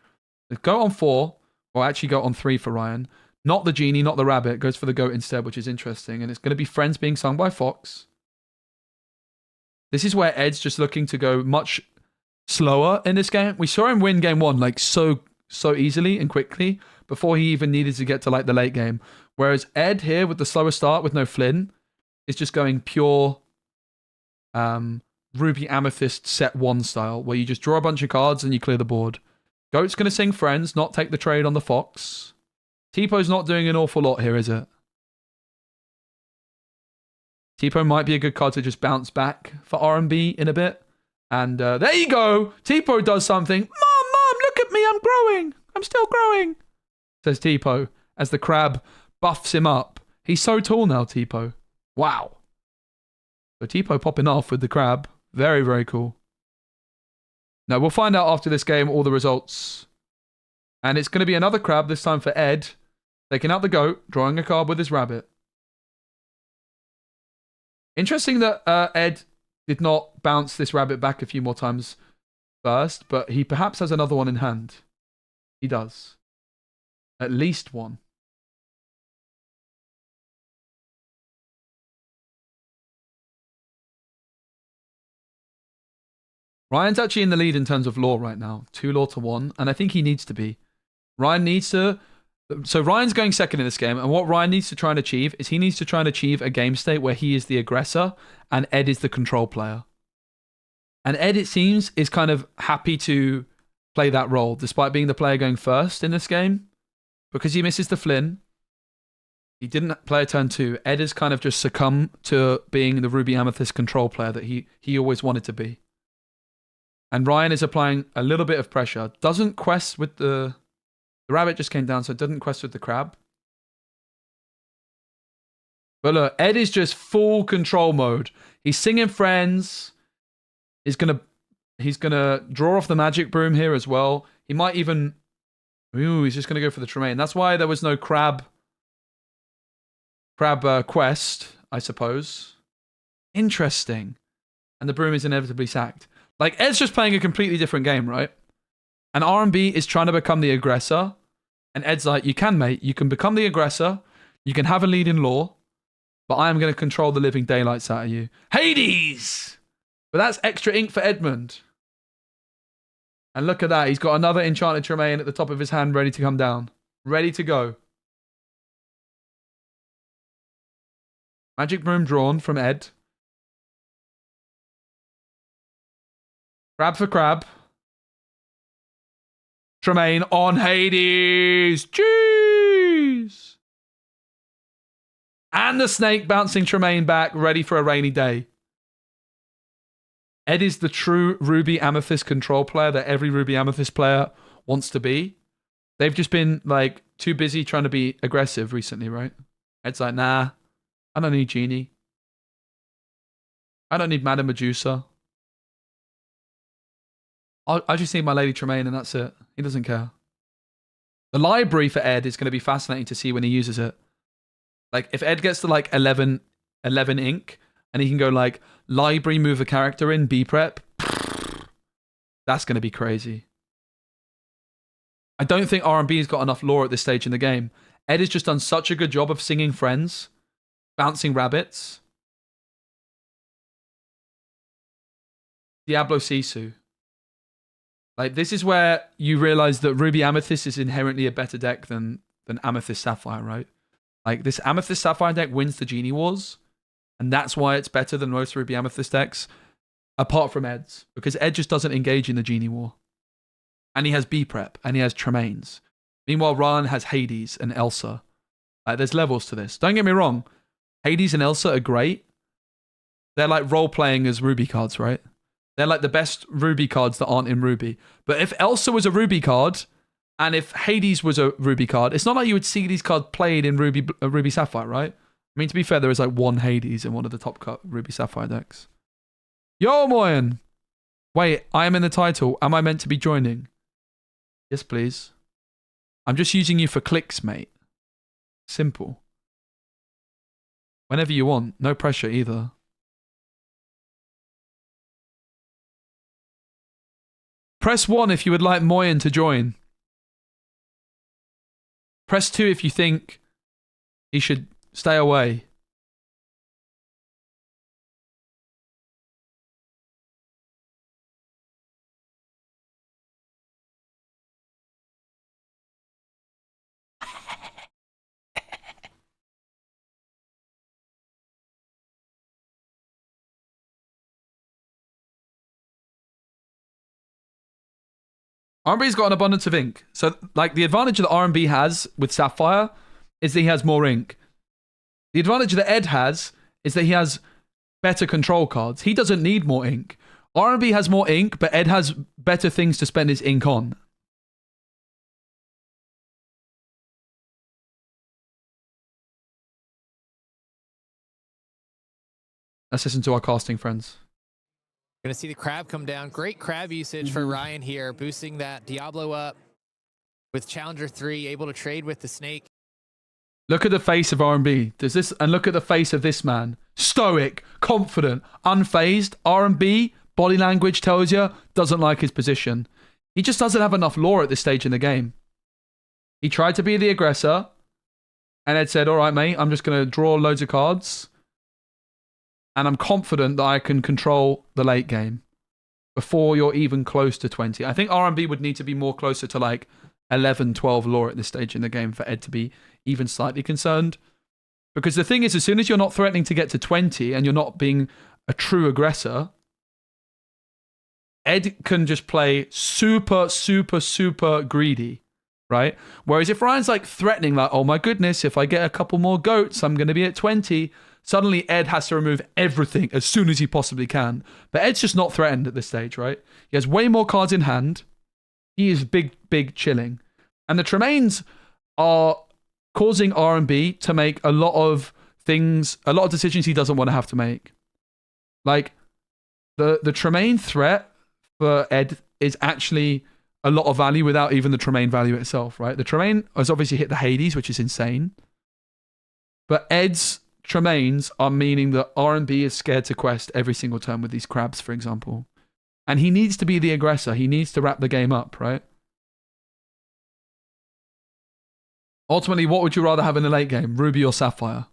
Go on 4, or actually go on 3 for Ryan. Not the Genie, not the Rabbit. Goes for the Goat instead, which is interesting. And it's going to be Friends being sung by Fox. This is where Ed's just looking to go much slower in this game. We saw him win game 1 like so easily and quickly before he even needed to get to like the late game. Whereas Ed here with the slower start with no Flynn is just going pure Ruby Amethyst set 1 style, where you just draw a bunch of cards and you clear the board. Goat's going to sing Friends, not take the trade on the Fox. Tipo not doing an awful lot here, is it? Tipo might be a good card to just bounce back for R&B in a bit. And there you go. Tipo does something. Mom, look at me. I'm growing. I'm still growing, says Tipo as the crab buffs him up. He's so tall now, Tipo. Wow. So Tipo popping off with the crab. Very, very cool. Now, we'll find out after this game all the results. And it's going to be another crab, this time for Ed. Taking out the goat, drawing a card with his rabbit. Interesting that Ed did not bounce this rabbit back a few more times first, but he perhaps has another one in hand. He does. At least one. Ryan's actually in the lead in terms of lore right now. 2 lore to 1, and I think he needs to be. Ryan needs to... So Ryan's going second in this game, and what Ryan needs to try and achieve is he needs to try and achieve a game state where he is the aggressor and Ed is the control player. And Ed, it seems, is kind of happy to play that role, despite being the player going first in this game. Because he misses the Flynn. He didn't play a turn 2. Ed has kind of just succumbed to being the Ruby Amethyst control player that he always wanted to be. And Ryan is applying a little bit of pressure. Doesn't quest with the... The rabbit just came down, so it doesn't quest with the crab. But look, Ed is just full control mode. He's singing Friends. He's gonna draw off the magic broom here as well. He might even... Ooh, he's just gonna go for the Tremaine. That's why there was no crab quest, I suppose. Interesting. And the broom is inevitably sacked. Like, Ed's just playing a completely different game, right? And R&B is trying to become the aggressor. And Ed's like, you can, mate. You can become the aggressor. You can have a lead in lore. But I am going to control the living daylights out of you. Hades! But that's extra ink for Edmund. And look at that. He's got another Enchanted Tremaine at the top of his hand ready to come down. Ready to go. Magic Broom drawn from Ed. Crab for crab. Tremaine on Hades. Jeez. And the snake bouncing Tremaine back, ready for a rainy day. Ed is the true Ruby Amethyst control player that every Ruby Amethyst player wants to be. They've just been like too busy trying to be aggressive recently, right? Ed's like, nah, I don't need Genie. I don't need Madame Medusa. I just need my Lady Tremaine and that's it. He doesn't care. The library for Ed is going to be fascinating to see when he uses it. Like, if Ed gets to like 11 ink and he can go like, library, move a character in, B prep, that's going to be crazy. I don't think R&B's got enough lore at this stage in the game. Ed has just done such a good job of singing Friends, bouncing rabbits. Diablo Sisu. Like, this is where you realize that Ruby Amethyst is inherently a better deck than Amethyst Sapphire, right? Like, this Amethyst Sapphire deck wins the Genie Wars, and that's why it's better than most Ruby Amethyst decks, apart from Ed's, because Ed just doesn't engage in the Genie War. And he has B-Prep, and he has Tremaines. Meanwhile, Ryan has Hades and Elsa. Like, there's levels to this. Don't get me wrong. Hades and Elsa are great. They're like role-playing as Ruby cards, right? They're like the best Ruby cards that aren't in Ruby. But if Elsa was a Ruby card, and if Hades was a Ruby card, it's not like you would see these cards played in Ruby Sapphire, right? I mean, to be fair, there is like one Hades in one of the top cut Ruby Sapphire decks. Yo, Moyen! Wait, I am in the title. Am I meant to be joining? Yes, please. I'm just using you for clicks, mate. Simple. Whenever you want. No pressure either. Press 1 if you would like Moyen to join. Press 2 if you think he should stay away. R&B's got an abundance of ink. So, like, the advantage that R&B has with Sapphire is that he has more ink. The advantage that Ed has is that he has better control cards. He doesn't need more ink. R&B has more ink, but Ed has better things to spend his ink on. Let's listen to our casting friends. Gonna see the crab come down. Great crab usage for Ryan here, boosting that Diablo up with Challenger 3, able to trade with the snake. Look at the face of R&B. And look at the face of this man. Stoic, confident, unfazed. R&B, body language tells you, doesn't like his position. He just doesn't have enough lore at this stage in the game. He tried to be the aggressor, and Ed said, all right, mate, I'm just going to draw loads of cards. And I'm confident that I can control the late game before you're even close to 20. I think R&B would need to be more closer to like 11, 12 lore at this stage in the game for Ed to be even slightly concerned. Because the thing is, as soon as you're not threatening to get to 20 and you're not being a true aggressor, Ed can just play super, super, super greedy, right? Whereas if Ryan's like threatening, like, oh my goodness, if I get a couple more goats, I'm going to be at 20. Suddenly, Ed has to remove everything as soon as he possibly can. But Ed's just not threatened at this stage, right? He has way more cards in hand. He is big chilling. And the Tremaines are causing R&B to make a lot of decisions he doesn't want to have to make. Like, the Tremaine threat for Ed is actually a lot of value without even the Tremaine value itself, right? The Tremaine has obviously hit the Hades, which is insane. But Ed's Tremaines are meaning that R&B is scared to quest every single turn with these crabs, for example. And he needs to be the aggressor. He needs to wrap the game up, right? Ultimately, what would you rather have in the late game? Ruby or Sapphire?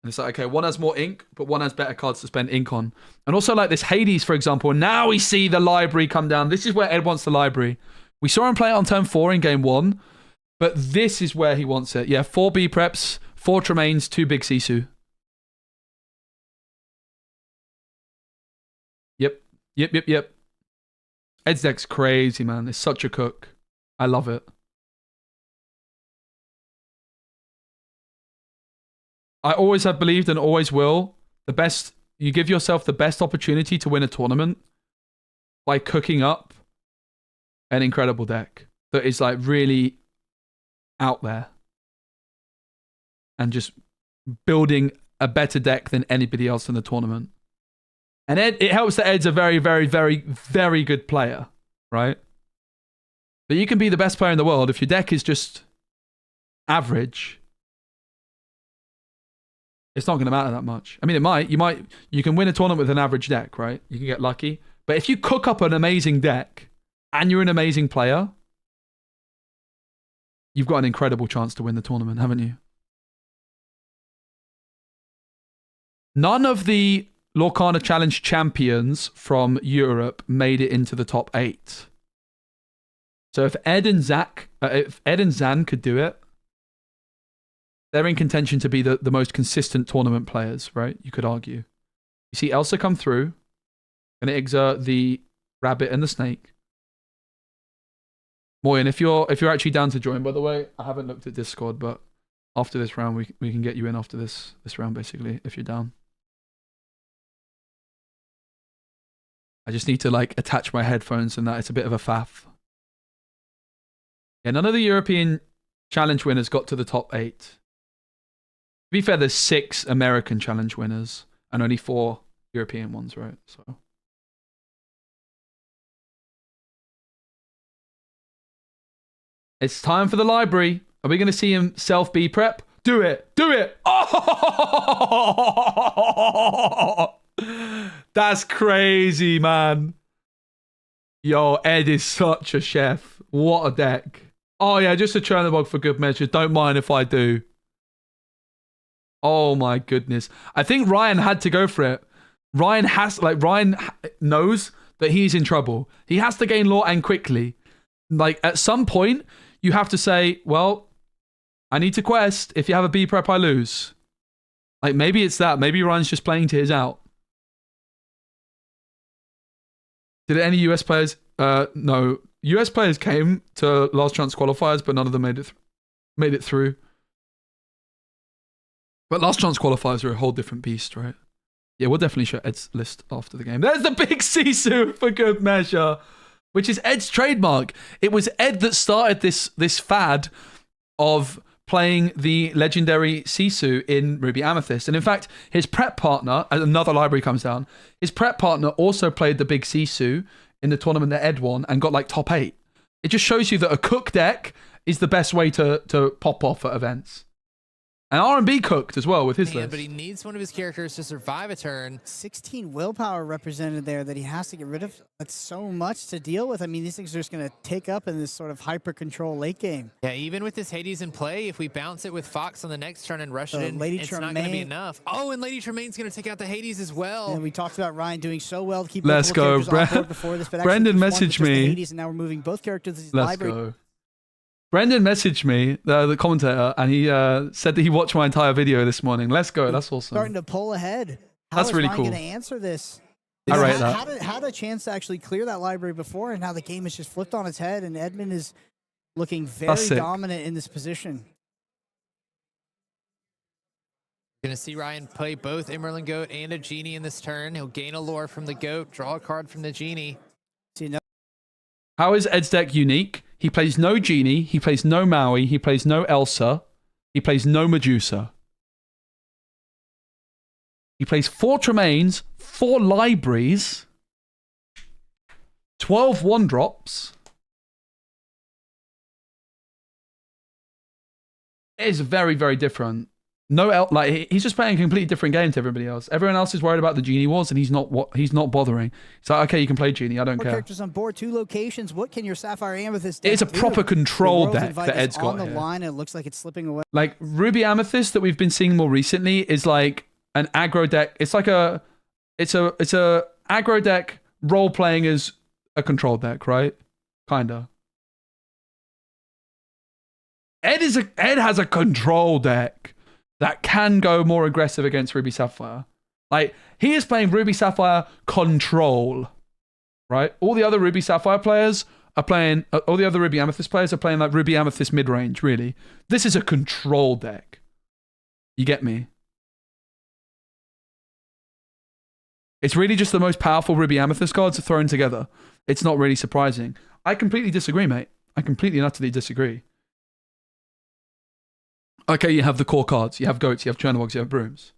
And it's like, okay, one has more ink, but one has better cards to spend ink on. And also like this Hades, for example, now we see the library come down. This is where Ed wants the library. We saw him play it on turn 4 in game 1, but this is where he wants it. Yeah, 4 B preps, 4 Tremaines, 2 big Sisu. Yep. Ed's deck's crazy, man. It's such a cook. I love it. I always have believed and always will. You give yourself the best opportunity to win a tournament by cooking up an incredible deck that is like really out there and just building a better deck than anybody else in the tournament. And it helps that Ed's a very, very, very, very good player, right? But you can be the best player in the world if your deck is just average. It's not going to matter that much. I mean, it might. You can win a tournament with an average deck, right? You can get lucky. But if you cook up an amazing deck and you're an amazing player, you've got an incredible chance to win the tournament, haven't you? None of the Lorcana Challenge champions from Europe made it into the top 8. So if Ed and Zan could do it, they're in contention to be the most consistent tournament players, right? You could argue. You see Elsa come through, and it exert the rabbit and the snake. Moyen, if you're actually down to join, by the way, I haven't looked at Discord, but after this round, we can get you in after this round, basically, if you're down. I just need to like attach my headphones and that. It's a bit of a faff. Yeah, none of the European Challenge winners got to the top 8. To be fair, there's 6 American Challenge winners and only 4 European ones, right? So it's time for the library. Are we going to see him self B prep? Do it! Do it! Oh! That's crazy, man. Yo, Ed is such a chef. What a deck. Oh yeah, just a Chernobog for good measure. Don't mind if I do. Oh my goodness. I think Ryan had to go for it. Ryan knows that he's in trouble. He has to gain lore and quickly. Like at some point, you have to say, well, I need to quest. If you have a B prep, I lose. Like maybe it's that. Maybe Ryan's just playing to his out. Did any US players? No. US players came to last chance qualifiers, but none of them made it through. But last chance qualifiers are a whole different beast, right? Yeah, we'll definitely show Ed's list after the game. There's the big Sisu for good measure, which is Ed's trademark. It was Ed that started this fad of playing the legendary Sisu in Ruby Amethyst. And in fact, his prep partner, as another library comes down, his prep partner also played the big Sisu in the tournament that Ed won and got like top 8. It just shows you that a cook deck is the best way to pop off at events. And R&B cooked as well with his list. But he needs one of his characters to survive a turn. 16 willpower represented there that he has to get rid of. That's so much to deal with. I mean, these things are just going to take up in this sort of hyper-control late game. Yeah, even with this Hades in play, if we bounce it with Fox on the next turn and rush it in, it's not going to be enough. Oh, and Lady Tremaine's going to take out the Hades as well. And we talked about Ryan doing so well to keep Let's go, before this, but Brendan messaged me. Hades, and now we're moving both characters to his library. Go. Brendan messaged me, the commentator, and he said that he watched my entire video this morning. Let's go. That's awesome. Starting to pull ahead. That's really cool. How is Ryan going to answer this? I rate that. Had a chance to actually clear that library before, and now the game is just flipped on its head, and Edmund is looking very dominant in this position. Going to see Ryan play both Emerald Goat and a Genie in this turn. He'll gain a lore from the Goat, draw a card from the Genie. How is Ed's deck unique? He plays no Genie, he plays no Maui, he plays no Elsa, he plays no Medusa. He plays 4 Tremaines, 4 libraries, 12 1-drops. It is very, very different. He's just playing a completely different game to everybody else. Everyone else is worried about the Genie Wars, and he's not bothering. It's like, okay, you can play Genie. I don't care. Characters on board, 2 locations. What can your Sapphire Amethyst deck do? It's a proper control deck that Ed's got on the line, and it looks like it's slipping away. Like Ruby Amethyst that we've been seeing more recently is like an aggro deck. It's like it's a aggro deck role playing as a control deck, right? Kinda. Ed has a control deck that can go more aggressive against Ruby Sapphire. Like, he is playing Ruby Sapphire control, right? All the other Ruby Sapphire players are playing, all the other Ruby Amethyst players are playing like Ruby Amethyst mid-range, really. This is a control deck. You get me? It's really just the most powerful Ruby Amethyst cards thrown together. It's not really surprising. I completely disagree, mate. I completely and utterly disagree. Okay, you have the core cards. You have goats, you have Chernobyls, you have brooms.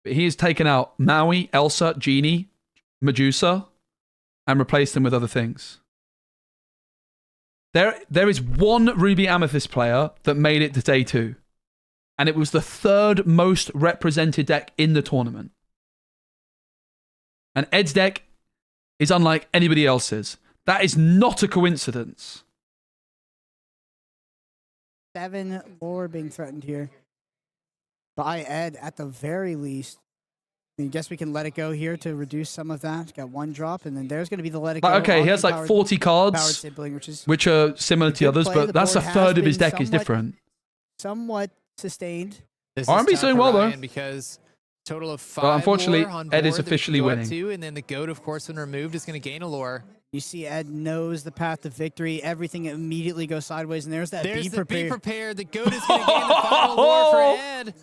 But he has taken out Maui, Elsa, Genie, Medusa, and replaced them with other things. There is one Ruby Amethyst player that made it to day 2. And it was the 3rd most represented deck in the tournament. And Ed's deck is unlike anybody else's. That is not a coincidence. 7 lore being threatened here by Ed at the very least. I guess we can let it go here to reduce some of that. Got 1 drop, and then there's going to be the let it go. Okay, he has like 40 cards, sibling, which are similar to others, but that's a third of his deck is different. Somewhat sustained. R&B's doing well, though. Because total of 5 but unfortunately, lore on Ed is board officially winning. 2, and then the goat, of course, when removed, is going to gain a lore. You see Ed knows the path to victory. Everything immediately goes sideways, and there's that There's be prepared. Be prepared. The goat is going to gain the final lore for Ed.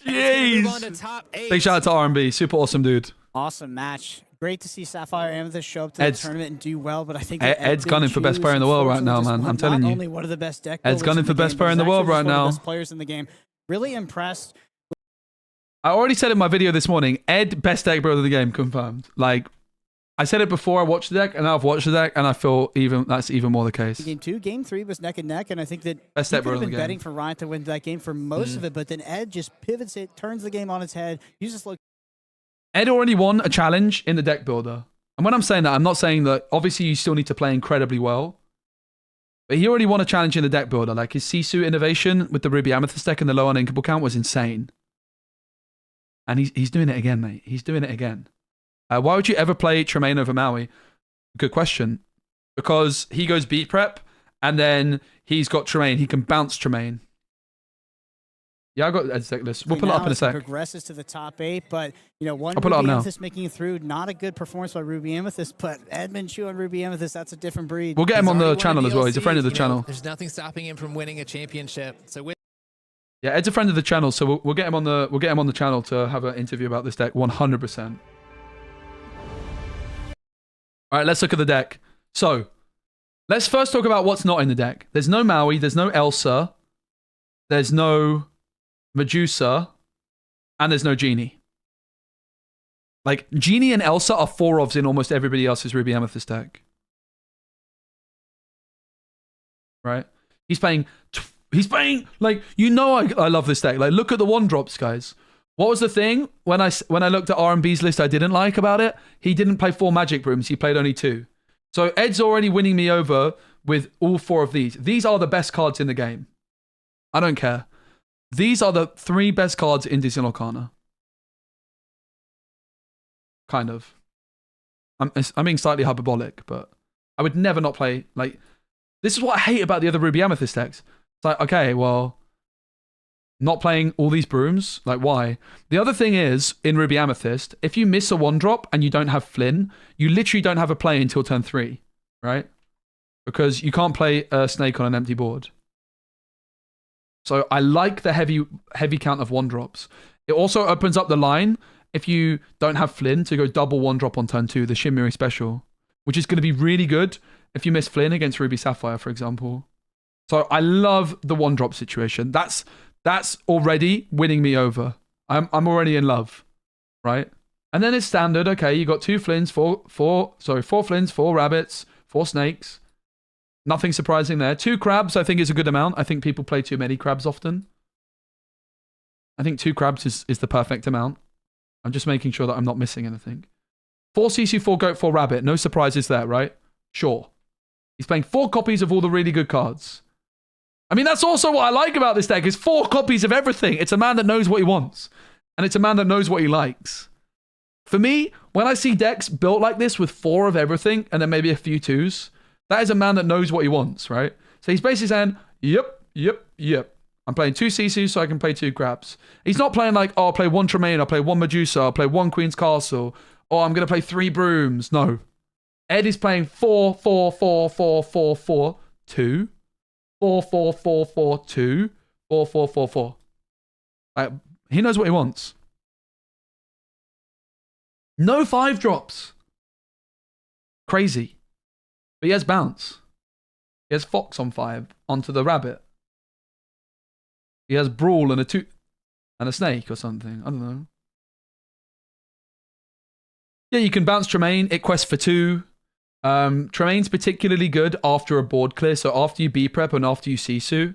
Jeez. Big shout out to R&B. Super awesome, dude. Awesome match. Great to see Sapphire Amethyst show up to the tournament and do well, but I think Ed's gunning for best player in the world right now, man. I'm telling you. Not only one of the best deck Ed's gunning for best player in the world right now. Best players in the game. Really impressed. I already said in my video this morning, Ed, best deck builder of the game, confirmed. Like, I said it before I watched the deck, and now I've watched the deck, and I feel that's even more the case. Game 2, Game 3 was neck and neck, and I think that best he deck could have been game. betting for Ryan to win that game for most of it, but then Ed just pivots it, turns the game on its head, uses look. Ed already won a challenge in the deck builder. And when I'm saying that, I'm not saying that obviously you still need to play incredibly well. But he already won a challenge in the deck builder. Like his Sisu innovation with the Ruby Amethyst deck and the low uninkable count was insane. And he's doing it again, mate. He's doing it again. Why would you ever play Tremaine over Maui? Good question. Because he goes beat prep, and then he's got Tremaine. He can bounce Tremaine. Yeah, I got Ed's deck list. We'll pull it up in a sec. Progresses to the top 8, but one I'll pull Ruby it up Amethyst making it through. Not a good performance by Ruby Amethyst, but Edmund Chu and Ruby Amethyst, that's a different breed. We'll get him on the channel as well. He's a friend of the channel. There's nothing stopping him from winning a championship. So yeah, Ed's a friend of the channel, so we'll get him on the channel to have an interview about this deck 100%. All right, let's look at the deck. So, let's first talk about what's not in the deck. There's no Maui, there's no Elsa, there's no Medusa, and there's no Genie. Like, Genie and Elsa are 4-ofs in almost everybody else's Ruby Amethyst deck. Right? He's playing, like, I love this deck. Like, look at the 1-drops, guys. What was the thing when I looked at R&B's list I didn't like about it? He didn't play 4 Magic Brooms. He played only 2. So Ed's already winning me over with all 4 of these. These are the best cards in the game. I don't care. These are the 3 best cards in Disney Lorcana. Kind of. I'm being slightly hyperbolic, but I would never not play. Like, this is what I hate about the other Ruby Amethyst decks. It's like, okay, well, not playing all these brooms, like why? The other thing is, in Ruby Amethyst, if you miss a 1-drop and you don't have Flynn, you literally don't have a play until turn 3, right? Because you can't play a snake on an empty board. So I like the heavy count of 1-drops. It also opens up the line if you don't have Flynn to go double 1-drop on turn 2, the Shimmering Special, which is going to be really good if you miss Flynn against Ruby Sapphire, for example. So I love the 1-drop situation. That's already winning me over. I'm already in love, right? And then it's standard. Okay, you got 2 Flynns, 4 Flynns, 4 rabbits, 4 snakes. Nothing surprising there. 2 crabs, I think, is a good amount. I think people play too many crabs often. I think 2 crabs is the perfect amount. I'm just making sure that I'm not missing anything. 4 Sisu, 4 goat, 4 rabbit. No surprises there, right? Sure. He's playing 4 copies of all the really good cards. I mean, that's also what I like about this deck, is 4 copies of everything. It's a man that knows what he wants. And it's a man that knows what he likes. For me, when I see decks built like this with 4 of everything, and then maybe a few 2s, that is a man that knows what he wants, right? So he's basically saying, yep. I'm playing 2 Sisu so I can play 2 crabs. He's not playing like, oh, I'll play 1 Tremaine, I'll play 1 Medusa, I'll play 1 Queen's Castle, or I'm going to play 3 brooms. No. Ed is playing 4, 4, 4, 4, 4, 4, 2. 4, 4, 4, 4, 2, 4, 4, 4, 4. He knows what he wants. No 5-drops. Crazy. But he has bounce. He has Fox on 5 onto the rabbit. He has Brawl and a snake or something. I don't know. Yeah, you can bounce Tremaine. It quests for 2. Tremaine's particularly good after a board clear. So after you B-prep and after you Sisu,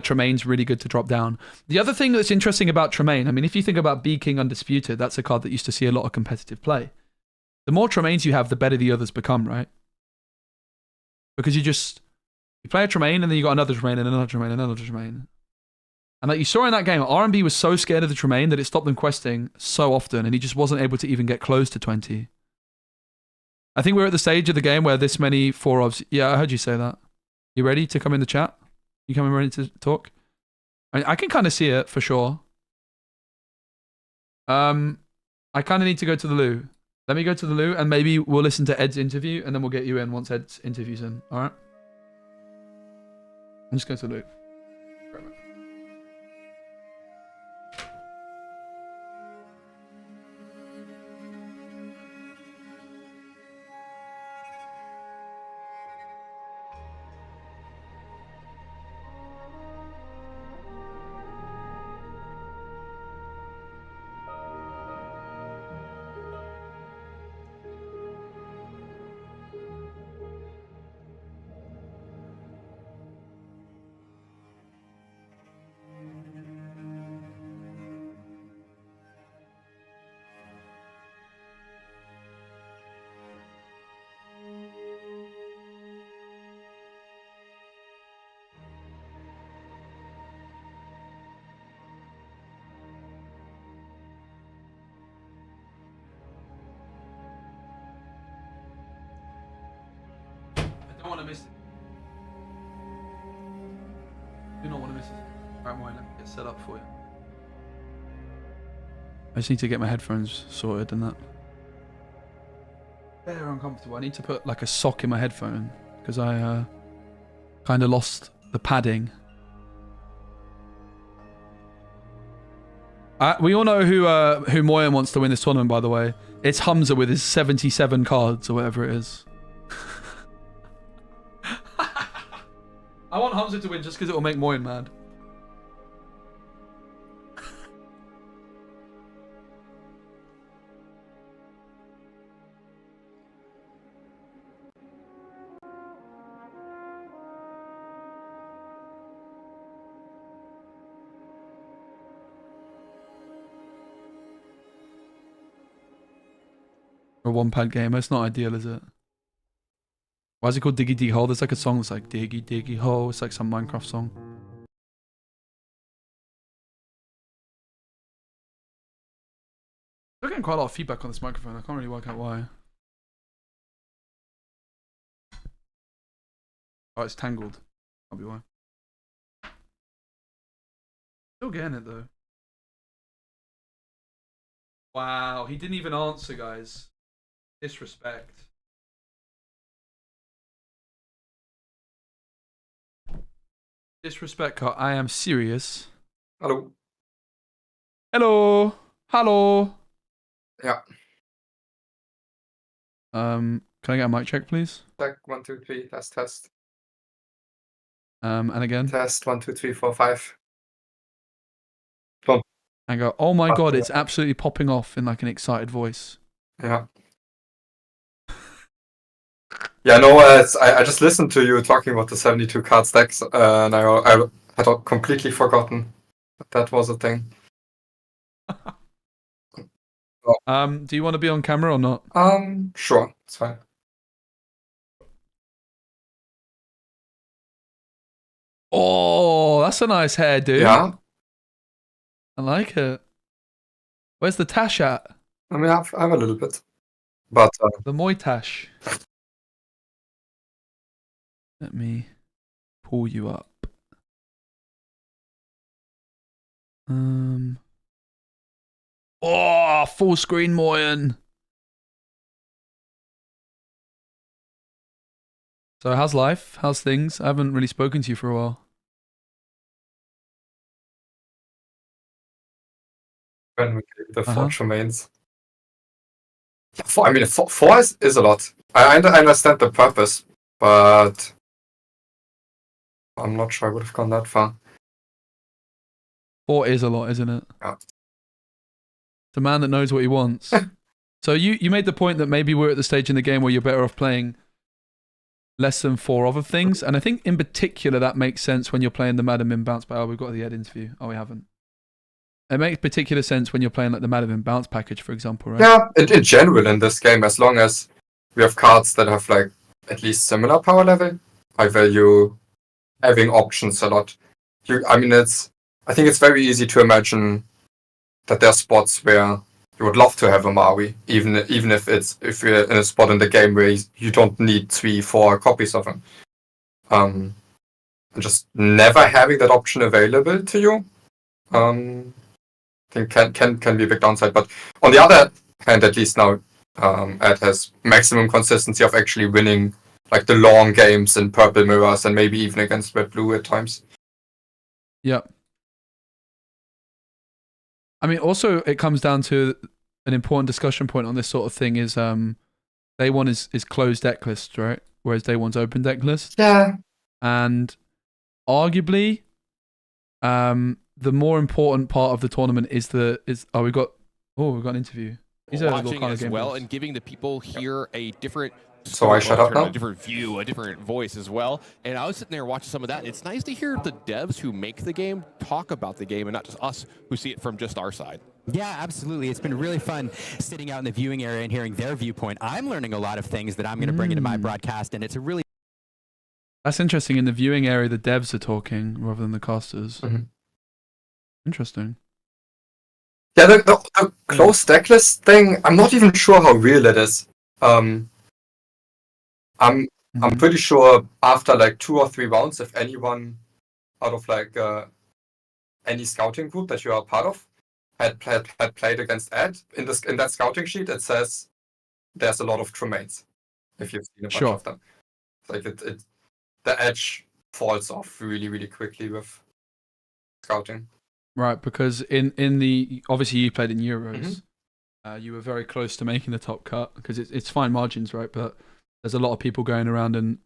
Tremaine's really good to drop down. The other thing that's interesting about Tremaine, I mean, if you think about B-King Undisputed, that's a card that used to see a lot of competitive play. The more Tremaines you have, the better the others become, right? Because you play a Tremaine and then you got another Tremaine and another Tremaine and another Tremaine. And like you saw in that game, R&B was so scared of the Tremaine that it stopped them questing so often and he just wasn't able to even get close to 20. I think we're at the stage of the game where this many 4-ofs... Yeah, I heard you say that. You ready to come in the chat? You coming ready to talk? I can kind of see it, for sure. I kind of need to go to the loo. Let me go to the loo and maybe we'll listen to Ed's interview and then we'll get you in once Ed's interview's in. Alright? I'm just going to the loo. I don't want to miss it. I do not want to miss it. Alright, Moyen, let me get set up for you. I just need to get my headphones sorted and that. They're uncomfortable. I need to put like a sock in my headphone because I kind of lost the padding. We all know who Moyen wants to win this tournament, by the way. It's Hamza with his 77 cards or whatever it is. I want Hamza to win just because it will make Moyen mad. A one-pad game. It's not ideal, is it? Why is it called Diggy Diggy Hole? There's like a song that's like Diggy Diggy Hole. It's like some Minecraft song. I'm getting quite a lot of feedback on this microphone. I can't really work out why. Oh, it's tangled. That'll be why. Still getting it though. Wow, he didn't even answer, guys. Disrespect. Disrespect, Car. I am serious. Hello. Hello. Hello. Yeah. Can I get a mic check, please? Check 1, 2, 3. Test. And again. Test 1, 2, 3, 4, 5. And go, oh my god, it's absolutely popping off in like an excited voice. Yeah. Yeah, no, I just listened to you talking about the 72 card stacks, and I had completely forgotten that was a thing. Do you want to be on camera or not? Sure, it's fine. Oh, that's a nice hair, dude. Yeah. I like it. Where's the tash at? I mean, I have a little bit, but the Moy tash. Let me pull you up. Oh, full screen Moyen. So how's life? How's things? I haven't really spoken to you for a while. when we get the 4 domains. I mean, 4 is a lot. I understand the purpose, but I'm not sure I would have gone that far. 4 is a lot, isn't it? Yeah. The man that knows what he wants. So you made the point that maybe we're at the stage in the game where you're better off playing less than 4 other things, and I think in particular that makes sense when you're playing the Madam in bounce. We've got the Ed interview. Oh, we haven't. It makes particular sense when you're playing like the Madam in bounce package, for example, right? Yeah, in general in this game, as long as we have cards that have like at least similar power level, I value having options a lot. I think it's very easy to imagine that there are spots where you would love to have a Maui, even if you're in a spot in the game where you don't need 3-4 copies of him. And just never having that option available to you, I think can be a big downside. But on the other hand, at least now, Ed has maximum consistency of actually winning like the long games in purple mirrors and maybe even against red blue at times. Yeah. I mean, also it comes down to an important discussion point on this sort of thing is day one is closed deck lists, right? Whereas day one's open deck list. Yeah. And arguably, the more important part of the tournament is we've got an interview. He's watching as well and giving the people here a different So I shut up now? A different view, a different voice as well. And I was sitting there watching some of that. It's nice to hear the devs who make the game talk about the game and not just us who see it from just our side. Yeah, absolutely. It's been really fun sitting out in the viewing area and hearing their viewpoint. I'm learning a lot of things that I'm going to bring into my broadcast, and it's a really... That's interesting. In the viewing area, the devs are talking rather than the casters. Mm-hmm. Interesting. Yeah, the closed deck list thing, I'm not even sure how real it is. I'm pretty sure after like 2 or 3 rounds, if anyone out of like any scouting group that you are part of had played against Ed, in that scouting sheet it says there's a lot of Tremaines. If you've seen a bunch of them, like the edge falls off really, really quickly with scouting. Right, because in the obviously you played in Euros, you were very close to making the top cut because it's fine margins, right? But there's a lot of people going around and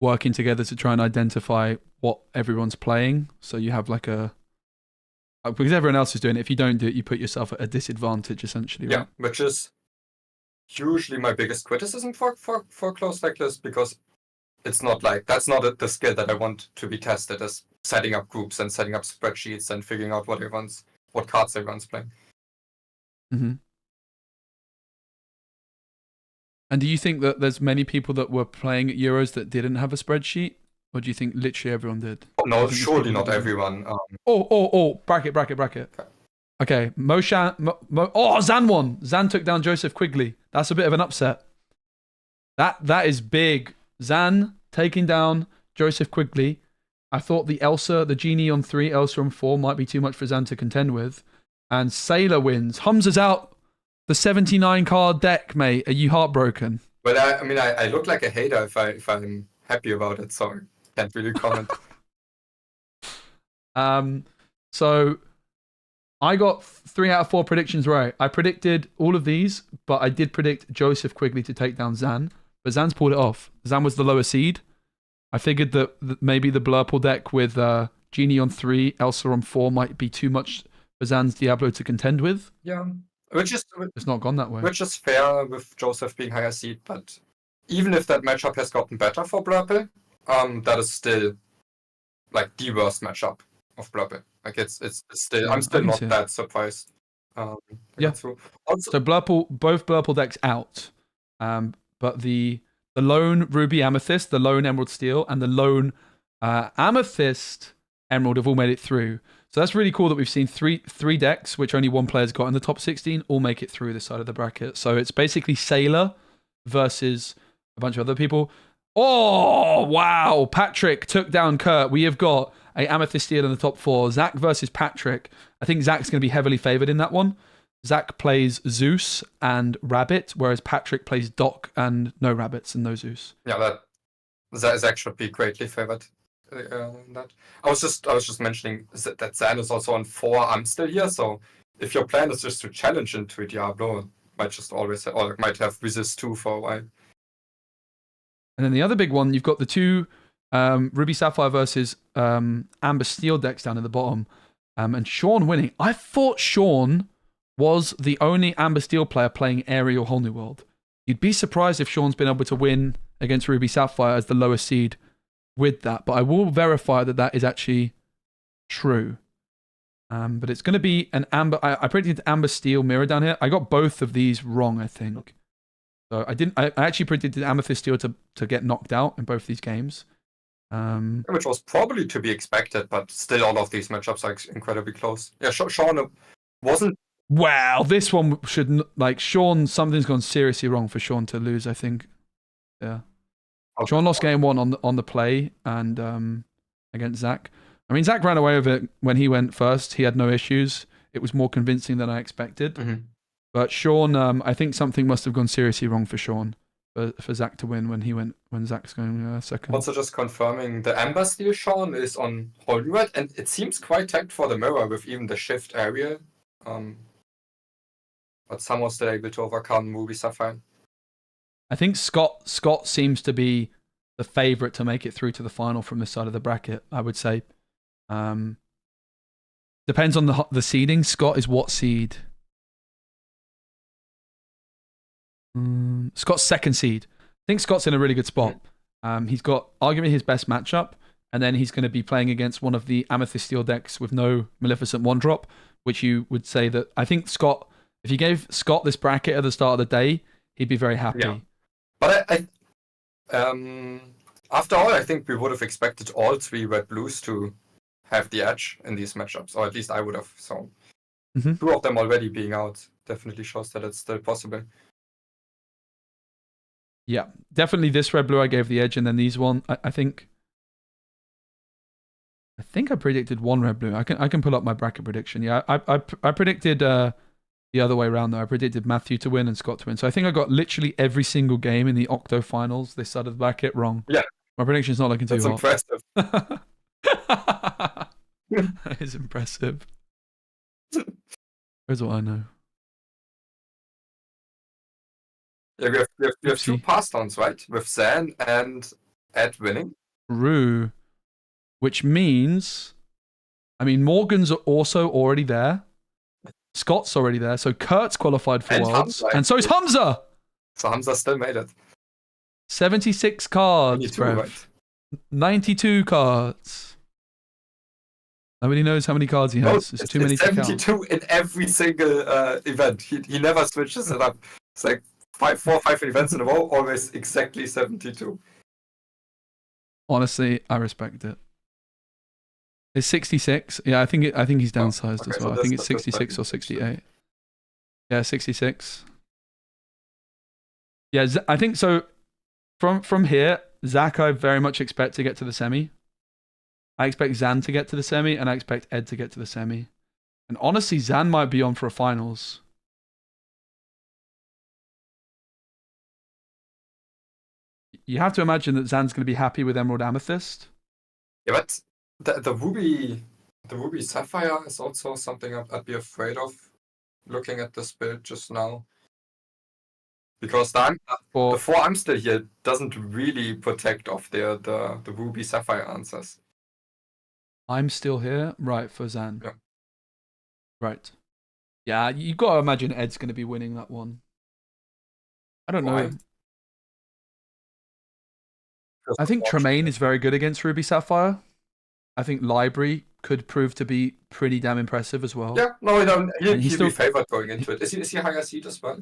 working together to try and identify what everyone's playing. So you have like because everyone else is doing it. If you don't do it, you put yourself at a disadvantage essentially. Right? Yeah, which is usually my biggest criticism for closed deck lists, because it's not like that's not the skill that I want to be tested, as setting up groups and setting up spreadsheets and figuring out what cards everyone's playing. Mm-hmm. And do you think that there's many people that were playing at Euros that didn't have a spreadsheet? Or do you think literally everyone did? No, surely not everyone. Bracket. Okay, Zan won. Zan took down Joseph Quigley. That's a bit of an upset. That is big. Zan taking down Joseph Quigley. I thought the Genie on 3, Elsa on 4 might be too much for Zan to contend with. And Sailor wins. Humza's out. The 79 card deck, mate. Are you heartbroken? But I look like a hater if I'm happy about it, so I can't really comment. So I got 3 out of 4 predictions right. I predicted all of these, but I did predict Joseph Quigley to take down Zan. But Zan's pulled it off. Zan was the lower seed. I figured that maybe the Blurple deck with Genie on 3, Elsa on 4 might be too much for Zan's Diablo to contend with. Yeah. It's not gone that way. Which is fair with Joseph being higher seed, but even if that matchup has gotten better for Blurple, that is still like the worst matchup of Blurple. Like it's still, I'm still not that surprised. Yeah. So Blurple, both Blurple decks out, but the lone Ruby Amethyst, the lone Emerald Steel, and the lone Amethyst Emerald have all made it through. So that's really cool that we've seen three decks, which only one player's got in the top 16, all make it through this side of the bracket. So it's basically Sailor versus a bunch of other people. Oh, wow. Patrick took down Kurt. We have got a Amethyst Steel in the top 4. Zach versus Patrick. I think Zach's going to be heavily favored in that one. Zach plays Zeus and Rabbit, whereas Patrick plays Doc and no Rabbits and no Zeus. Yeah, Zach should be greatly favored. That I was just mentioning that Zan is also on 4. I'm still here, so if your plan is just to challenge into Diablo, might have resist 2 for a while. And then the other big one, you've got the 2 Ruby Sapphire versus Amber Steel decks down at the bottom, and Sean winning. I thought Sean was the only Amber Steel player playing Aerial Whole New World. You'd be surprised if Sean's been able to win against Ruby Sapphire as the lowest seed with that, but I will verify that that is actually true. But it's going to be an Amber. I predicted Amber Steel Mirror down here. I got both of these wrong, I think. So I actually predicted Amethyst Steel to get knocked out in both these games. Which was probably to be expected, but still all of these matchups are incredibly close. Yeah, Sean wasn't. Wow, this one should Sean. Something's gone seriously wrong for Sean to lose. I think. Yeah. Okay. Sean lost game 1 on the play and against Zach. I mean, Zach ran away with it when he went first. He had no issues. It was more convincing than I expected. Mm-hmm. But Sean, I think something must have gone seriously wrong for Sean for Zach to win when Zach's going second. Also, just confirming, the Amber Steel Sean is on Whole New World, and it seems quite tagged for the mirror with even the shift area. But somehow still able to overcome Ruby Sapphire. I think Scott seems to be the favourite to make it through to the final from this side of the bracket, I would say. Depends on the seeding. Scott is what seed? Scott's second seed. I think Scott's in a really good spot. He's got arguably his best matchup, and then he's going to be playing against one of the Amethyst Steel decks with no Maleficent 1-drop, which you would say that I think Scott, if you gave Scott this bracket at the start of the day, he'd be very happy. Yeah. But after all, I think we would have expected all 3 Red Blues to have the edge in these matchups, or at least I would have. So 2 of them already being out definitely shows that it's still possible. Yeah, definitely this Red Blue I gave the edge, and then these one I think I predicted 1 Red Blue. I can pull up my bracket prediction. Yeah, I predicted the other way around though. I predicted Matthew to win and Scott to win. So I think I got literally every single game in the Octo Finals this side of the bracket wrong. Yeah, my prediction's not looking too hot. That's impressive. That is impressive. Here's what I know. Yeah, we have 2 pass downs, right? With Zan and Ed winning. True. Which means, I mean, Morgan's also already there. Scott's already there. So Kurt's qualified for Worlds. Hamza, and so is Hamza. So Hamza still made it. 76 cards, bro. Right? 92 cards. Nobody knows how many cards he has. It's too many to count. 72 in every single event. He never switches it up. It's like 4 or 5 events in a row, always exactly 72. Honestly, I respect it. It's 66. Yeah, I think he's downsized as well. So I think it's 66 or 68. Yeah, 66. Yeah, I think so. From here, Zach, I very much expect to get to the semi. I expect Zan to get to the semi, and I expect Ed to get to the semi. And honestly, Zan might be on for a finals. You have to imagine that Zan's going to be happy with Emerald Amethyst. Yeah, but the Ruby Sapphire is also something I'd be afraid of looking at this build just now. Because the 4 I'm still here doesn't really protect off the Ruby Sapphire answers. I'm still here? Right, for Zan. Yeah. Right. Yeah, you got to imagine Ed's going to be winning that one. I don't know. I think Tremaine is very good against Ruby Sapphire. I think Library could prove to be pretty damn impressive as well. Yeah, no, he'd still be favored going into it. Is he higher seed as well?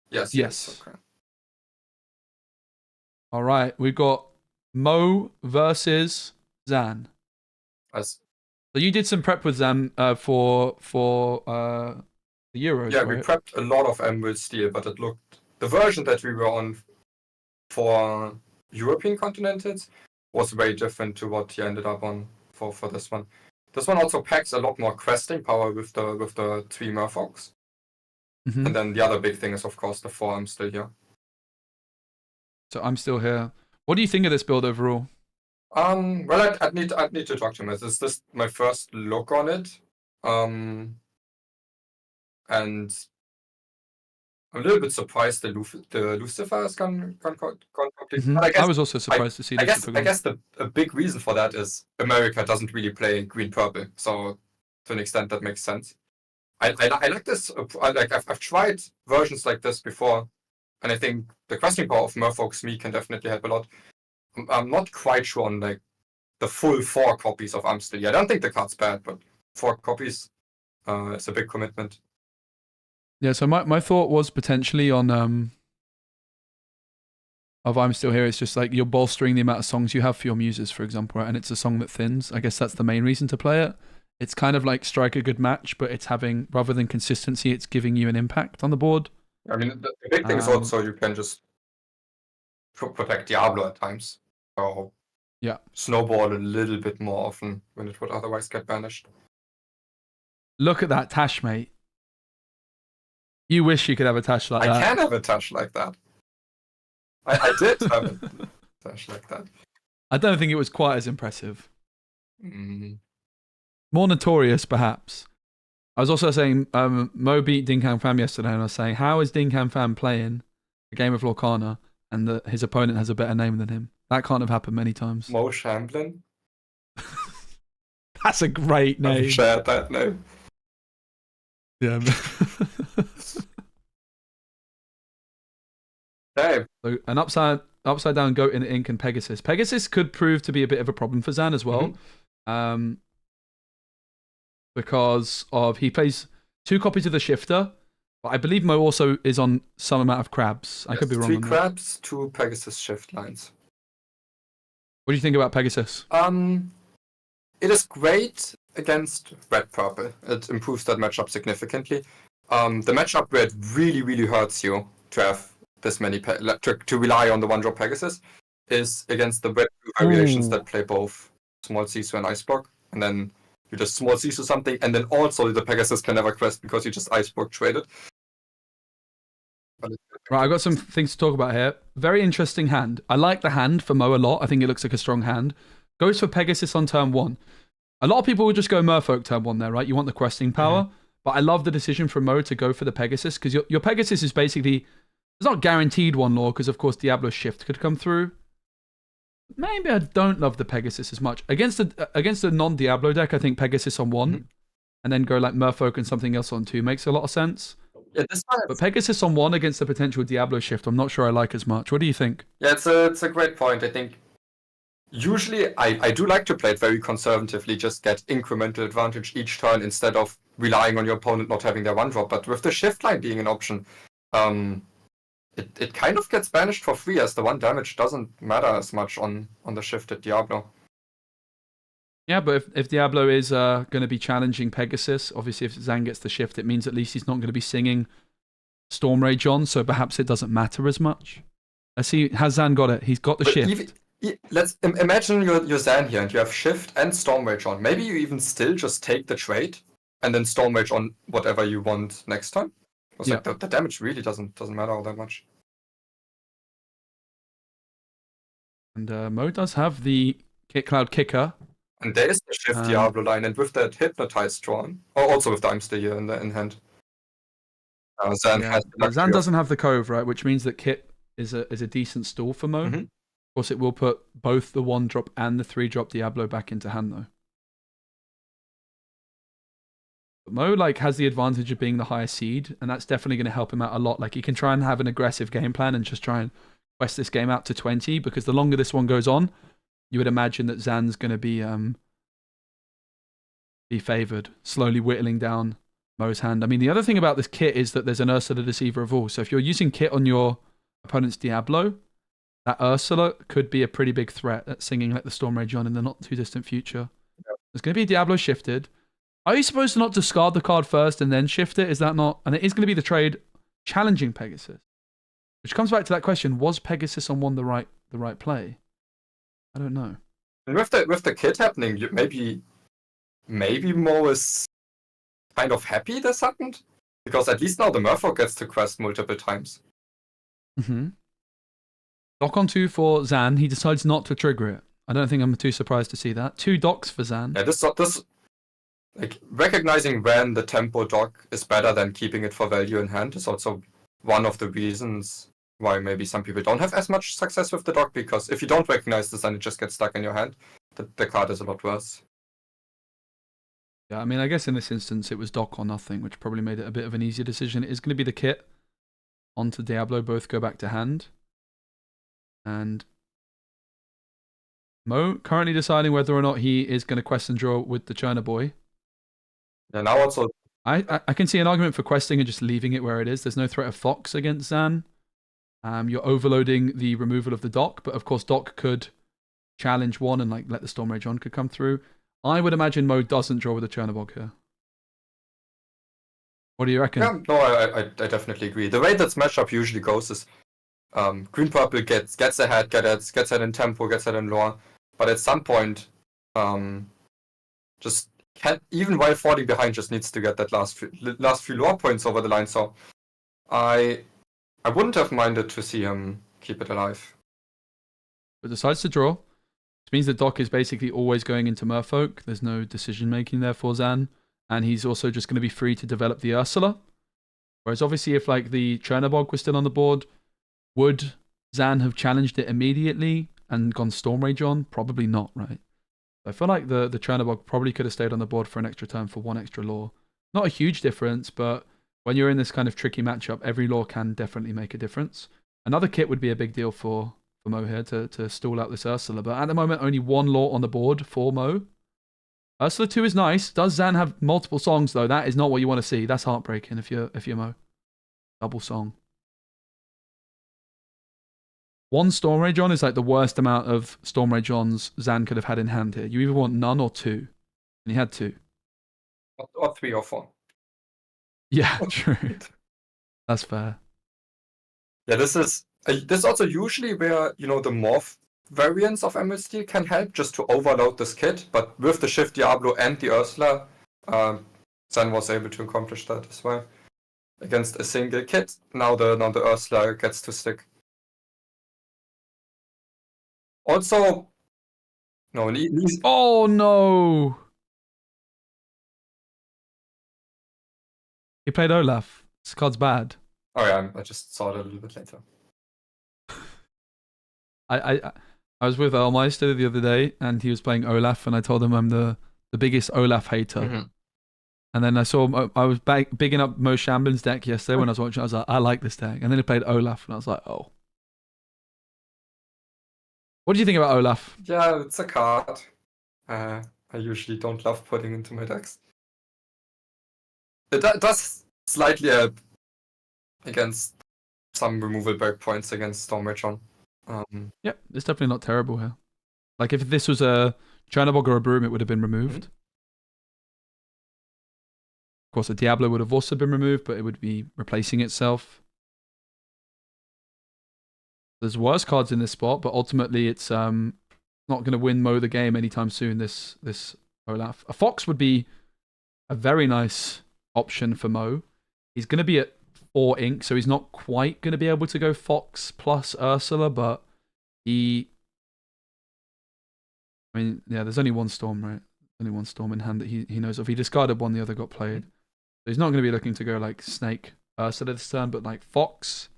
Yes. Okay. All right, we've got Mo versus Zan. So you did some prep with Zan for the Euros, yeah, right? we prepped a lot of Emerald Steel, but the version that we were on for European Continentals was very different to what he ended up on for this one. This one also packs a lot more questing power with the 3 Murphox. Mm-hmm. And then the other big thing is, of course, the 4 I'm still here. So I'm still here. What do you think of this build overall? Well, I'd need to talk to him. This is just my first look on it. And I'm a little bit surprised the Lucifer has gone completely. Mm-hmm. I was also surprised to see this. I guess a big reason for that is America doesn't really play green-purple. So to an extent, that makes sense. I like this. I've tried versions like this before, and I think the questing power of Merfolk's Me can definitely help a lot. I'm not quite sure on like the full 4 copies of Amstel. Yeah, I don't think the card's bad, but 4 copies is a big commitment. Yeah, so my thought was potentially on of I'm Still Here. It's just like you're bolstering the amount of songs you have for your muses, for example, right? And it's a song that thins. I guess that's the main reason to play it. It's kind of like strike a good match, but it's having, rather than consistency, it's giving you an impact on the board. I mean, the big thing is also you can just protect Diablo at times. So yeah, snowball a little bit more often when it would otherwise get banished. Look at that Tash, mate. You wish you could have a Tash like that. I can have a Tash like that. I did have a Tash like that. I don't think it was quite as impressive. Mm. More notorious, perhaps. I was also saying Mo beat Dinkham Pham yesterday, and I was saying, how is Dinkham Pham playing a game of Lorcana and his opponent has a better name than him? That can't have happened many times. Mo Shamblin? That's a great name. I've shared that name. Yeah. Hey. So an upside down goat in ink and Pegasus. Pegasus could prove to be a bit of a problem for Zan as well. Mm-hmm. Because of he plays 2 copies of the Shifter, but I believe Mo also is on some amount of crabs. I could be wrong. 3 on crabs, that. 2 Pegasus shift lines. What do you think about Pegasus? It is great against red purple. It improves that matchup significantly. The matchup where it really, really hurts you to have this many to rely on the 1-drop Pegasus is against the red variations that play both small Sisu and Iceblock, and then you just small Sisu something, and then also the Pegasus can never quest because you just Iceblock traded. Right, I've got some things to talk about here. Very interesting hand. I like the hand for Mo a lot. I think it looks like a strong hand. Goes for Pegasus on turn 1. A lot of people would just go Merfolk turn 1 there, right? You want the questing power. But I love the decision from Mo to go for the Pegasus, because your Pegasus is basically... It's not guaranteed 1 lore, because of course Diablo Shift could come through. Maybe I don't love the Pegasus as much. Against a non-Diablo deck, I think Pegasus on 1, and then go like Merfolk and something else on 2 makes a lot of sense. Yeah, but Pegasus on 1 against the potential Diablo Shift, I'm not sure I like as much. What do you think? Yeah, it's a great point. I think usually I do like to play it very conservatively, just get incremental advantage each turn instead of relying on your opponent not having their 1-drop. But with the shift line being an option, it kind of gets banished for free, as the 1 damage doesn't matter as much on the shifted Diablo. Yeah, but if Diablo is going to be challenging Pegasus, obviously if Zan gets the shift, it means at least he's not going to be singing Storm Rage on, so perhaps it doesn't matter as much. Let's see, has Zan got it? He's got the shift. Let's imagine you're Zan here and you have shift and Storm Rage on. Maybe you even still just take the trade and then Storm Rage on whatever you want next time. Because like the damage really doesn't matter all that much. And Mo does have the Cloud Kicker. And there is the shift Diablo line, and with that Hypnotize drawn, or also with the I'm Still Here in hand. Zan Zan doesn't have the Cove, right? Which means that Kit is a decent stall for Mo. Of course, it will put both the 1-drop and the 3-drop Diablo back into hand, though. But Mo has the advantage of being the higher seed, and that's definitely going to help him out a lot. Like, he can try and have an aggressive game plan and just try and quest this game out to 20, because the longer this one goes on, you would imagine that Zan's going to be favoured, slowly whittling down Mo's hand. I mean, the other thing about this Kit is that there's an Ursula Deceiver of All. So if you're using Kit on your opponent's Diablo, that Ursula could be a pretty big threat at singing like the Storm Rage on in the not too distant future. There's going to be a Diablo shifted. Are you supposed to not discard the card first and then shift it? Is that not? And it is going to be the trade challenging Pegasus. Which comes back to that question, was Pegasus on 1 the right play? I don't know. And with the Kit happening, maybe Mo is kind of happy this happened, because at least now the Merfolk gets to quest multiple times. Dock on 2 for Zan. He decides not to trigger it. I don't think I'm too surprised to see that. 2 docks for Zan. Yeah, this like recognizing when the tempo dock is better than keeping it for value in hand is also one of the reasons why maybe some people don't have as much success with the dock, because if you don't recognize this and it just gets stuck in your hand, the card is a lot worse. Yeah, I mean, I guess in this instance it was Doc or nothing, which probably made it a bit of an easier decision. It is going to be the kit onto Diablo, both go back to hand. And Mo currently deciding whether or not he is going to quest and draw with the Churner Boy. Yeah, now also... I can see an argument for questing and just leaving it where it is. There's no threat of Fox against Zan. You're overloading the removal of the Doc, but of course Doc could challenge one and like let the Storm Rage on could come through. I would imagine Mo doesn't draw with the Chernobog here. What do you reckon? Yeah, no, I definitely agree. The way that Smash Up usually goes is green purple gets ahead, gets ahead in tempo, gets ahead in lore, but at some point, just can't, even while falling behind, just needs to get that last few lore points over the line. So I wouldn't have minded to see him keep it alive. But decides to draw. Which means the Doc is basically always going into Merfolk. There's no decision making there for Zan. And he's also just going to be free to develop the Ursula. Whereas obviously if like the Chernobog was still on the board, would Zan have challenged it immediately and gone Storm Rage on? Probably not, right? I feel like the Chernobog probably could have stayed on the board for an extra turn for one extra lore. Not a huge difference, but when you're in this kind of tricky matchup, every lore can definitely make a difference. Another kit would be a big deal for Mo here to stall out this Ursula, but at the moment only one lore on the board for Mo. Ursula 2 is nice. Does Zan have multiple songs though? That is not what you want to see. That's heartbreaking if you're Mo. Double song. One Storm Rage on is like the worst amount of Storm Rage ons Zan could have had in hand here. You either want none or two. And he had two. Or 3 or 4. Yeah, true. That's fair. Yeah, this is also usually where, the morph variants of Emerald Steel can help just to overload this kit, but with the Shift Diablo and the Ursula, Zan was able to accomplish that as well. Against a single kit, now the Ursula gets to stick. Also, no, oh no! He played Olaf. This card's bad. Oh yeah, I just saw it a little bit later. I was with Elmeister the other day, and he was playing Olaf, and I told him I'm the biggest Olaf hater. Mm-hmm. And then I was bigging up Mo Shamblin's deck yesterday when I was watching. I was like, I like this deck. And then he played Olaf, and I was like, oh. What do you think about Olaf? Yeah, it's a card. I usually don't love putting into my decks. It does slightly help against some removal breakpoints against Storm Rage on. Yeah, it's definitely not terrible here. Like if this was a Chernobog or a Broom, it would have been removed. Mm-hmm. Of course, a Diablo would have also been removed, but it would be replacing itself. There's worse cards in this spot, but ultimately it's not going to win Mo the game anytime soon, this Olaf. A Fox would be a very nice option for Mo. He's going to be at 4 ink, so he's not quite going to be able to go Fox plus Ursula, but I mean, yeah, there's only one Storm, right? Only one Storm in hand that he knows of. He discarded one, the other got played. So he's not going to be looking to go like Snake Ursula this turn, but like Fox,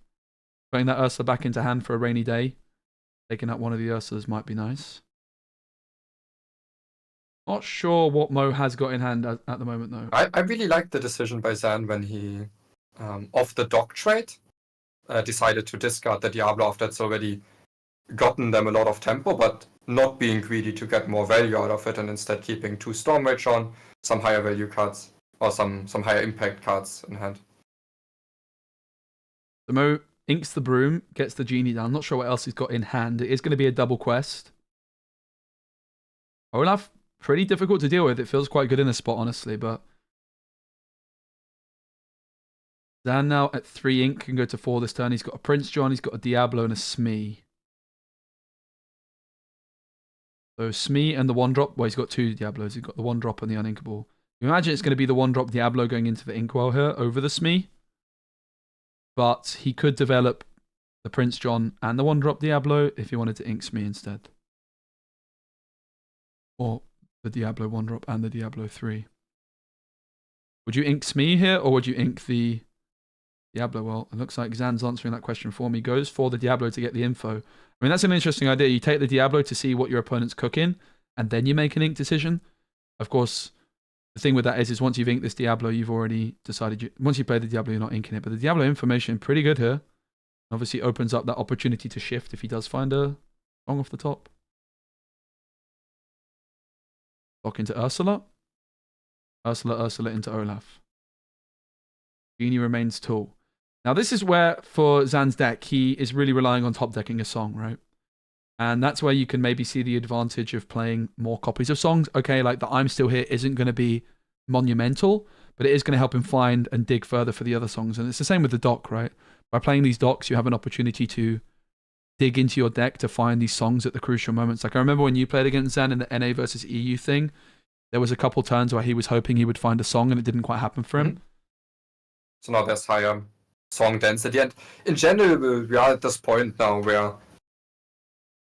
putting that Ursula back into hand for a rainy day, taking out one of the Ursulas might be nice. Not sure what Mo has got in hand at the moment, though. I really like the decision by Zan when he, off the Doc trade, decided to discard the Diablo after it's already gotten them a lot of tempo, but not being greedy to get more value out of it, and instead keeping 2 Storm Rage on, some higher value cards, or some higher impact cards in hand. So Mo inks the Broom, gets the Genie down. Not sure what else he's got in hand. It is going to be a double quest. Olaf, pretty difficult to deal with. It feels quite good in this spot, honestly, but Zan now at 3 ink can go to 4 this turn. He's got a Prince John, he's got a Diablo, and a Smee. So Smee and the 1-drop. Well, he's got 2 Diablos. He's got the 1-drop and the uninkable. You imagine it's going to be the 1-drop Diablo going into the Inkwell here over the Smee. But he could develop the Prince John and the 1-drop Diablo if he wanted to ink Smee instead. Or the Diablo 1-drop and the Diablo 3. Would you ink Smee here, or would you ink the Diablo? Well, it looks like Zan's answering that question for me. Goes for the Diablo to get the info. I mean, that's an interesting idea. You take the Diablo to see what your opponent's cooking, and then you make an ink decision. Of course, The thing with that is once you've inked this Diablo, you've already decided, once you play the Diablo, you're not inking it. But the Diablo information, pretty good here. Obviously opens up that opportunity to shift if he does find a song off the top. Lock into Ursula. Ursula into Olaf. Genie remains tall. Now this is where, for Zan's deck, he is really relying on top decking a song, right? And that's where you can maybe see the advantage of playing more copies of songs. Okay, like the I'm Still Here isn't going to be monumental, but it is going to help him find and dig further for the other songs. And it's the same with the dock, right? By playing these docks, you have an opportunity to dig into your deck to find these songs at the crucial moments. Like I remember when you played against Zan in the NA versus EU thing, there was a couple turns where he was hoping he would find a song and it didn't quite happen for him. So now there's higher song density. And in general, we are at this point now where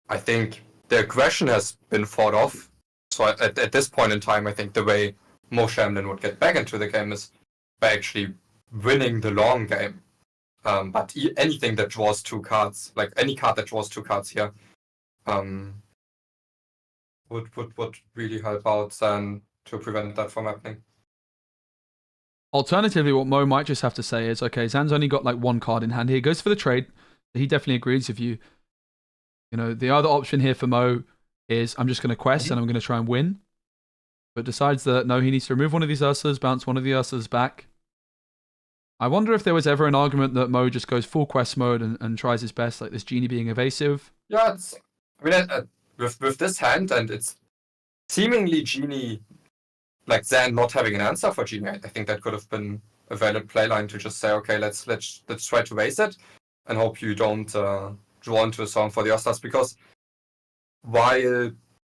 I think the aggression has been fought off. So at this point in time, I think the way Mo Shamlin would get back into the game is by actually winning the long game. But anything that draws 2 cards, like any card that draws 2 cards here, would really help out Zan to prevent that from happening. Alternatively, what Mo might just have to say is, okay, Zan's only got like 1 card in hand here. He goes for the trade. He definitely agrees with you. You know, the other option here for Mo is I'm just going to quest and I'm going to try and win. But decides that, no, he needs to remove one of these Ursulas, bounce one of the Ursulas back. I wonder if there was ever an argument that Mo just goes full quest mode and tries his best, like this Genie being evasive. Yeah, with this hand, and it's seemingly Genie, like Zan not having an answer for Genie, I think that could have been a valid playline to just say, okay, let's try to raise it and hope you don't draw into a song for the Ursulas, because while,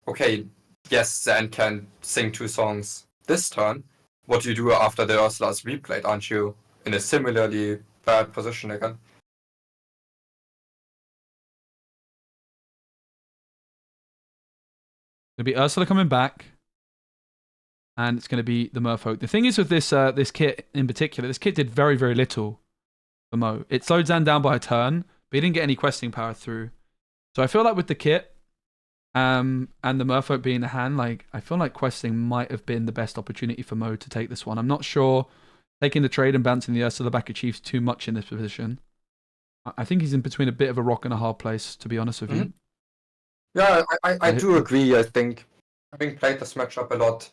okay, yes, Zan can sing 2 songs this turn, what do you do after the Ursulas replayed? Aren't you in a similarly bad position again? It'll be Ursula coming back, and it's going to be the Merfolk. The thing is with this kit in particular, this kit did very, very little for Mo. It slowed Zan down by a turn, but he didn't get any questing power through. So I feel like with the kit and the Merfolk being in the hand, like I feel like questing might have been the best opportunity for Mo to take this one. I'm not sure taking the trade and bouncing the Ursula back achieves too much in this position. I think he's in between a bit of a rock and a hard place, to be honest with you. Yeah, I do agree. I think having played this matchup a lot,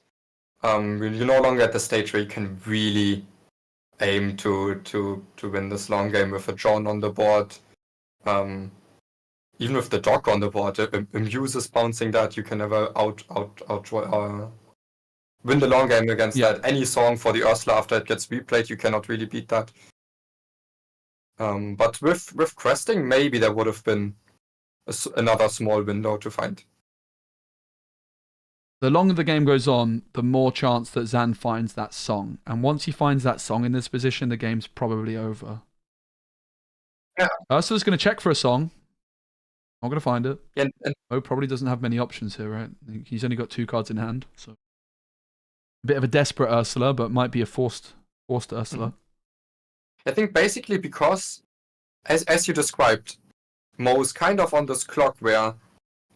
you're no longer at the stage where you can really aim to win this long game with a John on the board. Even with the Dock on the board, Muse is bouncing that, you can never win the long game against that. Any song for the Ursula after it gets replayed, you cannot really beat that. But with questing, maybe there would have been another small window to find. The longer the game goes on, the more chance that Zan finds that song. And once he finds that song in this position, the game's probably over. Yeah. Ursula's going to check for a song. Not going to find it. And Mo probably doesn't have many options here, right? He's only got 2 cards in hand. So a bit of a desperate Ursula, but might be a forced Ursula. I think basically because, as you described, Mo's kind of on this clock where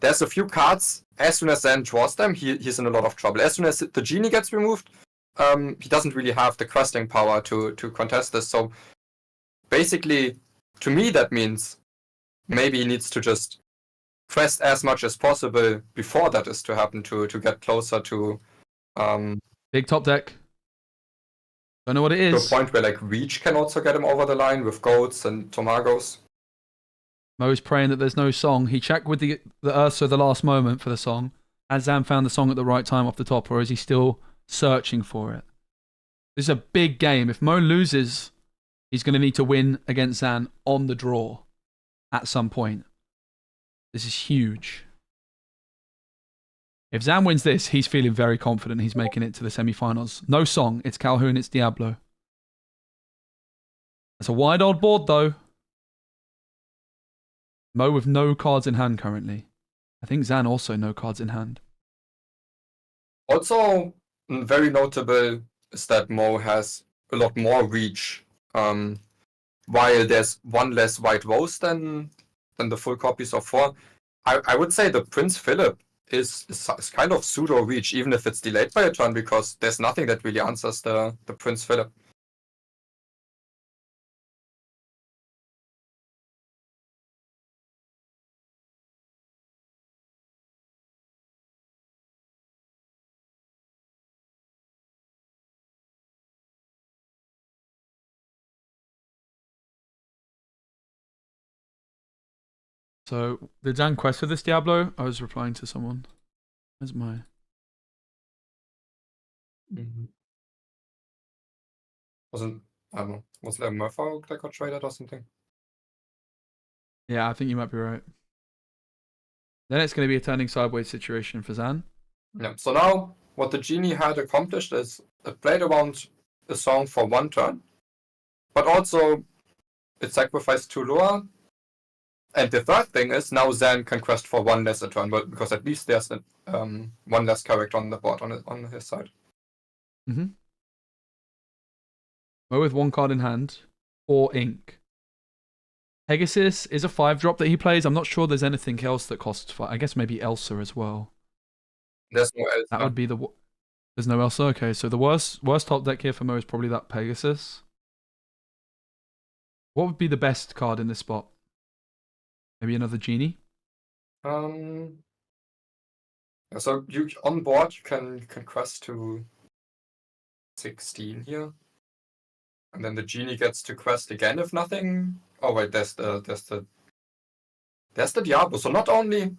there's a few cards, as soon as Zan draws them, he's in a lot of trouble. As soon as the Genie gets removed, he doesn't really have the questing power to contest this. So basically, to me, that means maybe he needs to just quest as much as possible before that is to happen to get closer to... Big top deck. Don't know what it is. To a point where like Reach can also get him over the line with Goats and Tomagos. Mo's praying that there's no song. He checked with the Ursa the last moment for the song. Has Zan found the song at the right time off the top, or is he still searching for it? This is a big game. If Mo loses, he's going to need to win against Zan on the draw at some point. This is huge. If Zan wins this, he's feeling very confident he's making it to the semi-finals. No song. It's Calhoun, it's Diablo. It's a wide old board, though. Mo with no cards in hand currently. I think Zan also no cards in hand. Also, very notable is that Mo has a lot more reach. While there's 1 less white rose than the full copies of 4. I would say the Prince Philip is kind of pseudo reach, even if it's delayed by a turn, because there's nothing that really answers the Prince Philip. So, did Zan quest for this Diablo? I was replying to someone. Where's my... Wasn't, I don't know, was there a Murphy that got traded or something? Yeah, I think you might be right. Then it's going to be a turning sideways situation for Zan. Yeah, so now what the Genie had accomplished is it played around a song for one turn, but also it sacrificed 2 Lure. And the third thing is now Zan can quest for 1 less a turn, but because at least there's one less character on the board on his side. Mm-hmm. Mo with 1 card in hand, 4 ink. Pegasus is a 5-drop that he plays. I'm not sure there's anything else that costs 5. I guess maybe Elsa as well. There's no Elsa. That would be the... There's no Elsa? Okay, so the worst top deck here for Mo is probably that Pegasus. What would be the best card in this spot? Maybe another Genie? So you on board you can quest to 16 here. And then the Genie gets to quest again if nothing. Oh wait, there's the Diablo. So not only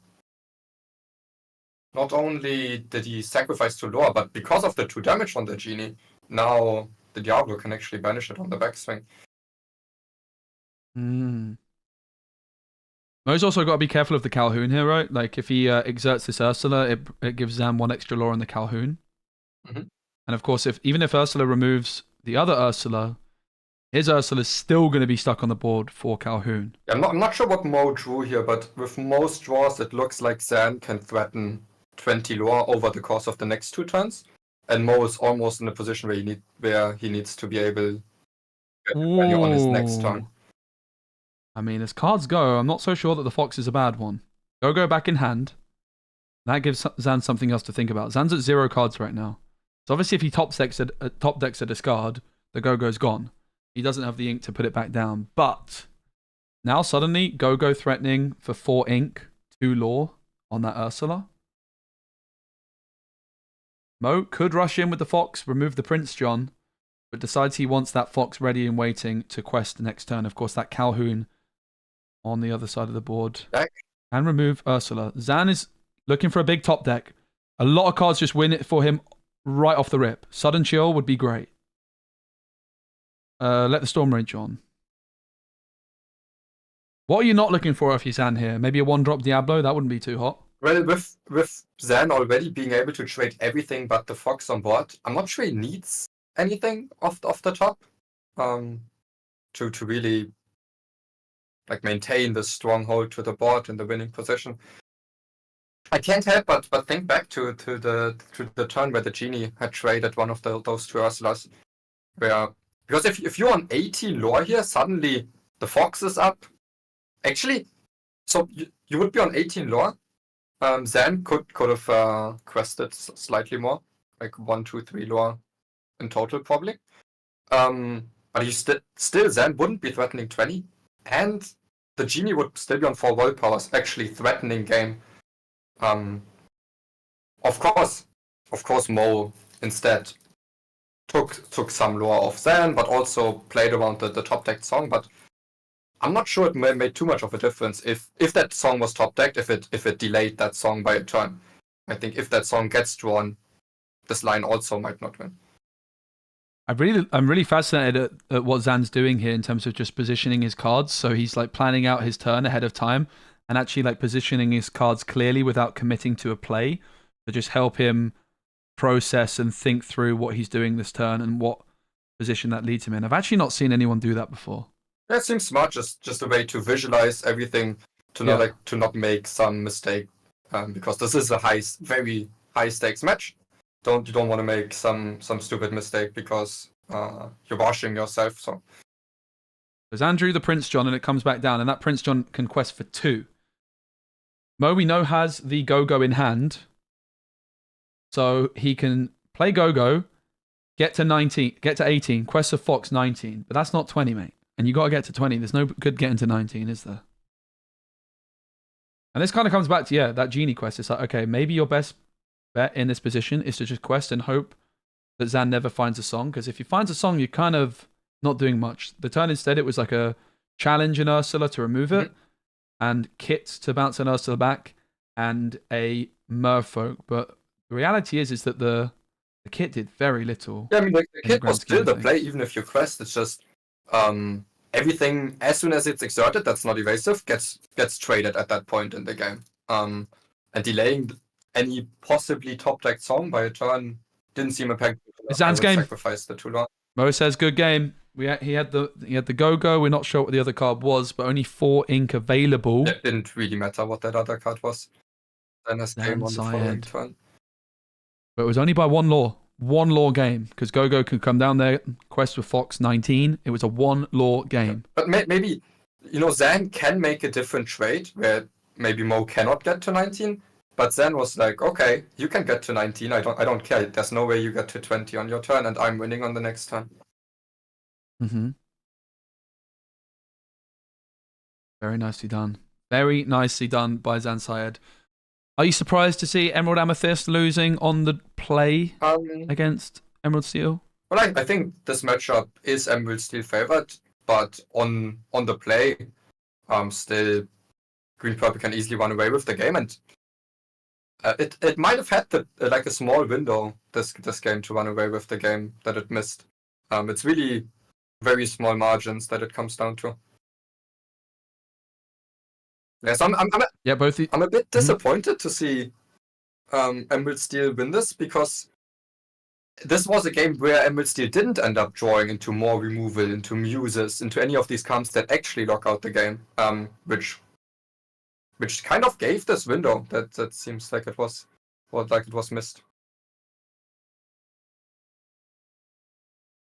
did he sacrifice 2 Lore, but because of the 2 damage on the Genie, now the Diablo can actually banish it on the backswing. Mo's also got to be careful of the Calhoun here, right? Like, if he exerts this Ursula, it gives Zan 1 extra Lore on the Calhoun. Mm-hmm. And of course, even if Ursula removes the other Ursula, his Ursula is still going to be stuck on the board for Calhoun. Yeah, I'm not sure what Mo drew here, but with most draws, it looks like Zan can threaten 20 Lore over the course of the next 2 turns. And Mo is almost in a position where he needs to be able to get 20 on his next turn. I mean, as cards go, I'm not so sure that the Fox is a bad one. Go back in hand. That gives Zan something else to think about. Zan's at 0 cards right now. So obviously if he top decks a discard, the Go-Go's gone. He doesn't have the ink to put it back down. But now suddenly, Go-Go threatening for 4 ink, 2 Lore on that Ursula. Mo could rush in with the Fox, remove the Prince John, but decides he wants that Fox ready and waiting to quest next turn. Of course, that Calhoun on the other side of the board. And remove Ursula. Zan is looking for a big top deck. A lot of cards just win it for him right off the rip. Sudden Chill would be great. Let the Storm Rage on. What are you not looking for if you're Zan here? Maybe a 1-drop Diablo? That wouldn't be too hot. Well, with Zan already being able to trade everything but the Fox on board, I'm not sure he needs anything off the top to really like maintain the stronghold to the board in the winning position. I can't help but think back to the turn where the Genie had traded one of those 2 Ursulas, because if you're on 18 Lore here, suddenly the Fox is up. Actually, so you would be on 18 Lore. Zan could have quested slightly more, like 1, 2, 3 Lore in total probably. But you still Zan wouldn't be threatening 20, and the Genie would still be on 4 willpowers, actually threatening game. Of course, Mo instead took some Lore off Zan, but also played around the top decked song. But I'm not sure it made too much of a difference if that song was top decked, if it delayed that song by a turn. I think if that song gets drawn, this line also might not win. I'm really fascinated at what Zan's doing here in terms of just positioning his cards. So he's like planning out his turn ahead of time and actually like positioning his cards clearly without committing to a play to just help him process and think through what he's doing this turn and what position that leads him in. I've actually not seen anyone do that before. That seems smart, just a way to visualize everything to not make some mistake, because this is a very high stakes match. You don't want to make some stupid mistake because you're washing yourself. So there's Andrew the Prince John, and it comes back down, and that Prince John can quest for 2. Mo, we know, has the go-go in hand. So he can play go-go, get to 19, get to 18, Quest of Fox 19. But that's not 20, mate. And you got to get to 20. There's no good getting to 19, is there? And this kind of comes back to, yeah, that Genie quest. It's like, okay, maybe your best bet in this position is to just quest and hope that Zan never finds a song. Because if he finds a song, you're kind of not doing much. The turn instead, it was like a challenge in Ursula to remove it, and Kit to bounce an Ursula back, and a Merfolk. But the reality is that the Kit did very little. Yeah, I mean, the Kit was still the play, even if you quest. It's just everything, as soon as it's exerted, that's not evasive, gets traded at that point in the game. And delaying any possibly top-decked song by a turn didn't seem effective. Zan's game. Sacrifice the too long. Mo says, good game. He had the go-go. We're not sure what the other card was, but only 4 ink available. It didn't really matter what that other card was. Then his game on the following turn. But it was only by 1 law. 1 law game, because go-go could come down there, quest with Fox 19. It was a 1 law game. But maybe, Zan can make a different trade where maybe Mo cannot get to 19. But Zan was like, okay, you can get to 19. I don't care. There's no way you get to 20 on your turn, and I'm winning on the next turn. Very nicely done. Very nicely done by Zan Syed. Are you surprised to see Emerald Amethyst losing on the play against Emerald Steel? Well, I think this matchup is Emerald Steel favored, but on the play, still Green Purple can easily run away with the game, and it might have had a small window this game to run away with the game that it missed. It's really very small margins that it comes down to. Yes, I'm a bit disappointed to see Emerald Steel win this, because this was a game where Emerald Steel didn't end up drawing into more removal, into muses, into any of these camps that actually lock out the game, which kind of gave this window that seems like it was missed.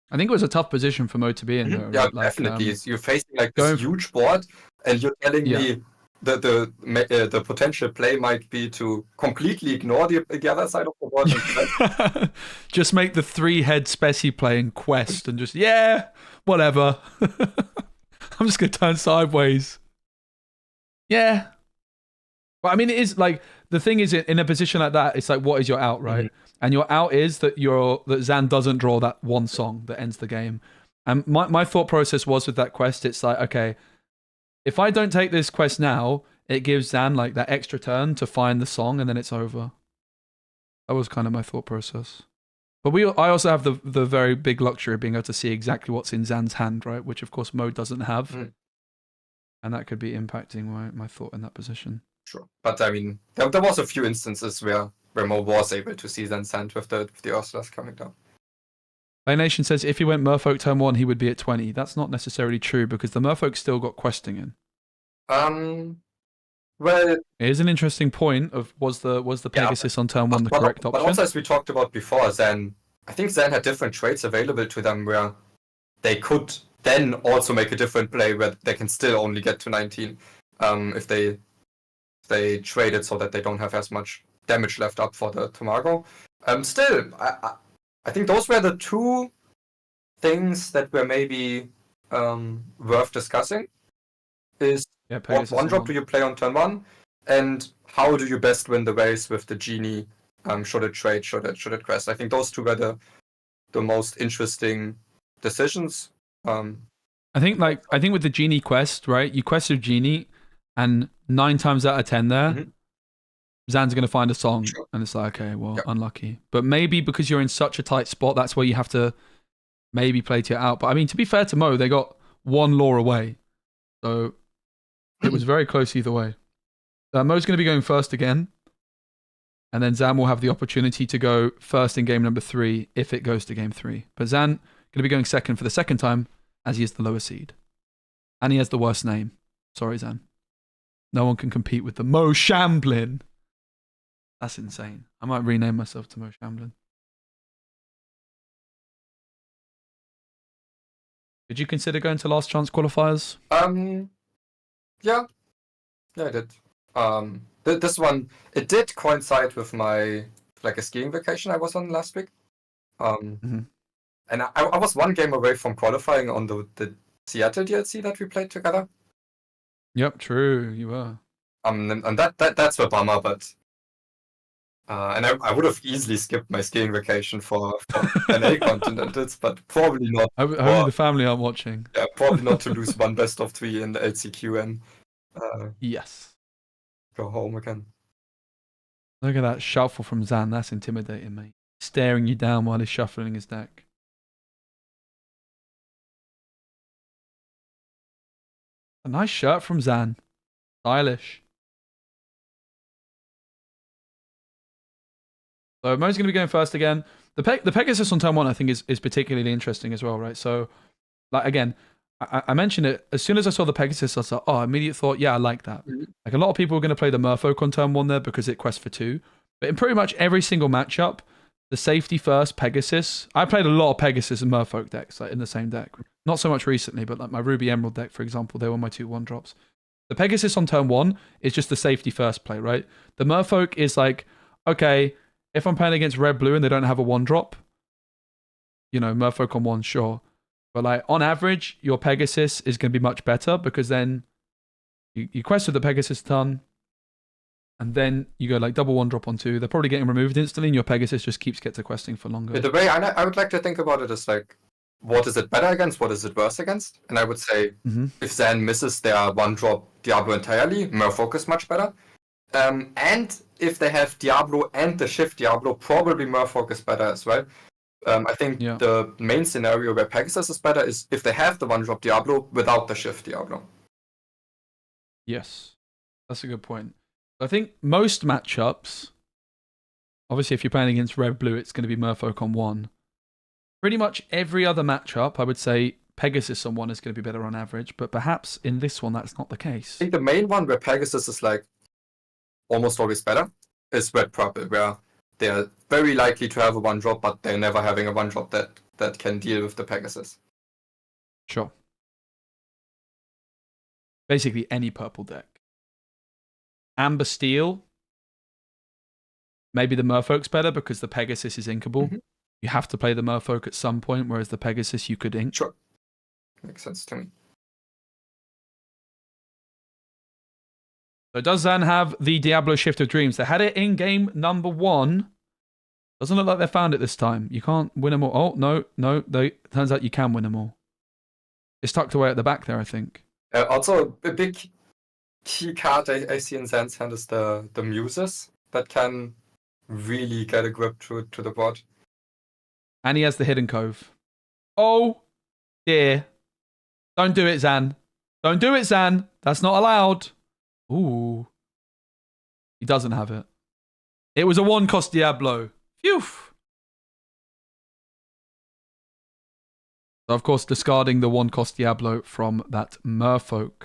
I think it was a tough position for Mo to be in, though. Yeah, right? definitely. You're facing this huge board, and you're telling me the potential play might be to completely ignore the other side of the board. Just make the 3-head Speci play in Quest and just, whatever. I'm just going to turn sideways. Yeah. But I mean, it is like, the thing is, in a position like that, it's like, what is your out, right? And your out is that Zan doesn't draw that one song that ends the game. And my thought process was with that quest, it's like, okay, if I don't take this quest now, it gives Zan like that extra turn to find the song, and then it's over. That was kind of my thought process. But I also have the very big luxury of being able to see exactly what's in Zan's hand, right? Which of course Mo doesn't have. And that could be impacting my thought in that position. Sure. But I mean, there was a few instances where Mo was able to see Zan's hand with the Ursulas coming down. Play Nation says if he went Merfolk turn 1, he would be at 20. That's not necessarily true, because the Merfolk still got questing in. Well, it is an interesting point of was the Pegasus on turn 1 the correct option? But also, as we talked about before, I think Zan had different trades available to them where they could then also make a different play where they can still only get to 19 if they trade it so that they don't have as much damage left up for the Tomago. Still, I think those were the two things that were maybe worth discussing. Is what one drop do you play on turn 1, and how do you best win the race with the Genie? Should it trade? Should it quest? I think those two were the most interesting decisions. I think with the Genie quest, right? You quest with Genie, and 9 times out of 10 there, Zan's going to find a song, and it's like, okay, well, unlucky. But maybe because you're in such a tight spot, that's where you have to maybe play to your out. But I mean, to be fair to Mo, they got 1 law away, so it was very close either way. Mo's going to be going first again, and then Zan will have the opportunity to go first in game number 3 if it goes to game 3. But Zan going to be going second for the second time, as he is the lower seed, and he has the worst name. Sorry, Zan. No one can compete with the Mo Shamblin. That's insane. I might rename myself to Mo Shamblin. Did you consider going to last chance qualifiers? Yeah, I did. This one, it did coincide with my like a skiing vacation I was on last week. And I was one game away from qualifying on the Seattle DLC that we played together. Yep, true, you were. And that's a bummer, but and I would have easily skipped my skiing vacation for NA Continentals, but probably not. Only the family aren't watching. Yeah, probably not to lose one best of 3 in the LCQ and yes, go home again. Look at that shuffle from Zan. That's intimidating, mate. Staring you down while he's shuffling his deck. A nice shirt from Zan. Stylish. So Mo's going to be going first again. The Pegasus on turn 1, I think, is particularly interesting as well, right? So, like again, I mentioned it. As soon as I saw the Pegasus, I was like, oh, immediate thought, yeah, I like that. Like a lot of people are going to play the Merfolk on turn 1 there because it quests for 2. But in pretty much every single matchup, the safety first Pegasus. I played a lot of Pegasus and Merfolk decks like in the same deck. Not so much recently, but like my Ruby Emerald deck, for example, they were my 2 1-drops. The Pegasus on turn 1 is just the safety first play, right? The Merfolk is like, okay, if I'm playing against red blue and they don't have a 1-drop, you know, Merfolk on 1, sure. But like on average, your Pegasus is going to be much better because then you quest with the Pegasus ton, and then you go like double 1-drop on 2. They're probably getting removed instantly, and your Pegasus just keeps to questing for longer. The way I would like to think about it is like, what is it better against? What is it worse against? And I would say if Zan misses their 1-drop Diablo entirely, Merfolk is much better. And if they have Diablo and the Shift Diablo, probably Merfolk is better as well. I think the main scenario where Pegasus is better is if they have the 1-drop Diablo without the Shift Diablo. Yes, that's a good point. I think most matchups, obviously if you're playing against red-blue, it's going to be Merfolk on 1. Pretty much every other matchup, I would say Pegasus on 1 is going to be better on average, but perhaps in this one that's not the case. I think the main one where Pegasus is like almost always better is red purple, where they're very likely to have a 1-drop, but they're never having a 1-drop that can deal with the Pegasus. Sure. Basically any purple deck. Amber Steel. Maybe the Merfolk's better because the Pegasus is inkable. You have to play the Merfolk at some point, whereas the Pegasus you could ink. Sure. Makes sense to me. So does Zan have the Diablo Shift of Dreams? They had it in game number 1. Doesn't look like they found it this time. You can't win them all. Oh, no. Turns out you can win them all. It's tucked away at the back there, I think. Also, a big key card I see in Zan's hand is the Muses that can really get a grip to the board. And he has the Hidden Cove. Oh, dear. Don't do it, Zan. Don't do it, Zan. That's not allowed. Ooh. He doesn't have it. It was a 1-cost Diablo. Phew. So, of course, discarding the 1-cost Diablo from that Merfolk.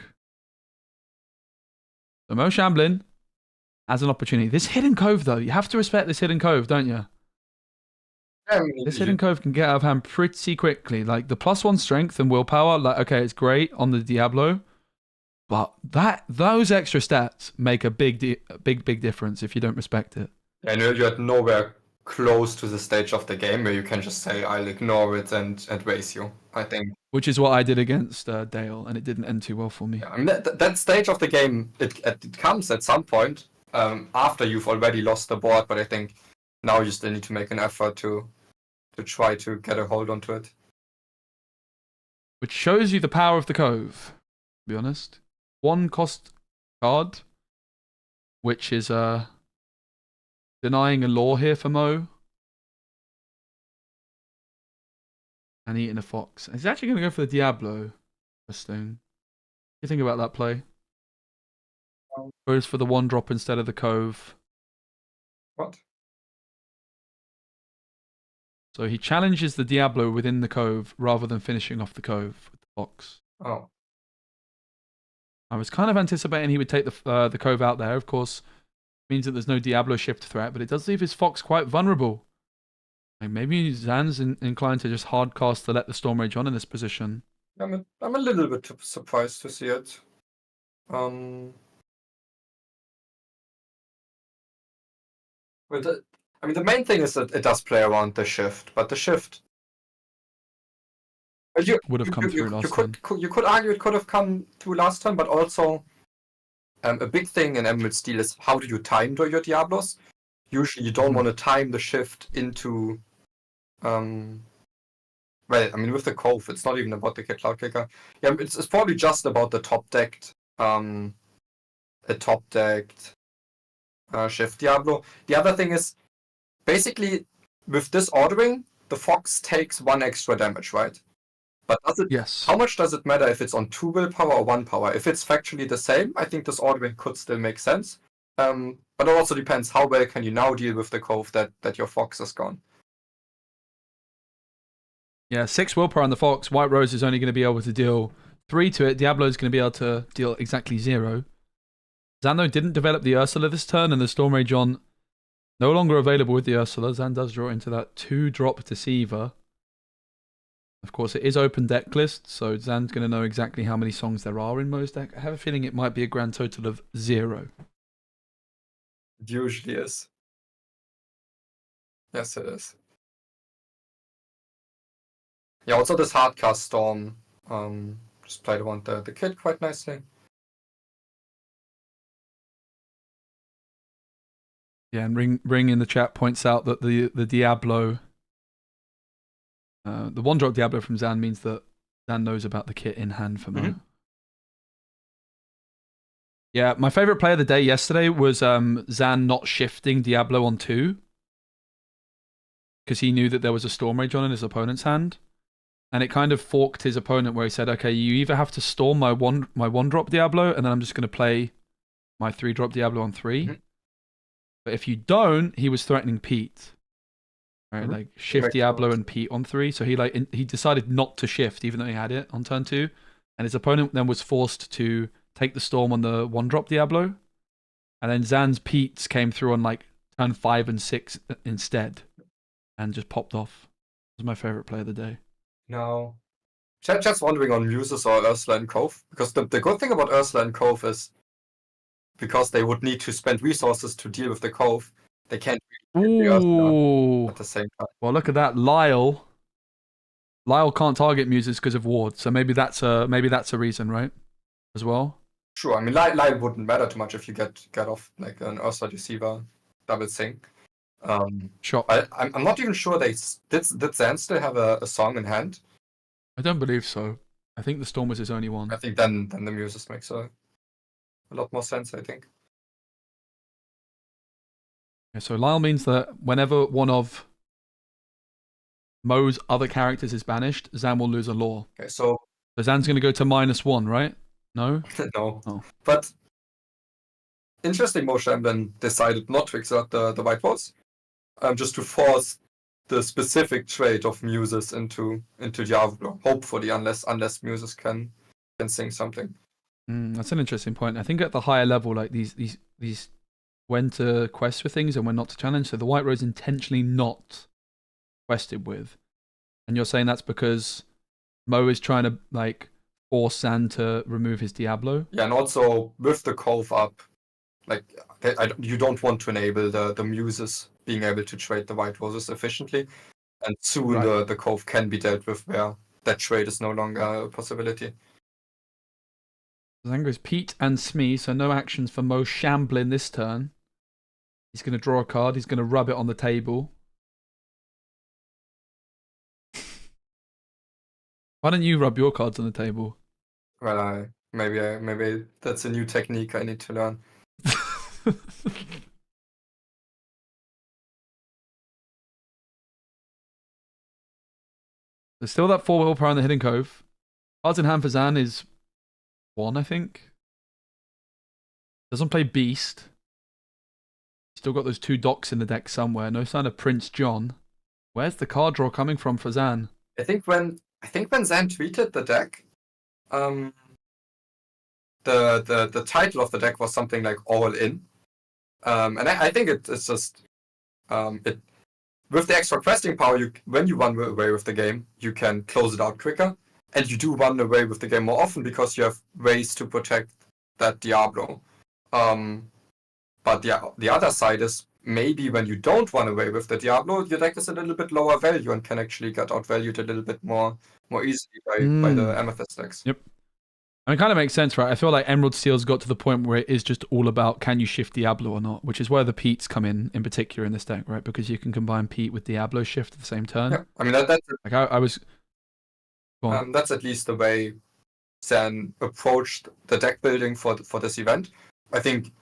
So Mo Shamblin has an opportunity. This Hidden Cove, though, you have to respect this Hidden Cove, don't you? This Hidden Cove can get out of hand pretty quickly. Like the +1 strength and willpower, like okay, it's great on the Diablo, but those extra stats make a big difference if you don't respect it. And you're nowhere close to the stage of the game where you can just say I'll ignore it and raise you. I think, which is what I did against Dale, and it didn't end too well for me. Yeah, I mean that stage of the game it comes at some point after you've already lost the board, but I think now you still need to make an effort to try to get a hold onto it. Which shows you the power of the Cove, to be honest. 1-cost card, which is denying a law here for Mo. And eating a fox. He's actually going to go for the Diablo. Interesting. What do you think about that play? Goes for the 1-drop instead of the Cove. What? So he challenges the Diablo within the Cove rather than finishing off the Cove with the fox. Oh. I was kind of anticipating he would take the Cove out there. Of course, means that there's no Diablo shift threat, but it does leave his fox quite vulnerable. Like maybe Zan's inclined to just hard cast to let the Storm Rage on in this position. I'm a little bit surprised to see it. I mean, the main thing is that it does play around the shift, but the shift would have come through last time. You could argue it could have come through last time, but also a big thing in Emerald Steel is how do you time your Diablos? Usually you don't want to time the shift into well, I mean, with the Cove, it's not even about the Cloud Kicker. Yeah, it's probably just about the top-decked shift Diablo. The other thing is, basically, with this ordering, the Fox takes 1 extra damage, right? But Yes. How much does it matter if it's on 2 willpower or 1 power? If it's factually the same, I think this ordering could still make sense. But it also depends how well can you now deal with the Cove that your Fox is gone. Yeah, 6 willpower on the Fox. White Rose is only going to be able to deal 3 to it. Diablo is going to be able to deal exactly 0. Zan, didn't develop the Ursula this turn, and the Storm Rage on no longer available with the Ursula. Zan does draw into that 2-drop Deceiver. Of course, it is open deck list, so Zan's going to know exactly how many songs there are in Mo's deck. I have a feeling it might be a grand total of 0. It usually is. Yes, it is. Yeah, also this Hardcast Storm just played around the kit quite nicely. Yeah, and Ring in the chat points out that the Diablo, the 1-drop Diablo from Zan means that Zan knows about the kit in hand for Mo. Yeah, my favorite play of the day yesterday was Zan not shifting Diablo on 2 because he knew that there was a Storm Rage on in his opponent's hand. And it kind of forked his opponent where he said, okay, you either have to storm my 1-drop Diablo, and then I'm just going to play my 3-drop Diablo on 3. But if you don't, he was threatening Pete. Right, like shift Diablo and Pete on 3. So he decided not to shift, even though he had it on turn 2. And his opponent then was forced to take the storm on the 1-drop Diablo. And then Zan's Pete's came through on like turn 5 and 6 instead. And just popped off. It was my favorite play of the day. No. Just wondering on Muses or Ursula and Cove. Because the good thing about Ursula and Cove is because they would need to spend resources to deal with the Cove, they can't really the Ursula at the same time. Well, look at that. Lyle can't target Muses because of ward, so maybe that's a reason, right? As well. Sure, I mean Lyle wouldn't matter too much if you get off like an Ursula Deceiver double sync. Sure. I'm not even sure did Zan still have a song in hand? I don't believe so. I think the Storm was his only one. I think then the Muses makes a lot more sense, I think. Yeah, so Lyle means that whenever one of Mo's other characters is banished, Zan will lose a lore. Okay, so Zan's going to go to -1, right? No? No. Oh. But interesting, Mo Shamblin decided not to exert the White Walls. Just to force the specific trait of Muses into Diablo, hopefully, unless Muses can sing something. That's an interesting point. I think at the higher level, like these when to quest for things and when not to challenge. So the White Rose intentionally not quested with, and you're saying that's because Mo is trying to like force Zan to remove his Diablo. Yeah, and also with the Cove up, like you don't want to enable the Muses being able to trade the White Roses efficiently, and soon the Cove can be dealt with where that trade is no longer a possibility. Zan goes Pete and Smee, so no actions for Mo Shamblin this turn. He's going to draw a card. He's going to rub it on the table. Why don't you rub your cards on the table? Well, maybe that's a new technique I need to learn. There's still that 4 willpower in the Hidden Cove. Cards in hand for Zan is 1, I think. Doesn't play Beast. Still got those 2 docks in the deck somewhere. No sign of Prince John. Where's the card draw coming from for Zan? I think when Zan tweeted the deck, the title of the deck was something like All In. And I think it's just with the extra questing power, when you run away with the game, you can close it out quicker, and you do run away with the game more often because you have ways to protect that Diablo. But the other side is maybe when you don't run away with the Diablo, your deck is a little bit lower value and can actually get outvalued a little bit more easily by the Amethyst decks. Yep. I mean, it kind of makes sense, right? I feel like Emerald Steel's got to the point where it is just all about can you shift Diablo or not, which is where the Peats come in particular in this deck, right? Because you can combine Peat with Diablo shift at the same turn. Yeah, I mean that's like I was. That's at least the way Zan approached the deck building for this event. I think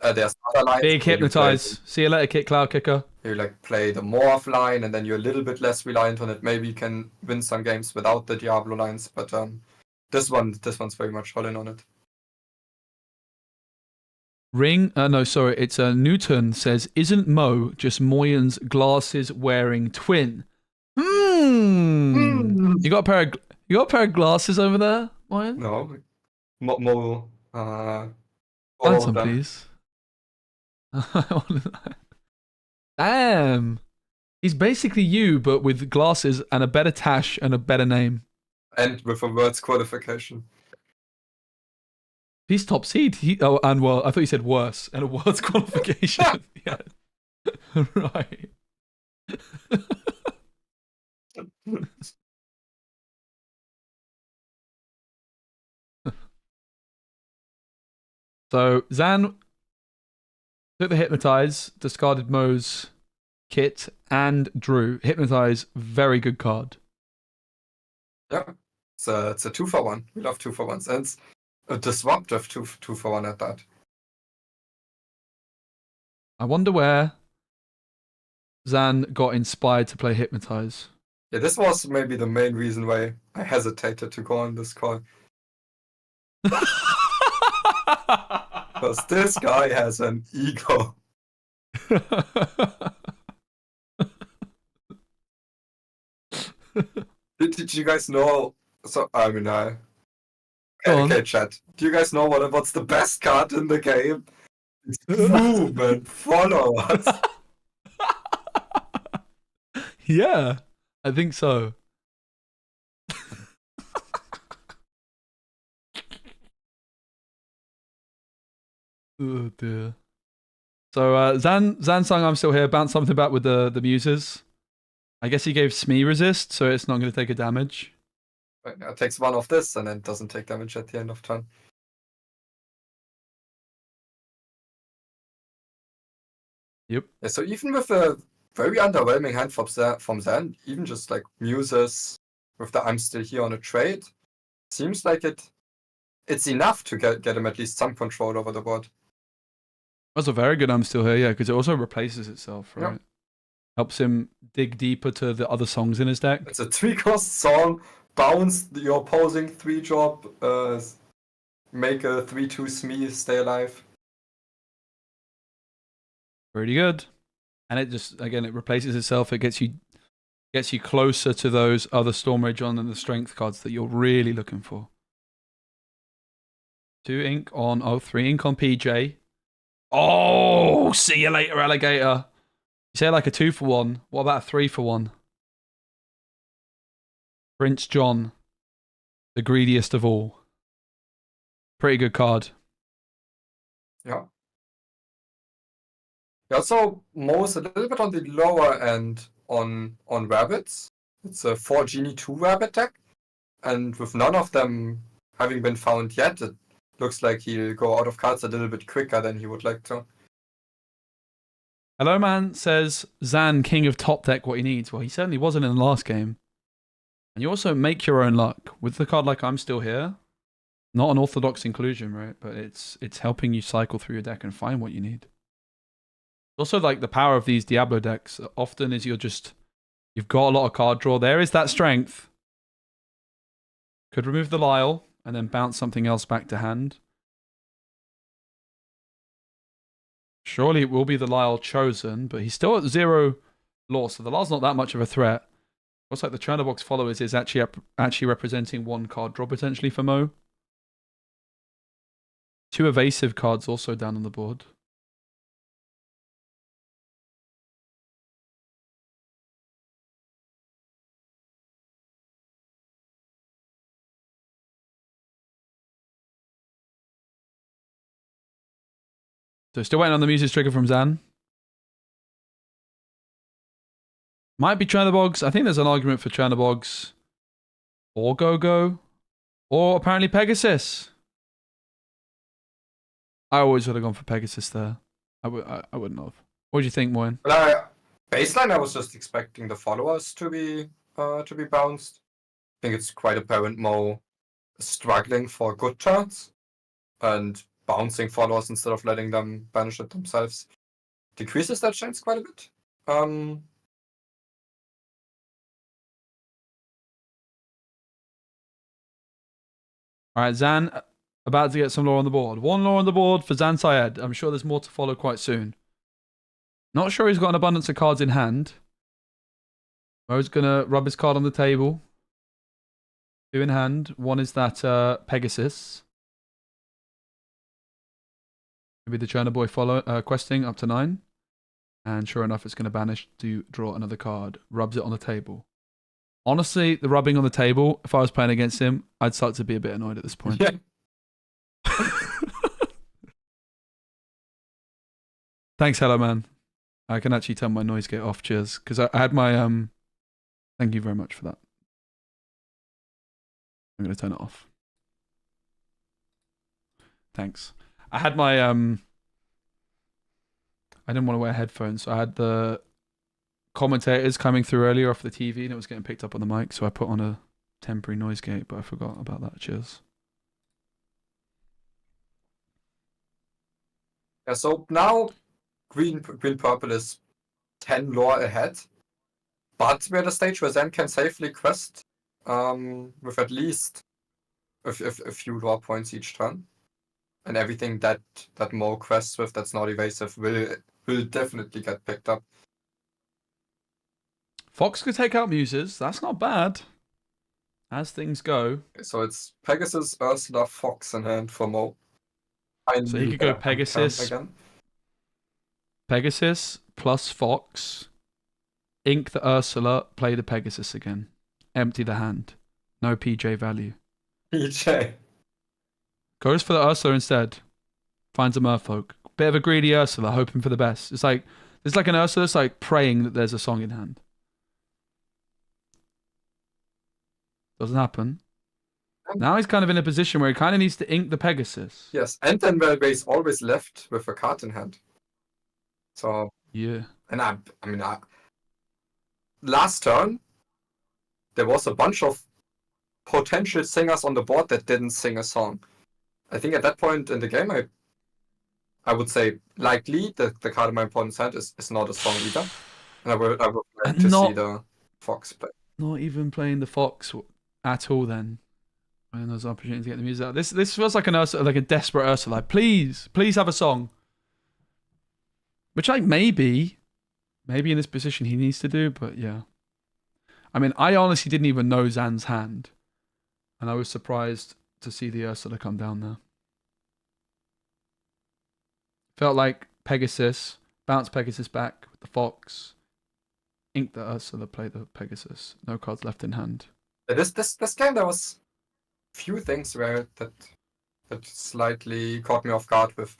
there's other lines. Big Hypnotize. See you later, Cloud Kicker. You like play the Morph line, and then you're a little bit less reliant on it. Maybe you can win some games without the Diablo lines, but this one's very much all in on it. It's Newton says, isn't Mo just Moyen's glasses wearing twin? You got a pair of glasses over there, Moyen? No, Mo. Find some, please. Damn, he's basically you, but with glasses and a better tash and a better name. And with a words qualification. He's top seed. I thought you said worse and a words qualification. Yeah, right. So Zan took the Hypnotize, discarded Mo's kit, and drew. Hypnotize, very good card. Yeah, it's a 2-for-1. We love 2-for-1s, and it's a disruptive 2-for-1 at that. I wonder where Zan got inspired to play Hypnotize. Yeah, this was maybe the main reason why I hesitated to go on this call. Because this guy has an ego. Did you guys know? So I mean, okay, chat. Do you guys know what's the best card in the game? It's movement. Follow us. Yeah, I think so. Oh dear. So Zan sung I'm Still Here, bounce something back with the muses. I guess he gave Smee resist, so it's not going to take a damage. Right, now it takes one of this and then doesn't take damage at the end of turn. Yep. Yeah, so even with a very underwhelming hand from Zan, even just like muses with the I'm Still Here on a trade, seems like it's enough to get him at least some control over the board. That's a very good I'm Still Here, yeah, because it also replaces itself, right? Yep. Helps him dig deeper to the other songs in his deck. It's a 3-cost song, bounce your opposing 3-drop, make a 3-2 Smee, stay alive. Pretty good. And it just, again, it replaces itself. It gets you closer to those other Stormrage on and the strength cards that you're really looking for. 3 ink on PJ. Oh, see you later, alligator. You say like a 2-for-1. What about a 3-for-1? Prince John, the greediest of all. Pretty good card. Yeah. Yeah, so Mo's a little bit on the lower end on rabbits. It's a 4 Genie 2 rabbit deck. And with none of them having been found yet, it looks like he'll go out of cards a little bit quicker than he would like to. Hello Man says, Zan, king of top deck, what he needs. Well, he certainly wasn't in the last game. And you also make your own luck. With the card like I'm Still Here, not an orthodox inclusion, right? But it's helping you cycle through your deck and find what you need. Also, like the power of these Diablo decks often is you've got a lot of card draw. There is that strength. Could remove the Lyle and then bounce something else back to hand. Surely it will be the Lyle chosen, but he's still at 0 loss, so the Lyle's not that much of a threat. Looks like the Churnabox Followers is actually representing 1 card draw potentially for Mo. 2 evasive cards also down on the board. So still waiting on the Muses trigger from Zan. Might be Chernobogs. I think there's an argument for Chernobogs. Or Go-Go. Or apparently Pegasus. I always would have gone for Pegasus there. I wouldn't have. What do you think, Moyen? Well, baseline, I was just expecting the followers to be bounced. I think it's quite apparent Mo is struggling for good turns, and bouncing followers instead of letting them banish it themselves decreases that chance quite a bit. All right, Zan, about to get some lore on the board. One lore on the board for Zan Syed. I'm sure there's more to follow quite soon. Not sure he's got an abundance of cards in hand. Mo's going to rub his card on the table. 2 in hand. One is that Pegasus. Maybe the Chernoboy follow questing up to 9. And sure enough, it's going to banish to draw another card. Rubs it on the table. Honestly, the rubbing on the table, if I was playing against him, I'd start to be a bit annoyed at this point. Yeah. Thanks, hello, man. I can actually turn my noise gate off. Cheers. Because I had my... Thank you very much for that. I'm going to turn it off. Thanks. I had my... I didn't want to wear headphones, so I had the commentators coming through earlier off the TV and it was getting picked up on the mic, so I put on a temporary noise gate, but I forgot about that. Cheers. Yeah, so now green purple is 10 lore ahead, but we're at a stage where Zen can safely quest with at least a few lore points each turn, and everything that Mo quests with that's not evasive will definitely get picked up. Fox could take out Muses. That's not bad. As things go. So it's Pegasus, Ursula, Fox in hand for Mo. So you could go Pegasus. Pegasus plus Fox. Ink the Ursula. Play the Pegasus again. Empty the hand. No PJ value. PJ. Goes for the Ursula instead. Finds a Merfolk. Bit of a greedy Ursula, hoping for the best. It's like an Ursula that's like praying that there's a song in hand. Doesn't happen. Now he's kind of in a position where he kind of needs to ink the Pegasus. Yes, and then Velbase always left with a card in hand. So yeah, and I mean, last turn there was a bunch of potential singers on the board that didn't sing a song. I think at that point in the game, I would say likely that the card in my opponent's hand is not a song either, and I would like to see the Fox play. Not even playing the Fox at all then. When there's opportunity to get the music out. This feels like an Ursula, like a desperate Ursula. Like, please have a song. Which like maybe in this position he needs to do, but yeah. I mean, I honestly didn't even know Zan's hand. And I was surprised to see the Ursula come down there. Felt like Pegasus, bounce Pegasus back with the Fox. Ink the Ursula, play the Pegasus. No cards left in hand. This game there was few things where that slightly caught me off guard, with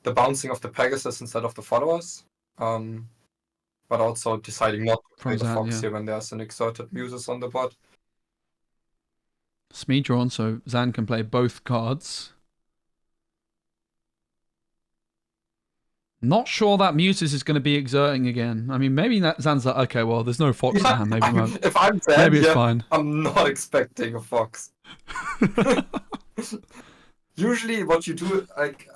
the bouncing of the Pegasus instead of the followers, but also deciding not to play the Fox here when there's an exerted Muses on the board. Smee drawn, so Zan can play both cards. Not sure that Muses is going to be exerting again. I mean, maybe that Zan's like, okay, well, there's no Fox in hand. Maybe if I'm Zan, maybe it's fine. I'm not expecting a Fox. Usually, what you do, like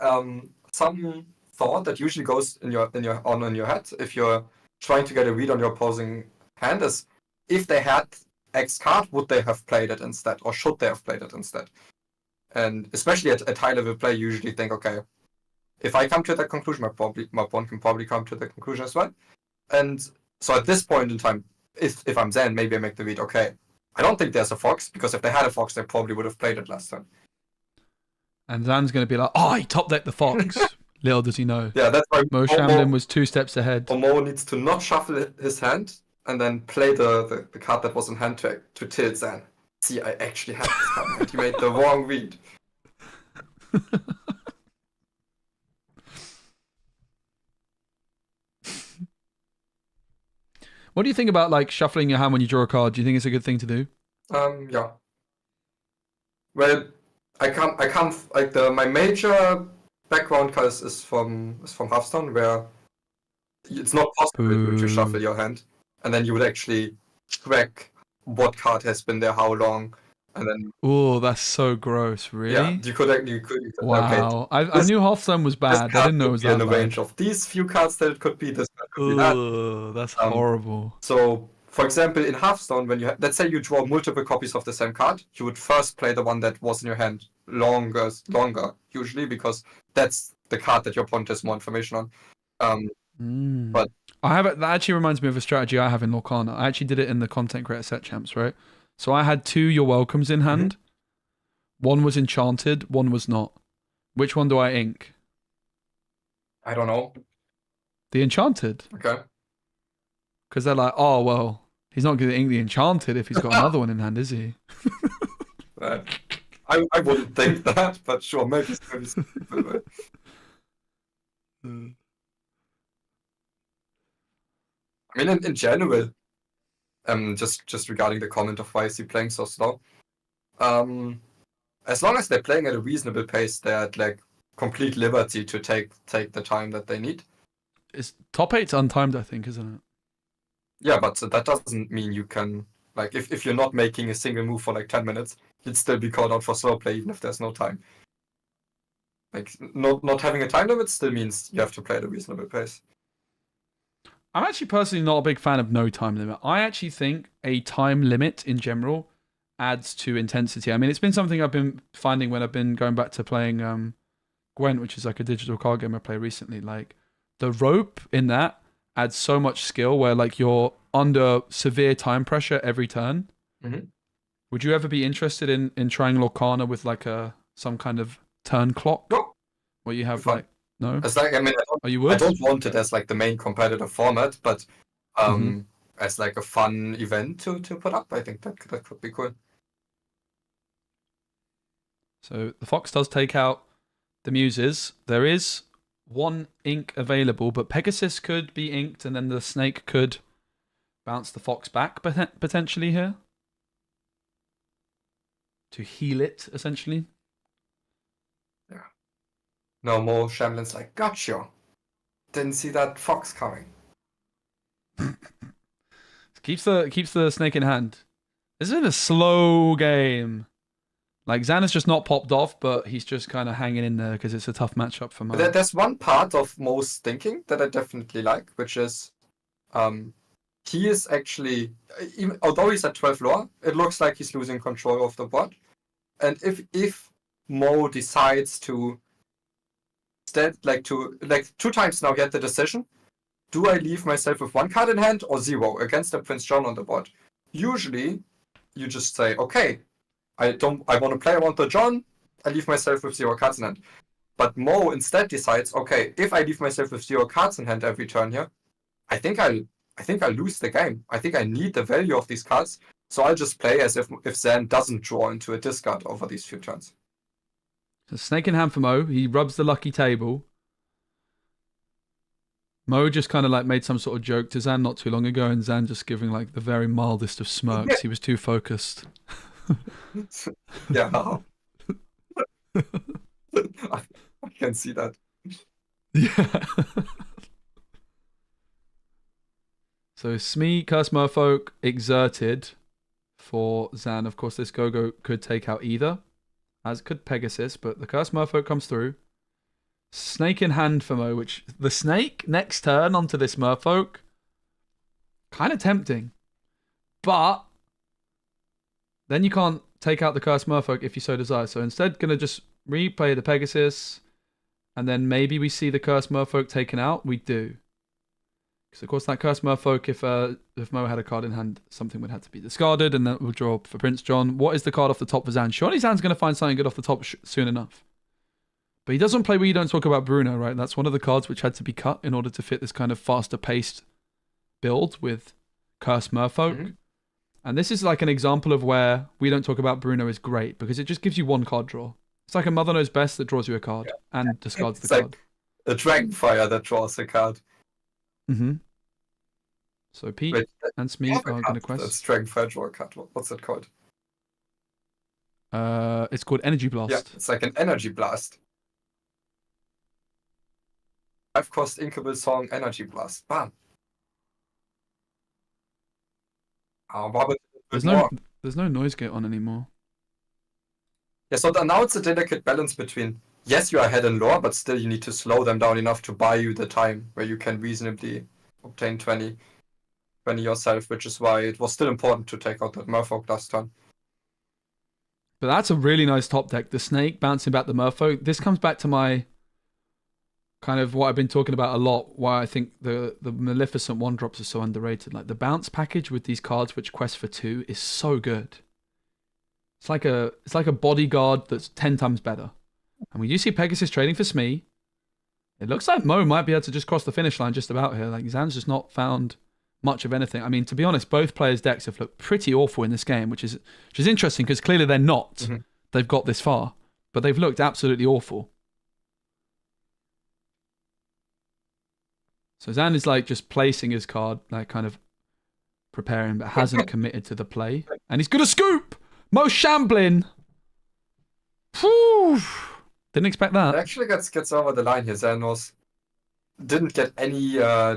some thought that usually goes in your head if you're trying to get a read on your opposing hand is, if they had X card, would they have played it instead, or should they have played it instead? And especially at high level play, you usually think, okay, if I come to that conclusion, my opponent can probably come to the conclusion as well. And so at this point in time, if I'm Zen, maybe I make the read, okay, I don't think there's a Fox, because if they had a Fox, they probably would have played it last time. And Zan's going to be like, oh, he top decked the Fox. Little does he know. Yeah, that's why Mo Shamden was 2 steps ahead. Mo needs to not shuffle his hand and then play the card that was in hand to tilt Zan. See, I actually had this card, and he made the wrong read. What do you think about like shuffling your hand when you draw a card? Do you think it's a good thing to do? Yeah. Well, I can't like my major background card is from Hearthstone, where it's not possible to shuffle your hand, and then you would actually track what card has been there, how long, and then. Oh, that's so gross! Really? Yeah, you could. Wow, okay, I knew Hearthstone was bad. I didn't know it was that in the bad. range of these few cards that it could be. This card could be that. That's horrible. So, for example, in Hearthstone, when let's say you draw multiple copies of the same card, you would first play the one that was in your hand longer, usually, because that's the card that your opponent has more information on. But that actually reminds me of a strategy I have in Lorcana. I actually did it in the content creator set champs, right? So I had 2 You're Welcomes in hand. One was enchanted, one was not. Which one do I ink? I don't know. The enchanted. Okay. Because they're like, oh, well, he's not going to ink the enchanted if he's got another one in hand, is he? I wouldn't think that, but sure, maybe. I mean, in general, just regarding the comment of why is he playing so slow, as long as they're playing at a reasonable pace, they're at like complete liberty to take the time that they need. It's top 8's untimed, I think, isn't it? Yeah, but that doesn't mean you can, like, if you're not making a single move for like 10 minutes, you'd still be called out for slow play even if there's no time. Like, not having a time limit still means you have to play at a reasonable pace. I'm actually personally not a big fan of no time limit. I actually think a time limit in general adds to intensity. I mean, it's been something I've been finding when I've been going back to playing Gwent, which is like a digital card game I played recently. Like, the rope in that adds so much skill where like you're under severe time pressure every turn. Mm-hmm. Would you ever be interested in trying Lorcana with like some kind of turn clock? No. Where you have like no? It's like, I mean, I don't want it as like the main competitive format, but as like a fun event to put up, I think that could be cool. So the Fox does take out the Muses. There is 1 ink available, but Pegasus could be inked, and then the Snake could bounce the Fox back potentially here to heal it, essentially. Yeah. No more Shamlin's like, gotcha. Didn't see that Fox coming. keeps the Snake in hand. This has been a slow game. Like, Zan has just not popped off, but he's just kind of hanging in there because it's a tough matchup for Mo. There's one part of Mo's thinking that I definitely like, which is he is actually, although he's at 12 lore, it looks like he's losing control of the board. And if Mo decides to two times now get the decision, do I leave myself with 1 card in hand or 0 against the Prince John on the board? Usually, you just say, okay, I want to play around the John, I leave myself with 0 cards in hand. But Mo instead decides, okay, if I leave myself with 0 cards in hand every turn here, I think I'll lose the game. I think I need the value of these cards, so I'll just play as if Zan doesn't draw into a discard over these few turns. So Snake in hand for Mo. He rubs the lucky table. Mo just kind of like made some sort of joke to Zan not too long ago, and Zan just giving like the very mildest of smirks. Yeah. He was too focused. Yeah. I can see that. Yeah. So Smee, Curse Merfolk, exerted for Zan. Of course, this Go-Go could take out either, as could Pegasus, but the Curse Merfolk comes through. Snake in hand for Mo, which the Snake next turn onto this Merfolk, kind of tempting. But then you can't take out the Curse Merfolk if you so desire. So instead, going to just replay the Pegasus, and then maybe we see the Curse Merfolk taken out. We do. Because of course that Curse Merfolk, if Mo had a card in hand, something would have to be discarded, and that will draw for Prince John. What is the card off the top for Zan? Surely Zan's going to find something good off the top soon enough. But he doesn't play where you don't talk about Bruno, right? That's one of the cards which had to be cut in order to fit this kind of faster paced build with Curse Merfolk. Mm-hmm. And this is like an example of where we don't talk about Bruno is great, because it just gives you 1 card draw. It's like a Mother Knows Best that draws you a card and discards the card. It's like a Dragonfire that draws a card. Mm-hmm. So Pete Wait, and Smee are going to quest. That's Strength Edge or cut. What's it called? It's called Energy Blast. Yeah, it's like an energy blast. 5-cost Inkable Song Energy Blast. Bam. There's no noise gate on anymore. Yeah, so now it's a delicate balance between, yes, you are ahead in lore, but still you need to slow them down enough to buy you the time where you can reasonably obtain 20 yourself, which is why it was still important to take out that Merfolk last turn. But that's a really nice top deck. The Snake bouncing back the Merfolk. This comes back to my kind of what I've been talking about a lot, why I think the Maleficent 1-drops are so underrated. Like the bounce package with these cards which quest for 2 is so good. It's like a bodyguard that's 10 times better. And we do see Pegasus trading for Smee. It looks like Mo might be able to just cross the finish line just about here. Like Zan's just not found much of anything. I mean, to be honest, both players' decks have looked pretty awful in this game, which is interesting because clearly they're not. Mm-hmm. They've got this far, but they've looked absolutely awful. So Zan is like just placing his card, like kind of preparing, but hasn't committed to the play. And he's gonna scoop! Mo Shamblin! Whew. Didn't expect that. It actually gets over the line here. Xanos didn't get any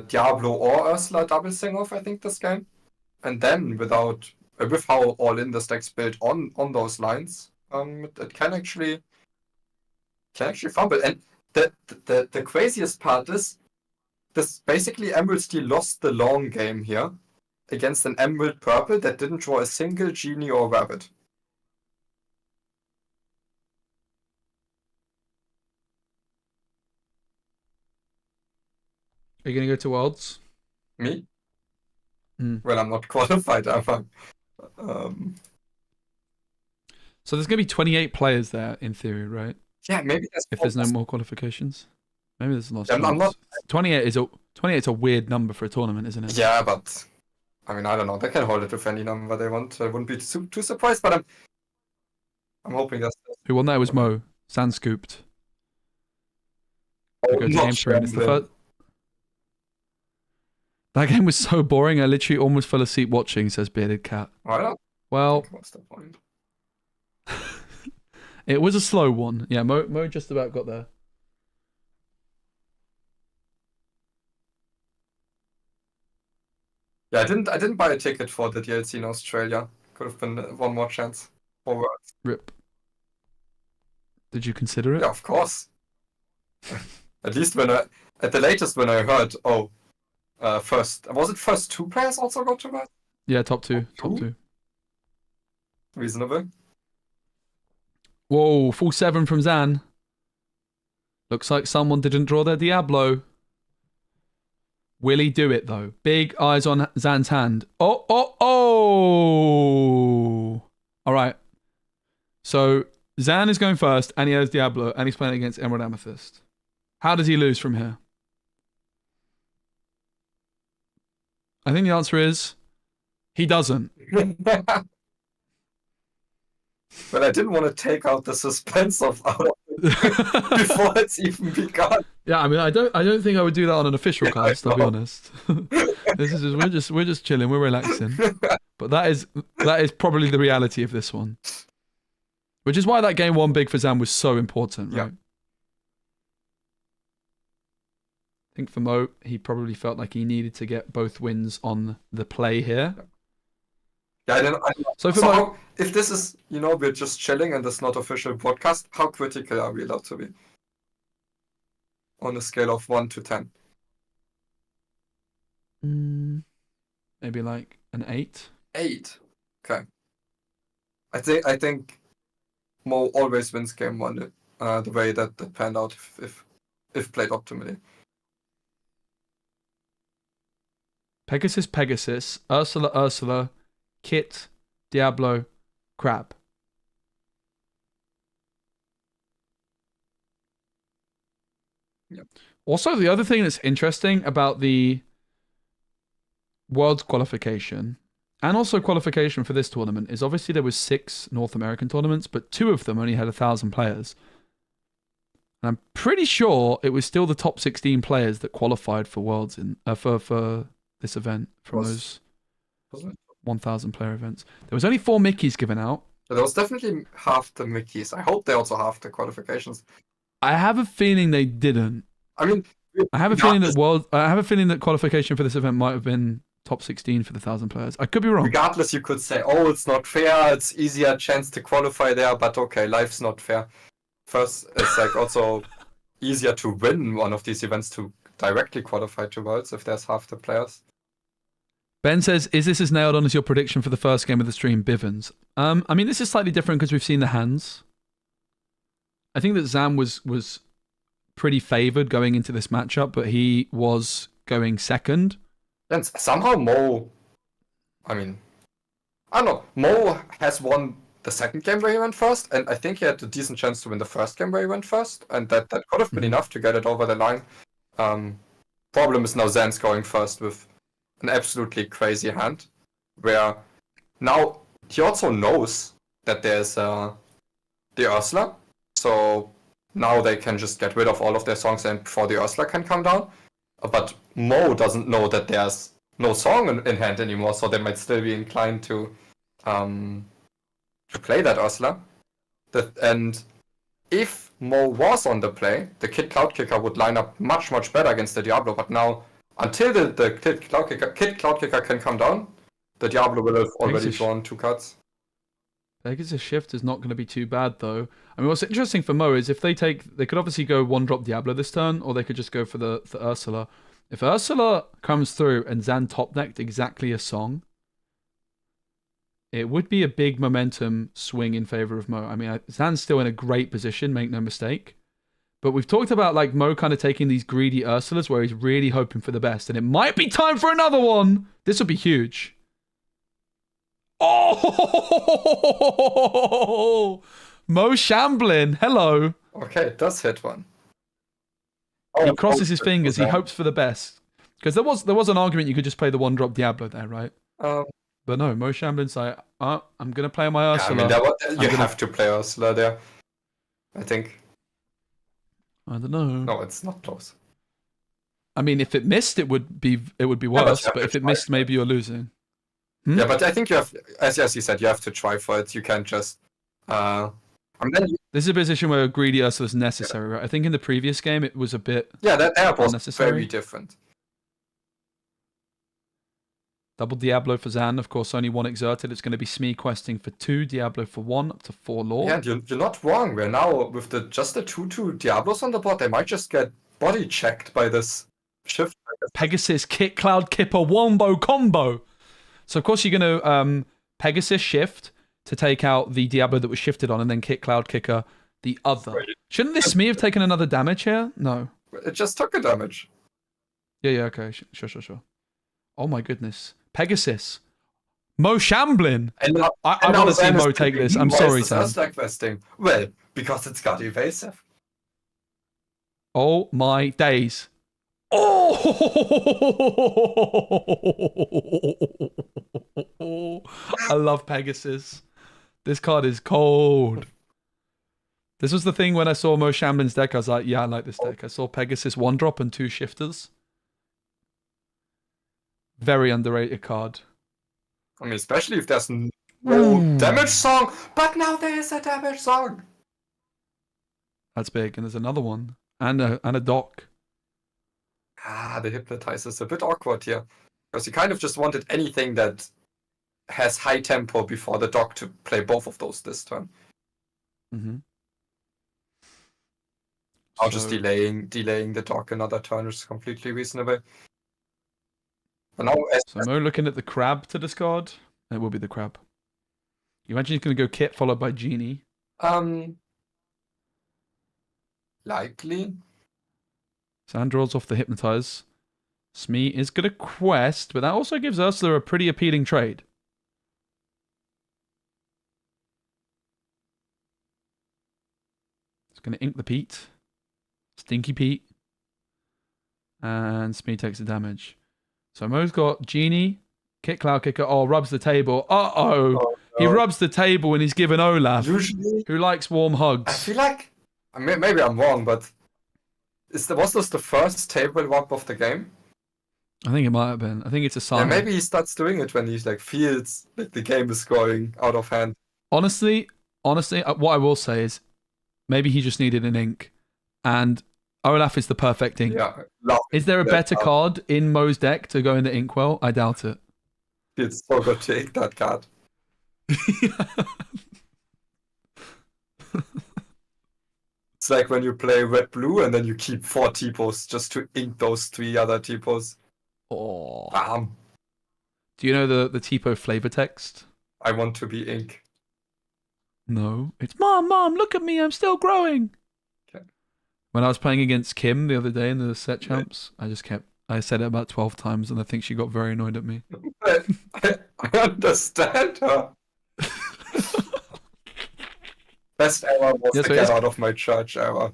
Diablo or Ursula double sing-off, I think, this game. And then with how all-in this deck's built on those lines, it can actually fumble. And the craziest part is this basically Emerald Steel lost the long game here against an Emerald Purple that didn't draw a single Genie or Rabbit. Are you going to go to Worlds? Me? Well, I'm not qualified, am I? So there's going to be 28 players there, in theory, right? Yeah, maybe if there's no more qualifications. Maybe there's lots. I'm not... 28 is a weird number for a tournament, isn't it? Yeah, but I mean, I don't know. They can hold it with any number they want. I wouldn't be too surprised, but I'm hoping that's... Who won that? It was Mo. Sand scooped. Oh, go to game 3. It's the first... That game was so boring, I literally almost fell asleep watching, says Bearded Cat. Well, what's the point? It was a slow one. Yeah, Mo just about got there. Yeah, I didn't buy a ticket for the DLC in Australia. Could have been one more chance. Rip. Did you consider it? Yeah, of course. At least at the latest when I heard, first 2 players also got to that? Yeah, top two. Reasonable. Whoa, full 7 from Zan. Looks like someone didn't draw their Diablo. Will he do it, though? Big eyes on Zan's hand. Oh! All right. So, Zan is going first, and he has Diablo, and he's playing against Emerald Amethyst. How does he lose from here? I think the answer is he doesn't. But I didn't want to take out the suspense of before it's even begun. Yeah, I mean, I don't think I would do that on an official cast. I'll be honest. This is we're just chilling, we're relaxing. But that is probably the reality of this one, which is why that game 1 big for Zan was so important, right? Yeah. I think for Mo, he probably felt like he needed to get both wins on the play here. Yeah, I don't know. So Mo, if this is, we're just chilling and it's not official broadcast, how critical are we allowed to be? On a scale of 1 to 10. Maybe like an 8. 8. Okay. I think Mo always wins game 1 the way that panned out if played optimally. Pegasus, Ursula, Kit, Diablo, Crab. Yep. Also, the other thing that's interesting about the Worlds qualification and also qualification for this tournament is obviously there was 6 North American tournaments, but 2 of them only had 1,000 players. And I'm pretty sure it was still the top 16 players that qualified for Worlds for this event from those Wasn't it? 1,000 player events. There was only 4 Mickeys given out. There was definitely half the Mickeys. I hope they also half the qualifications. I have a feeling they didn't. I mean, I have a feeling that qualification for this event might have been top 16 for the 1,000 players. I could be wrong. regardless, you could say, oh, it's not fair. It's easier chance to qualify there, but okay, life's not fair. First, it's like also easier to win one of these events to directly qualify to Worlds if there's half the players. Ben says, is this as nailed on as your prediction for the first game of the stream, Bivens? I mean, this is slightly different because we've seen the hands. I think that Zam was pretty favoured going into this matchup, but he was going second. And somehow Mo, I mean, I don't know, Mo has won the second game where he went first, and I think he had a decent chance to win the first game where he went first, and that could have been enough to get it over the line. Problem is now Zan's going first with an absolutely crazy hand, where now he also knows that there's the Ursula, so now they can just get rid of all of their songs and before the Ursula can come down. But Mo doesn't know that there's no song in hand anymore, so they might still be inclined to play that Ursula. And if Mo was on the play, the Kid Cloud Kicker would line up much, much better against the Diablo. But now, until the Kid Cloud Kicker can come down, the Diablo will have already drawn 2 cards. Pegasus Shift is not going to be too bad, though. I mean, what's interesting for Mo is if they could obviously go 1-drop Diablo this turn, or they could just go for the Ursula. If Ursula comes through and Zan top-decked exactly a song, it would be a big momentum swing in favor of Mo. I mean, Zan's still in a great position, make no mistake. But we've talked about like Mo kind of taking these greedy Ursulas where he's really hoping for the best, and it might be time for another one. This would be huge. Oh, Mo Shamblin, hello. Okay, it does hit one. He crosses his fingers. He hopes for the best. Because there was an argument you could just play the 1-drop Diablo there, right? But no, Mo Shamblin's like, I'm going to play my Ursula. I mean, you have to play Ursula there, I think. I don't know. No, it's not close. I mean, if it missed, it would be worse. But if it missed, maybe you're losing. Yeah, but I think you have, as you said, you have to try for it. You can't just. This is a position where a greedy Ursula is necessary, right? I think in the previous game it was a bit. Yeah, that air was unnecessary. Very different. Double Diablo for Zan, of course, only 1 exerted. It's going to be Smee questing for 2, Diablo for 1, up to 4 lore. Yeah, you're not wrong. We're now with just the 2/2 Diablos on the board. They might just get body checked by this shift. Pegasus Kit Cloud Kipper Wombo combo. So of course you're going to Pegasus shift to take out the Diablo that was shifted on, and then Kit Cloud Kicker the other. Right. Shouldn't this Smee have taken another damage here? No. It just took a damage. Yeah, okay. Sure. Oh my goodness. Pegasus. Mo Shamblin. I want to see Mo take this. I'm sorry, Sam. Well, because it's got evasive. Oh my days. Oh! I love Pegasus. This card is cold. This was the thing when I saw Mo Shamblin's deck. I was like, yeah, I like this deck. I saw Pegasus 1-drop and 2 shifters. Very underrated card. I mean, especially if there's no damage song, but now there is a damage song. That's big, and there's another one, and a dock. The Hypnotize is a bit awkward here, because you kind of just wanted anything that has high tempo before the dock to play both of those this turn. Mm-hmm. Or just delaying the dock another turn is completely reasonable. Now, so Mo looking at the crab to discard. It will be the crab. You imagine he's going to go Kit followed by Genie. Likely. Sand draws off the Hypnotize. Smee is going to quest, but that also gives Ursula a pretty appealing trade. It's going to ink the Pete. Stinky Pete. And Smee takes the damage. So Mo's got Genie, Kit Cloud Kicker. Oh, rubs the table. Uh-oh. No. He rubs the table and he's given Olaf, who likes warm hugs. I feel like, maybe I'm wrong, but was this the first table rub of the game? I think it might have been. I think it's a sign. Yeah, maybe he starts doing it when he like feels like the game is going out of hand. Honestly, what I will say is maybe he just needed an ink, and Olaf is the perfect ink. Yeah. Is there a better card in Mo's deck to go in the inkwell? I doubt it. It's so good to ink that card. It's like when you play red-blue and then you keep 4 typos just to ink those 3 other typos. Oh. Bam. Do you know the typo flavor text? I want to be ink. No. It's Mom, look at me, I'm still growing. Okay. When I was playing against Kim the other day in the set champs, I said it about 12 times and I think she got very annoyed at me. I understand her. Best ever was to get out of my church ever.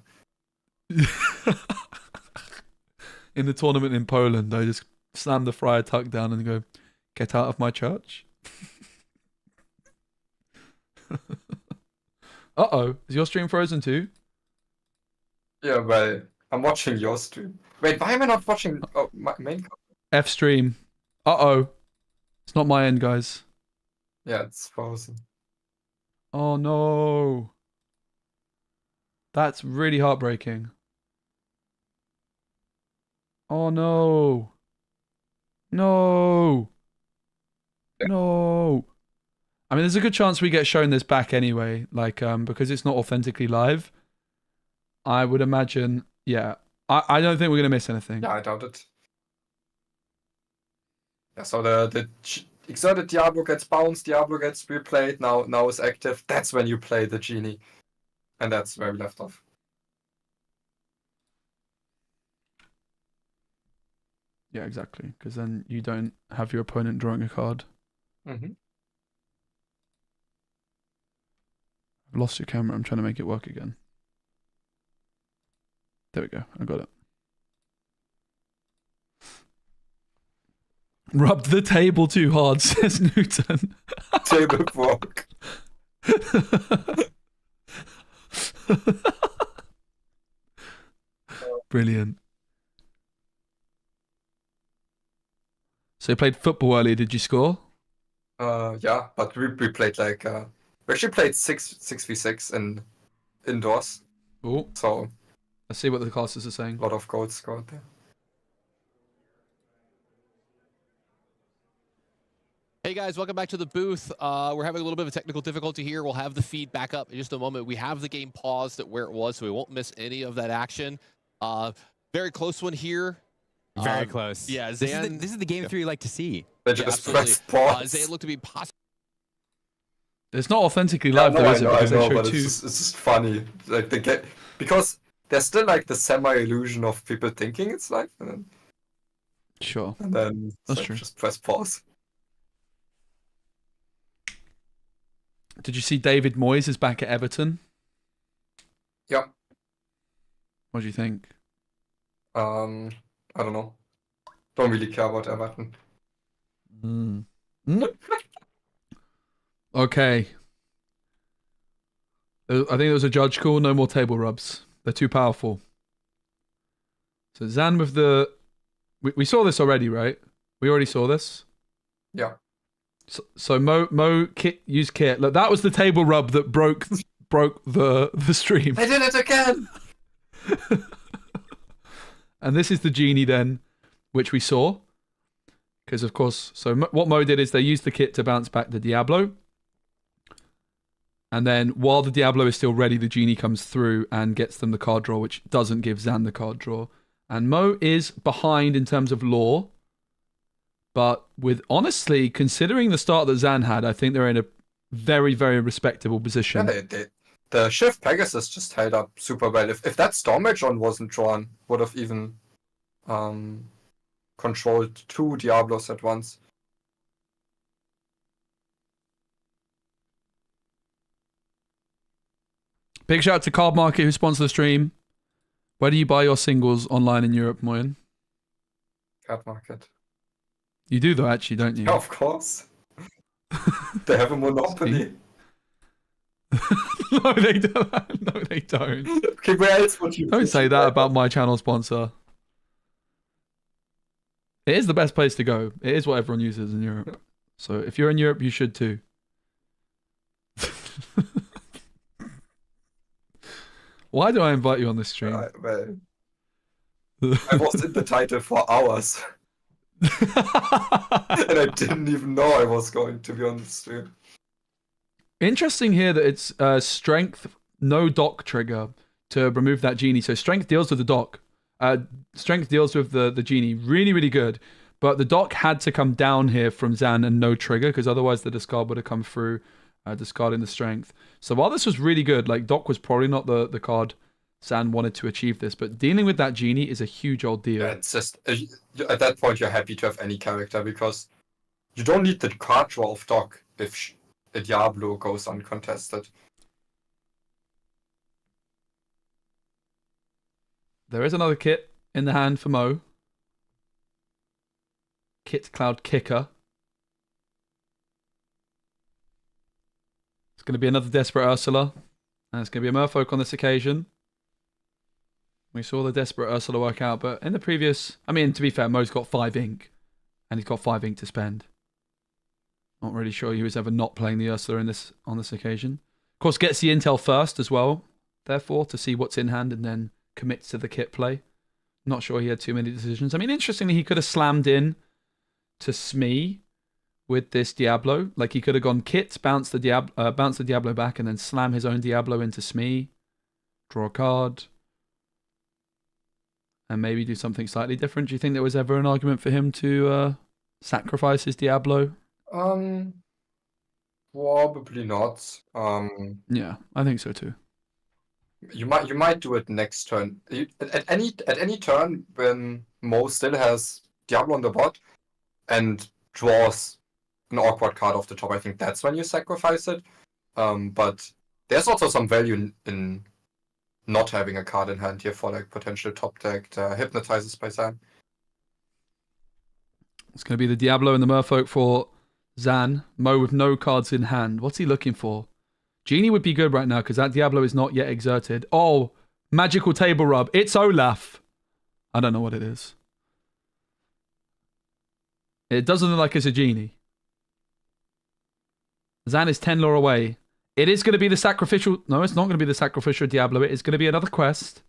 In the tournament in Poland, I just slammed the friar tuck down and go, "Get out of my church." Uh-oh, is your stream frozen too? Yeah, well, I'm watching your stream. Wait, why am I not watching my main? F stream. Uh-oh. It's not my end, guys. Yeah, it's frozen. Oh no. That's really heartbreaking. Oh no. No. No. I mean, there's a good chance we get shown this back anyway, like, because it's not authentically live. I would imagine, yeah. I don't think we're going to miss anything. Yeah, I doubt it. Yeah, so the exerted Diablo gets bounced, Diablo gets replayed, now is active. That's when you play the genie. And that's where we left off. Yeah, exactly. Because then you don't have your opponent drawing a card. Mm-hmm. I've lost your camera. I'm trying to make it work again. There we go. I got it. Rubbed the table too hard, says Newton. Table walk. Brilliant. So you played football earlier, did you score? Yeah, but we played like we actually played 6v6 in indoors. Oh. So let's see what the classes are saying. A lot of goals scored there. Hey guys, welcome back to the booth. We're having a little bit of a technical difficulty here. We'll have the feed back up in just a moment. We have the game paused at where it was, so we won't miss any of that action. Very close one here. Very close. Yeah, Zan. This is the game 3 you like to see. They just press pause. Zan looked to be possible. It's not authentically live, though, is it? I Because know, they show but two. it's just funny. Like they get because there's still like the semi-illusion of people thinking it's live, and Sure. then That's like, true. just press pause. Did you see David Moyes is back at Everton? Yeah. What do you think? I don't know. Don't really care about Everton. Okay. I think there was a judge call. No more table rubs. They're too powerful. So Zan with the... We saw this already, right? We already saw this? Yeah. So Mo used kit. Look, that was the table rub that broke the stream. I did it again! And this is the genie then, which we saw. Because, of course, so what Mo did is they used the kit to bounce back the Diablo. And then while the Diablo is still ready, the genie comes through and gets them the card draw, which doesn't give Zan the card draw. And Mo is behind in terms of lore. But with, honestly, considering the start that Zan had, I think they're in a very, very respectable position. Yeah, the Shift Pegasus just held up super well. If that Stormage wasn't drawn, would have even controlled 2 Diablos at once. Big shout out to Card Market who sponsored the stream. Where do you buy your singles online in Europe, Moyen? Card Market. You do though, actually, don't you? Yeah, of course. They have a monopoly. No, they don't. No, they don't. Okay, where else would you? Don't say that about my channel sponsor. It is the best place to go. It is what everyone uses in Europe. So if you're in Europe, you should too. Why do I invite you on this stream? Well, I was in the title for hours. And I didn't even know I was going to be on the stream. Interesting here that it's strength, no dock trigger to remove that genie. So strength deals with the dock. Strength deals with the genie. Really, really good. But the dock had to come down here from Zan and no trigger, because otherwise the discard would have come through, discarding the strength. So while this was really good, like dock was probably not the card Zan wanted to achieve this, but dealing with that genie is a huge old deal. Yeah, it's just, at that point you're happy to have any character, because you don't need the card draw of dock if a Diablo goes uncontested. There is another kit in the hand for Mo. Kit Cloud Kicker. It's going to be another Desperate Ursula. And it's going to be a Merfolk on this occasion. We saw the Desperate Ursula work out, but in the previous... I mean, to be fair, Mo's got 5 ink. And he's got 5 ink to spend. Not really sure he was ever not playing the Ursula on this occasion. Of course, gets the intel first as well, therefore, to see what's in hand and then commits to the kit play. Not sure he had too many decisions. I mean, interestingly, he could have slammed in to Smee with this Diablo. Like, he could have gone kit, bounce the Diablo back, and then slam his own Diablo into Smee. Draw a card. And maybe do something slightly different. Do you think there was ever an argument for him to sacrifice his Diablo? Probably not. Yeah, I think so too. You might do it next turn. At any turn when Mo still has Diablo on the bot and draws an awkward card off the top, I think that's when you sacrifice it. But there's also some value in not having a card in hand here for like potential top deck hypnotizes by Zan. It's going to be the Diablo and the Merfolk for Zan. Mo with no cards in hand. What's he looking for? Genie would be good right now because that Diablo is not yet exerted. Oh, magical table rub. It's Olaf. I don't know what it is. It doesn't look like it's a genie. Zan is 10 lore away. It is going to be the sacrificial... No, it's not going to be the sacrificial Diablo. It is going to be another quest.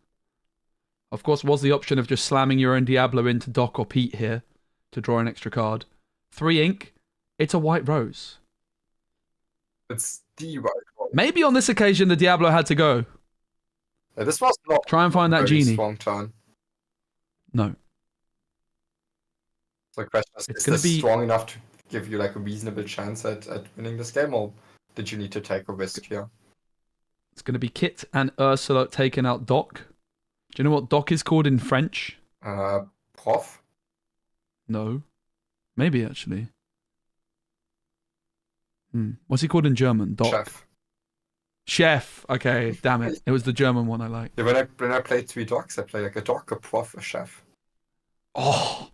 Of course, was the option of just slamming your own Diablo into Doc or Pete here to draw an extra card. 3 ink. It's a white rose. It's the white rose. Maybe on this occasion the Diablo had to go. Yeah, this was not try and find that genie. Strong turn. No. So the question is this strong enough to give you like a reasonable chance at winning this game, or did you need to take a risk here? It's going to be Kit and Ursula taking out Doc. Do you know what Doc is called in French? Prof? No. Maybe, actually. What's he called in German? Doc? Chef. Chef. Okay, damn it. It was the German one I like. Yeah, when I play 3 docs, I play like a doc, a prof, a chef. Oh,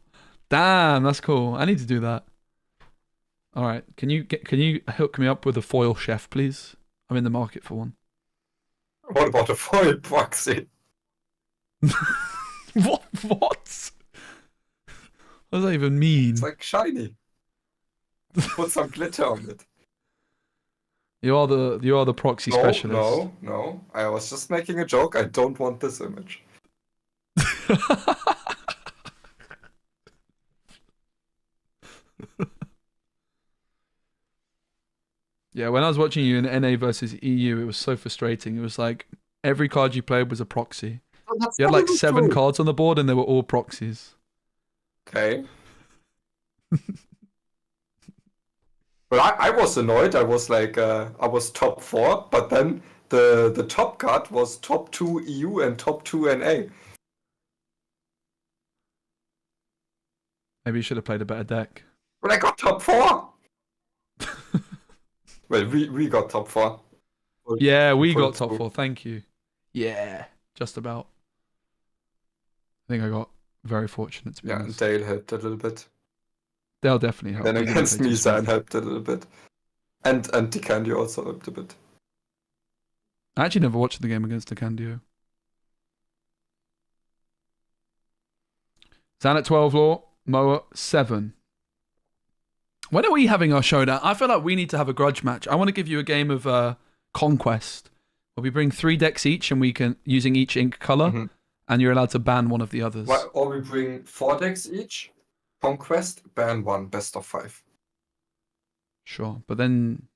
damn, that's cool. I need to do that. All right, can you hook me up with a foil chef, please? I'm in the market for one. What about a foil proxy? What? What does that even mean? It's like shiny. Put some glitter on it. You are the proxy specialist. No. I was just making a joke. I don't want this image. Yeah, when I was watching you in NA versus EU, it was so frustrating. It was like every card you played was a proxy. Oh, you had like 7 cards on the board and they were all proxies. Okay. But I was annoyed. I was like, I was top 4, but then the top card was top 2 EU and top 2 NA. Maybe you should have played a better deck. But I got top 4! Well, we got top 4. Yeah, we got top 4. Thank you. Yeah, just about. I think I got very fortunate to be honest. And Dale helped a little bit. They'll definitely help. Then against me, Zan helped a little bit. And Decandio also helped a bit. I actually never watched the game against Decandio. Zan at 12 lore. Mo 7. When are we having our showdown? I feel like we need to have a grudge match. I want to give you a game of Conquest, where we bring 3 decks each and we can, using each ink color, and you're allowed to ban one of the others. Or we bring 4 decks each, Conquest, ban 1, best of 5. Sure, but then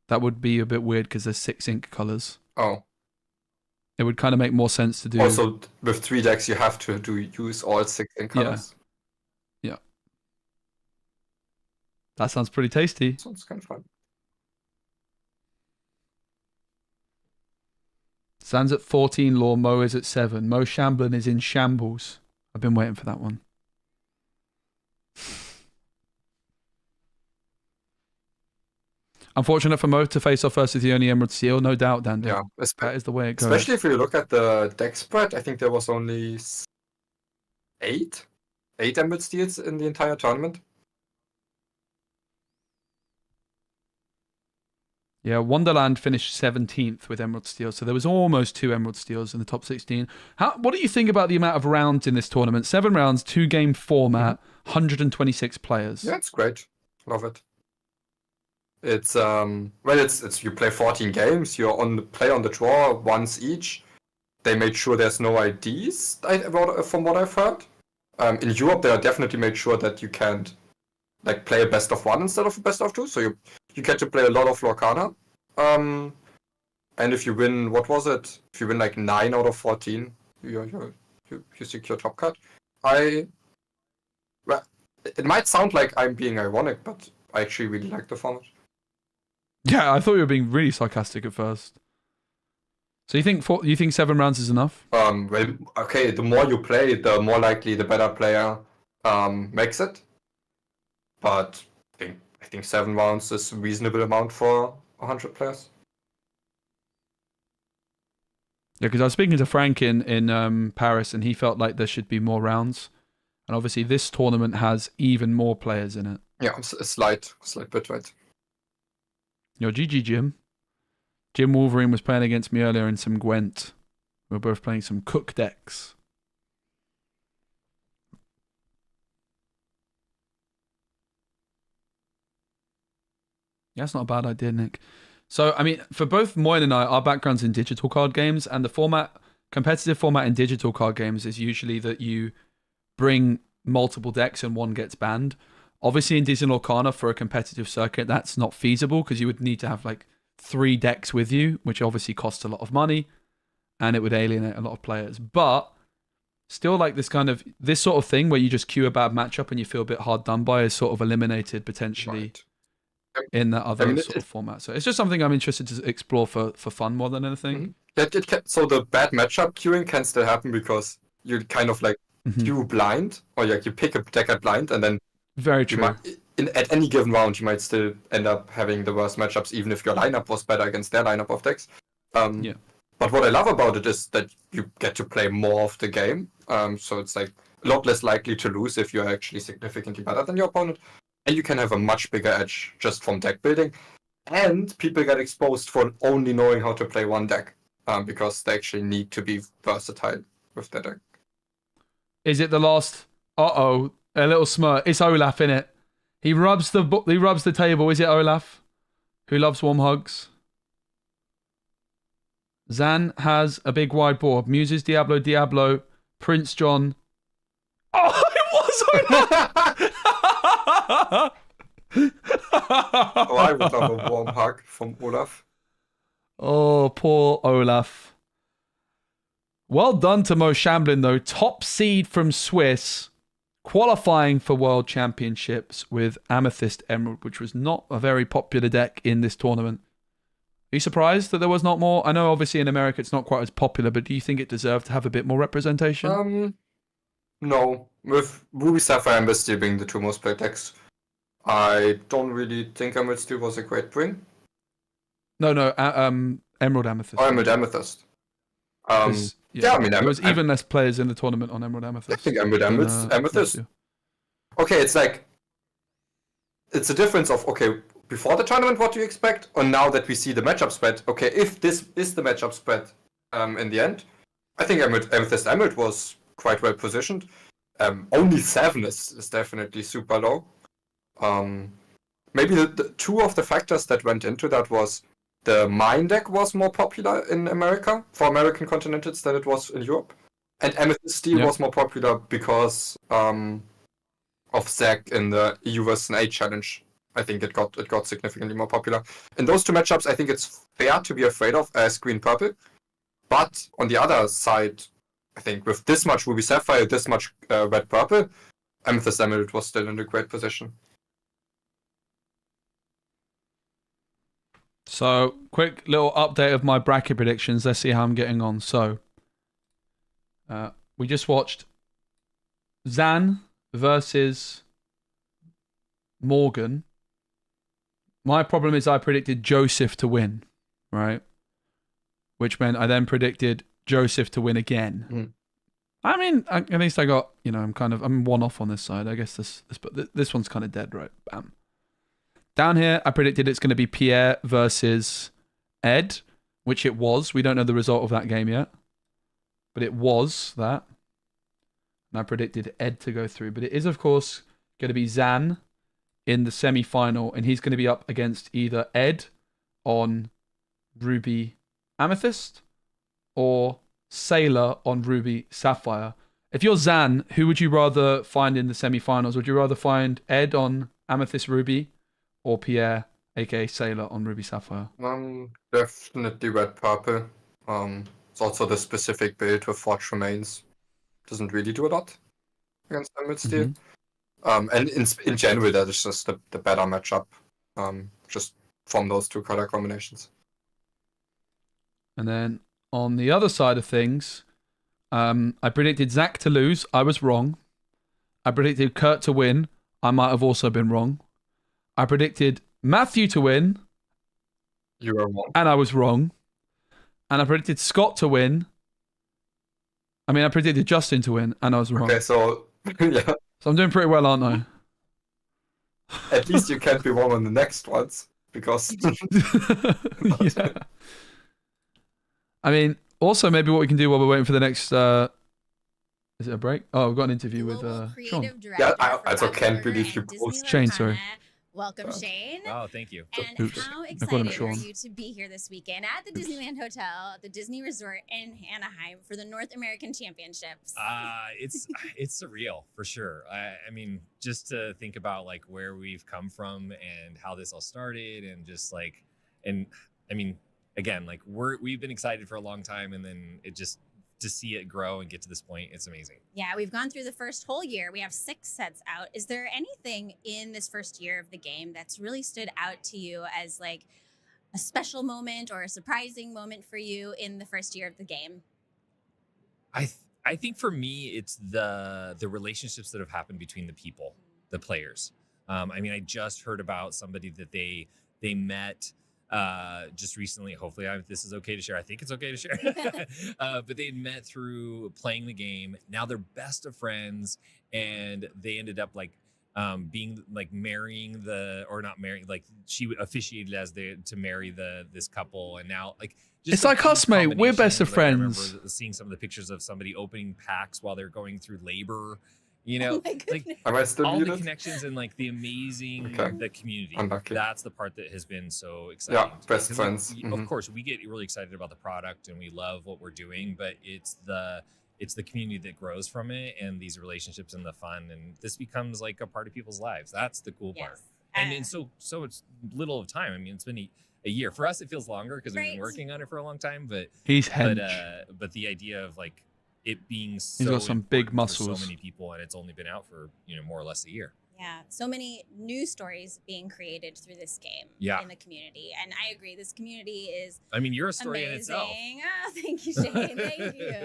that would be a bit weird because there's 6 ink colors. Oh. It would kind of make more sense to do. Also, with 3 decks, you have to use all 6 ink colors. Yeah. That sounds pretty tasty. Sounds kind of fun. Zan's at 14 lore, Mo is at 7. Mo Shamblin is in shambles. I've been waiting for that one. Unfortunate for Mo to face off versus the only Emerald Seal, no doubt, Dan. Yeah, that is the way it goes. Especially if you look at the deck spread, I think there was only 8 Emerald Steals in the entire tournament. Yeah, Wonderland finished 17th with Emerald Steel, so there was almost 2 Emerald Steals in the top 16. What do you think about the amount of rounds in this tournament? 7 rounds, 2-game format, 126 players. Yeah, it's great. Love it. It's it's you play 14 games. You're play on the draw once each. They made sure there's no IDs. From what I've heard, in Europe they definitely made sure that you can't play a best of 1 instead of a best of 2. So you get to play a lot of Lorcana. And if you win, what was it? If you win 9 out of 14, you secure top cut. It might sound like I'm being ironic, but I actually really like the format. Yeah, I thought you were being really sarcastic at first. So you think 7 rounds is enough? Well, okay. The more you play, the more likely the better player makes it. But I think 7 rounds is a reasonable amount for 100 players. Yeah, because I was speaking to Frank in Paris, and he felt like there should be more rounds. And obviously, this tournament has even more players in it. Yeah, a slight bit, right? Yo, GG, Jim. Jim Wolverine was playing against me earlier in some Gwent. We were both playing some Cook decks. Yeah, that's not a bad idea, Nick. So, I mean, for both Moyen and I, our background's in digital card games, and the competitive format in digital card games is usually that you bring multiple decks and one gets banned. Obviously, in Disney Lorcana, for a competitive circuit, that's not feasible because you would need to have 3 decks with you, which obviously costs a lot of money, and it would alienate a lot of players. But still, this sort of thing where you just queue a bad matchup and you feel a bit hard done by is sort of eliminated potentially in that other sort of format. So it's just something I'm interested to explore for fun more than anything. So the bad matchup queuing can still happen because you kind of queue blind, or you pick a deck at blind, and then very true. At any given round, you might still end up having the worst matchups, even if your lineup was better against their lineup of decks. But what I love about it is that you get to play more of the game. So it's a lot less likely to lose if you're actually significantly better than your opponent. And you can have a much bigger edge just from deck building. And people get exposed for only knowing how to play one deck, because they actually need to be versatile with their deck. Is it the last? A little smirk. It's Olaf, innit? He rubs the table. Is it Olaf? Who loves warm hugs? Zan has a big wide board. Muses, Diablo, Prince John. Oh, it was Olaf! I would love a warm hug from Olaf. Oh, poor Olaf. Well done to Mo Shamblin, though. Top seed from Swiss, qualifying for World Championships with Amethyst Emerald, which was not a very popular deck in this tournament. Are you surprised that there was not more? I know obviously in America it's not quite as popular, but do you think it deserved to have a bit more representation? No. With Ruby, Sapphire, and Misty being the 2 most played decks, I don't really think Emerald Steel was a great bring. No, Emerald Amethyst. Oh, Emerald Amethyst. I mean, there was even less players in the tournament on Emerald Amethyst. I think Amethyst. Okay, it's a difference of, before the tournament, what do you expect? Or now that we see the matchup spread, if this is the matchup spread in the end, I think Amethyst Emerald was quite well positioned. Only 7 is definitely super low. Maybe the two of the factors that went into that was the Mine deck was more popular in America for American Continentals than it was in Europe, and Amethyst Steel was more popular because of Zac in the EU vs. A challenge. I think it got significantly more popular. In those two matchups, I think it's fair to be afraid of as Green Purple. But on the other side, I think with this much Ruby Sapphire, this much Red Purple, Amethyst Emerald was still in a great position. So, quick little update of my bracket predictions. Let's see how I'm getting on. So, we just watched Zan versus Morgan. My problem is I predicted Joseph to win, right? Which meant I then predicted Joseph to win again. I mean, at least I got, I'm one off on this side. I guess this one's kind of dead, right? Bam. Down here, I predicted it's going to be Pierre versus Ed, which it was. We don't know the result of that game yet, but it was that. And I predicted Ed to go through, but it is, of course, going to be Zan in the semi-final, and he's going to be up against either Ed on Ruby Amethyst or Sailor on Ruby Sapphire. If you're Zan, who would you rather find in the semi-finals? Would you rather find Ed on Amethyst Ruby or Pierre, aka Sailor, on Ruby Sapphire? Definitely Red Purple. It's also the specific build with Forge Remains. Doesn't really do a lot against Emerald Steel. And in general, that is just the better matchup, just from those two color combinations. And then on the other side of things, I predicted Zac to lose. I was wrong. I predicted Kurt to win. I might have also been wrong. I predicted Matthew to win. You were wrong. And I was wrong. And I predicted Scott to win. I predicted Justin to win, and I was wrong. Okay, so, yeah. So I'm doing pretty well, aren't I? At least you can't be wrong on the next ones, because... Yeah. Also maybe what we can do while we're waiting for the next... Is it a break? Oh, we've got an interview with Sean. Yeah, I also can't believe you posted. Shane, sorry. Welcome, Shane. Oh, thank you. And how excited are you to be here this weekend at the Disneyland Hotel, at the Disney Resort in Anaheim for the North American Championships? It's surreal for sure. I mean, just to think about like where we've come from and how this all started, and just like, again, like we've been excited for a long time, and then it just to see it grow and get to this point, it's amazing. Yeah, we've gone through the first whole year. We have 6 sets out. Is there anything in this first year of the game that's really stood out to you as like a special moment or a surprising moment for you in the first year of the game? I think for me, it's the relationships that have happened between the people, the players. I just heard about somebody that they met just recently. Hopefully this is okay to share. I think it's okay to share. But they had met through playing the game. Now they're best of friends, and they ended up like being like marrying she officiated as to marry this couple, and now like it's like us, mate. We're best of friends. I remember seeing some of the pictures of somebody opening packs while they're going through labor. Oh like am I still all muted? The connections and like the amazing the community. That's the part that has been so exciting. Yeah, best friends. Of course, we get really excited about the product and we love what we're doing, but it's the community that grows from it, and these relationships and the fun, and this becomes like a part of people's lives. That's the cool part. And it's so it's little of time. It's been a year. For us, it feels longer because we've been working on it for a long time. But but the idea of like it being so he's got some big muscles, for so many people, and it's only been out for more or less a year. Yeah, so many new stories being created through this game in the community, and I agree. This community is you're a story amazing. In itself. Oh, thank you, Shane. Thank you.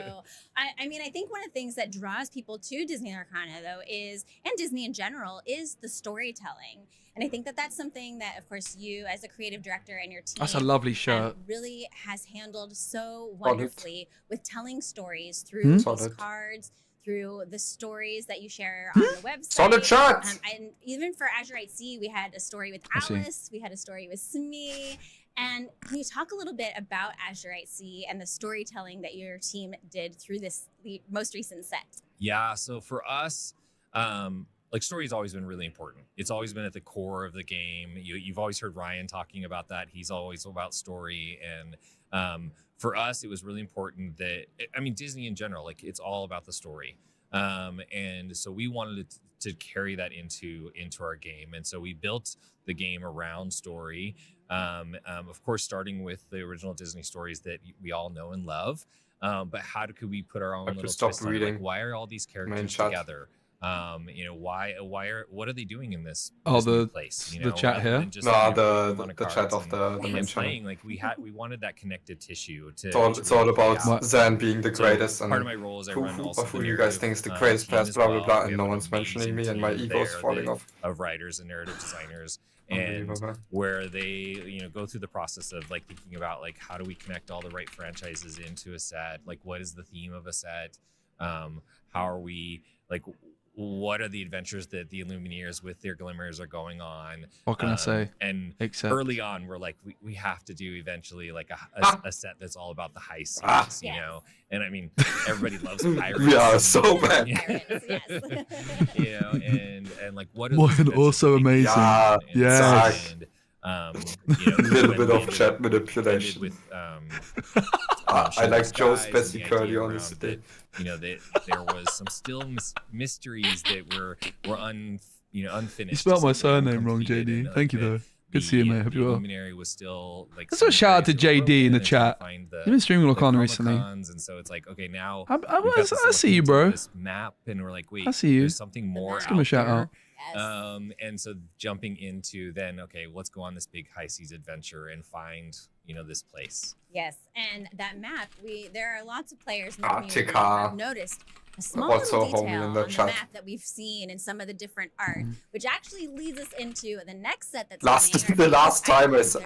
I think one of the things that draws people to Disney Lorcana, though, and Disney in general, is the storytelling. And I think that that's something that, of course, you as a creative director and your team, that's a lovely shirt, really has handled so wonderfully with telling stories through these cards, through the stories that you share on the website. Solid shot! And even for Azurite Sea, we had a story with Alice, we had a story with Smee, And can you talk a little bit about Azurite Sea and the storytelling that your team did through this most recent set? Yeah, so for us, like story's always been really important. It's always been at the core of the game. You've always heard Ryan talking about that. He's always about story. And for us, it was really important that, I mean, Disney in general, like it's all about the story. And so we wanted to carry that into our game. And so we built the game around story. Of course, starting with the original Disney stories that we all know and love. But how could we put our own little twist on it? Like, why are all these characters together? You know, what are they doing in this new place? You know, the chat here. No, the chat of the main channel. Like we wanted that connective tissue to. It's all about Zan being the greatest, part of my role is I run also who you guys think is the greatest past, blah blah blah, and no one's mentioning me, and my ego's falling off. Of writers and narrative designers, and where they go through the process of like thinking about like how do we connect all the right franchises into a set, like what is the theme of a set, how are we like. What are the adventures that the Illumineers with their glimmers are going on? What can I say? And early on, we're like, we have to do eventually like a set that's all about the high seas, you know? And I mean, everybody loves pirates. Yeah, so bad. Pirates, yes. You know, and like what are Moyen also amazing. Yeah, and, a little bit of chat manipulation. With, I like Joe's Speci curly on this day. There was some still mysteries that were unfinished. You spelled my surname wrong, JD. Thank you though. Good to see you, mate. Hope you well. Luminary was still like. Let's do a shout out to JD in the chat. You've been streaming Lorcana recently. And so it's like, okay, now I see you, bro. This map, and we're like, wait, I see you. There's something more. Let's give him a shout out. Yes. And so jumping into then, okay, let's go on this big high seas adventure and find, this place. Yes, and that map, there are lots of players in the community who Tika. have noticed a small Also little homie detail in on the the chat. map that we've seen in some of the different art, which actually leads us into the next set that's The last time I said,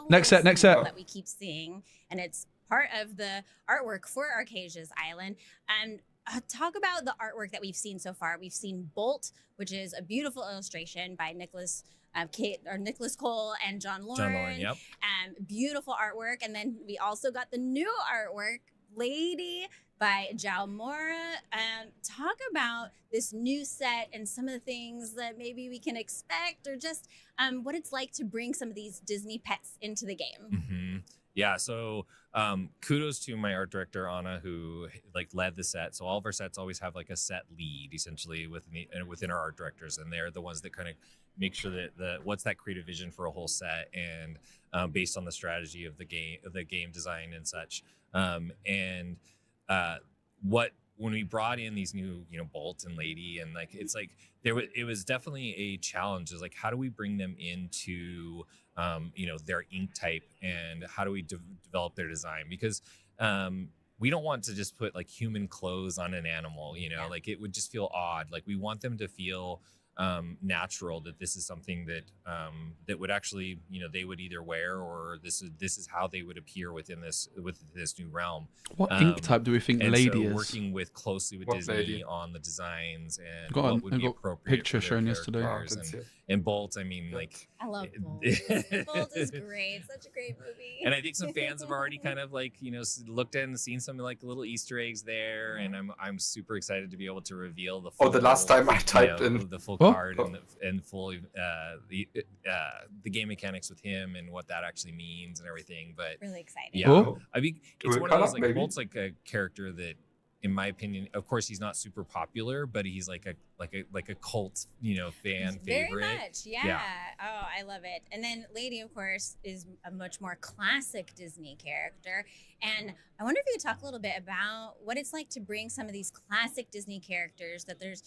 next set. that we keep seeing, and it's part of the artwork for Arcasia's Island. And talk about the artwork that we've seen so far. We've seen Bolt, which is a beautiful illustration by Nicholas Cole and John Lauren. Yep. Beautiful artwork. And then we also got the new artwork, Lady by Jao Mora. Talk about this new set and some of the things that maybe we can expect, or just what it's like to bring some of these Disney pets into the game. Mm-hmm. Yeah, so kudos to my art director Anna, who like led the set. So all of our sets always have like a set lead essentially within our art directors, and they're the ones that kind of make sure that what's that creative vision for a whole set, and based on the strategy of the game design and such. When we brought in these new Bolt and Lady, and like it's like it was definitely a challenge. Is like, how do we bring them into their ink type, and how do we develop their design? Because we don't want to just put like human clothes on an animal, like it would just feel odd. Like we want them to feel natural, that this is something that would actually they would either wear, or this is how they would appear with this new realm. What ink type do we think Lady is? Working closely with Disney on the designs and got what would be appropriate. Picture shown yesterday. And Bolt, I mean, like I love Bolt. Bolt is great. Such a great movie. And I think some fans have already kind of like looked at and seen some like little Easter eggs there, and I'm super excited to be able to reveal the full, the last time I typed in the full card and full the game mechanics with him and what that actually means and everything. But really excited. Yeah, I think it's one of those like Bolt's like a character that, in my opinion, of course he's not super popular, but he's like a cult fan favorite. Very much, yeah. Oh, I love it. And then Lady, of course, is a much more classic Disney character. And I wonder if you could talk a little bit about what it's like to bring some of these classic Disney characters that there's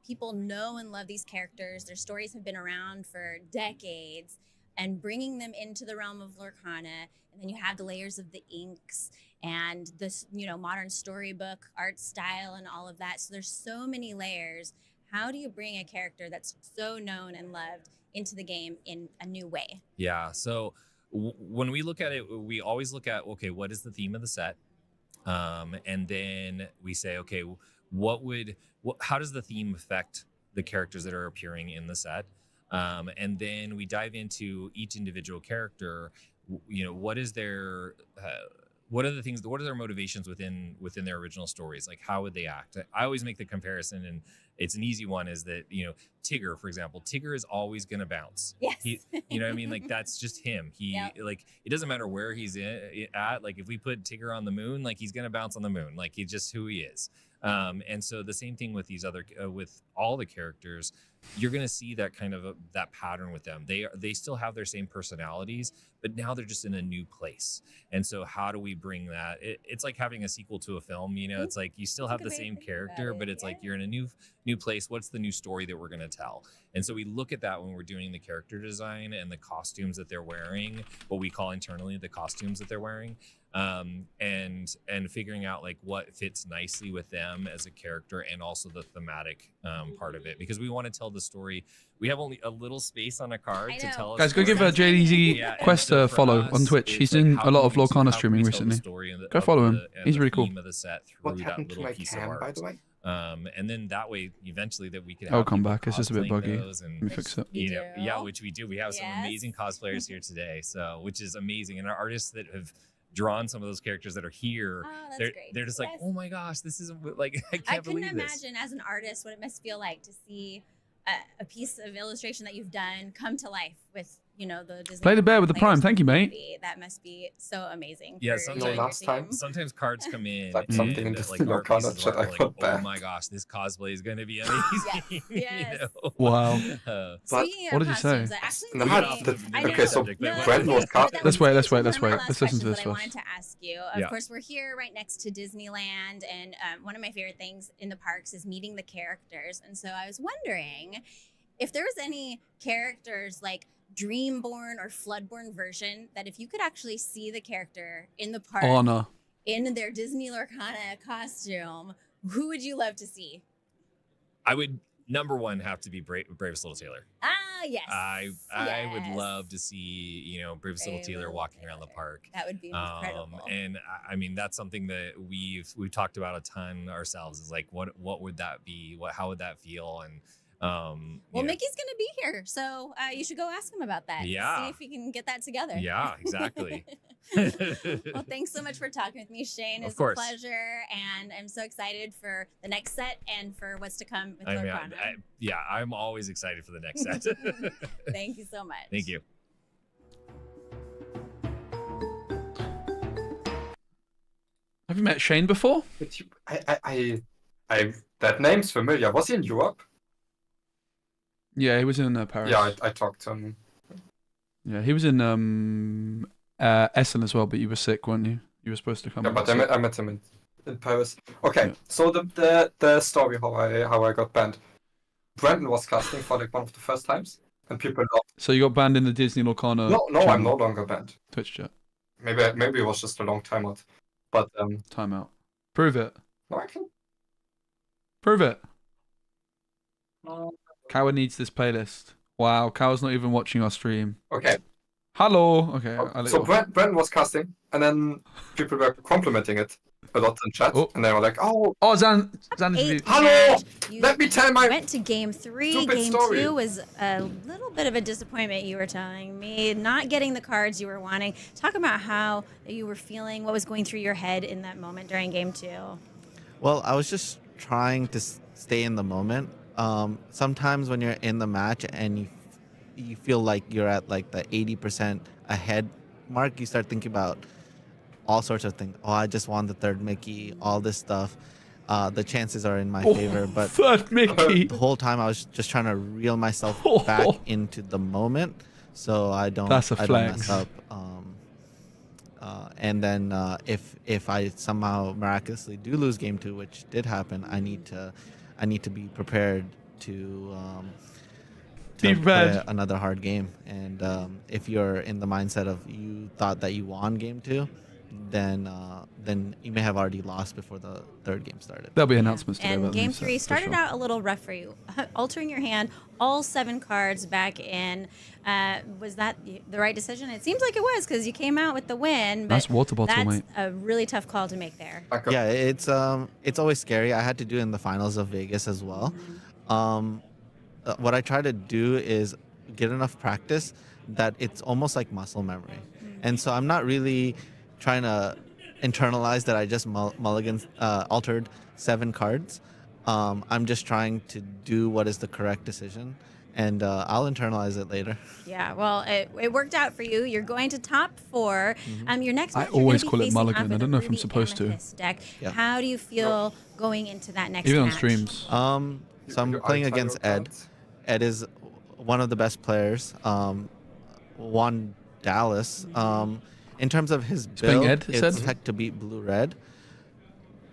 people know and love these characters. Their stories have been around for decades, and bringing them into the realm of Lorcana. And then you have the layers of the inks and this, modern storybook art style and all of that. So there's so many layers. How do you bring a character that's so known and loved into the game in a new way? Yeah. So when we look at it, we always look at, okay, what is the theme of the set? And then we say, okay, how does the theme affect the characters that are appearing in the set? And then we dive into each individual character. You know, what is their what are the things, what are their motivations within their original stories? Like, how would they act? I always make the comparison, and it's an easy one, is that, you know, Tigger, for example, Tigger is always going to bounce. Yes. You know what I mean? Like, that's just him. Like, it doesn't matter where he's at. Like, if we put Tigger on the moon, like, he's going to bounce on the moon. Like, he's just who he is. And so the same thing with these other, with all the characters, you're going to see that kind of that pattern with them. They still have their same personalities, but now they're just in a new place. And so how do we bring that? It's like having a sequel to a film, you know, it's like you still have the same character, but it's like you're in a new place. What's the new story that we're going to tell? And so we look at that when we're doing the character design and the costumes that they're wearing, what we call internally the costumes that they're wearing. And figuring out like what fits nicely with them as a character, and also the thematic part of it, because we want to tell the story. We have only a little space on a card to tell us. Guys, go give JDZ Quest a follow on Twitch. He's doing a lot of Lorcana streaming recently. Go follow him. He's really cool. What happened to my cam, by the way? And then that way, eventually, that we could. I'll come back. It's just a bit buggy. Let me fix it. You know, yeah, which we do. We have some amazing cosplayers here today, so which is amazing, and our artists that have drawn some of those characters that are here. They're just like, oh my gosh, this is like, I couldn't imagine as an artist what it must feel like to see a piece of illustration that you've done come to life with, you know, the Disney. Play the bear with the Prime. Thank you, mate. That must be so amazing. Yeah, sometimes cards come in. Like something in like Lorcana chat I got oh my gosh, this cosplay is going to be amazing. Yes. You know? Wow. What did you say? Okay, so Brandon was casting. Let's wait. Let's listen to this first. I wanted to ask you. Of course, we're here right next to Disneyland, and one of my favorite things in the parks is meeting the characters. And so I was wondering if there was any characters like Dreamborn or Floodborn version that if you could actually see the character in the park in their Disney Lorcana costume, who would you love to see? I would number one have to be Bravest Little Tailor. Yes. I would love to see, you know, Bravest Little Tailor walking around the park. That would be incredible. And I mean, that's something that we've talked about a ton ourselves, is like, what would that be? How would that feel? And well, Mickey's gonna be here, so you should go ask him about that. Yeah, see if we can get that together. Yeah, exactly. Well, thanks so much for talking with me, Shane. It's a pleasure, and I'm so excited for the next set and for what's to come with Lorcana. I'm always excited for the next set. Thank you so much. Thank you. Have you met Shane before? I that name's familiar. Was he in Europe? Yeah, he was in Paris. Yeah, I talked to him. Yeah, he was in Essen as well, but you were sick, weren't you? You were supposed to come. Yeah, but I met him in Paris. Okay, so the story how I got banned. Brandon was casting for like one of the first times, and people loved. So you got banned in the Disney Lorcana. No, channel. I'm no longer banned. Twitch chat. Maybe it was just a long timeout, but timeout. Prove it. No, I can. Prove it. Kawa needs this playlist. Wow, Kawa's not even watching our stream. Okay. Hello. Okay. So Brandon was casting, and then people were complimenting it a lot in chat, and they were like, "Oh, Zan, hello! Let me tell my." Went to game 3. Game 2 was a little bit of a disappointment. You were telling me not getting the cards you were wanting. Talk about how you were feeling. What was going through your head in that moment during game 2? Well, I was just trying to stay in the moment. Sometimes when you're in the match and you feel like you're at like the 80% ahead mark, you start thinking about all sorts of things. Oh, I just won the third Mickey, all this stuff. The chances are in my favor, but third Mickey. The whole time I was just trying to reel myself back into the moment so I don't mess up. And then if I somehow miraculously do lose game 2, which did happen, I need to be prepared to play another hard game. And if you're in the mindset of you thought that you won game 2, then you may have already lost before the third game started. There'll be announcements today. And game 3 started out a little rough for you. Altering your hand, all 7 cards back in. Was that the right decision? It seems like it was because you came out with the win. But nice water bottle, that's mate. a really tough call to make there. Yeah, it's always scary. I had to do it in the finals of Vegas as well. What I try to do is get enough practice that it's almost like muscle memory. And so I'm not really trying to internalize that I just altered 7 cards. I'm just trying to do what is the correct decision, and I'll internalize it later. Yeah, well, it worked out for you. You're going to top 4. Your next I match, you're always gonna be call it facing mulligan. off I with don't a know if I'm Ruby supposed to. Amethyst deck. Yeah. How do you feel going into that next Even match? on streams. So I'm playing against Ed. Ed is one of the best players. Won Dallas. In terms of his playing build, Ed, it it's said? tech to beat blue-red.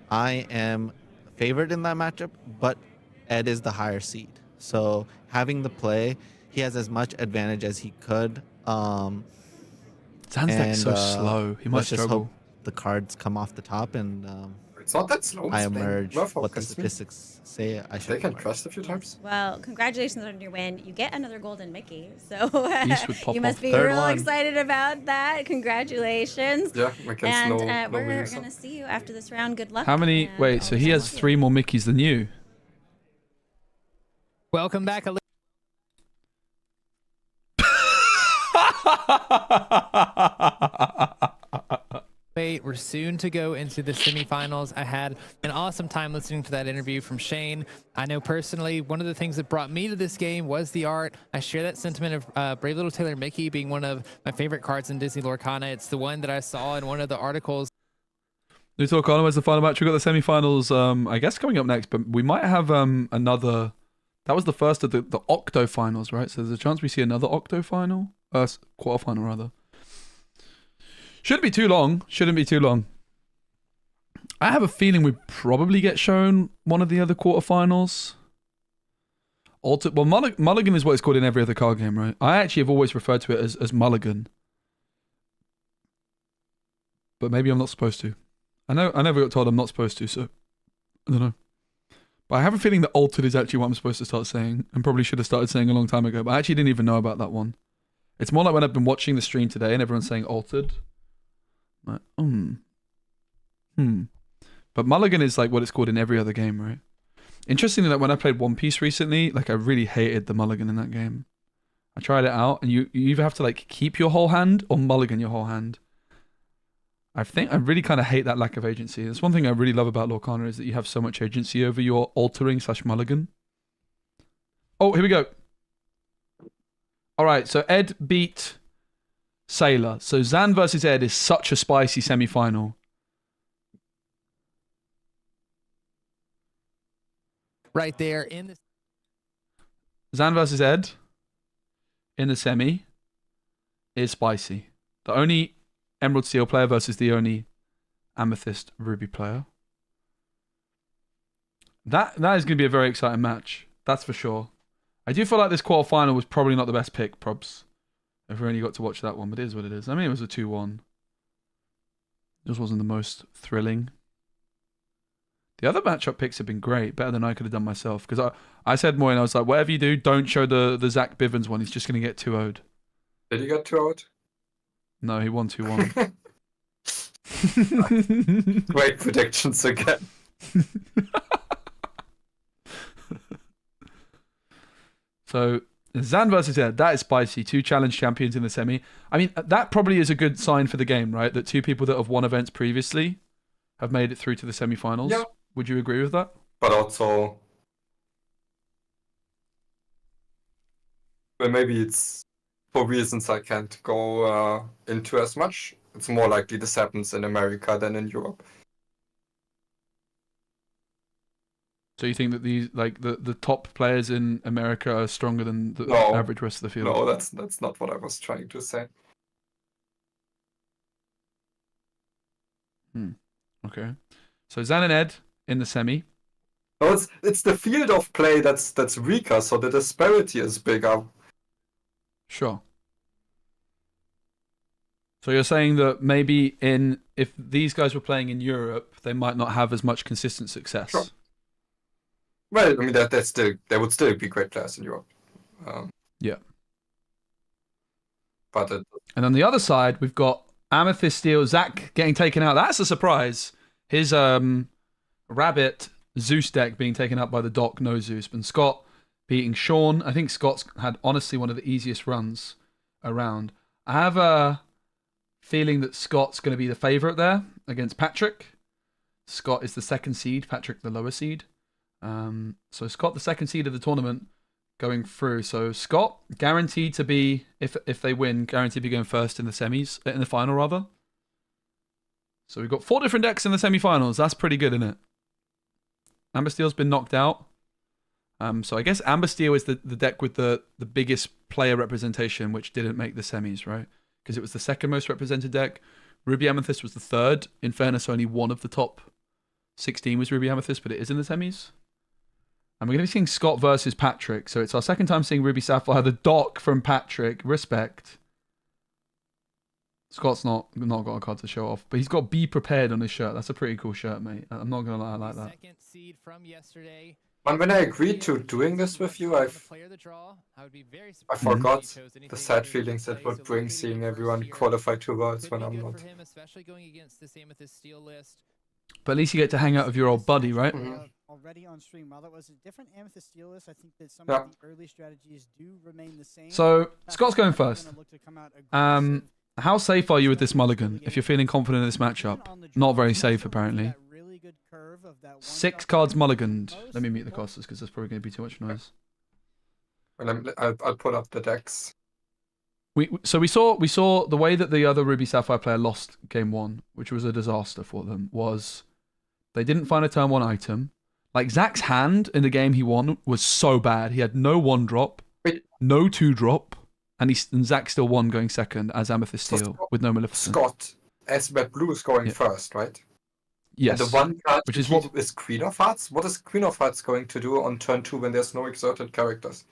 I am favored in that matchup, but Ed is the higher seed. So having the play, he has as much advantage as he could. Zan's deck's so slow. He might let's just struggle. hope the cards come off the top and It's not that slow. I it's playing emerge well for what the against me. statistics say I should They can emerge. trust a few times. Well, congratulations on your win. You get another golden Mickey. So East would pop you must off. be Third real one. excited about that. Congratulations. Yeah, against And no we're reason. going to see you after this round. Good luck. How many? and Wait, so always he good has luck. 3 more Mickeys than you. Welcome back. Wait, we're soon to go into the semifinals. I had an awesome time listening to that interview from Shane. I know personally, one of the things that brought me to this game was the art. I share that sentiment of Brave Little Tailor Mickey being one of my favorite cards in Disney Lorcana. It's the one that I saw in one of the articles. New Lorcana was the final match. We've got the semifinals, I guess, coming up next, but we might have another. That was the first of the octo finals, right? So there's a chance we see another octo final, quarterfinal rather. Shouldn't be too long. Shouldn't be too long. I have a feeling we probably get shown one of the other quarterfinals. Well, Mulligan is what it's called in every other card game, right? I actually have always referred to it as Mulligan, but maybe I'm not supposed to. I never got told I'm not supposed to, so I don't know. But I have a feeling that altered is actually what I'm supposed to start saying, and probably should have started saying a long time ago, but I actually didn't even know about that one. It's more like when I've been watching the stream today and everyone's saying altered. Like, But Mulligan is like what it's called in every other game, right? Interestingly, like when I played One Piece recently, like I really hated the Mulligan in that game. I tried it out, and you either have to like keep your whole hand or Mulligan your whole hand. I think I really kind of hate that lack of agency. That's one thing I really love about Lorcana is that you have so much agency over your altering / Mulligan. Oh, here we go. All right, so Ed beat Sailor. So Zan versus Ed is such a spicy semi-final. Right there in the Zan versus Ed in the semi is spicy. The only Emerald Steel player versus the only Amethyst Ruby player. That is going to be a very exciting match. That's for sure. I do feel like this quarterfinal was probably not the best pick, probs. If we only got to watch that one, but it is what it is. I mean, it was a 2-1. Just wasn't the most thrilling. The other matchup picks have been great, better than I could have done myself. Because I said Moyen, I was like, whatever you do, don't show the Zach Bivens one. He's just going to get 2-0'd. Did you get 2-0? No, he won 2-1. Great predictions again. So, Zan versus Ed, that is spicy. 2 challenge champions in the semi. I mean, that probably is a good sign for the game, right? That 2 people that have won events previously have made it through to the semi-finals. Yeah. Would you agree with that? But also, well, maybe it's for reasons I can't go into as much. It's more likely this happens in America than in Europe. So you think that these, like the top players in America are stronger than the No. average rest of the field? No, that's not what I was trying to say. Okay. So Zan and Ed in the semi. No, it's the field of play that's weaker, so the disparity is bigger. Sure. So you're saying that maybe if these guys were playing in Europe, they might not have as much consistent success. Sure. Well, I mean they would still be great players in Europe. Yeah. But And on the other side, we've got Amethyst Steel, Zach getting taken out. That's a surprise. His Rabbit Zeus deck being taken out by the Doc No Zeus. And Scott beating Sean. I think Scott's had honestly one of the easiest runs around. I have a feeling that Scott's going to be the favourite there against Patrick. Scott is the second seed, Patrick the lower seed. So Scott the second seed of the tournament going through. So Scott guaranteed to be, if they win, guaranteed to be going first in the semis, in the final rather. So we've got 4 different decks in the semi-finals. That's pretty good, isn't it? Amber Steel's been knocked out. So I guess Amber Steel is the deck with the biggest player representation, which didn't make the semis, right? Because it was the second most represented deck. Ruby Amethyst was the third. In fairness, only one of the top 16 was Ruby Amethyst, but it is in the semis. And we're going to be seeing Scott versus Patrick. So it's our second time seeing Ruby Sapphire. The dock from Patrick. Respect. Scott's not got a card to show off, but he's got Be Prepared on his shirt. That's a pretty cool shirt, mate. I'm not going to lie, I like that. Second seed from yesterday. When I agreed to doing this with you, I forgot the sad feelings that would bring seeing everyone qualify 2 worlds when I'm not. But at least you get to hang out with your old buddy, right? Already on stream, while that was a different Amethyst Steel list, I think that some of the early strategies do remain the same. So Scott's going first. How safe are you with this mulligan? If you're feeling confident in this matchup, not very safe apparently. 6 cards mulliganed. Let me mute the costers because there's probably going to be too much noise. Well, I'll pull up the decks. So we saw the way that the other Ruby Sapphire player lost game 1, which was a disaster for them, was they didn't find a turn 1 item. Like Zach's hand in the game he won was so bad. He had no 1-drop, no 2-drop, and Zach still won going second as Amethyst Steel with no Maleficent. Scott, as Red Blue is going first, right? Yes. And the one card which is Queen of Hearts. What is Queen of Hearts going to do on turn 2 when there's no exerted characters?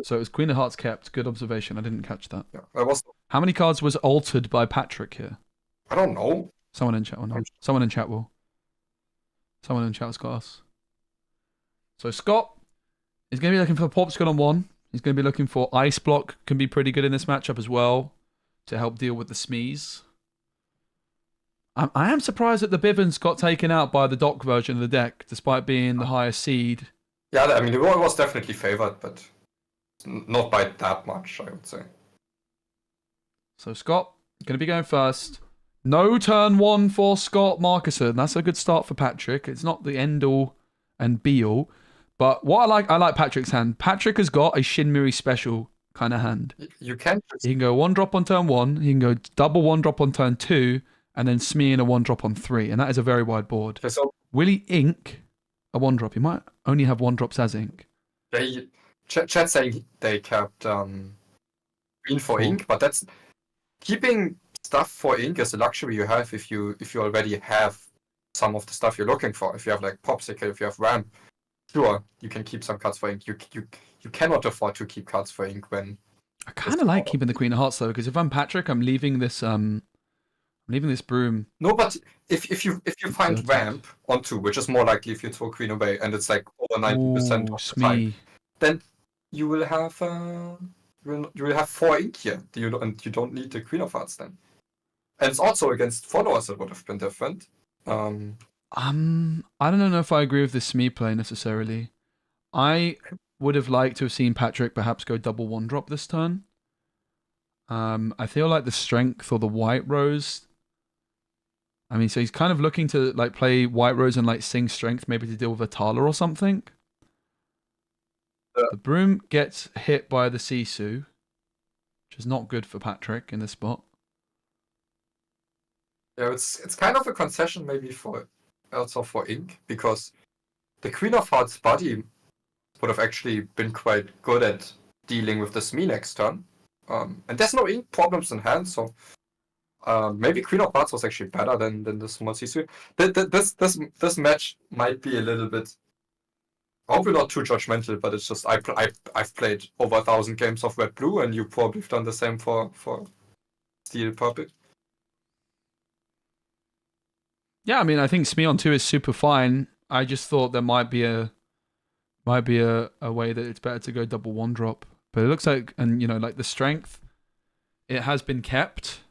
So it was Queen of Hearts kept. Good observation. I didn't catch that. Yeah, How many cards was altered by Patrick here? I don't know. Someone in chat will know. Someone in chat will. Someone in chat has got us. So Scott is going to be looking for Popsicle on 1. He's going to be looking for Ice Block. Can be pretty good in this matchup as well to help deal with the Smees. I am surprised that the Bivens got taken out by the dock version of the deck, despite being the highest seed. Yeah, I mean, it was definitely favored, but not by that much, I would say. So Scott, going to be going first. No turn 1 for Scott Marcuson. That's a good start for Patrick. It's not the end-all and be-all. But what I like Patrick's hand. Patrick has got a Shinmiri special kind of hand. You can. He can go 1-drop on turn 1. He can go double 1-drop on turn 2. And then Smee in a 1-drop on 3. And that is a very wide board. So, will he ink a 1-drop? He might only have 1-drops as ink. Chat saying they kept green for ink, but that's keeping stuff for ink is a luxury you have if you already have some of the stuff you're looking for. If you have like Popsicle, if you have Ramp, sure, you can keep some cards for ink. You cannot afford to keep cards for ink when. I kind of like keeping the Queen of Hearts though, because if I'm Patrick, I'm leaving this broom. No, but if you find Ramp on 2, which is more likely if you throw Queen away, and it's like over 90% of the time, then you will have 4 ink here. And you don't need the Queen of Hearts then. And it's also against followers it would have been different. I don't know if I agree with the Smee play necessarily. I would have liked to have seen Patrick perhaps go double 1-drop this turn. I feel like the Strength or the White Rose. I mean, so he's kind of looking to like play White Rose and like sing Strength, maybe to deal with a Tala or something. The Broom gets hit by the Sisu, which is not good for Patrick in this spot. Yeah, it's kind of a concession maybe for ink, because the Queen of Hearts body would have actually been quite good at dealing with the Smee next turn. And there's no ink problems in hand, so maybe Queen of Hearts was actually better than the small Sisu. This match might be a little bit, hopefully not too judgmental, but it's just I've played over 1,000 games of Red Blue, and you probably have done the same for Steel Purple. Yeah, I mean, I think Smee on 2 is super fine. I just thought there might be a way that it's better to go double 1-drop. But it looks like, and like the Strength, it has been kept.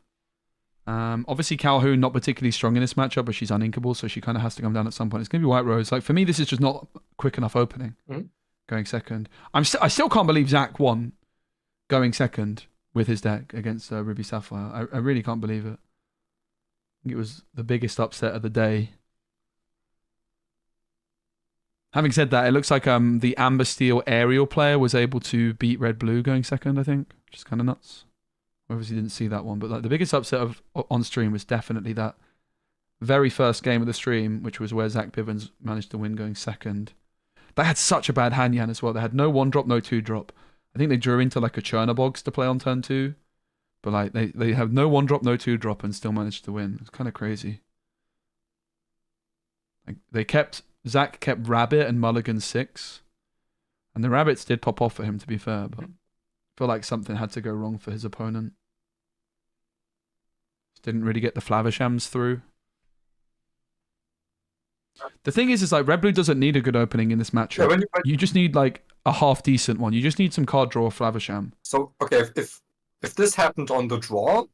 Obviously Calhoun not particularly strong in this matchup, but she's uninkable, so she kind of has to come down at some point. It's going to be White Rose. Like for me, this is just not quick enough opening. going second. I still can't believe Zach won going second with his deck against Ruby Sapphire. I really can't believe it. I think it was the biggest upset of the day. Having said that, it looks like the Amber Steel aerial player was able to beat Red Blue going second, I think, which is kind of nuts. Obviously didn't see that one, but like the biggest upset on stream was definitely that very first game of the stream, which was where Zach Bivens managed to win going second. They had such a bad hand, Yan, as well. They had no 1-drop, no 2-drop. I think they drew into like a Chernobogs to play on turn 2. But like they have no 1-drop, no 2-drop and still managed to win. It's kind of crazy. Like Zach kept Rabbit and Mulligan 6. And the Rabbits did pop off for him, to be fair, but I feel like something had to go wrong for his opponent. Just didn't really get the Flavishams through. The thing is like Red Blue doesn't need a good opening in this matchup. Yeah, you just need like a half decent one. You just need some card draw or Flavisham. So okay, if this happened on the draw,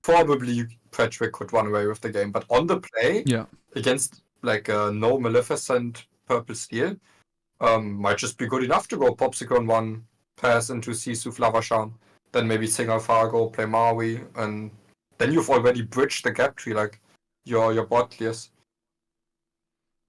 probably Patrick could run away with the game. But on the play, against like no Maleficent Purple Steel, might just be good enough to go Popsicle on 1, pass into Sisu Flavisham, then maybe single Fargo, play Maui, and then you've already bridged the gap tree. Like your board clears.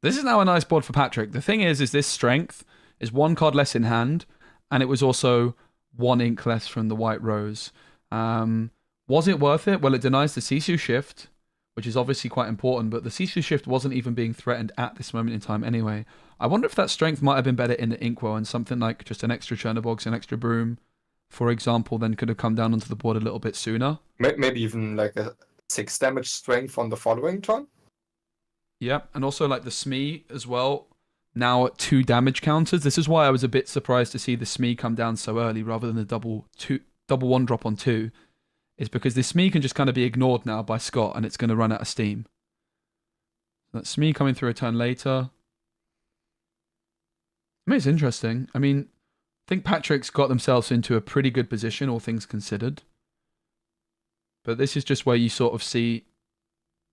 This is now a nice board for Patrick. The thing is this strength is 1 card less in hand, and it was also 1 ink less from the White Rose. Was it worth it? Well, it denies the Sisu shift, which is obviously quite important, but the Sisu shift wasn't even being threatened at this moment in time anyway. I wonder if that strength might have been better in the Inkwell, and something like just an extra Chernobogs, an extra Broom, for example, then could have come down onto the board a little bit sooner. Maybe even like a 6 damage strength on the following turn. Yeah, and also like the Smee as well, now at 2 damage counters. This is why I was a bit surprised to see the Smee come down so early rather than the double 1-drop on 2. Is because this Smee can just kind of be ignored now by Scott and it's going to run out of steam. That Smee coming through a turn later. I mean, it's interesting. I mean, I think Patrick's got themselves into a pretty good position, all things considered. But this is just where you sort of see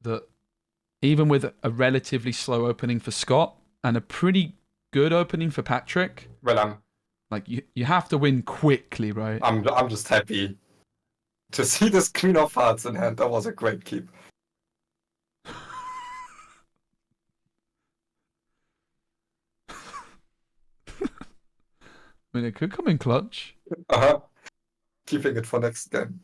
that even with a relatively slow opening for Scott and a pretty good opening for Patrick, well, like you have to win quickly, right? I'm just happy to see this Queen of Hearts in hand. That was a great keep. I mean, it could come in clutch. Keeping it for next game.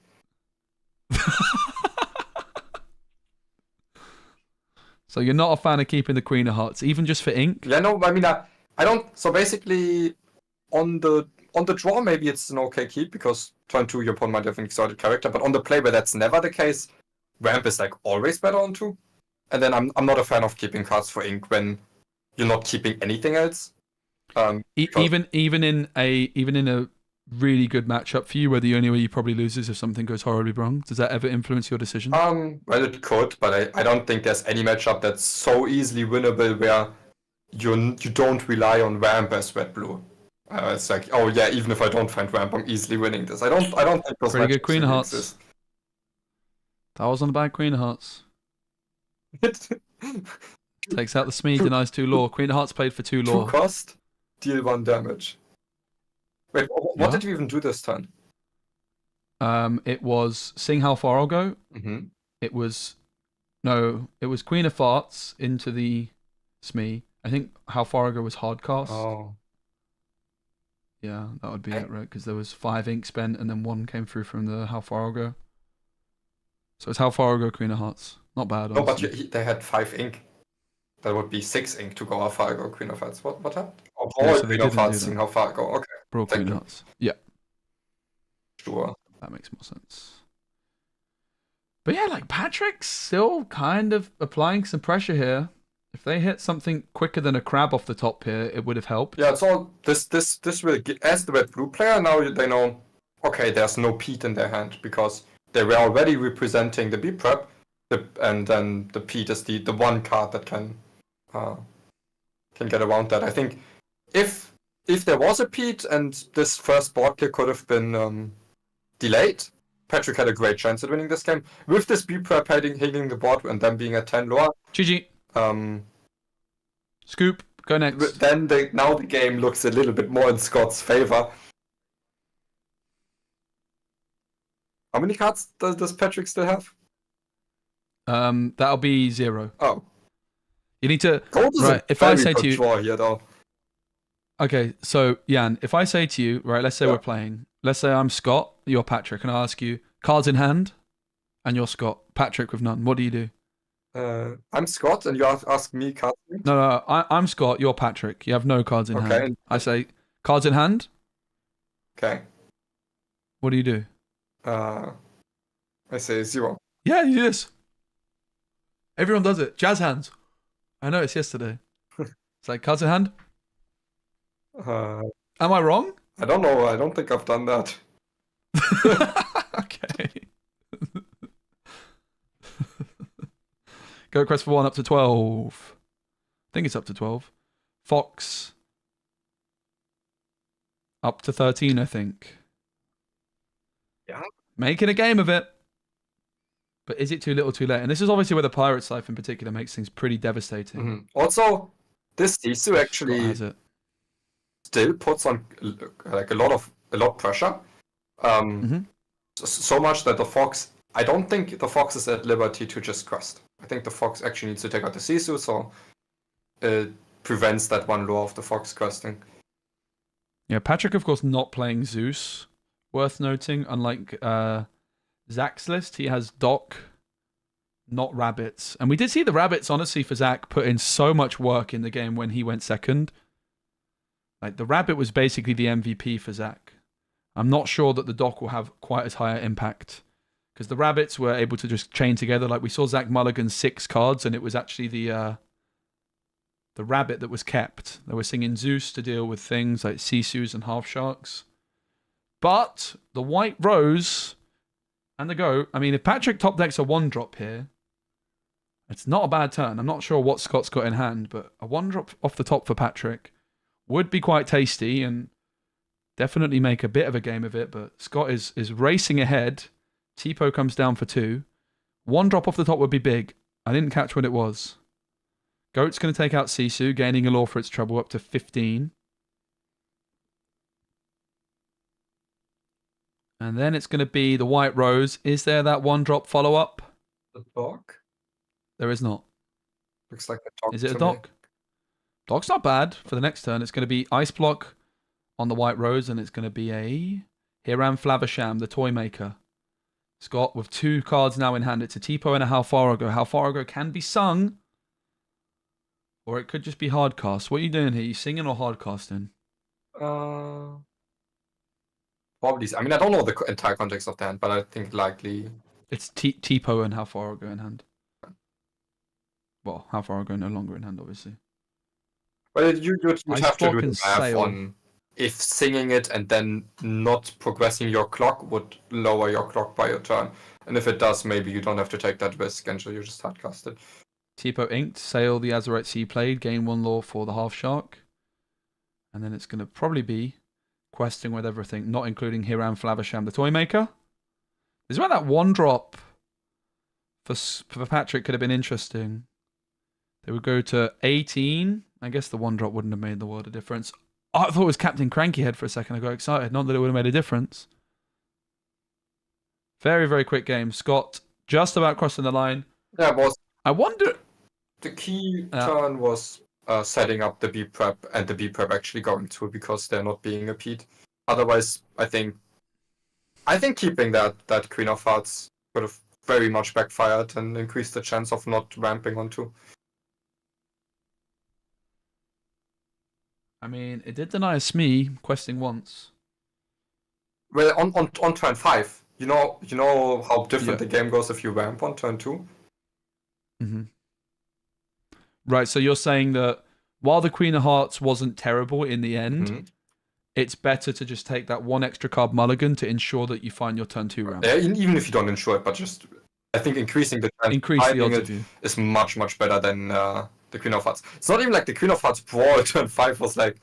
So you're not a fan of keeping the Queen of Hearts, even just for ink? Yeah, no, I mean, I don't. So basically, on the draw, maybe it's an okay keep because turn 2 your opponent might have an exotic character, but on the play where that's never the case, Ramp is like always better on 2. And then I'm not a fan of keeping cards for ink when you're not keeping anything else. Even in a really good matchup for you, where the only way you probably lose is if something goes horribly wrong. Does that ever influence your decision? Well, it could, but I don't think there's any matchup that's so easily winnable where you don't rely on Ramp as Red Blue. It's like, oh yeah, even if I don't find Ramp, I'm easily winning this. I don't think those pretty good Queen of Hearts. Exist. That was on the bad Queen of Hearts. Takes out the Smee, denies 2 lore. Queen of Hearts played for 2 lore. 2 cost, deal 1 damage. Wait, what did you even do this turn? It was seeing how far I'll go. Mm-hmm. It was Queen of Farts into the Smee. I think how far I'll go was hard cast. Oh. Yeah, that would be it, right? Because there was 5 ink spent and then 1 came through from the how far I'll go. So it's how far I'll go, Queen of Hearts. Not bad. No, but they had 5 ink. That would be 6 ink to go how far I go, Queen of Hearts. What happened? Oh, so Queen of Hearts, seeing how far I go. Okay. Bro, Queen of Hearts. Yeah. Sure. That makes more sense. But yeah, like Patrick's still kind of applying some pressure here. If they hit something quicker than a crab off the top here, it would have helped. Yeah, it's all this will get, as the Red Blue player now they know, okay, there's no Pete in their hand because they were already representing the B prep, and then the Pete is the one card that can get around that. I think if there was a Pete and this first board kill could have been delayed, Patrick had a great chance at winning this game. With this B prep hitting the board and then being at 10 lower. GG. Scoop. Go next. Then now the game looks a little bit more in Scott's favor. How many cards does Patrick still have? That'll be 0. Oh. You need to... Gold is right, a if I very say good to you... draw here, though. Okay, so, Jan, if I say to you, right, let's say Yeah. we're playing. Let's say I'm Scott, you're Patrick, and I ask you, cards in hand, and you're Scott. Patrick with none. What do you do? I'm Scott, and you ask me cards. No, I'm Scott, you're Patrick. You have no cards in Okay. hand. I say, cards in hand? Okay. What do you do? I say 0. Yeah, you do this. Everyone does it. Jazz hands. I noticed yesterday. It's like, cards in hand? Am I wrong? I don't know. I don't think I've done that. Okay. Go quest for 1 up to 12. I think it's up to 12. Fox. Up to 13, I think. Yeah. Making a game of it. But is it too little too late? And this is obviously where the Pirate's Life in particular makes things pretty devastating. Mm-hmm. Also, this Sisu actually What has it? still puts on like a lot pressure. So much that the Fox... I don't think the Fox is at liberty to just quest. I think the Fox actually needs to take out the Sisu, so it prevents that one lure of the Fox questing. Yeah, Patrick, of course, not playing Zeus. Worth noting, unlike Zach's list, he has Doc, not Rabbits. And we did see the Rabbits, honestly, for Zach, put in so much work in the game when he went second. Like, the Rabbit was basically the MVP for Zach. I'm not sure that the Doc will have quite as high an impact. Because the Rabbits were able to just chain together. Like, we saw Zach Mulligan's 6 cards, and it was actually the Rabbit that was kept. They were singing Zeus to deal with things like Sisus and Half Sharks. But the White Rose and the Goat, I mean, if Patrick top decks a 1-drop here, it's not a bad turn. I'm not sure what Scott's got in hand, but a 1-drop off the top for Patrick would be quite tasty and definitely make a bit of a game of it. But Scott is racing ahead. Tipo comes down for 2. 1-drop off the top would be big. I didn't catch what it was. Goat's going to take out Sisu, gaining a lore for its trouble up to 15. And then it's going to be the White Rose. Is there that 1-drop follow-up? The Doc? There is not. Looks like a Doc. Is it a to Doc? Doc's not bad for the next turn. It's going to be Ice Block on the White Rose, and it's going to be a Hiram Flaversham, the Toy Maker. Scott with 2 cards now in hand. It's a Tipo and a How Far Ago. How Far Ago can be sung, or it could just be hardcast. What are you doing here? You singing or hardcasting? Probably. I mean, I don't know the entire context of the hand, but I think likely... It's Tipo and How Far Ago in hand. Well, How Far Ago no longer in hand, obviously. Well, you'd have to do the math Sail. on if singing it and then not progressing your clock would lower your clock by a turn. And if it does, maybe you don't have to take that risk and so you just hardcast it. Tipo inked, Sail the Azurite Sea played, gain 1 lore for the Half Shark. And then it's going to probably be questing with everything, not including Hiram Flaversham, the Toy Maker. This is where that 1-drop for Patrick could have been interesting. They would go to 18. I guess the 1-drop wouldn't have made the world of difference. Oh, I thought it was Captain Crankyhead for a second. I got excited. Not that it would have made a difference. Very, very quick game. Scott just about crossing the line. Yeah, it was. I wonder... The key turn was setting up the B prep and the B prep actually going through because they're not being a Pete. Otherwise, I think keeping that Queen of Hearts would have very much backfired and increased the chance of not ramping onto. I mean, it did deny us me questing once. Well, on turn 5, you know how different the game goes if you ramp on turn 2. Mm-hmm. Right, so you're saying that while the Queen of Hearts wasn't terrible in the end, it's better to just take that 1 extra card mulligan to ensure that you find your turn 2 ramp. Yeah, even if you don't ensure it, but just I think increasing the chance the odds of you is much better than the Queen of Hearts. It's not even like the Queen of Hearts brawl turn 5 was like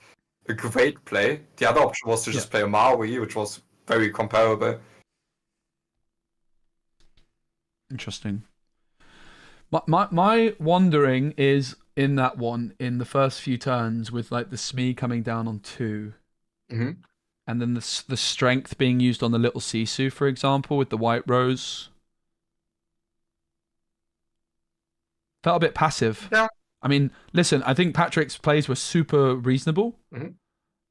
a great play. The other option was to just play a Maui, which was very comparable. Interesting. My wondering is, in that one in the first few turns with like the Smee coming down on 2. Mm-hmm. And then the strength being used on the little Sisu, for example, with the White Rose. Felt a bit passive. Yeah. I mean, listen, I think Patrick's plays were super reasonable,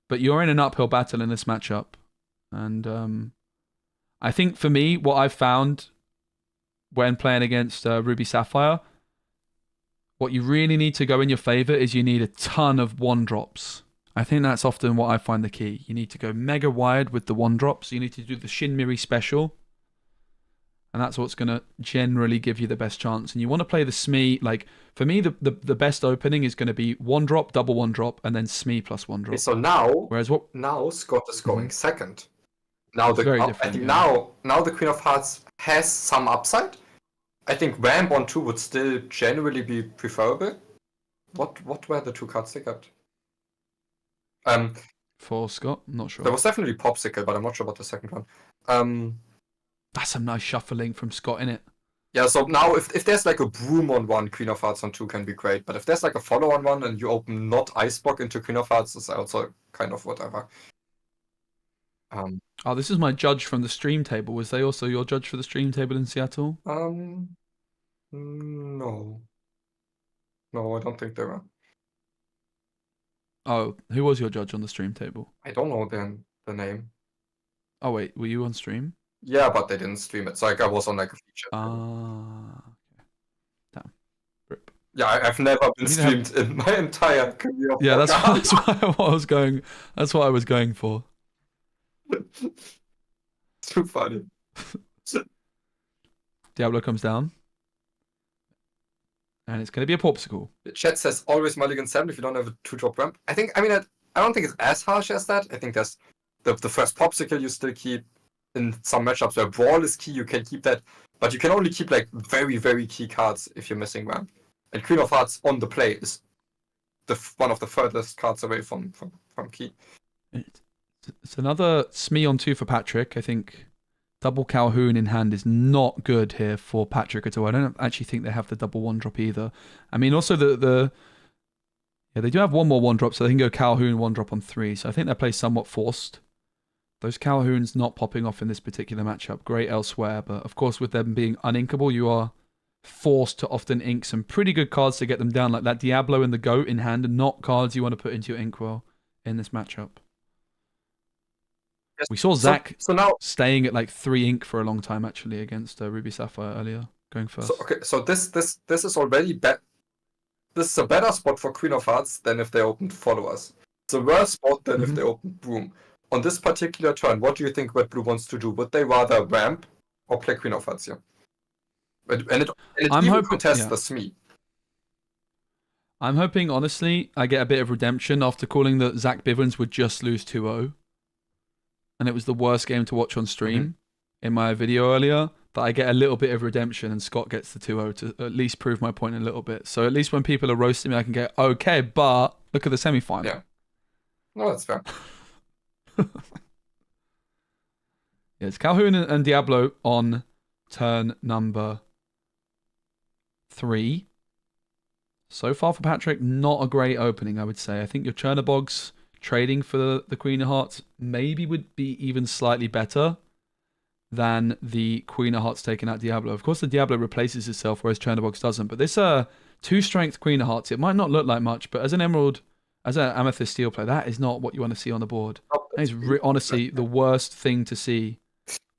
but you're in an uphill battle in this matchup. And I think for me, what I've found when playing against Ruby Sapphire, what you really need to go in your favor is you need a ton of 1-drops. I think that's often what I find the key. You need to go mega wide with the 1-drops. You need to do the Shinmiri special. And that's what's going to generally give you the best chance. And you want to play the Smee. Like, for me, the best opening is going to be 1-drop, double 1-drop, and then Smee plus 1-drop. Okay, so now Scott is going second. Now I think now the Queen of Hearts has some upside. I think Ramp on 2 would still generally be preferable. What were the 2 cards they got? For Scott, I'm not sure. There was definitely Popsicle, but I'm not sure about the second one. That's some nice shuffling from Scott, innit? Yeah, so now if there's like a Broom on 1, Queen of Hearts on 2 can be great. But if there's like a follow on 1 and you open not Icebox into Queen of Hearts, it's also kind of whatever. Oh, this is my judge from the stream table. Was they also your judge for the stream table in Seattle? No. No, I don't think they were. Oh, who was your judge on the stream table? I don't know the name. Oh, wait, were you on stream? Yeah, but they didn't stream it. So like I was on like a feature. Okay. Damn. Rip. Yeah, I've never been streamed in my entire career. Yeah, that's what I was going. That's what I was going for. Too funny. Diablo comes down. And it's going to be a Popsicle. The chat says always mulligan 7 if you don't have a 2-drop ramp. I don't think it's as harsh as that. I think there's the first Popsicle you still keep. In some matchups where Brawl is key, you can keep that. But you can only keep like very, very key cards if you're missing ramp. And Queen of Hearts on the play is one of the furthest cards away from key. It's another Smee on 2 for Patrick. I think double Calhoun in hand is not good here for Patrick at all. I don't actually think they have the double 1-drop either. I mean, also yeah, they do have one more 1-drop, so they can go Calhoun 1-drop on 3. So I think their play somewhat forced. Those Calhouns not popping off in this particular matchup. Great elsewhere, but of course with them being uninkable, you are forced to often ink some pretty good cards to get them down, like that Diablo and the Goat in hand, and not cards you want to put into your inkwell in this matchup. Yes. We saw Zach so now staying at like 3 ink for a long time actually against Ruby Sapphire earlier, going first. So this is already bad. This is a better spot for Queen of Hearts than if they opened Followers. It's a worse spot than if they opened Broom. On this particular turn, what do you think Red Blue wants to do? Would they rather ramp or play Queen of Hearts here? And it even contests the Smee. I'm hoping, honestly, I get a bit of redemption after calling that Zach Bivens would just lose 2-0. And it was the worst game to watch on stream in my video earlier. But I get a little bit of redemption and Scott gets the 2-0 to at least prove my point a little bit. So at least when people are roasting me, I can get, okay, but look at the semi-final. Yeah. No, that's fair. Yeah, it's Calhoun and Diablo on turn number 3. So far for Patrick, not a great opening, I would say. I think your Chernobog's trading for the Queen of Hearts maybe would be even slightly better than the Queen of Hearts taking out Diablo. Of course, the Diablo replaces itself, whereas Chernobog's doesn't. But this 2-strength Queen of Hearts, it might not look like much, but as an Emerald, as an Amethyst Steel player, that is not what you want to see on the board. That is honestly the worst thing to see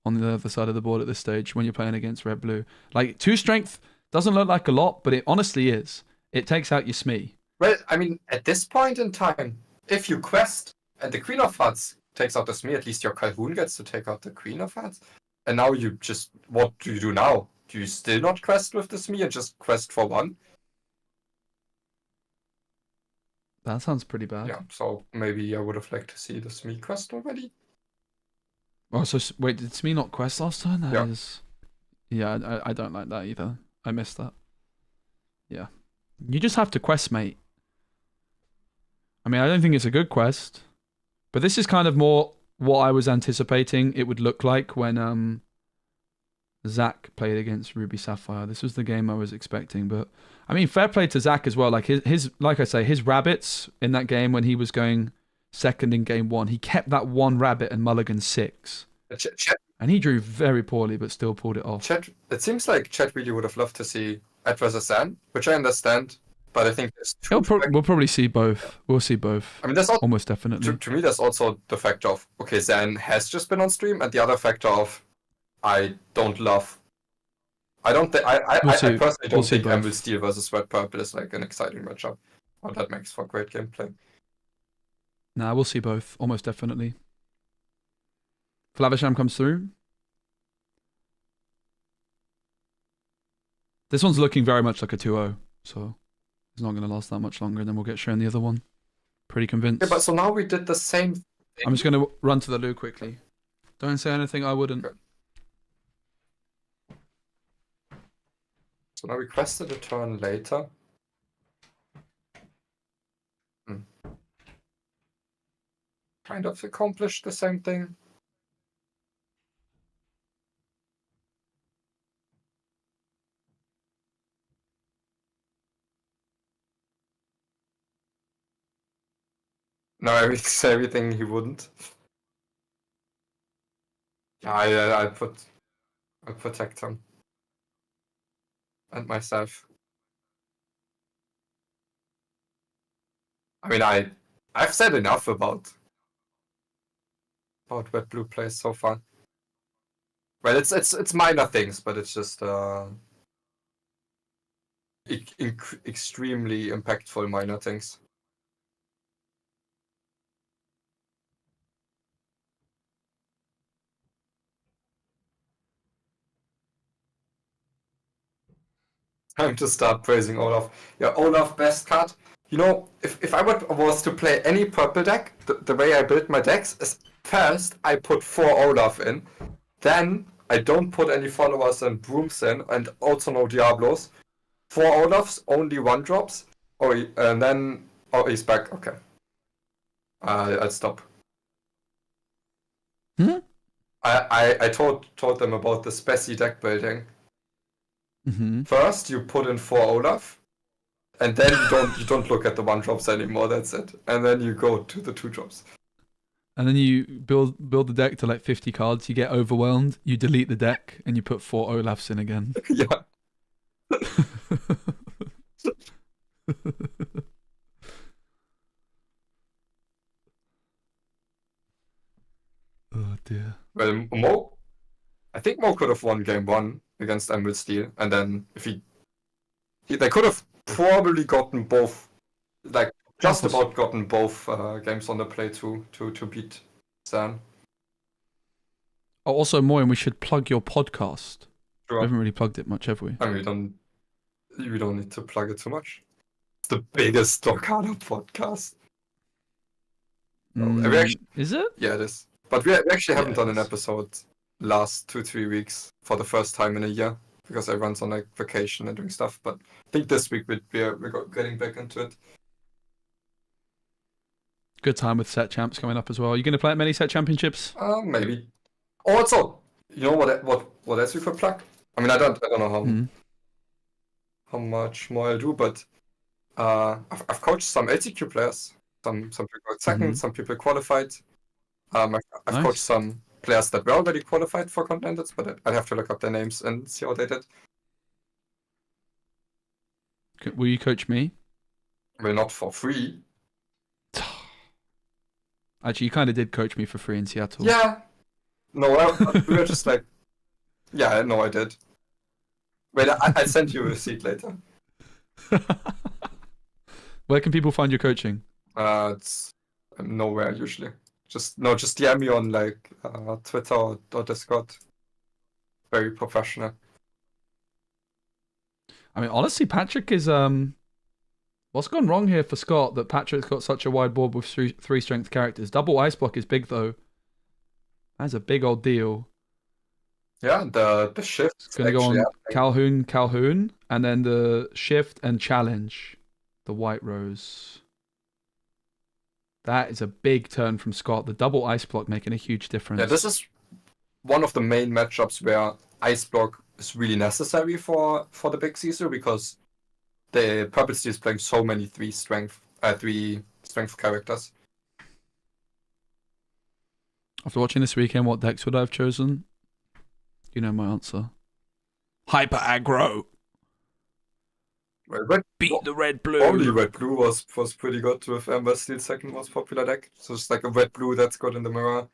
on the other side of the board at this stage when you're playing against Red Blue. Like, 2-strength doesn't look like a lot, but it honestly is. It takes out your Smee. Well, I mean, at this point in time, if you quest and the Queen of Hearts takes out the Smee, at least your Calhoun gets to take out the Queen of Hearts. And now you just, what do you do now? Do you still not quest with the Smee and just quest for 1? That sounds pretty bad. Yeah, so maybe I would have liked to see the Smee quest already. Oh, so wait, did Smee not quest last turn? Yeah. Yeah, I don't like that either. I missed that. Yeah. You just have to quest, mate. I mean, I don't think it's a good quest. But this is kind of more what I was anticipating it would look like when Zach played against Ruby Sapphire. This was the game I was expecting, but I mean, fair play to Zach as well. Like his like I say, his rabbits in that game when he was going second in game 1, he kept that one rabbit and mulligan 6. And he drew very poorly, but still pulled it off. It seems like Chat really would have loved to see Ed versus San, which I understand, but I think there's we'll probably see both. We'll see both. I mean, there's also, almost definitely. To me, there's also the factor of, okay, Zan has just been on stream, and the other factor of, I don't think, I personally don't think Emerald Steel versus Red Purple is like an exciting matchup. Well, that makes for great gameplay. Nah, we'll see both, almost definitely. Flavisham comes through. This one's looking very much like a 2-0, so it's not going to last that much longer, and then we'll get shown the other one. Pretty convinced. Yeah, but so now we did the same thing. I'm just going to run to the loo quickly. Don't say anything I wouldn't. Okay. So now requested a turn later. Kind of accomplished the same thing. No, everything he wouldn't. Yeah, I protect him. And myself. I mean, I've said enough about what blue plays so far. Well, it's minor things, but it's just extremely impactful minor things. Time to start praising Olaf. Yeah, Olaf, best card. You know, if I was to play any purple deck, the way I build my decks is first I put 4 Olaf in, then I don't put any followers and brooms in, and also no Diablos. 4 Olafs, only 1-drops. And then he's back. Okay. I'll stop. I told them about the Speci deck building. First, you put in 4 Olaf, and then you don't look at the 1-drops anymore. That's it. And then you go to the 2-drops. And then you build the deck to like 50 cards. You get overwhelmed. You delete the deck, and you put 4 Olafs in again. Yeah. Oh dear. Well, I think Mo could have won game 1 against Emerald Steel, and then if they could have probably gotten both, like just about gotten both games on the play to beat Zan. Oh, also, Moyen, we should plug your podcast. Sure. We haven't really plugged it much, have we? I mean, we don't need to plug it too much. It's the biggest Lorcana podcast. Is it? Yeah, it is. But we actually haven't done an episode last 2-3 weeks for the first time in a year because everyone's on like vacation and doing stuff. But I think this week we're getting back into it. Good time with set champs coming up as well. Are you going to play at many set championships? Maybe. Also, you know what else we could plug? I mean, I don't know how much more I'll do, but I've coached some LCQ players. Some people got second, some people qualified. I've coached some players that were already qualified for contenders, but I'd have to look up their names and see how they did. Will you coach me? Well, not for free. Actually, you kind of did coach me for free in Seattle. Yeah. No, we were just like... Yeah, no, I did. Wait, I'll send you a receipt later. Where can people find your coaching? It's nowhere usually. Just DM me on like Twitter or Discord. Very professional. I mean, honestly, Patrick is what's gone wrong here for Scott that Patrick's got such a wide board with three strength characters. Double ice block is big though. That's a big old deal. Yeah, the shift. It's gonna go on Calhoun, and then the shift and challenge, the White Rose. That is a big turn from Scott. The double ice block making a huge difference. Yeah, this is one of the main matchups where Ice Block is really necessary for the big Sisu, because the purposely is playing so many 3 strength characters. After watching this weekend, what decks would I have chosen? You know my answer. Hyper aggro. Well, Beat the red blue. Only red blue was pretty good with Ember Steel, second most popular deck. So it's like a red blue that's good in the mirror.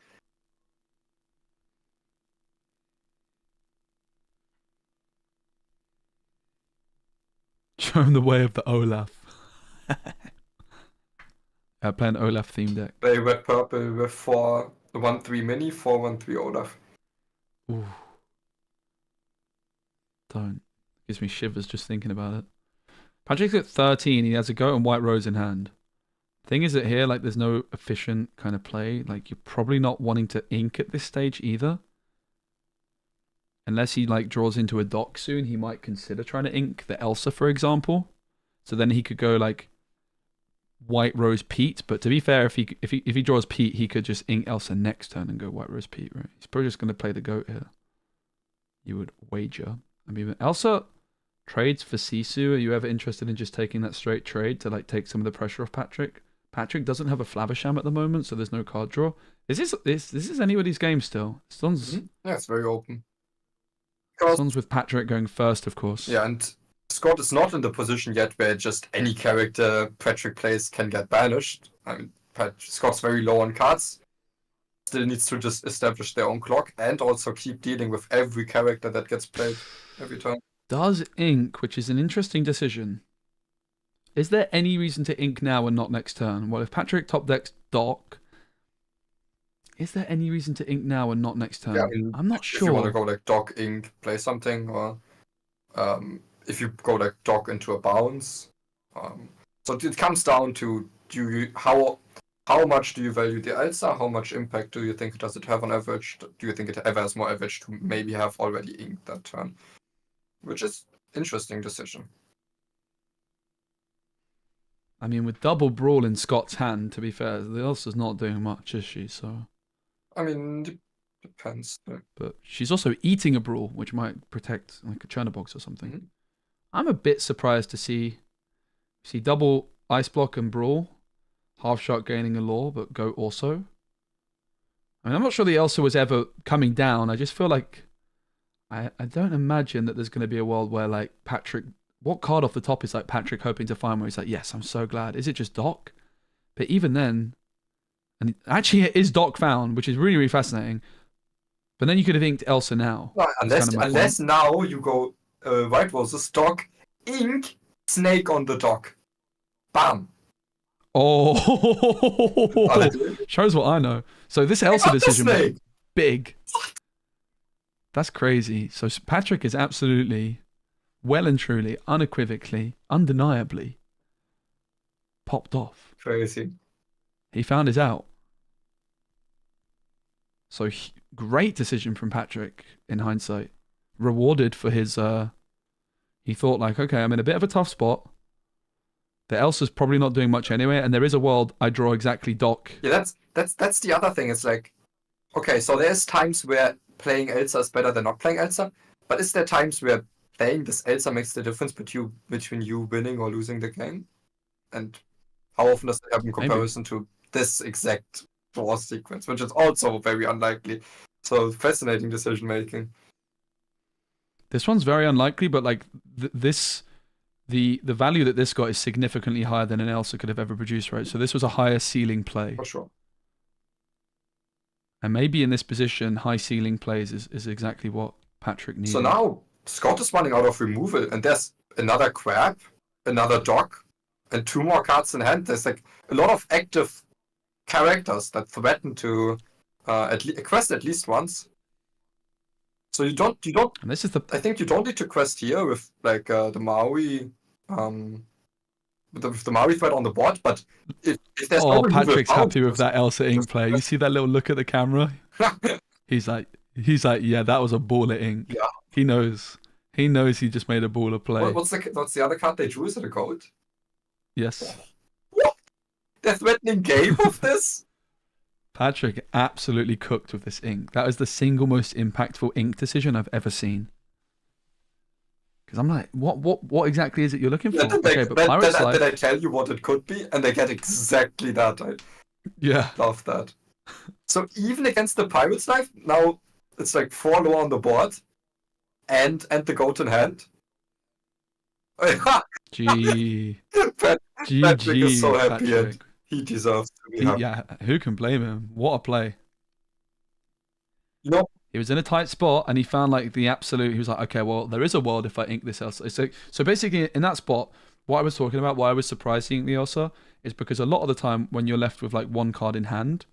Show him the way of the Olaf. I play an Olaf theme deck. Play red purple with 1/3 mini, 4/1/3 Olaf. Ooh. Don't. Gives me shivers just thinking about it. Patrick's at 13. He has a goat and white rose in hand. Thing is that here, like, there's no efficient kind of play. Like, you're probably not wanting to ink at this stage either. Unless he, like, draws into a dock soon, he might consider trying to ink the Elsa, for example. So then he could go, like, white rose Pete. But to be fair, if he draws Pete, he could just ink Elsa next turn and go white rose Pete, right? He's probably just going to play the goat here. You would wager. I mean, Elsa trades for Sisu. Are you ever interested in just taking that straight trade to, like, take some of the pressure off Patrick? Patrick doesn't have a Flavisham at the moment, so there's no card draw. This is anybody's game still. Stone's Yeah, it's very open. Stone's with Patrick going first, of course. Yeah, and Scott is not in the position yet where just any character Patrick plays can get banished. I mean, Scott's very low on cards. Still needs to just establish their own clock and also keep dealing with every character that gets played every turn. Does ink, which is an interesting decision. Is there any reason to ink now and not next turn? Well, if Patrick top decks Doc, is there any reason to ink now and not next turn? Yeah, I mean, I'm not if sure. you want to go like Doc, ink, play something, or if you go like Doc into a bounce. So it comes down to how much do you value the Elsa? How much impact do you think does it have on average? Do you think it ever has more average to maybe have already inked that turn? Which is interesting decision. I mean, with double brawl in Scott's hand, to be fair, the Elsa's not doing much, is she? So, I mean, depends. but she's also eating a brawl, which might protect like a Chernobog or something. Mm-hmm. I'm a bit surprised to see double ice block and brawl, half shot gaining a law, but go also. I mean, I'm not sure the Elsa was ever coming down. I just feel like I don't imagine that there's going to be a world where, like, Patrick. What card off the top is, like, Patrick hoping to find where he's like, yes, I'm so glad. Is it just Doc? But even then, and actually it is Doc found, which is really, really fascinating. But then you could have inked Elsa now. No, unless now you go White Roses, Doc, ink, Snake on the Doc. Bam. Oh, shows what I know. So this Elsa decision was big. That's crazy. So Patrick is absolutely, well and truly, unequivocally, undeniably popped off. Crazy. He found his out. So great decision from Patrick in hindsight. Rewarded for his, he thought like, okay, I'm in a bit of a tough spot. The Elsa's probably not doing much anyway, and there is a world I draw exactly Doc. Yeah, that's the other thing. It's like, okay, so there's times where playing Elsa is better than not playing Elsa, but is there times where playing this Elsa makes the difference between you winning or losing the game? And how often does it happen in comparison to this exact draw sequence, which is also very unlikely. So fascinating decision making. This one's very unlikely, but like the value that this got is significantly higher than an Elsa could have ever produced, right? So this was a higher ceiling play. For sure. And maybe in this position, high ceiling plays is exactly what Patrick needed. So now Scott is running out of removal, and there's another Crab, another Dog, and 2 more cards in hand. There's like a lot of active characters that threaten to quest at least once. So you don't. And this is the. I think you don't need to quest here with like the Maui, with the Maui threat on the board. But if there's no Patrick's happy with that Elsa ink play. You see that little look at the camera? He's like, yeah, that was a baller ink. Yeah. He knows he just made a baller play. What's the other card they drew? Is it a gold? Yes. What? They're threatening game of this? Patrick absolutely cooked with this ink. That was the single most impactful ink decision I've ever seen. Because I'm like, what exactly is it you're looking for? Okay, but Pirate's Life... Did I tell you what it could be? And they get exactly that. I love that. So even against the Pirate's Life, now it's like 4 low on the board and the goat in hand. Patrick is so happy and he deserves to be happy. Yeah, who can blame him? What a play. You know, he was in a tight spot and he found like the absolute, he was like, okay, well, there is a world if I ink this Elsa. So basically in that spot, what I was talking about, why I was surprised seeing the Elsa, is because a lot of the time when you're left with like one card in hand,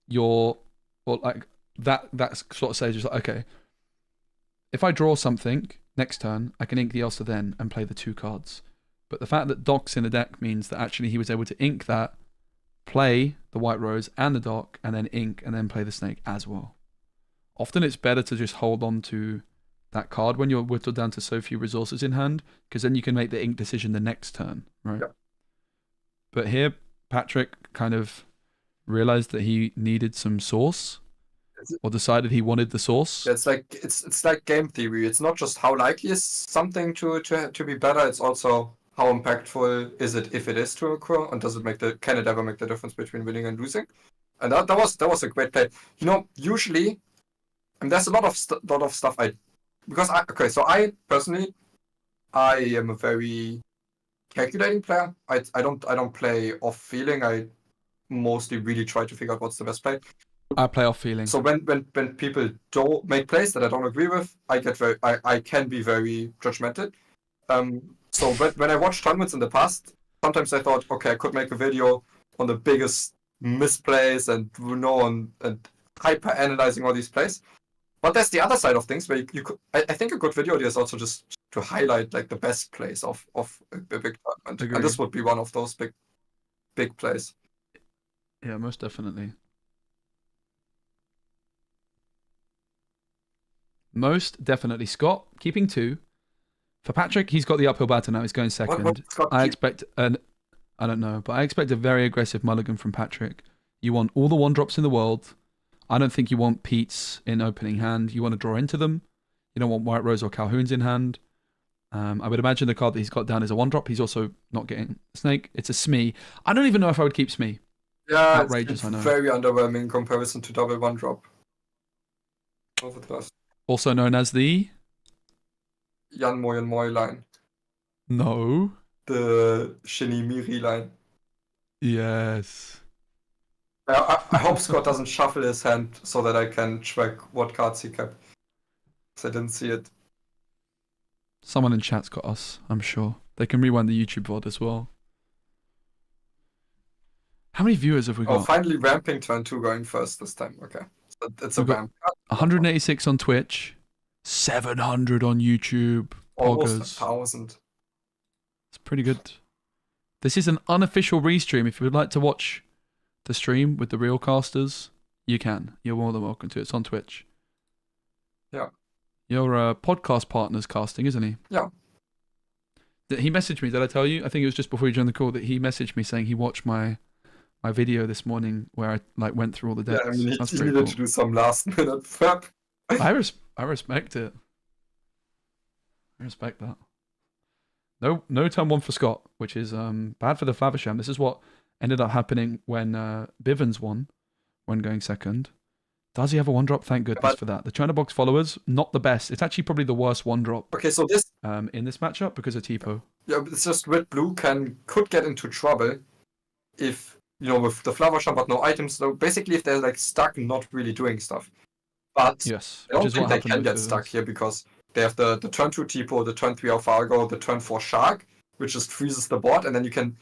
that sort of says, like, okay, if I draw something next turn, I can ink the Elsa then and play the 2 cards. But the fact that Doc's in the deck means that actually he was able to ink that, play the White Rose and the Doc, and then ink and then play the Snake as well. Often it's better to just hold on to that card when you're whittled down to so few resources in hand, because then you can make the ink decision the next turn, right? Yeah. But here, Patrick kind of realized that he needed some source, or decided he wanted the source. It's like game theory. It's not just how likely is something to be better. It's also how impactful is it if it is to occur, and can it ever make the difference between winning and losing? And that was a great play. You know, usually, and there's a lot of stuff I personally, I am a very calculating player. I don't play off feeling. I mostly really try to figure out what's the best play. I play off feeling. So when people don't make plays that I don't agree with, I can be very judgmental. So when I watched tournaments in the past, sometimes I thought, okay, I could make a video on the biggest misplays and and hyper analyzing all these plays. But there's the other side of things where I think a good video is also just to highlight like the best plays of a big tournament. Agreed. And this would be one of those big plays. Yeah, most definitely. Most definitely. Scott, keeping 2. For Patrick, he's got the uphill battle now. He's going second. I expect I don't know, but I expect a very aggressive mulligan from Patrick. You want all the 1-drops in the world. I don't think you want Pete's in opening hand. You want to draw into them. You don't want White Rose or Calhoun's in hand. I would imagine the card that he's got down is a 1-drop. He's also not getting Snake. It's a Smee. I don't even know if I would keep Smee. Yeah, outrageous, it's I know. Very underwhelming in comparison to double 1-drop. Over the last. Also known as the... Moyen line. No. The Shinimiri line. Yes. I hope Scott doesn't shuffle his hand so that I can track what cards he kept. Because I didn't see it. Someone in chat's got us, I'm sure. They can rewind the YouTube VOD as well. How many viewers have we got? Oh, finally ramping turn 2 going first this time. Okay. So it's a ramp. 186 on Twitch. 700 on YouTube. Almost 1,000. It's pretty good. This is an unofficial restream. If you would like to watch the stream with the real casters, you can. You're more than welcome to. It's on Twitch. Yeah. Your podcast partner's casting, isn't he? Yeah. He messaged me. Did I tell you? I think it was just before you joined the call that he messaged me saying he watched my video this morning where I went through all the decks. Yeah, I mean, he needed to do some last minute prep. I respect it. I respect that. No turn 1 for Scott, which is bad for the Flaversham. This is what ended up happening when Bivens won, when going second. Does he have a 1-drop? Thank goodness for that. The China Box followers, not the best. It's actually probably the worst 1-drop. Okay, so this in this matchup because of Tipo. Yeah, it's just red blue could get into trouble if with the Flaversham but no items. So basically, if they're like stuck, not really doing stuff. But yes, I don't think they can get stuck here because they have the turn 2 Tipo, the turn 3 Alfargo, the turn 4 Shark, which just freezes the board, and then you can,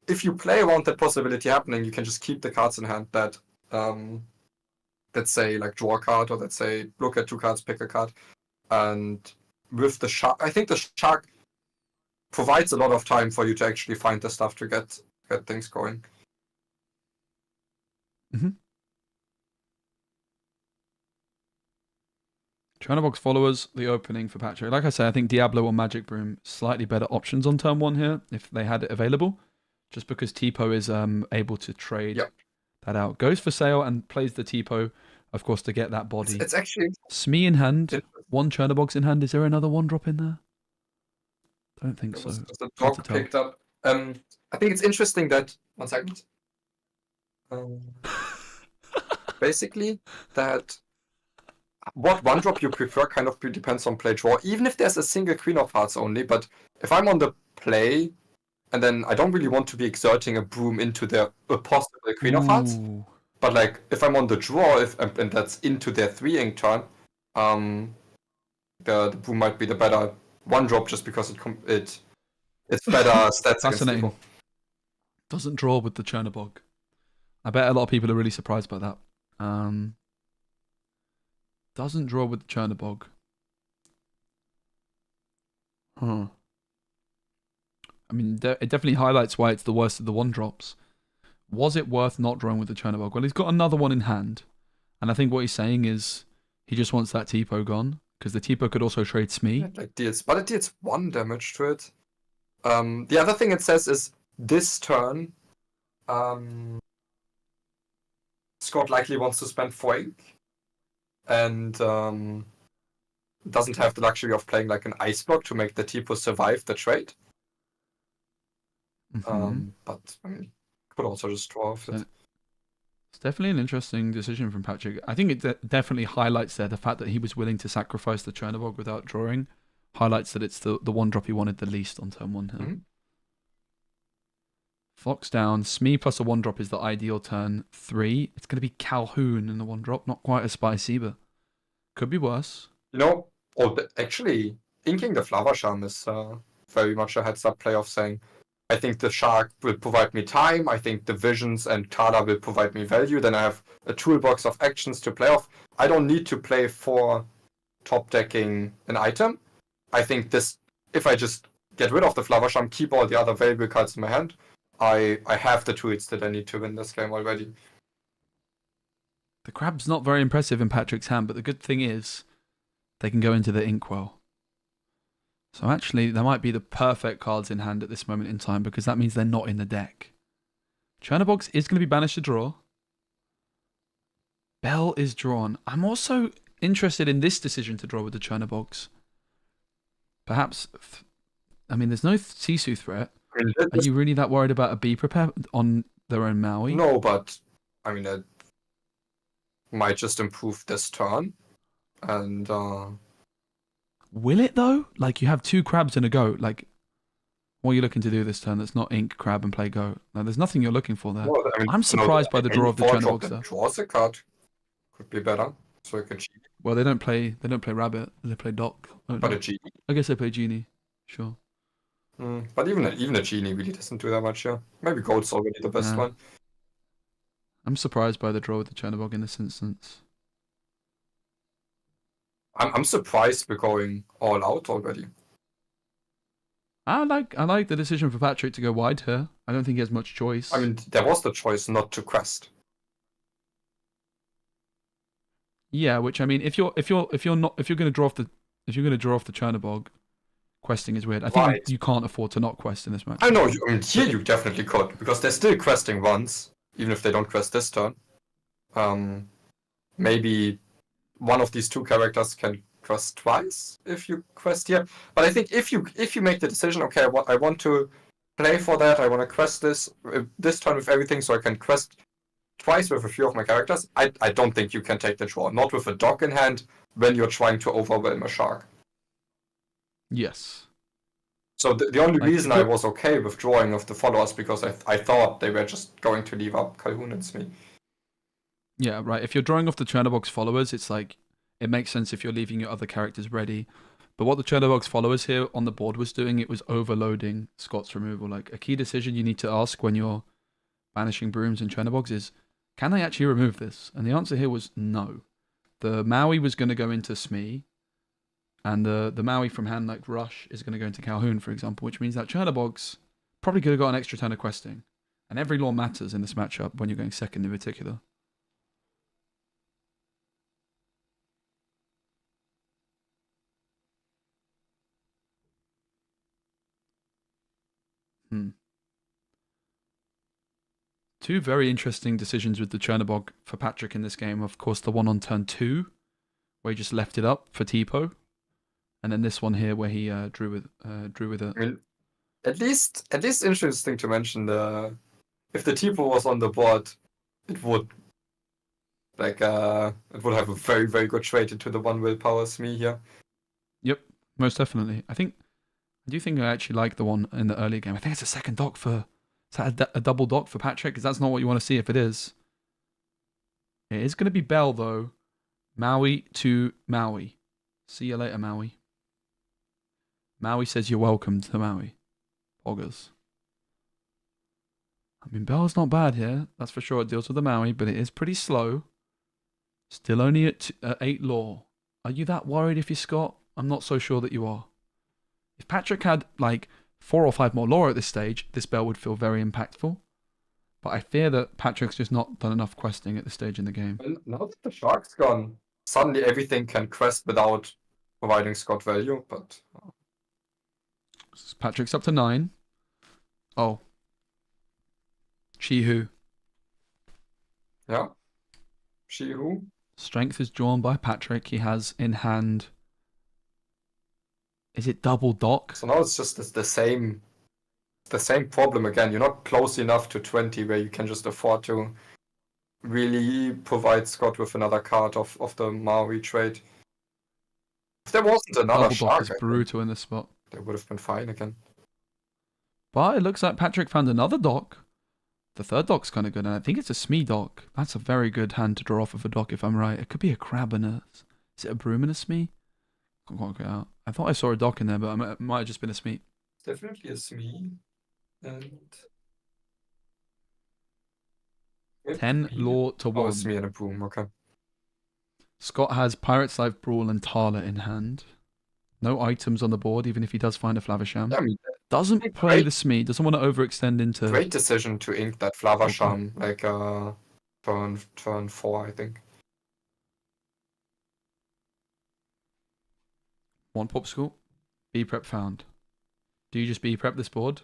if you play around that possibility happening, you can just keep the cards in hand that, let's say, like draw a card, or let's say, look at 2 cards, pick a card. And with the Shark, I think the Shark provides a lot of time for you to actually find the stuff to get things going. Mm-hmm. China Box followers, the opening for Patrick. Like I say, I think Diablo or Magic Broom, slightly better options on turn 1 here, if they had it available. Just because Tipo is able to trade that out. Goes for sale and plays the Tipo, of course, to get that body. It's actually Smee in hand. One Chernobog's in hand. Is there another one drop in there? Don't think so. The dog picked up. I think it's interesting that 1 second. Basically, that what one drop you prefer kind of depends on play draw. Even if there's a single Queen of Hearts only, but if I'm on the play, and then I don't really want to be exerting a broom into their possible Queen of Hearts. But like if I'm on the draw, and that's into their 3-ink turn, the broom might be the better one drop just because it's better stats. Fascinating. Doesn't draw with the Chernobog. I bet a lot of people are really surprised by that. Doesn't draw with the Chernobog. Huh. I mean, it definitely highlights why it's the worst of the one drops. Was it worth not drawing with the Chernobog? Well, he's got another one in hand. And I think what he's saying is he just wants that Tipo gone. Because the Tipo could also trade Smee. But it deals 1 damage to it. The other thing it says is this turn, Scott likely wants to spend 4 ink. And doesn't have the luxury of playing like an ice block to make the Tipo survive the trade. But I mean, could also just draw off it. It's definitely an interesting decision from Patrick. I think it definitely highlights there the fact that he was willing to sacrifice the Chernobog without drawing. Highlights that it's the one drop he wanted the least on turn 1 here. Fox down. Smee plus a 1 drop is the ideal turn 3. It's going to be Calhoun in the 1 drop. Not quite as spicy, but could be worse. You know, actually, inking the Flower Charm is very much a heads-up play of saying, I think the Shark will provide me time, I think the Visions and Tala will provide me value, then I have a toolbox of actions to play off. I don't need to play for top-decking an item. I think this, if I just get rid of the Flower Charm, keep all the other valuable cards in my hand, I have the tools that I need to win this game already. The Crab's not very impressive in Patrick's hand, but the good thing is they can go into the Inkwell. So actually, there might be the perfect cards in hand at this moment in time because that means they're not in the deck. Chernobogs is going to be banished to draw. Bell is drawn. I'm also interested in this decision to draw with the Chernobogs. Perhaps, I mean, there's no Sisu threat. Are you really that worried about a B prepare on their own Maui? No, but I mean, it might just improve this turn. And will it though? Like you have 2 crabs in a go. Like, what are you looking to do this turn that's not ink, crab, and play go? No, there's nothing you're looking for there. No, I mean, I'm surprised by the draw of the Chernobogs there. Draws a card could be better, so I can cheat. Well, they don't play rabbit. They play doc. But a genie. I guess they play genie. Sure. But even a genie really doesn't do that much. Yeah, maybe gold's already the best one. I'm surprised by the draw with the Chernobog in this instance. I'm surprised we're going all out already. I like the decision for Patrick to go wide here. I don't think he has much choice. I mean, there was the choice not to quest. Yeah, which I mean, if you're going to draw off the Chernobog, questing is weird. I think you can't afford to not quest in this match. I know. I mean, here you definitely could because they're still questing once, even if they don't quest this turn. Maybe one of these 2 characters can quest twice if you quest here. But I think if you make the decision, okay, I want to play for that. I want to quest this turn with everything, so I can quest twice with a few of my characters. I don't think you can take the draw. Not with a dog in hand when you're trying to overwhelm a shark. Yes. So the only reason I was okay with drawing of the followers because I thought they were just going to leave up Calhoun and Smee. Yeah, right. If you're drawing off the Chernobog's followers, it's like it makes sense if you're leaving your other characters ready. But what the Chernobog's followers here on the board was doing, it was overloading Scott's removal. Like a key decision you need to ask when you're banishing brooms and Chernobogs is, can they actually remove this? And the answer here was no. The Maui was going to go into Smee. And the Maui from hand, like Rush, is going to go into Calhoun, for example, which means that Chernobog's probably could have got an extra turn of questing. And every law matters in this matchup when you're going second in particular. Two very interesting decisions with the Chernobog for Patrick in this game. Of course, the one on turn 2, where he just left it up for Tipo, and then this one here where he drew with it. I mean, at least interesting to mention if the Tipo was on the board, it would it would have a very, very good trade into the 1 willpower Smee here. Yep, most definitely. I do think I actually like the one in the earlier game. I think it's a second dock for... Is that a double dock for Patrick? Because that's not what you want to see if it is. It is going to be Bell, though. Maui to Maui. See you later, Maui. Maui says you're welcome to Maui. Poggers. I mean, Bell's not bad here. That's for sure. It deals with the Maui, but it is pretty slow. Still only at 8 lore. Are you that worried if you're Scott? I'm not so sure that you are. If Patrick had, like, 4 or 5 more lore at this stage, this Bell would feel very impactful. But I fear that Patrick's just not done enough questing at this stage in the game. And now that the Shark's gone, suddenly everything can quest without providing Scott value, but... Patrick's up to 9. Oh. Chihu. Yeah. Chihu. Strength is drawn by Patrick. He has in hand... Is it double dock? So now it's just the same problem again. You're not close enough to 20 where you can just afford to really provide Scott with another card of the Maui trade. If there wasn't another double Shark, dock is brutal in this spot. They would have been fine again. But it looks like Patrick found another dock. The third dock's kind of good, and I think it's a Smee dock. That's a very good hand to draw off of a dock, if I'm right. It could be a crab and a... Is it a broom and a Smee? Can't quite get out. I thought I saw a dock in there, but it might have just been a Smee. Definitely a Smee. And... 10 lore to 1. Oh, Smee and a broom, okay. Scott has Pirate's Life Brawl and Tala in hand. No items on the board, even if he does find a Flavisham. Yeah, I mean, doesn't play the Smee, doesn't want to overextend into... Great decision to ink that Flavisham, like turn 4, I think. 1 popsicle. B prep found. Do you just B prep this board?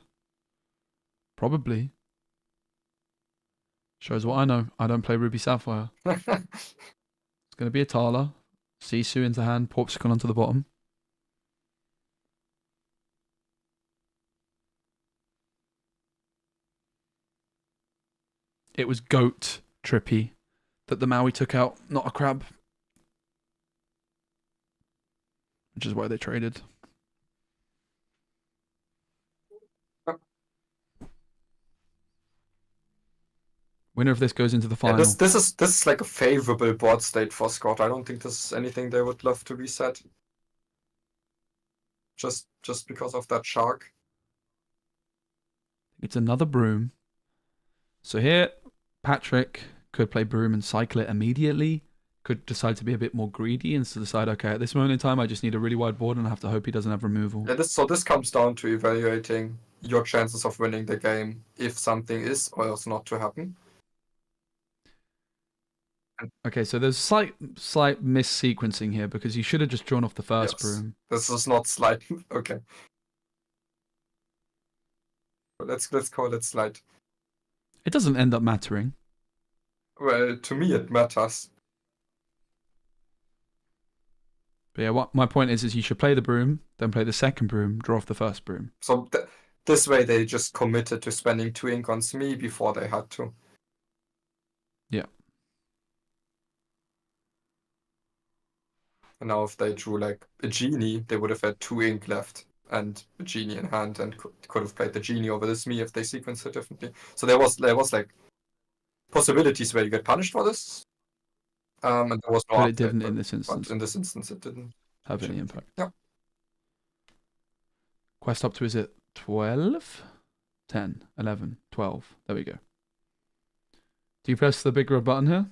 Probably. Shows what I know. I don't play Ruby Sapphire. It's going to be a Tala. Sisu into hand. Popsicle onto the bottom. It was goat trippy that the Maui took out, not a crab. Which is why they traded. Winner of this goes into the final. Yeah, this is like a favorable board state for Scott. I don't think this is anything they would love to reset. Just because of that Shark. It's another broom. So here, Patrick could play broom and cycle it immediately. Could decide to be a bit more greedy and to decide, okay, at this moment in time, I just need a really wide board and I have to hope he doesn't have removal. Yeah, this comes down to evaluating your chances of winning the game if something is or is not to happen. Okay, so there's slight mis-sequencing here because you should have just drawn off the first broom. This is not slight. Okay. Let's call it slight. It doesn't end up mattering. Well, to me it matters. But yeah, what my point is you should play the broom, then play the second broom, draw off the first broom. So this way they just committed to spending 2 ink on Smee before they had to. Yeah. And now if they drew like a genie, they would have had 2 ink left and a genie in hand and could have played the genie over the Smee if they sequenced it differently. So there was like possibilities where you get punished for this. And there was no but it didn't in this instance. But in this instance it didn't have any impact. Yeah. Quest up to, is it 12? 10, 11, 12. There we go. Do you press the big red button here?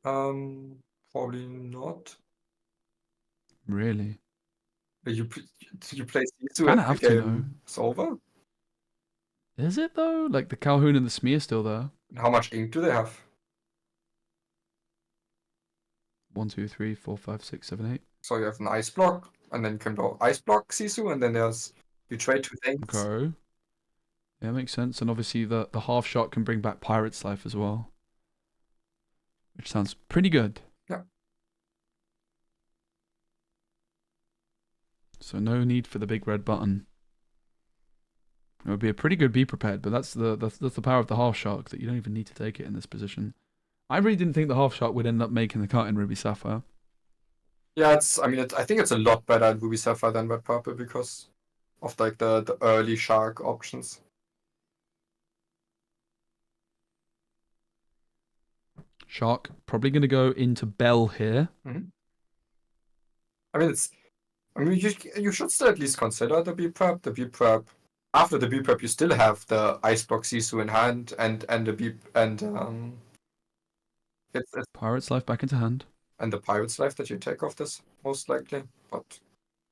Probably not. Really? You play Sisu Kinda and have the to, game is over? Is it though? Like the Calhoun and the Smee are still there. How much ink do they have? 1, 2, 3, 4, 5, 6, 7, 8. So you have an ice block, and then you can draw ice block Sisu, and then you trade 2 things. Okay. Yeah, makes sense. And obviously the half shot can bring back Pirate's Life as well, which sounds pretty good. Yeah. So no need for the big red button. It would be a pretty good be prepared, but that's the power of the half shark, that you don't even need to take it in this position. I really didn't think the half shark would end up making the cut in Ruby Sapphire. Yeah, I think it's a lot better in Ruby Sapphire than Red Purple because of like the early shark options. Shark probably going to go into Bell here. Mm-hmm. You should still at least consider the B prep. The B prep after the B prep, you still have the Icebox Sisu in hand and the B and it's Pirate's Life back into hand. And the Pirate's Life that you take off this most likely, but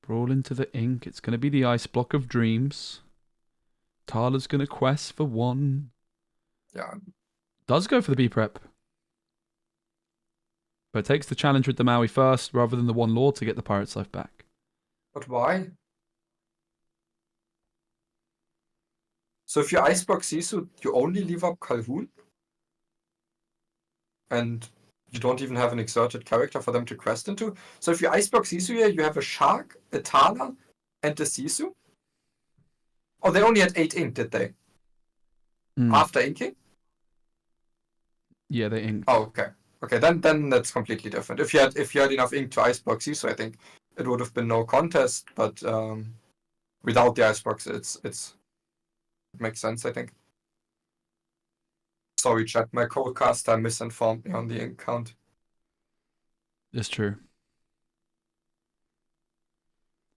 brawl into the ink. It's going to be the Ice Block of Dreams. Tala's going to quest for 1. Yeah. Does go for the B prep. But takes the challenge with the Maui first rather than the 1 Lord to get the Pirate's Life back. But why? So if you Icebox Sisu, you only leave up Calhoun? And you don't even have an exerted character for them to quest into? So if you Icebox Sisu here, you have a Shark, a Tala, and a Sisu? Oh, they only had 8 ink, did they? After inking? Yeah, they inked. Oh, okay. Okay, then that's completely different. If you had enough ink to Icebox Sisu, I think it would have been no contest, but without the Icebox, it makes sense, I think. Sorry, chat, my co-caster misinformed me on the ink count. That's true.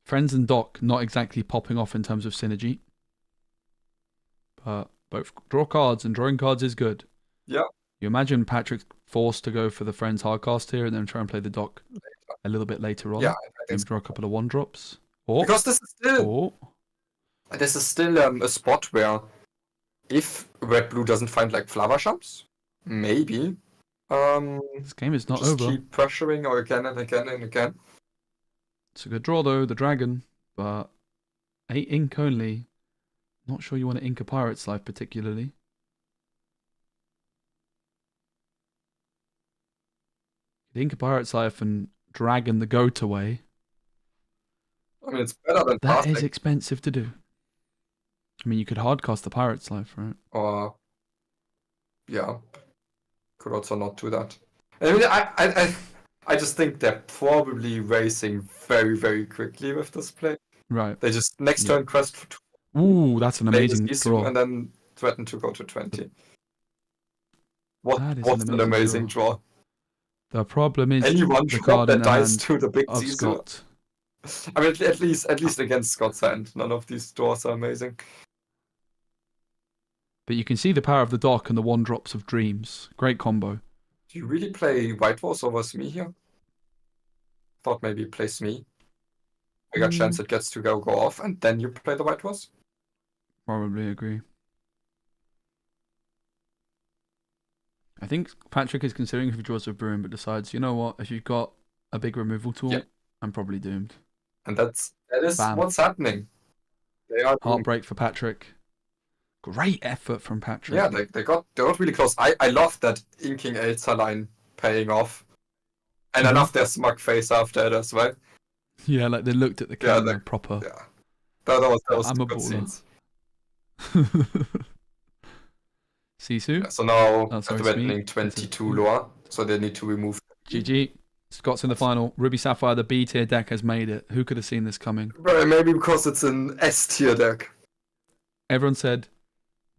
Friends and Doc not exactly popping off in terms of synergy. But both draw cards and drawing cards is good. Yeah. You imagine Patrick forced to go for the Friends hardcast here and then try and play the Doc a little bit later on. Yeah, I think so. Draw a couple of 1-drops. Because this is still a spot where if Red-Blue doesn't find like flower shops, maybe. This game is not just over. Keep pressuring or again and again and again. It's a good draw though, the dragon, but 8 ink only. Not sure you want to ink a Pirate's Life particularly. Ink a Pirate's Life and dragon the goat away. I mean, it's better than that passing. Is expensive to do. I mean, you could hardcast the Pirate's Life, right? Or, yeah, could also not do that. I mean, I just think they're probably racing very, very quickly with this play. Right. They just next turn quest for 2. Ooh, that's an amazing draw. And then threaten to go to 20. That is what's an amazing draw? The problem is anyone the card that in dies hand to the big of Sisu. Scott. I mean, at least against Scott's hand, none of these draws are amazing. But you can see the power of the Dock and the 1-drops of Dreams. Great combo. Do you really play White Wars over Smee here? Thought maybe play Smee. Bigger chance it gets to go off, and then you play the White Wars? Probably agree. I think Patrick is considering if he draws a Bruin, but decides, you know what, if you've got a big removal tool, I'm probably doomed. And that is what's happening. They are heartbreak for Patrick. Great effort from Patrick. Yeah, they got really close. I love that inking Elsa line paying off. And I love their smug face after it as well. Yeah, like they looked at the camera proper. Yeah. That was I'm a good baller. scenes. Sisu? Yeah, so now threatening 22 lore, so they need to remove. GG. Scott's in the final. Ruby Sapphire, the B tier deck has made it. Who could have seen this coming? Maybe because it's an S tier deck. Everyone said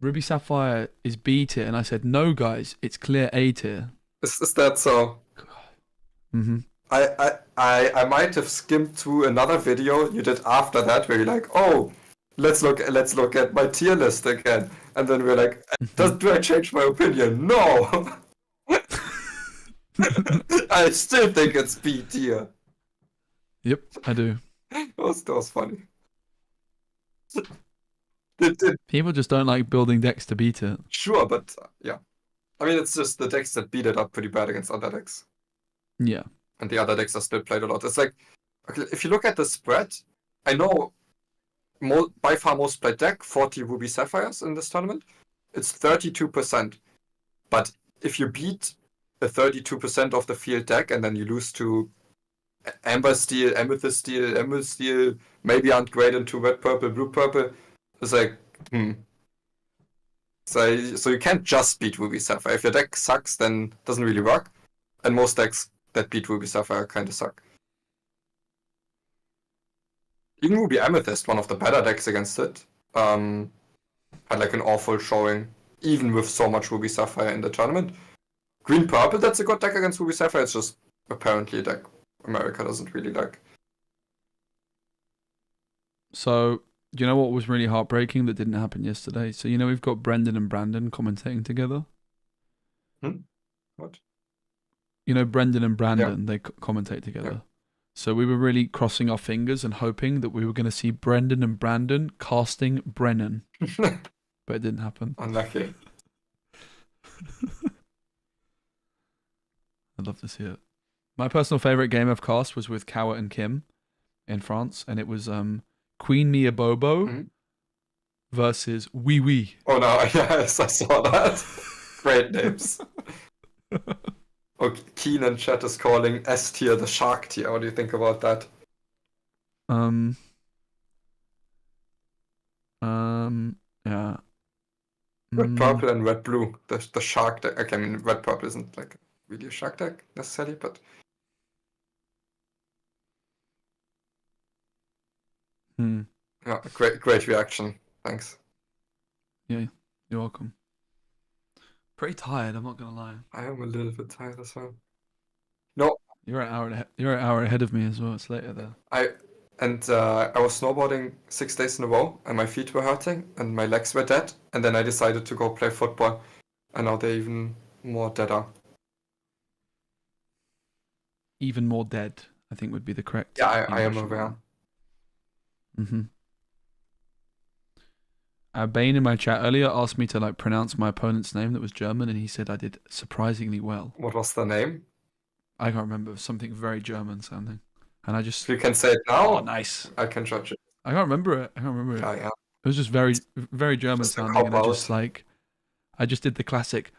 Ruby Sapphire is B tier, and I said no, guys, it's clear A tier. Is that so? Mm-hmm. I might have skimmed through another video you did after that where you're like, oh, let's look at my tier list again, and then we're like, do I change my opinion? No. I still think it's B tier. Yep, I do. That was funny. People just don't like building decks to beat it. Sure, but yeah. I mean, it's just the decks that beat it up pretty bad against other decks. Yeah. And the other decks are still played a lot. It's like, okay, if you look at the spread, I know by far most played deck, 40 Ruby Sapphires in this tournament. It's 32%. But if you beat the 32% of the field deck and then you lose to Amber Steel, Amethyst Steel, Emerald Steel, maybe aren't great into red, purple, blue, purple, it's like, So you can't just beat Ruby Sapphire. If your deck sucks, then it doesn't really work. And most decks that beat Ruby Sapphire kind of suck. Even Ruby Amethyst, one of the better decks against it, had like an awful showing, even with so much Ruby Sapphire in the tournament. Green Purple, that's a good deck against Ruby Sapphire. It's just apparently a deck America doesn't really like. So, you know what was really heartbreaking that didn't happen yesterday? So, you know, we've got Brendan and Brandon commentating together. What? You know, Brendan and Brandon, they commentate together. Yeah. So we were really crossing our fingers and hoping that we were going to see Brendan and Brandon casting Brennan. But it didn't happen. Unlucky. I'd love to see it. My personal favourite game I've cast was with Kawa and Kim in France, and it was Queen Mia Bobo versus Wee Wee. Oh no, yes, I saw that. Great names. Okay, Keenan chat is calling S tier the shark tier. What do you think about that? Yeah. Red purple and red blue. The shark deck. Okay, I mean red purple isn't like really a shark deck necessarily, but yeah, great reaction. Thanks. Yeah, you're welcome. Pretty tired, I'm not gonna lie. I am a little bit tired as well. No, You're an hour ahead of me as well. It's later there. I was snowboarding 6 days in a row, and my feet were hurting, and my legs were dead, and then I decided to go play football, and now they're even more deader. Even more dead, I think would be the correct. Yeah, I am English aware. one. Bane in my chat earlier asked me to like pronounce my opponent's name that was German, and he said I did surprisingly well. What was the name? I can't remember. Something very German sounding. And I just... You can say it now. Oh, nice. I can judge it. I can't remember it. Yeah. It was just very, very German Just a sounding, and I cop-out. just did the classic,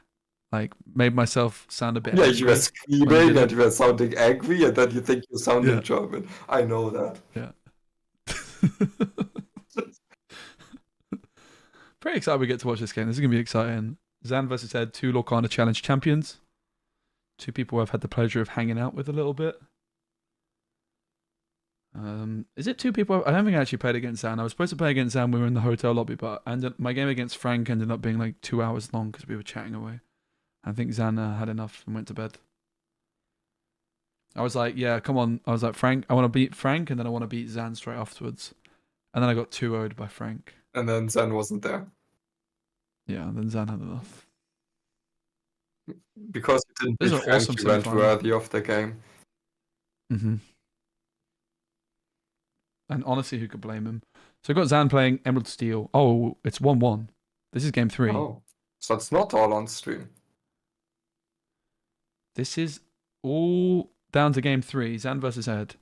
like made myself sound a bit. Yeah, you were angry. screaming and you were sounding angry, and then you think you sounded Yeah. German. I know that. Yeah. Pretty excited we get to watch this game. This is going to be exciting. Zan versus Ed, 2 Lorcana Challenge champions. 2 people I've had the pleasure of hanging out with a little bit. Is it 2 people? I don't think I actually played against Zan. I was supposed to play against Zan. We were in the hotel lobby, but my game against Frank ended up being like 2 hours long because we were chatting away. I think Zan had enough and went to bed. I was like, yeah, come on. I was like, Frank, I want to beat Frank, and then I want to beat Zan straight afterwards. And then I got 2-0'd by Frank. And then Zen wasn't there. Yeah, then Zan had enough. Because you didn't This beat is an Frank, awesome you weren't semi-final. worthy of the game. And honestly, who could blame him? So I've got Zan playing Emerald Steel. Oh, it's 1-1. This is game 3. Oh, so it's not all on stream. This is all down to game 3. Zan versus Ed.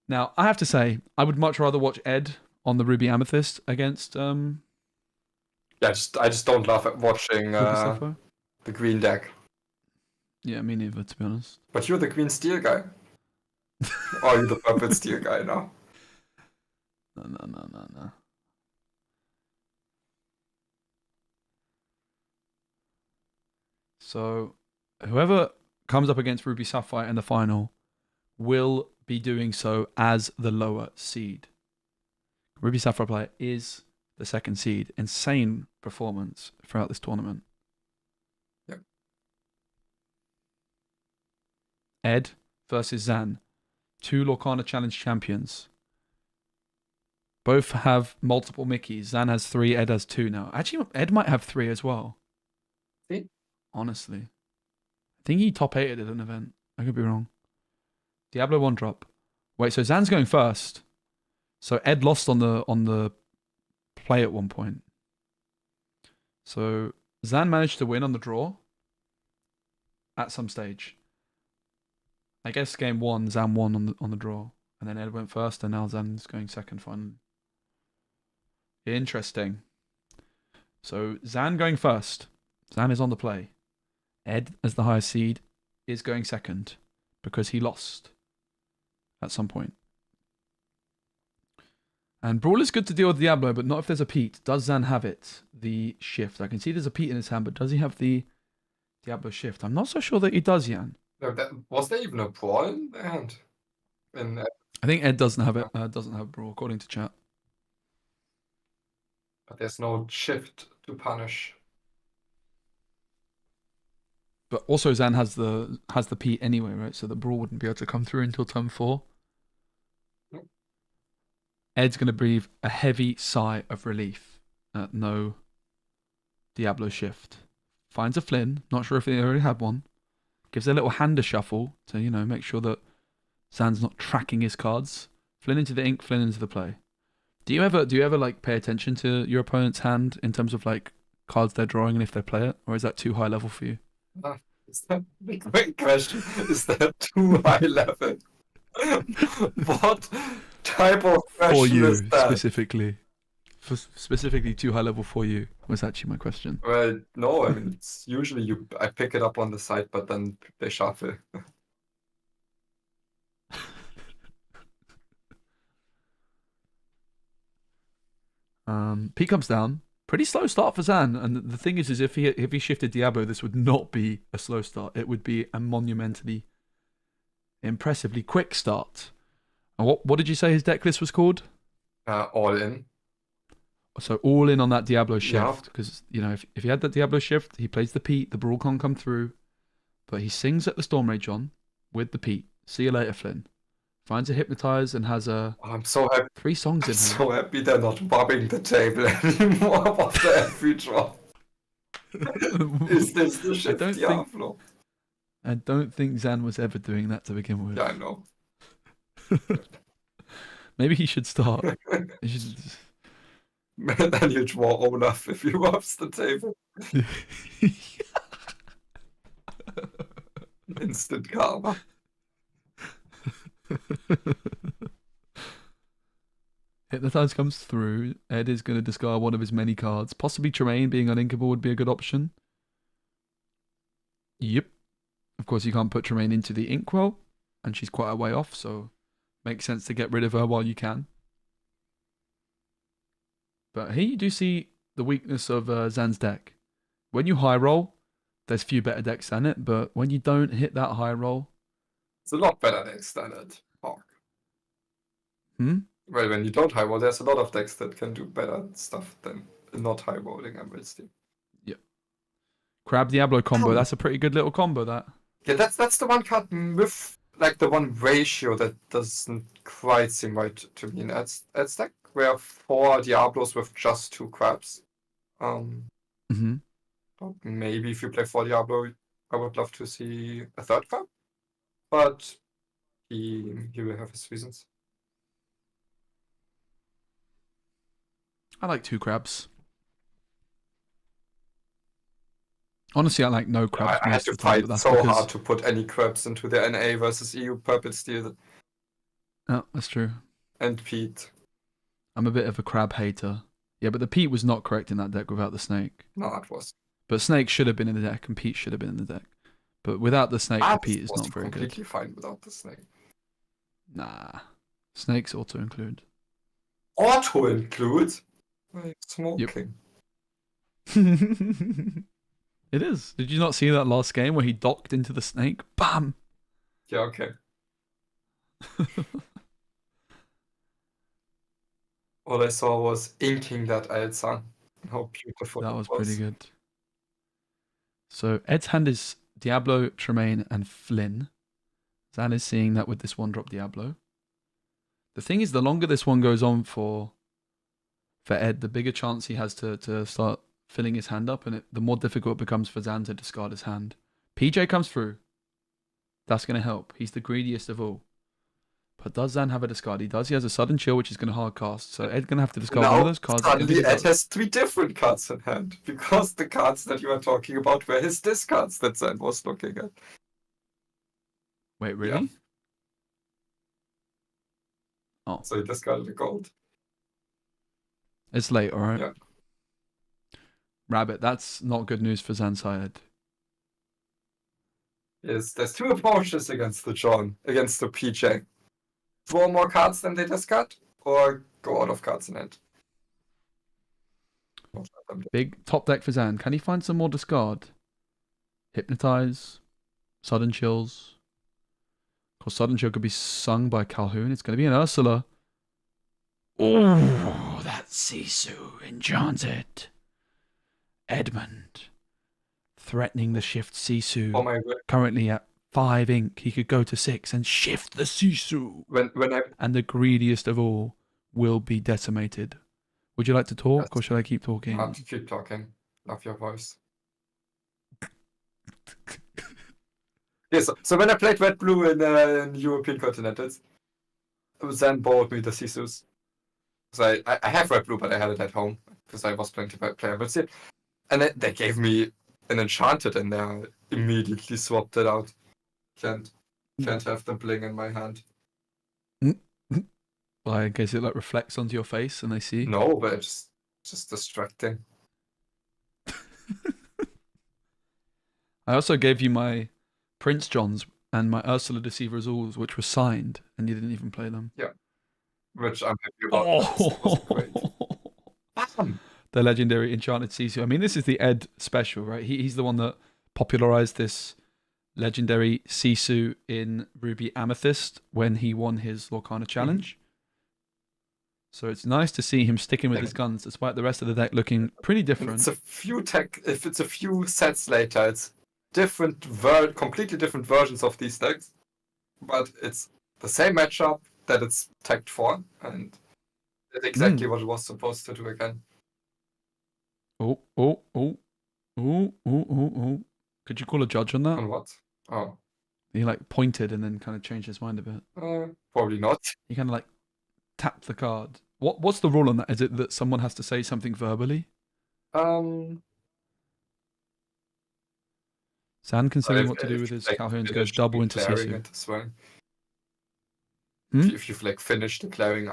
Now, I have to say, I would much rather watch Ed on the Ruby Amethyst against Yeah, I just don't love watching Ruby Sapphire. the green deck. Yeah, me neither, to be honest. But you're the green steel guy. Or are you the purple steel guy now? No. So, whoever comes up against Ruby Sapphire in the final will be doing so as the lower seed. Ruby Sapphire player is the 2nd seed. Insane performance throughout this tournament. Yep. Ed versus Zan. 2 Lorcana Challenge champions. Both have multiple Mickeys. Zan has 3, Ed has 2 now. Actually, Ed might have 3 as well. See? Honestly. I think he top 8'd at an event. I could be wrong. Diablo 1 drop. Wait, so Zan's going first. So Ed lost on the play at one point. So Zan managed to win on the draw at some stage. I guess game 1, Zan won on the draw, and then Ed went first, and now Zan's going second finally. Interesting. So Zan going first. Zan is on the play. Ed, as the highest seed, is going second because he lost at some point. And Brawl is good to deal with Diablo, but not if there's a Pete. Does Zan have it? The shift. I can see there's a Pete in his hand, but does he have the Diablo shift? I'm not so sure that he does, Jan. No, was there even a brawl in the hand? I think Ed doesn't have it. Doesn't have Brawl, according to chat. But there's no shift to punish. But also Zan has the Pete anyway, right? So the Brawl wouldn't be able to come through until turn 4. Nope. Ed's going to breathe a heavy sigh of relief at no Diablo shift. Finds a Flynn, not sure if he already had one. Gives a little hander shuffle to, make sure that Zan's not tracking his cards. Flynn into the ink, Flynn into the play. Do you ever like pay attention to your opponent's hand in terms of like cards they're drawing and if they play it, or is that too high level for you? Is that a great question? Is that too high level? What type of question For you is that? specifically? Specifically too high level for you was actually my question. Well, no, I mean it's usually I pick it up on the side, but then they shuffle. P comes down. Pretty slow start for Zan, and the thing is if he shifted Diablo, this would not be a slow start. It would be a monumentally, impressively quick start. And what did you say his deck list was called? All in. So all in on that Diablo shift, because if he had that Diablo shift, he plays the Pete, the Brawl can't come through, but he sings at the Storm Rage on with the Pete. See you later, Flynn. Finds a Hypnotize and has I'm so happy. 3 songs in I'm so happy they're not bobbing the table anymore after every drop. Is this the shit Diablo? I don't think Zan was ever doing that to begin with. Yeah, I know. Maybe he should start. Then you draw Olaf if he rubs the table. Instant karma. Hypnotize comes through. Ed is going to discard one of his many cards. Possibly Tremaine being uninkable would be a good option. Yep. Of course, you can't put Tremaine into the inkwell, and she's quite a way off, so makes sense to get rid of her while you can. But here you do see the weakness of Zan's deck. When you high roll, there's few better decks than it, but when you don't hit that high roll... It's a lot better decks than it. Well, when you don't high roll, there's a lot of decks that can do better stuff than not high rolling Emerald Steel. Yep. Crab Diablo combo, that's a pretty good little combo, that. Yeah, that's the one card with like the one ratio that doesn't quite seem right to me. It's like where 4 Diablos with just 2 crabs. Maybe if you play 4 Diablo, I would love to see a 3rd crab. But he will have his reasons. I like 2 crabs. Honestly, I like no crabs. I had to fight so hard to put any crabs into the NA versus EU Purple Steel. Oh, that's true. And Pete. I'm a bit of a crab hater. Yeah, but the Pete was not correct in that deck without the snake. No, it was. But snake should have been in the deck, and Pete should have been in the deck. But without the snake, the Pete is not very good. Completely fine without the snake. Nah. Snakes auto-include. Auto-include? Like smoking. Yep. It is. Did you not see that last game where he docked into the snake? Bam! Yeah, okay. All I saw was inking that Elsa. How beautiful that was pretty good. So Ed's hand is Diablo, Tremaine, and Flynn. Zan is seeing that with this 1-drop Diablo. The thing is, the longer this one goes on for Ed, the bigger chance he has to start filling his hand up, and the more difficult it becomes for Zan to discard his hand. PJ comes through. That's going to help. He's the greediest of all. But does Zan have a discard? He does. He has a sudden chill, which is going to hard cast. So Ed's going to have to discard one of those cards. Suddenly Ed has 3 different cards in hand, because the cards that you are talking about were his discards that Zan was looking at. Wait, really? Yeah. Oh. So he discarded a gold. It's late, all right? Yeah. Rabbit, that's not good news for Zan's side. Yes, there's 2 approaches against the PJ. Draw more cards than they discard, or go out of cards in it. Big top deck for Zan. Can he find some more discard? Hypnotize, Sudden Chills. Of course, Sudden Chill could be sung by Calhoun. It's going to be an Ursula. Oh, that Sisu enchanted. Edmund threatening the shift Sisu. Oh my god. Currently at 5 ink. He could go to 6 and shift the Sisu. And the greediest of all will be decimated. Would you like to talk, or should I keep talking? I'll keep talking. Love your voice. Yes, so when I played Red Blue in European Continentals, Zen borrowed me the Sisus. So I have Red Blue, but I had it at home because I was playing to play with it. And they gave me an Enchanted, and I immediately swapped it out. Can't have the bling in my hand. Well, I guess it like reflects onto your face and they see. No, but it's just distracting. I also gave you my Prince Johns and my Ursula Deceiver Azules, which were signed, and you didn't even play them. Yeah. Which I'm happy about. Oh. The legendary Enchanted Sisu. I mean, this is the Ed special, right? He's the one that popularized this legendary Sisu in Ruby Amethyst when he won his Lorcana challenge. So it's nice to see him sticking with his guns, despite the rest of the deck looking pretty different. If it's a few sets later, it's completely different versions of these decks, but it's the same matchup that it's tagged for, and it's exactly what it was supposed to do again. Oh. Could you call a judge on that? On what? Oh. He like pointed and then kind of changed his mind a bit. Probably not. He kind of like tapped the card. What's the rule on that? Is it that someone has to say something verbally? San, considering what to do with his Calhoun's, goes double into Sisu. If you've like finished declaring,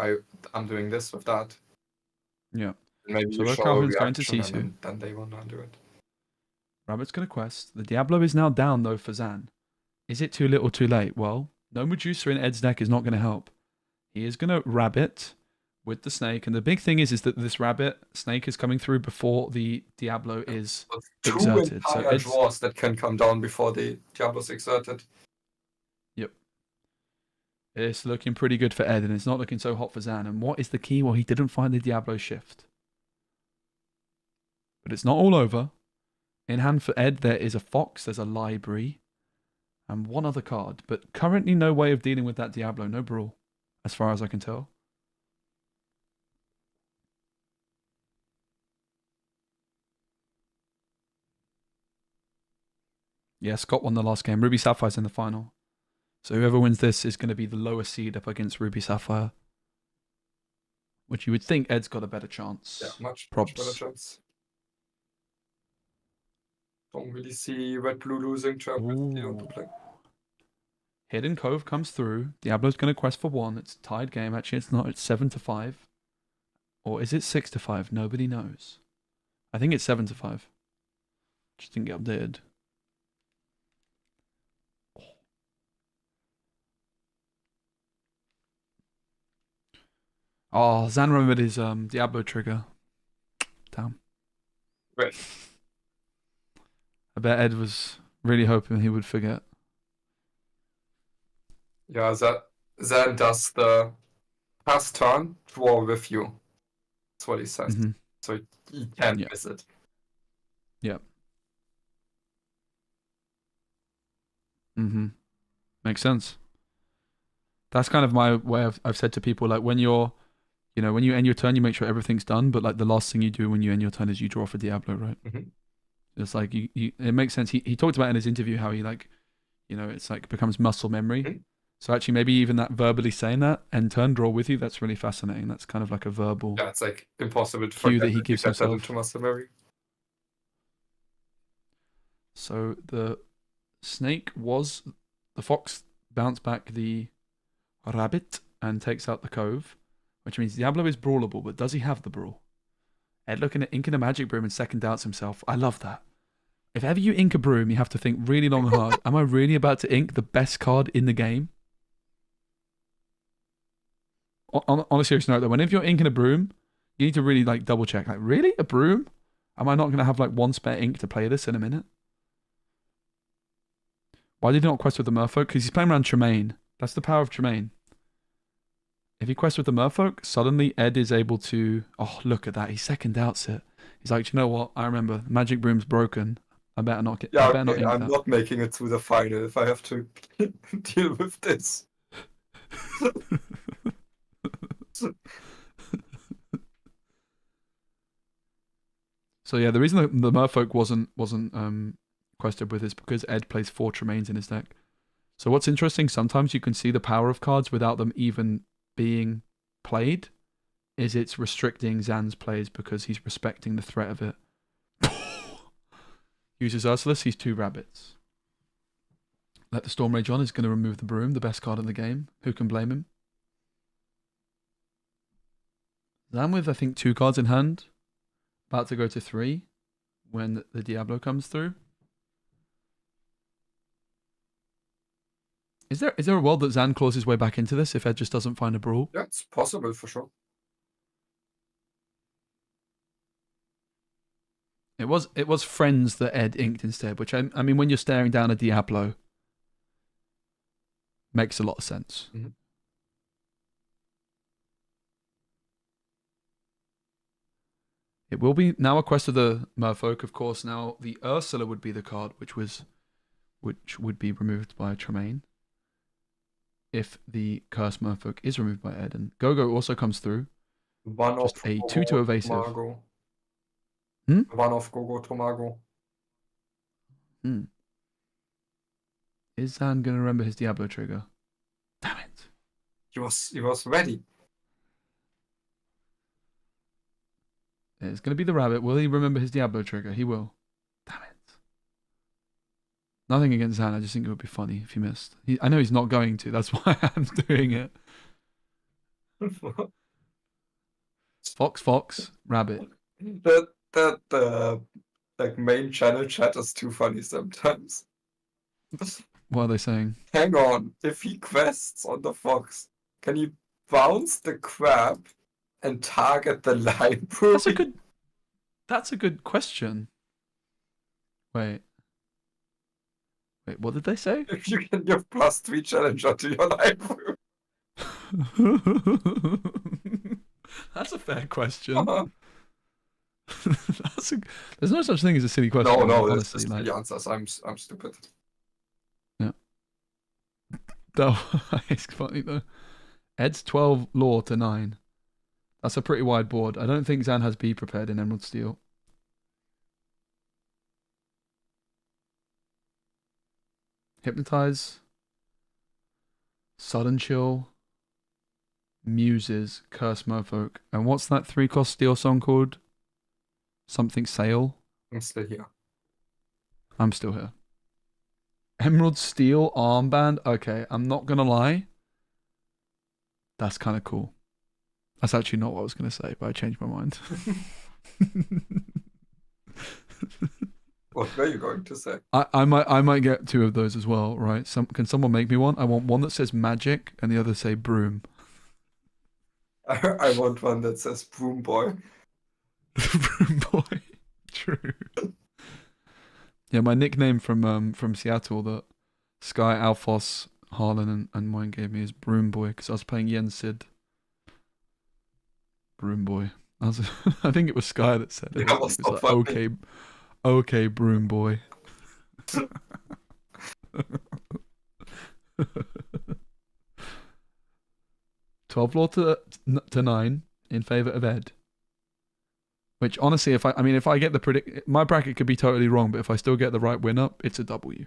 I'm doing this with that. Yeah. Maybe so you Calhoun's going to Sisu. And then they won't undo it. Rabbit's going to quest. The Diablo is now down though for Zan. Is it too little too late? Well, no Medusa in Ed's deck is not going to help. He is going to Rabbit with the Snake, and the big thing is that this Rabbit Snake is coming through before the Diablo is exerted. So Ed's draws that can come down before the Diablo's exerted. Yep. It's looking pretty good for Ed, and it's not looking so hot for Zan. And what is the key? Well, he didn't find the Diablo shift. But it's not all over. In hand for Ed, there is a Fox, there's a Library, and one other card. But currently no way of dealing with that Diablo, no brawl, as far as I can tell. Yeah, Scott won the last game. Ruby Sapphire's in the final. So whoever wins this is going to be the lowest seed up against Ruby Sapphire. Which you would think Ed's got a better chance. Yeah, much better chance. Don't really see Red Blue losing to to play. Hidden Cove comes through. Diablo's going to quest for 1. It's a tied game. Actually, it's not. It's 7-5. Or is it 6-5? Nobody knows. I think it's 7-5. Just didn't get updated. Oh, Zan remembered his Diablo trigger. Damn. Right. I bet Ed was really hoping he would forget. Yeah, Zan does the past turn, draw with you. That's what he says. Mm-hmm. So he can't miss it. Yep. Mm-hmm. Makes sense. That's kind of my way I've said to people, like when you're, when you end your turn, you make sure everything's done, but like the last thing you do when you end your turn is you draw for Diablo, right? Mm-hmm. It's like it makes sense. He talked about in his interview how he it's like becomes muscle memory. Mm-hmm. So actually maybe even that verbally saying that and turn draw with you, that's really fascinating. That's kind of like a verbal. Yeah, it's like impossible to cue forget that he gives himself into muscle memory. So the fox bounced back the rabbit and takes out the cove, which means Diablo is brawlable, but does he have the brawl? Ed looking at inking a magic broom and second doubts himself. I love that. If ever you ink a broom, you have to think really long and hard. Am I really about to ink the best card in the game? On a serious note, though, whenever you're inking a broom, you need to really like double check. Like, really? A broom? Am I not going to have like one spare ink to play this in a minute? Why did he not quest with the Merfolk? Because he's playing around Tremaine. That's the power of Tremaine. If he quests with the Merfolk, suddenly Ed is able to... Oh, look at that. He second doubts it. He's like, you know what? I remember. The magic broom's broken. I better not get... Yeah, I better not ink I'm that. not making it to the final if I have to deal with this. So yeah, the reason the Merfolk wasn't quested with is because Ed plays 4 Tremaines in his deck. So what's interesting, sometimes you can see the power of cards without them even being played, is it's restricting Zan's plays because he's respecting the threat of it. Uses Ursulus, he's 2 rabbits. Let the Storm Rage on is going to remove the broom, the best card in the game. Who can blame him? Zan with, I think, 2 cards in hand. About to go to 3 when the Diablo comes through. Is there a world that Zan claws his way back into this if Ed just doesn't find a brawl? Yeah, it's possible for sure. It was Friends that Ed inked instead, which I mean, when you're staring down a Diablo, makes a lot of sense. Mm-hmm. It will be now a quest of the Merfolk, of course. Now the Ursula would be the card, which would be removed by Tremaine. If the Curse Merfolk is removed by Ed, and Gogo also comes through. One just of a Gogo 2/2 evasive. Tomago. Hmm? One of Gogo Tomago. Is Zan gonna remember his Diablo trigger? Damn it! He was ready. It's gonna be the rabbit. Will he remember his Diablo trigger? He will. Damn it! Nothing against Zan. I just think it would be funny if he missed. I know he's not going to. That's why I'm doing it. Fox, rabbit. The like main channel chat is too funny sometimes. What are they saying? Hang on, if he quests on the fox, can you bounce the crab and target the library? That's a good question. Wait, what did they say? If you can give +3 challenger to your library. That's a fair question. There's no such thing as a silly question. No, honestly, that's just the answers. I'm stupid. Yeah. It's funny though. Ed's 12 lore to 9. That's a pretty wide board. I don't think Zan has B prepared in Emerald Steel. Hypnotize. Sudden Chill. Muses. Curse Merfolk. And what's that 3-cost steel song called? Something Sail? I'm still here. I'm still here. Emerald Steel armband? Okay, I'm not gonna lie. That's kind of cool. That's actually not what I was gonna say, but I changed my mind. What were you going to say? I might get 2 of those as well, right? Can someone make me one? I want one that says magic and the other say broom. I want one that says Broom Boy. Broom Boy. True. Yeah, my nickname from Seattle that Sky, Alphos, Harlan, and Moyen gave me is Broom Boy because I was playing Yen Sid. Broom Boy. I think it was Sky that said it. Yeah, It was like, okay, Broom Boy. 12 lore to 9 in favor of Ed. Which honestly, if I get the my bracket could be totally wrong, but if I still get the right win up, it's a W.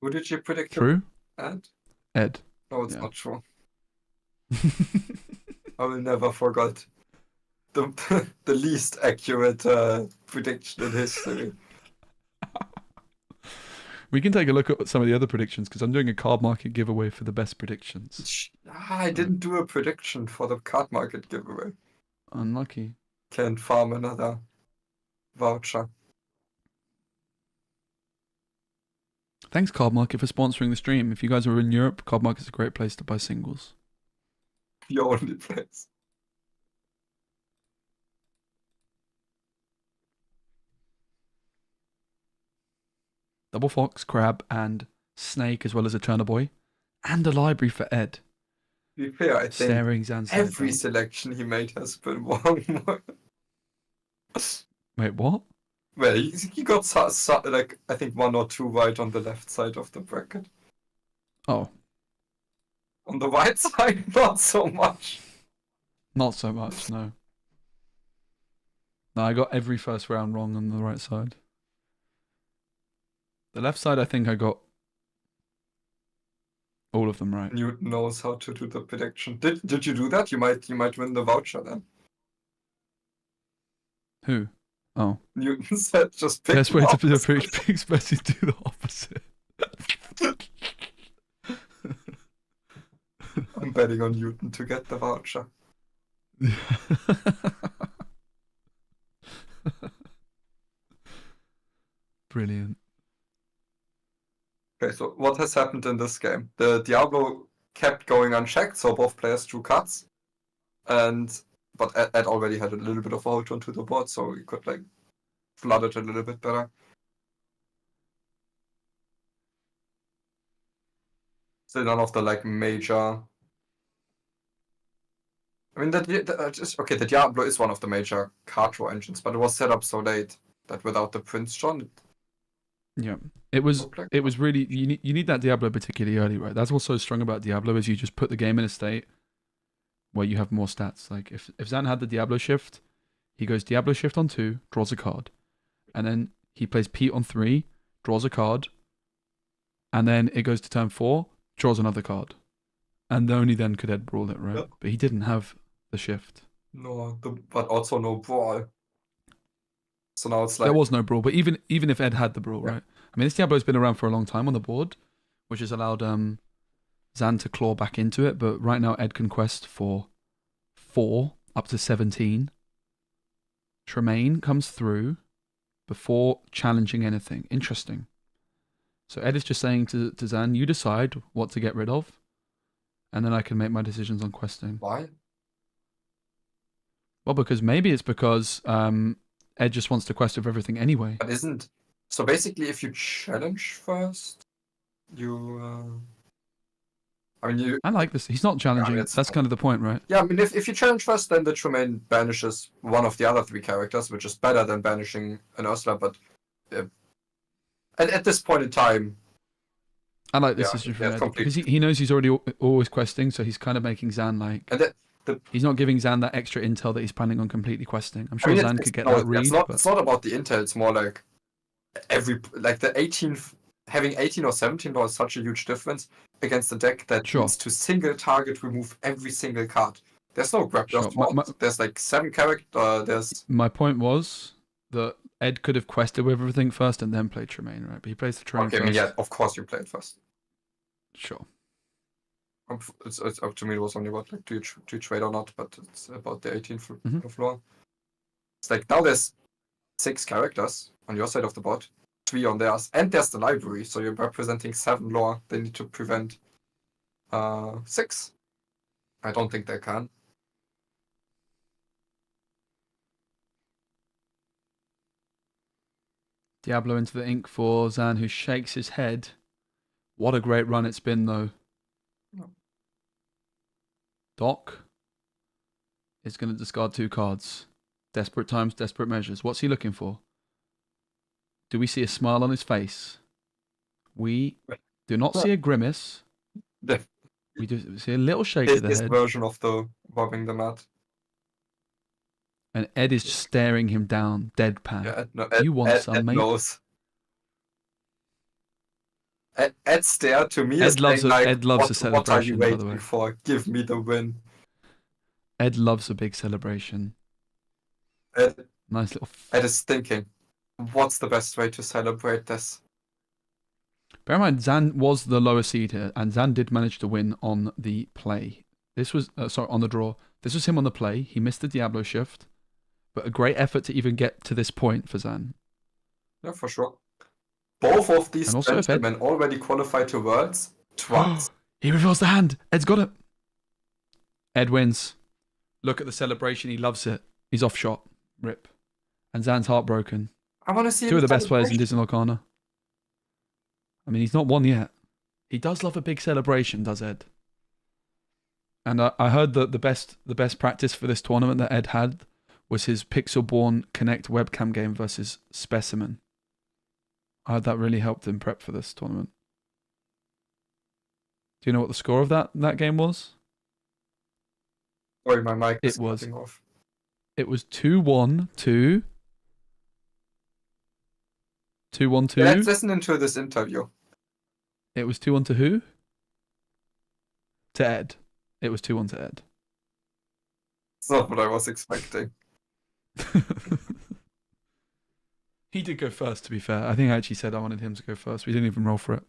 Who did you predict? True? Ed. Ed. No, it's not true. I will never forget the least accurate prediction in history. We can take a look at some of the other predictions because I'm doing a card market giveaway for the best predictions. I didn't do a prediction for the card market giveaway. Unlucky. Can't farm another voucher. Thanks, Card Market, for sponsoring the stream. If you guys are in Europe, Card Market is a great place to buy singles. The only place. Double Fox, Crab, and Snake, as well as a Turner Boy. And a library for Ed. To be fair, I think Staring Zan's head every down. selection he made has been one more. Wait, what? Well, he got like I think 1 or 2 right on the left side of the bracket. Oh, On the right side, not so much. not so much, no. No, I got every first round wrong on the right side. The left side, I think I got all of them right. Newton knows how to do the prediction. Did you do that? You might win the voucher then. Who? Oh. Newton said just pick Best way the to do a opposite. pick Speci, do the opposite. I'm betting on Newton to get the voucher. Brilliant. Okay, so what has happened in this game? The Diablo kept going unchecked, so both players drew cards. But Ed already had a little bit of a hold onto the board, so he could like flood it a little bit better. Still none of the like major. I mean, the Diablo is one of the major card draw engines, but it was set up so late that without the Prince John, Yeah, it was really you need that Diablo particularly early, right? That's what's so strong about Diablo is you just put the game in a state where you have more stats. Like if Zan had the Diablo shift, he goes Diablo shift on 2, draws a card, and then he plays Pete on 3, draws a card, and then it goes to turn 4, draws another card, and only then could Ed brawl it, right? Yep. But he didn't have the shift. no, but also no brawl. So now it's like There was no brawl, but even if Ed had the brawl, Yeah. right? I mean, this Diablo's been around for a long time on the board, which has allowed Zan to claw back into it. But right now, Ed can quest for 4 up to 17. Tremaine comes through before challenging anything. Interesting. So Ed is just saying to Zan, you decide what to get rid of, and then I can make my decisions on questing. why? Well, because maybe it's because Ed just wants to quest with everything anyway. But isn't so basically if you challenge first, you I mean you I like this. He's not challenging. it's- That's kind of the point, right? yeah, I mean if you challenge first then the Tremaine banishes one of the other 3 characters, which is better than banishing an Ursula, but at this point in time, I like this Yeah, decision yeah, from Ed completely. because he knows he's already always questing, so he's kind of making Zan like and he's not giving Zan that extra intel that he's planning on completely questing. I'm sure I mean, Zan it's- could get no, that read, it's but not about the intel, it's more like the 18 having 18 or 17 law is such a huge difference against a deck that Sure. needs to single target remove every single card. There's no grab Sure. just My- one. There's like 7 characters. There's my point was that Ed could have quested with everything first and then played Tremaine, right? But he plays the Tremaine okay, I first. mean, yeah, of course you play it first. Sure. It's up to me. It was only about like do you trade or not, but it's about the 18th Mhm. floor. It's like now there's 6 characters on your side of the board, 3 on theirs, and there's the library. So you're representing 7 lore. They need to prevent 6. I don't think they can. Diablo into the ink for Zan, who shakes his head. What a great run it's been, though. No. Doc is going to discard 2 cards. Desperate times, desperate measures. What's he looking for? Do we see a smile on his face? We do not see a grimace. The- We do see a little shake of the His head. version of the robbing the mat. And Ed is staring him down, deadpan. Yeah, You want some, Ed mate? knows. Ed stare to me Ed is loves saying, like, Ed loves a what are you celebration, by the waiting way. for? Give me the win. Ed loves a big celebration. Ed Nice little... is thinking, what's the best way to celebrate this? Bear in mind, Zan was the lower seed here, and Zan did manage to win on the play. This was, on the draw. This was him on the play. He missed the Diablo shift, but a great effort to even get to this point for Zan. Yeah, for sure. Both of these And also if Ed- gentlemen already qualified to Worlds twice. He reveals the hand. Ed's got it. Ed wins. Look at the celebration. He loves it. He's off shot. Rip. And Zan's heartbroken. I want to see Two of the best players celebration. in Disney Lorcana. I mean, he's not won yet. He does love a big celebration, does Ed? And I heard that the best practice for this tournament that Ed had was his Pixelborn Connect webcam game versus Specimen. I heard that really helped him prep for this tournament. Do you know what the score of that game was? Sorry, my mic is It was. cutting off. It was 2-1 to 2-1 to. Let's listen into this interview. It was 2-1 to who? To Ed. It was 2-1 to Ed. It's not what I was expecting. He did go first, to be fair. I think I actually said I wanted him to go first. We didn't even roll for it.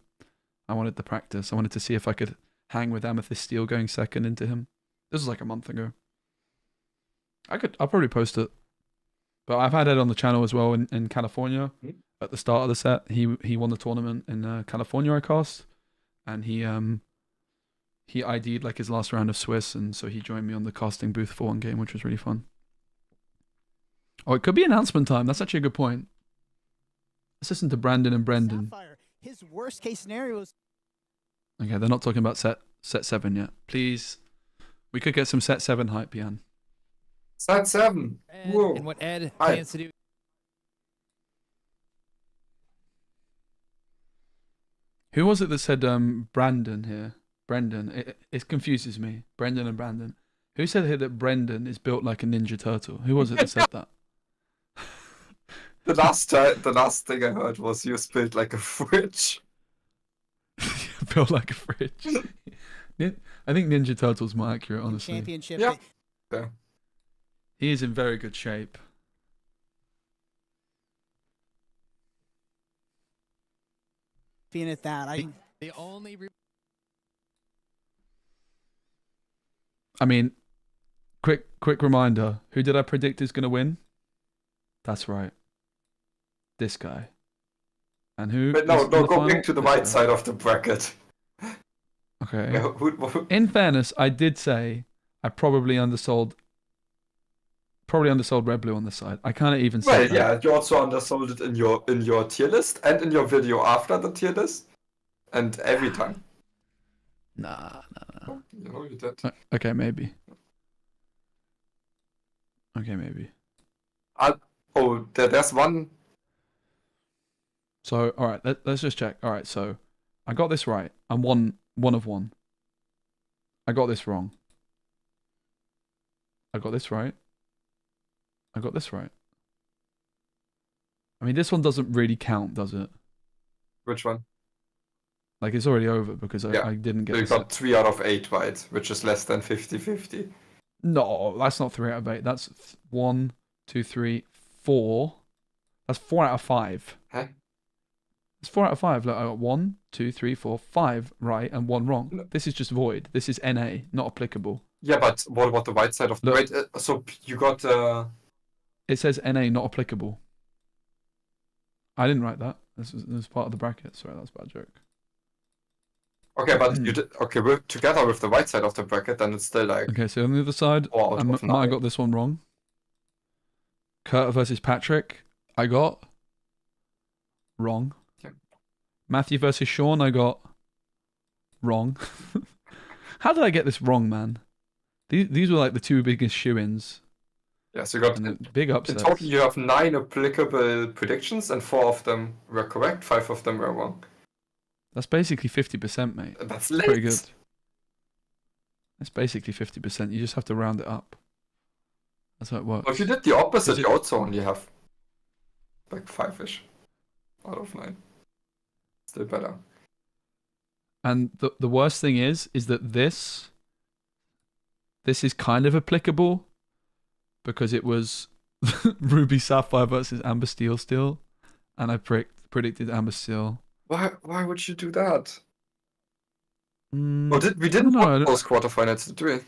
I wanted the practice. I wanted to see if I could hang with Amethyst Steel going second into him. This was like a month ago. I'll probably post it. But I've had Ed on the channel as well in California. At the start of the set, he won the tournament in California, I cast. And he ID'd like his last round of Swiss, and so he joined me on the casting booth for one game, which was really fun. Oh, it could be announcement time. That's actually a good point. Let's listen to Brandon and Brendan. Sapphire, his worst case scenario is Okay, they're not talking about set 7 yet. Please, we could get some set 7 hype, Jan. Set 7. Whoa. And what Ed Hi. plans to do. Who was it that said Brandon here? Brendan. It confuses me. Brendan and Brandon. Who said here that Brendan is built like a Ninja Turtle? Who was it that said that? The last thing I heard was you built like a fridge. Built like a fridge. I think Ninja Turtle's more accurate, honestly. championship. Yeah. Yeah. He is in very good shape. Being at that, The only I mean, quick reminder. Who did I predict is going to win? That's right. This guy. And who? But no, is in the go final? back to the This right guy. side of the bracket. Okay. Yeah, who- In fairness, I did say I probably undersold Red Blue on this side. I kind of even Well, said that. yeah, you also undersold it in your tier list and in your video after the tier list, and every time. Nah. You know you did. Okay, maybe. Okay, maybe. Oh, there's one. So, all right, let's just check. All right, so I got this right. I'm one of one. I got this wrong. I got this right. I got this right. I mean, this one doesn't really count, does it? Which one? Like, it's already over because Yeah. I didn't get You this. got 3 out of 8 right, which is less than 50-50. No, that's not 3 out of 8. That's 1, 2, 3, 4. That's 4 out of 5. Huh? It's 4 out of 5. Look, I got 1, 2, 3, 4, 5 right and 1 wrong. No. This is just void. This is NA, not applicable. Yeah, but what about the right side of the Look. right? So you got It says NA, not applicable. I didn't write that. This was part of the bracket. Sorry, that's a bad joke. okay, but you did okay. We're together with the right side of the bracket, then it's still like Okay, so on the other side, Oh, I out of might have 9. got this one wrong. Kurt versus Patrick, I got wrong. Yeah. Matthew versus Sean, I got wrong. How did I get this wrong, man? These were like the 2 biggest shoe-ins. yeah. So you got And the big in upsets. total you have 9 applicable predictions, and 4 of them were correct, 5 of them were wrong. That's basically 50%, mate. That's Pretty good. late. That's basically 50%. You just have to round it up. That's how it works. If you did the opposite, Is it- you also only have like 5-ish out of 9. Still better. And the worst thing is that this is kind of applicable because it was Ruby Sapphire versus Amber Steel still, and I predicted Amber Steel. Why would you do that? Mm, Oh, we didn't know, I want don't- those quarterfinals, did we?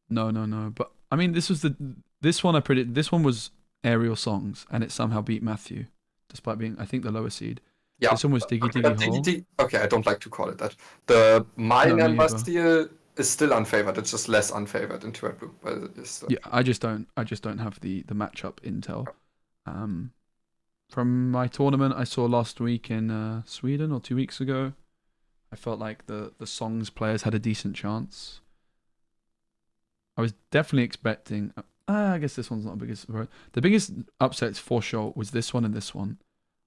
No. But I mean, this was the This one I predicted. This one was Aerial Songs, and it somehow beat Matthew, despite being, I think, the lower seed. Yeah. This one was Diggy But Diggy Hole. okay, I don't like to call it that. The Moyen me either. Bastille is still unfavored. It's just less unfavored into Red Blue. But it's still... Yeah, I just don't have the matchup intel. From my tournament I saw last week in Sweden or 2 weeks ago, I felt like the Songs players had a decent chance. I was definitely expecting. I guess this one's not the biggest. The biggest upsets for sure was this one and this one.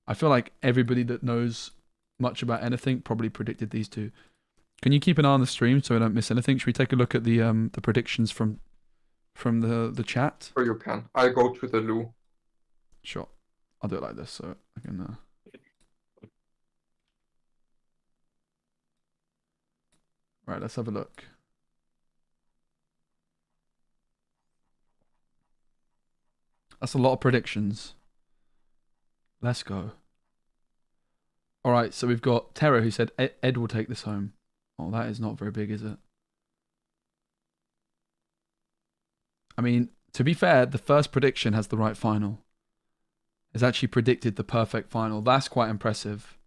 I feel like everybody that knows much about anything probably predicted these two. Can you keep an eye on the stream so I don't miss anything? Should we take a look at the predictions from the chat? Or you can. I'll go to the loo. Sure. I'll do it like this so I can. Right, let's have a look. That's a lot of predictions. Let's go. All right, so we've got Terra who said Ed will take this home. Oh, that is not very big, is it? I mean, to be fair, the first prediction has the right final. It's actually predicted the perfect final. That's quite impressive.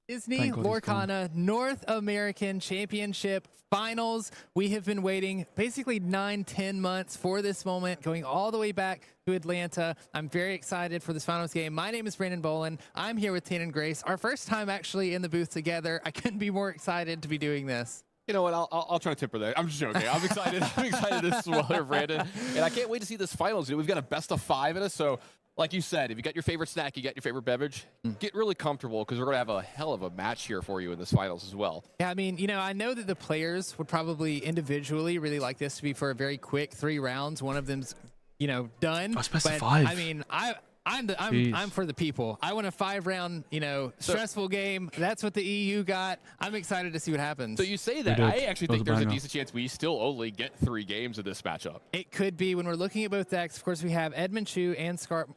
Disney Lorcana North American Championship Finals. We have been waiting basically 9-10 months for this moment, going all the way back to Atlanta. I'm very excited for this finals game. My name is Brandon Bolin. I'm here with Tannen Grace. Our first time actually in the booth together. I couldn't be more excited to be doing this. You know what? I'll try to temper that. I'm just joking. I'm excited. I'm excited as well, Brandon. And I can't wait to see this finals. You know, we've got a best of 5 in us, so like you said, if you got your favorite snack, you got your favorite beverage, get really comfortable because we're going to have a hell of a match here for you in this finals as well. Yeah, I mean, you know, I know that the players would probably individually really like this to be for a very quick 3 rounds. One of them's, you know, done. Oh, it's best of but, 5. I mean, I'm for the people. I want a 5-round, you know, stressful game. That's what the EU got. I'm excited to see what happens. So you say that. I actually think there's a decent chance we still only get 3 games of this matchup. It could be when we're looking at both decks. Of course, we have Edmund Chu and Scott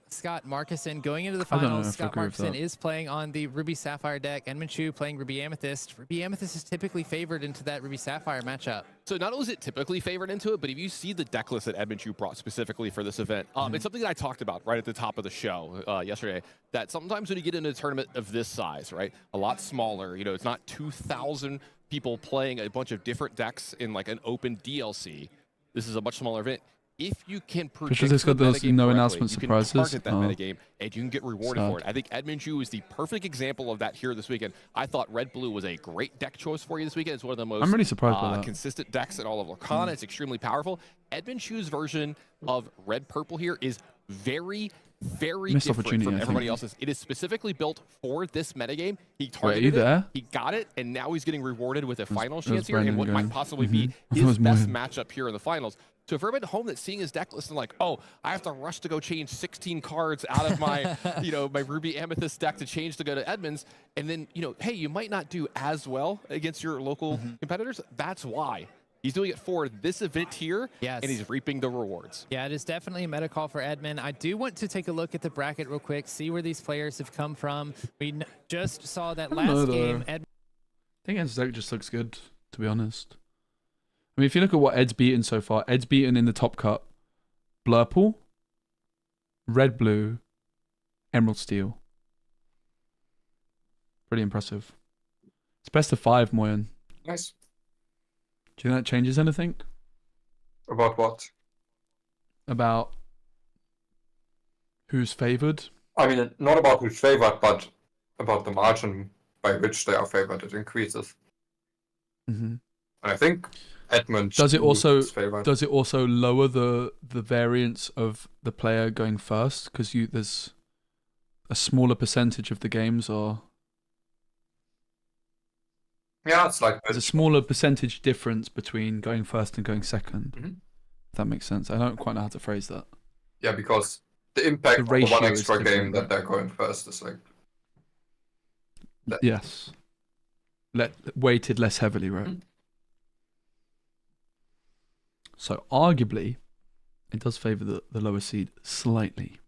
Markison going into the finals. Scott Markison is playing on the Ruby Sapphire deck. Edmund Chu playing Ruby Amethyst. Ruby Amethyst is typically favored into that Ruby Sapphire matchup. So not only is it typically favored into it, but if you see the deck list that Edmund Chu brought specifically for this event, it's something that I talked about right at the top of the show yesterday, that sometimes when you get into a tournament of this size, right, a lot smaller, you know, it's not 2,000 people playing a bunch of different decks in like an open DLC. This is a much smaller event. If you can predict this got those no announcement you surprises. can target that metagame and you can get rewarded for it. I think Edmund Chu is the perfect example of that here this weekend. I thought Red Blue was a great deck choice for you this weekend. It's one of the most I'm really surprised by that. consistent decks in all of Lorcana. It's extremely powerful. Edmund Chu's version of Red Purple here is very different from everybody else's. It is specifically built for this metagame. He targeted it, he got it, and now he's getting rewarded with a final chance here and what might possibly be his best matchup here in the finals. So if everybody at home that's seeing his deck list and like, oh, I have to rush to go change 16 cards out of my, you know, my Ruby Amethyst deck to change to go to Edmonds, and then, you know, hey, you might not do as well against your local competitors. That's why. He's doing it for this event here, and he's reaping the rewards. Yeah, it is definitely a meta call for Edmund. I do want to take a look at the bracket real quick, see where these players have come from. We just saw that last game. I think Ed's deck just looks good, to be honest. I mean, if you look at what Ed's beaten so far, Ed's beaten in the top cut Blurple, Red Blue, Emerald Steel. Pretty impressive. It's best of 5, Moyen. Nice. Do you think that changes anything? About what? About who's favored? I mean, not about who's favored, but about the margin by which they are favored. It increases. And I think Edmund does it also is favored. Does it also lower the variance of the player going first because there's a smaller percentage of the games are. Yeah, it's like there's a smaller percentage difference between going first and going second. If that makes sense. I don't quite know how to phrase that. Yeah, because the impact of the one extra game that they're going first is like... Yes. Weighted less heavily, right? So arguably, it does favour the lower seed slightly.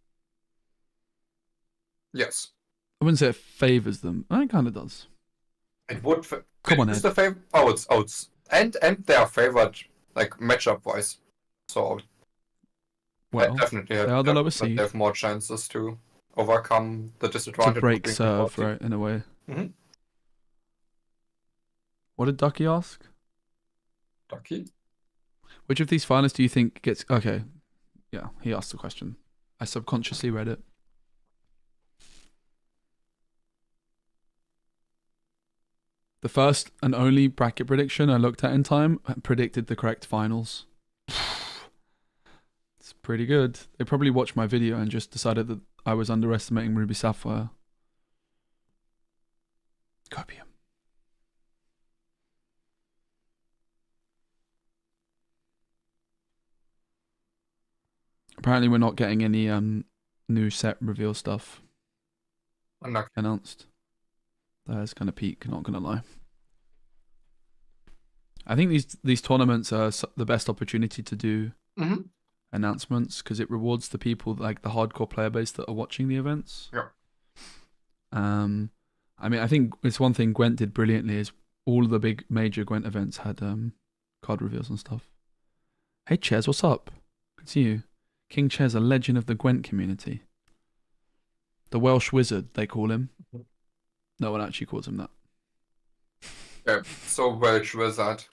Yes. I wouldn't say it favours them. It kind of does. It would... Come on, Ed. And they are favoured like matchup wise. So Well, definitely they are the lowest they seed. have more chances to overcome the disadvantage. To break of being serve, 40. right, in a way. Mm-hmm. What did Ducky ask? Ducky? Which of these finalists do you think gets... Okay, yeah, he asked the question. I subconsciously read it. The first and only bracket prediction I looked at in time predicted the correct finals. It's pretty good. They probably watched my video and just decided that I was underestimating Ruby Sapphire. Copium. Apparently we're not getting any new set reveal stuff announced. That is kind of peak, not gonna lie. I think these tournaments are the best opportunity to do announcements because it rewards the people, like the hardcore player base that are watching the events. Yeah. I mean, I think it's one thing Gwent did brilliantly is all of the big major Gwent events had card reveals and stuff. Hey Ches, what's up? Good to see you. King Ches, a legend of the Gwent community. The Welsh wizard, they call him. No one actually calls him that. Yeah, so Welsh wizard.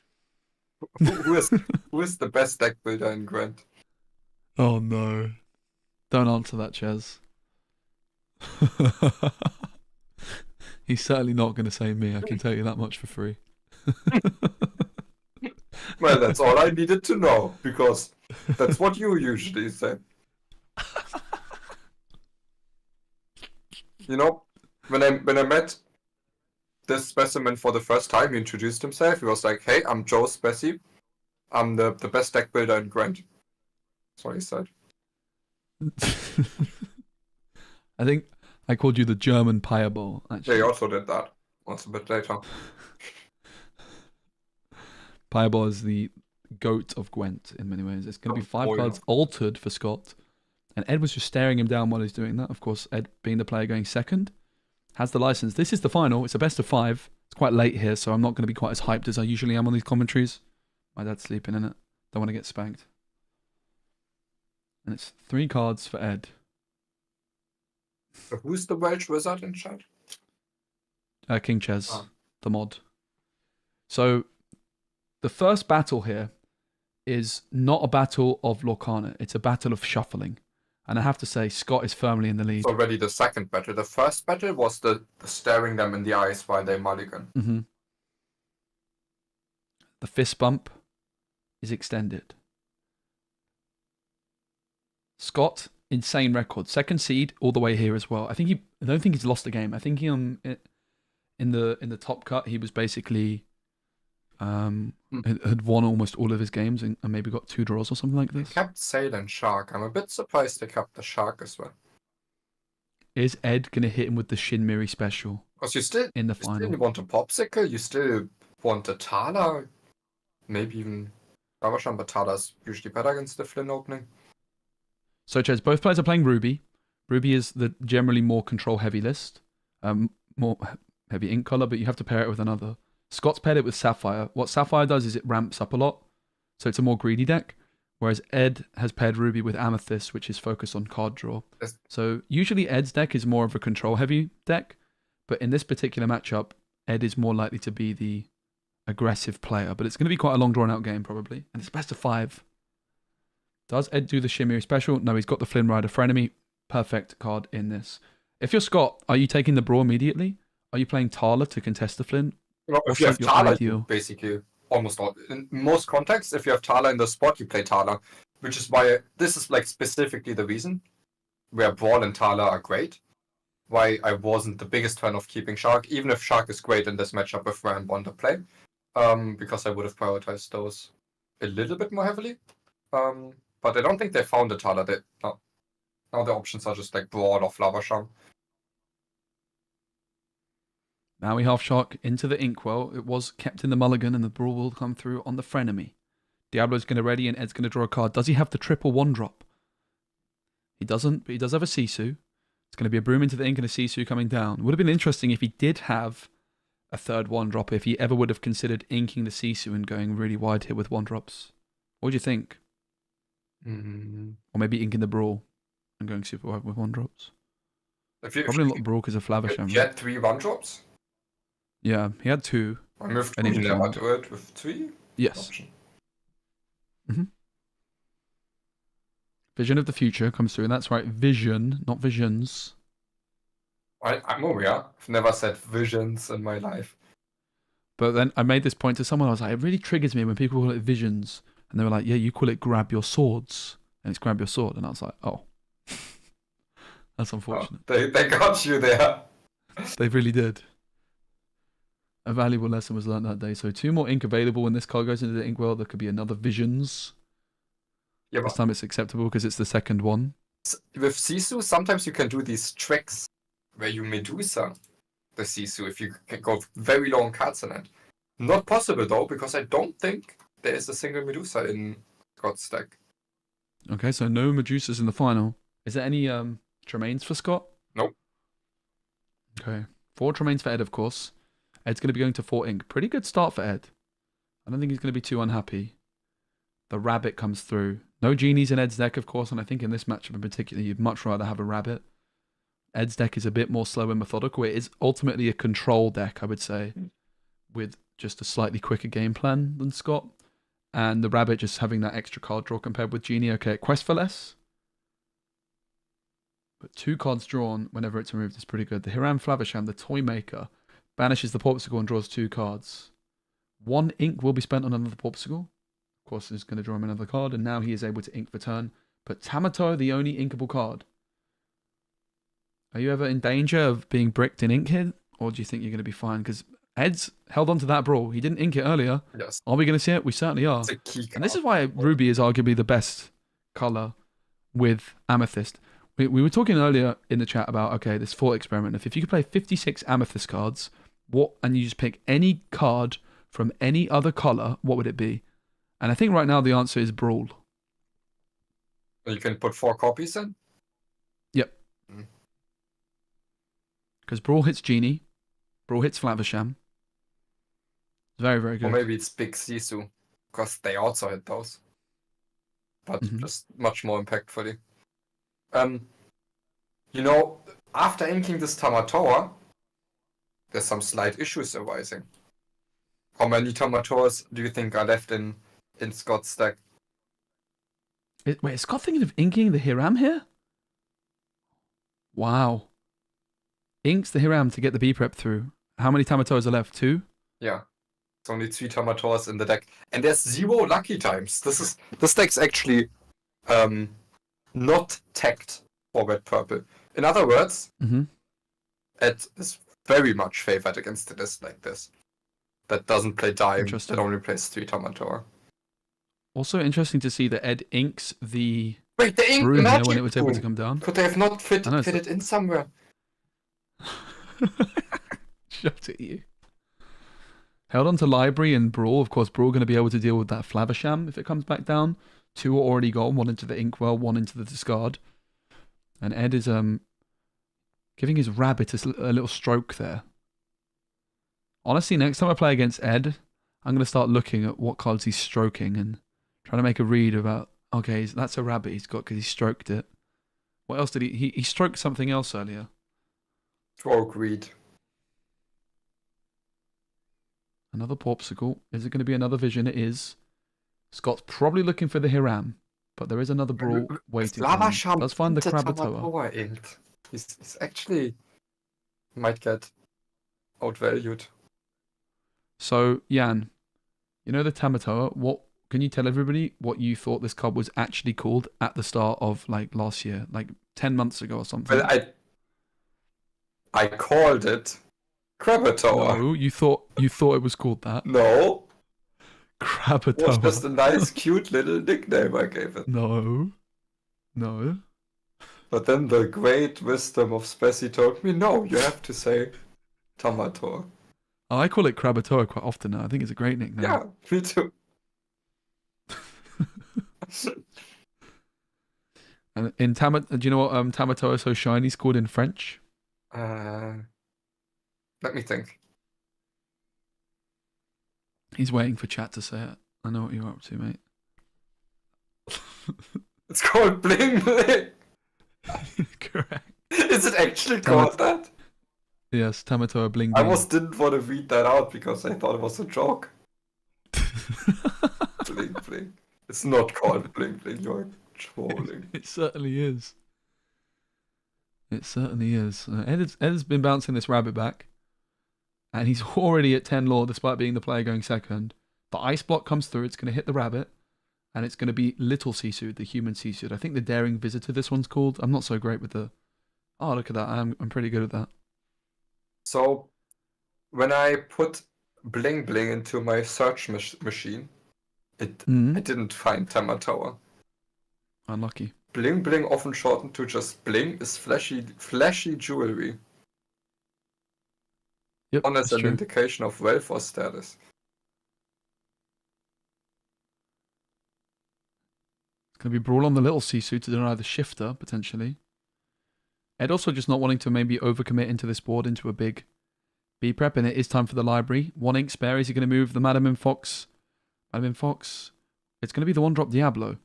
Who is the best deck builder in Gwent? Oh no. Don't answer that, Ches. He's certainly not going to say me, I can tell you that much for free. Well, that's all I needed to know, because that's what you usually say. You know, when I met this specimen for the first time, he introduced himself. He was like, "Hey, I'm Joe Speci. I'm the best deck builder in Gwent." That's what he said. I think I called you the German Fireball, actually. Yeah, he also did that once a bit later. Fireball is the goat of Gwent in many ways. It's going to be 5 cards altered for Scott. And Ed was just staring him down while he's doing that. Of course, Ed, being the player going second, has the license. This is the final. It's a best of 5. It's quite late here, so I'm not going to be quite as hyped as I usually am on these commentaries. My dad's sleeping in it. Don't want to get spanked. And it's 3 cards for Ed. So who's the Welsh wizard in chat? King Ches, the mod. So the first battle here is not a battle of Lorcana. It's a battle of shuffling. And I have to say, Scott is firmly in the lead. It's already the second battle. The first battle was the staring them in the eyes while they mulligan. Mm-hmm. The fist bump is extended. Scott, insane record. Second seed all the way here as well. I don't think he's lost a game. I think he in the top cut he was basically had won almost all of his games and maybe got 2 draws or something like this. They kept Sail and Shark. I'm a bit surprised they kept the Shark as well. Is Ed gonna hit him with the Shinmiri special? Because you still in the final. Still want a Popsicle, you still want a Thala, maybe even Ravasham, but Thala's usually better against the Flynn opening. So Ches, both players are playing Ruby. Ruby is the generally more control heavy list, more heavy ink color, but you have to pair it with another. Scott's paired it with Sapphire. What Sapphire does is it ramps up a lot, so it's a more greedy deck, whereas Ed has paired Ruby with Amethyst, which is focused on card draw. Yes. So usually Ed's deck is more of a control-heavy deck, but in this particular matchup, Ed is more likely to be the aggressive player, but it's going to be quite a long drawn-out game probably, and it's best of 5. Does Ed do the Shimmery special? No, he's got the Flynn Rider Frenemy. Perfect card in this. If you're Scott, are you taking the Brawl immediately? Are you playing Thala to contest the Flynn? Well, if you have Thala, you basically almost all. In most contexts, if you have Thala in the spot, you play Thala, which is why this is like specifically the reason where Brawl and Thala are great. Why I wasn't the biggest fan of keeping Shark, even if Shark is great in this matchup with Ryan Wonder play, because I would have prioritized those a little bit more heavily. But I don't think they found a Thala. Now the options are just like Brawl or Flavasham. Now we half shark into the Inkwell. It was kept in the mulligan and the Brawl will come through on the Frenemy. Diablo's going to ready and Ed's going to draw a card. Does he have the triple 1-drop? He doesn't, but he does have a Sisu. It's going to be a Broom into the Ink and a Sisu coming down. Would have been interesting if he did have a third 1-drop, if he ever would have considered inking the Sisu and going really wide here with 1-drops. What do you think? Mm, Or maybe Ink in the Brawl and going super wide with 1-drops. Probably not Brawl because of Flavisham. If you had 3 1-drops? Yeah, he had 2. And with 2 And he you was never one. do it with 3? Yes. Option. Vision of the Future comes through, and that's right, Vision, not Visions. I'm aware. I've never said visions in my life. But then I made this point to someone, I was like, it really triggers me when people call it Visions. And they were like, yeah, you call it Grab Your Swords. And it's Grab Your Sword. And I was like, oh. That's unfortunate. Oh, they got you there. They really did. A valuable lesson was learned that day. So 2 more ink available when this card goes into the ink world. There could be another Visions. Yeah, This time it's acceptable because it's the second one. With Sisu, sometimes you can do these tricks where you Medusa the Sisu if you can go very long cards in it. Not possible though, because I don't think there is a single Medusa in Scott's deck. Okay, so no Medusas in the final. Is there any Tremaines for Scott? Nope. Okay. 4 Tremaines for Ed, of course. Ed's going to be going to 4 ink. Pretty good start for Ed. I don't think he's going to be too unhappy. The rabbit comes through. No genies in Ed's deck, of course, and I think in this matchup in particular, you'd much rather have a rabbit. Ed's deck is a bit more slow and methodical. It is ultimately a control deck, I would say, with just a slightly quicker game plan than Scott. And the rabbit just having that extra card draw compared with Genie. Okay, Quest for less. But 2 cards drawn whenever it's removed is pretty good. The Hiram Flavisham, the Toy Maker, banishes the Popsicle and draws 2 cards. 1 ink will be spent on another Popsicle. Of course, is going to draw him another card, and now he is able to ink for turn. But Tamato, the only inkable card. Are you ever in danger of being bricked in ink here? Or do you think you're going to be fine? Because Ed's held on to that Brawl. He didn't ink it earlier. Yes. Are we going to see it? We certainly are. It's a key card. And this is why Ruby is arguably the best color with Amethyst. We were talking earlier in the chat about, okay, this thought experiment. If you could play 56 Amethyst cards, and you just pick any card from any other color, what would it be? And I think right now the answer is Brawl. You can put 4 copies in? Yep. Because Brawl hits Genie. Brawl hits Flavisham. Very, very good. Or maybe it's Big Sisu, because they also hit those. But just much more impactfully. You know, after inking this Tamatoa, there's some slight issues arising. How many Tamatoas do you think are left in Scott's deck? Wait, is Scott thinking of inking the Hiram here? Wow. Inks the Hiram to get the B-Prep through. How many Tamatoas are left? 2? Yeah. It's only 3 Tamatoas in the deck. And there's 0 lucky times. This deck's actually not tagged for red purple. In other words, Ed is very much favored against a list like this. That doesn't play Dime, that only plays 3 Tamatoa. Also interesting to see that Ed inks the Wait, the ink Broom magic when it was able to Broom. come down. Could they have not fit it in somewhere? Shut at you. Held on to Library and Brawl. Of course, Brawl going to be able to deal with that Flavisham if it comes back down. 2 are already gone. 1 into the Inkwell, 1 into the discard. And Ed is giving his rabbit a little stroke there. Honestly, next time I play against Ed, I'm going to start looking at what cards he's stroking and trying to make a read about, okay, that's a rabbit he's got because he stroked it. What else did he stroked something else earlier. Stroke read. Another Popsicle. Is it going to be another Vision? It is. Scott's probably looking for the Hiram, but there is another Brawl waiting for him. Let's find the Krabatoa. Inked. He's actually might get outvalued. So, Jan, you know the Tamatoa. What can you tell everybody what you thought this card was actually called at the start of like last year, like 10 months ago or something? Well, I called it Krabatoa. No, you thought it was called that. No. Krabatoa. It was just a nice, cute little nickname I gave it. No. But then the great wisdom of Speci told me, no, you have to say Tamatoa. Oh, I call it Krabatoa quite often now. I think it's a great nickname. Yeah, me too. And in do you know what Tamatoa So Shiny is called in French? Let me think. He's waiting for chat to say it. I know what you're up to, mate. It's called Bling Bling. Correct. Is it actually called that? Yes, Tamatoa Bling I Bling. almost didn't want to read that out because I thought it was a joke. Bling Bling. It's not called Bling Bling, you're trolling. It certainly is. It certainly is. Ed has been bouncing this rabbit back. And he's already at 10 lore despite being the player going second. The ice block comes through, it's going to hit the rabbit. And it's going to be Little Sisu, the human Sisu. I think the Daring Visitor this one's called. I'm not so great with the... Oh, look at that. I'm pretty good at that. So, when I put Bling Bling into my search machine, I didn't find Tamatoa. Unlucky. Bling Bling, often shortened to just Bling, is flashy jewelry. Yep, One as that's an true. indication of wealth or status. It's going to be Brawl on the Little Sisu to deny the Shifter, potentially. Ed also just not wanting to maybe overcommit into this board into a big B prep, and it is time for the library. 1 ink spare. Is he going to move the Madam Fox? Madam Fox. It's going to be the 1-drop Diablo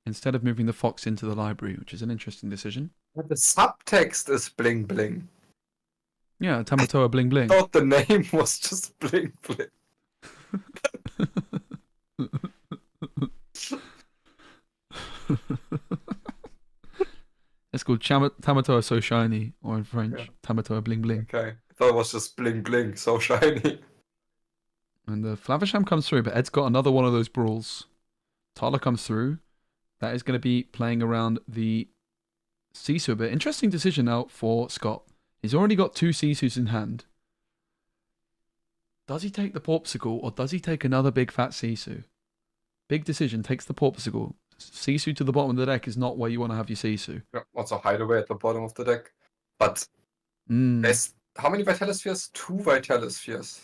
instead of moving the Fox into the library, which is an interesting decision. But the subtext is Bling Bling. Yeah, Tamatoa Bling Bling. I thought the name was just Bling Bling. It's called Tamatoa So Shiny, or in French, Tamatoa Bling Bling. Okay, I thought it was just Bling Bling, so shiny. And the Flavisham comes through, but Ed's got another one of those brawls. Tala comes through. That is going to be playing around the Sisu a bit. Interesting decision now for Scott. He's already got 2 Sisus in hand. Does he take the Porpsicle, or does he take another big fat Sisu? Big decision, takes the Porpsicle. Sisu to the bottom of the deck is not where you want to have your Sisu. Yeah, also hideaway at the bottom of the deck. But there's how many Vitalispheres? 2 Vitalispheres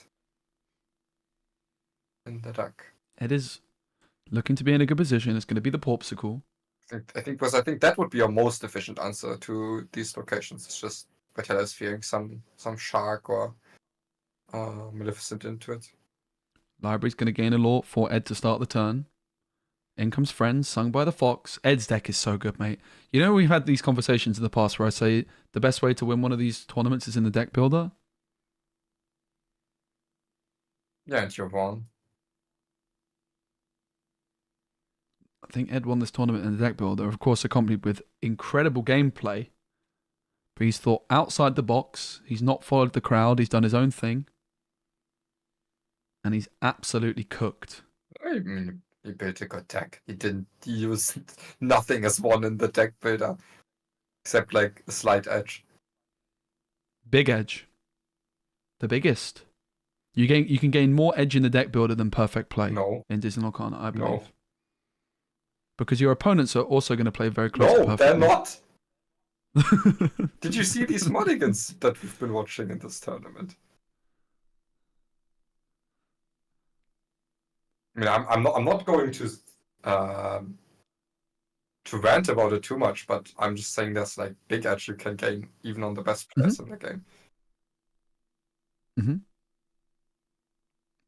in the deck. Ed is looking to be in a good position. It's going to be the Porpsicle. I think that would be your most efficient answer to these locations. It's just Vitalisphereing some Shark or Maleficent into it. Library's going to gain a lore for Ed to start the turn. In comes Friends, sung by the Fox. Ed's deck is so good, mate. You know, we've had these conversations in the past where I say the best way to win one of these tournaments is in the deck builder. Yeah, and you're wrong. I think Ed won this tournament in the deck builder, of course, accompanied with incredible gameplay. But he's thought outside the box. He's not followed the crowd. He's done his own thing. And he's absolutely cooked. I mean, he built a good deck. He didn't use nothing as one in the deck builder. Except like a slight edge. Big edge. The biggest. You can gain more edge in the deck builder than perfect play. No. In Disney Lorcana, I believe. No. Because your opponents are also going to play very close to No, perfect. they're not. Did you see these mulligans that we've been watching in this tournament? I mean, I'm not going to rant about it too much, but I'm just saying there's like big edge you can gain even on the best players in the game.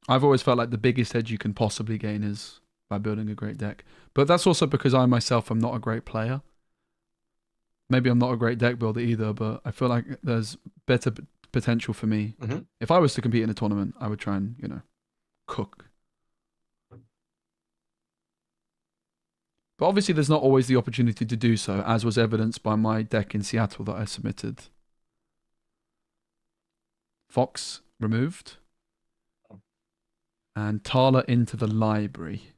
I've always felt like the biggest edge you can possibly gain is by building a great deck. But that's also because I myself am not a great player. Maybe I'm not a great deck builder either, but I feel like there's better potential for me. If I was to compete in a tournament, I would try and, cook. But obviously there's not always the opportunity to do so, as was evidenced by my deck in Seattle that I submitted. Fox removed. And Tala into the library.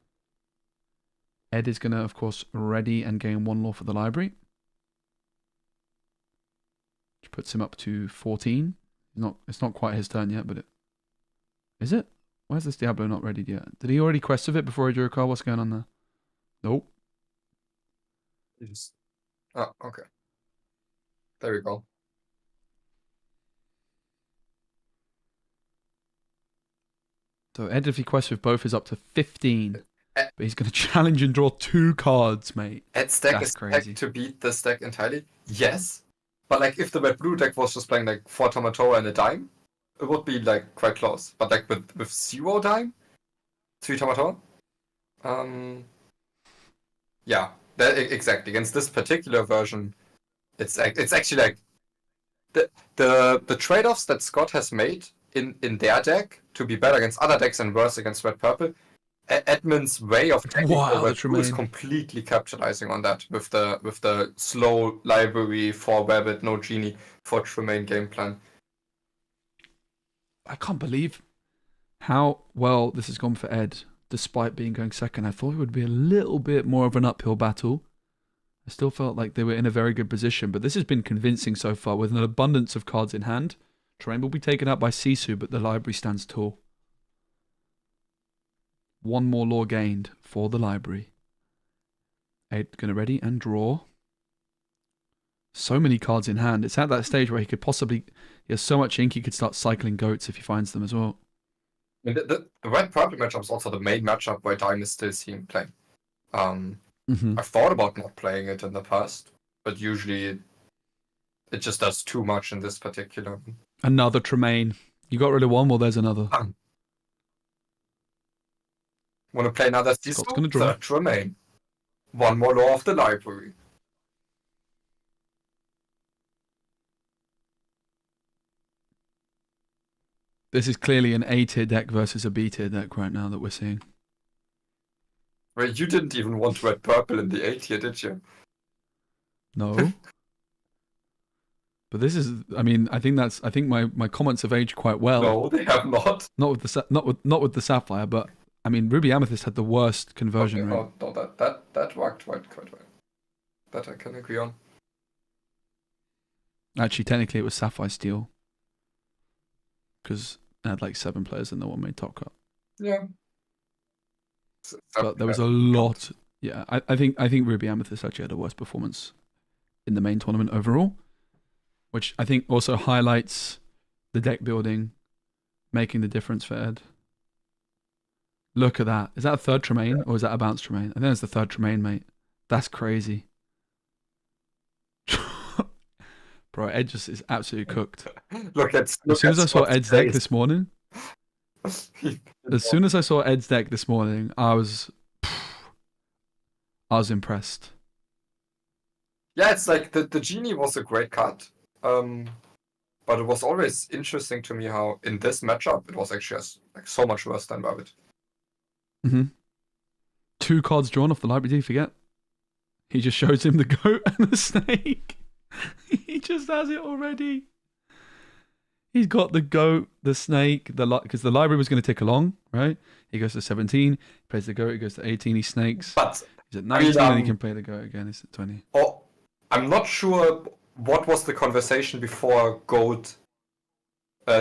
Ed is going to, of course, ready and gain 1 lore for the library. Which puts him up to 14. It's not quite his turn yet, but is it? Where's this Diablo not ready yet? Did he already quest with it before he drew a card? What's going on there? Nope. Oh, okay. There we go. So Ed, if he quests with both, is up to 15. But he's going to challenge and draw 2 cards, mate. Ed's deck That's is crazy. to beat this deck entirely? Yes. But like if the red-blue deck was just playing like 4 Tamatoa and a dime, it would be like quite close. But like with 0 dime, 3 Tamatoa, yeah, exactly. Against this particular version, it's actually like the trade-offs that Scott has made in their deck to be better against other decks and worse against red purple. Edmund's way of taking over is completely capitalizing on that with the slow library for Rabbit, no Genie for Tremaine game plan. I can't believe how well this has gone for Ed, despite going second. I thought it would be a little bit more of an uphill battle. I still felt like they were in a very good position, but this has been convincing so far with an abundance of cards in hand. Terrain will be taken up by Sisu, but the library stands tall. One more lore gained for the library. Ed gonna ready and draw. So many cards in hand. It's at that stage where he has so much ink he could start cycling goats if he finds them as well. I mean, the red purple matchup is also the main matchup where Dime is still seen playing. I've thought about not playing it in the past, but usually it just does too much in this particular. Another Tremaine. You got rid of one, well there's another. Want to play another Scott's gonna draw. Third Tremaine. One more lore of the library. This is clearly an A-tier deck versus a B-tier deck right now that we're seeing. Well, you didn't even want red purple in the A tier, did you? No. But this is, I think my comments have aged quite well. No, they have not. Not with the Sapphire, but I mean Ruby Amethyst had the worst conversion rate. No, that worked quite well. That I can agree on. Actually, technically it was Sapphire Steel. Because I had like 7 players and no one made top cut. Yeah. But there was a lot. Yeah, I think Ruby Amethyst actually had a worse performance in the main tournament overall, which I think also highlights the deck building, making the difference for Ed. Look at that. Is that a third Tremaine or is that a bounce Tremaine? I think it's the third Tremaine, mate. That's crazy. Bro, Ed just is absolutely cooked. As soon as I saw Ed's deck this morning, I was impressed. Yeah, it's like the Genie was a great card. But it was always interesting to me how in this matchup it was actually like so much worse than Rabbit. 2 cards drawn off the library, did you forget? He just shows him the goat and the snake. He just has it already. He's got the goat, the snake, because the library was going to tick along, right? He goes to 17, he plays the goat, he goes to 18, he snakes. But he's at 19, and he can play the goat again, he's at 20. Oh, I'm not sure what was the conversation before goat,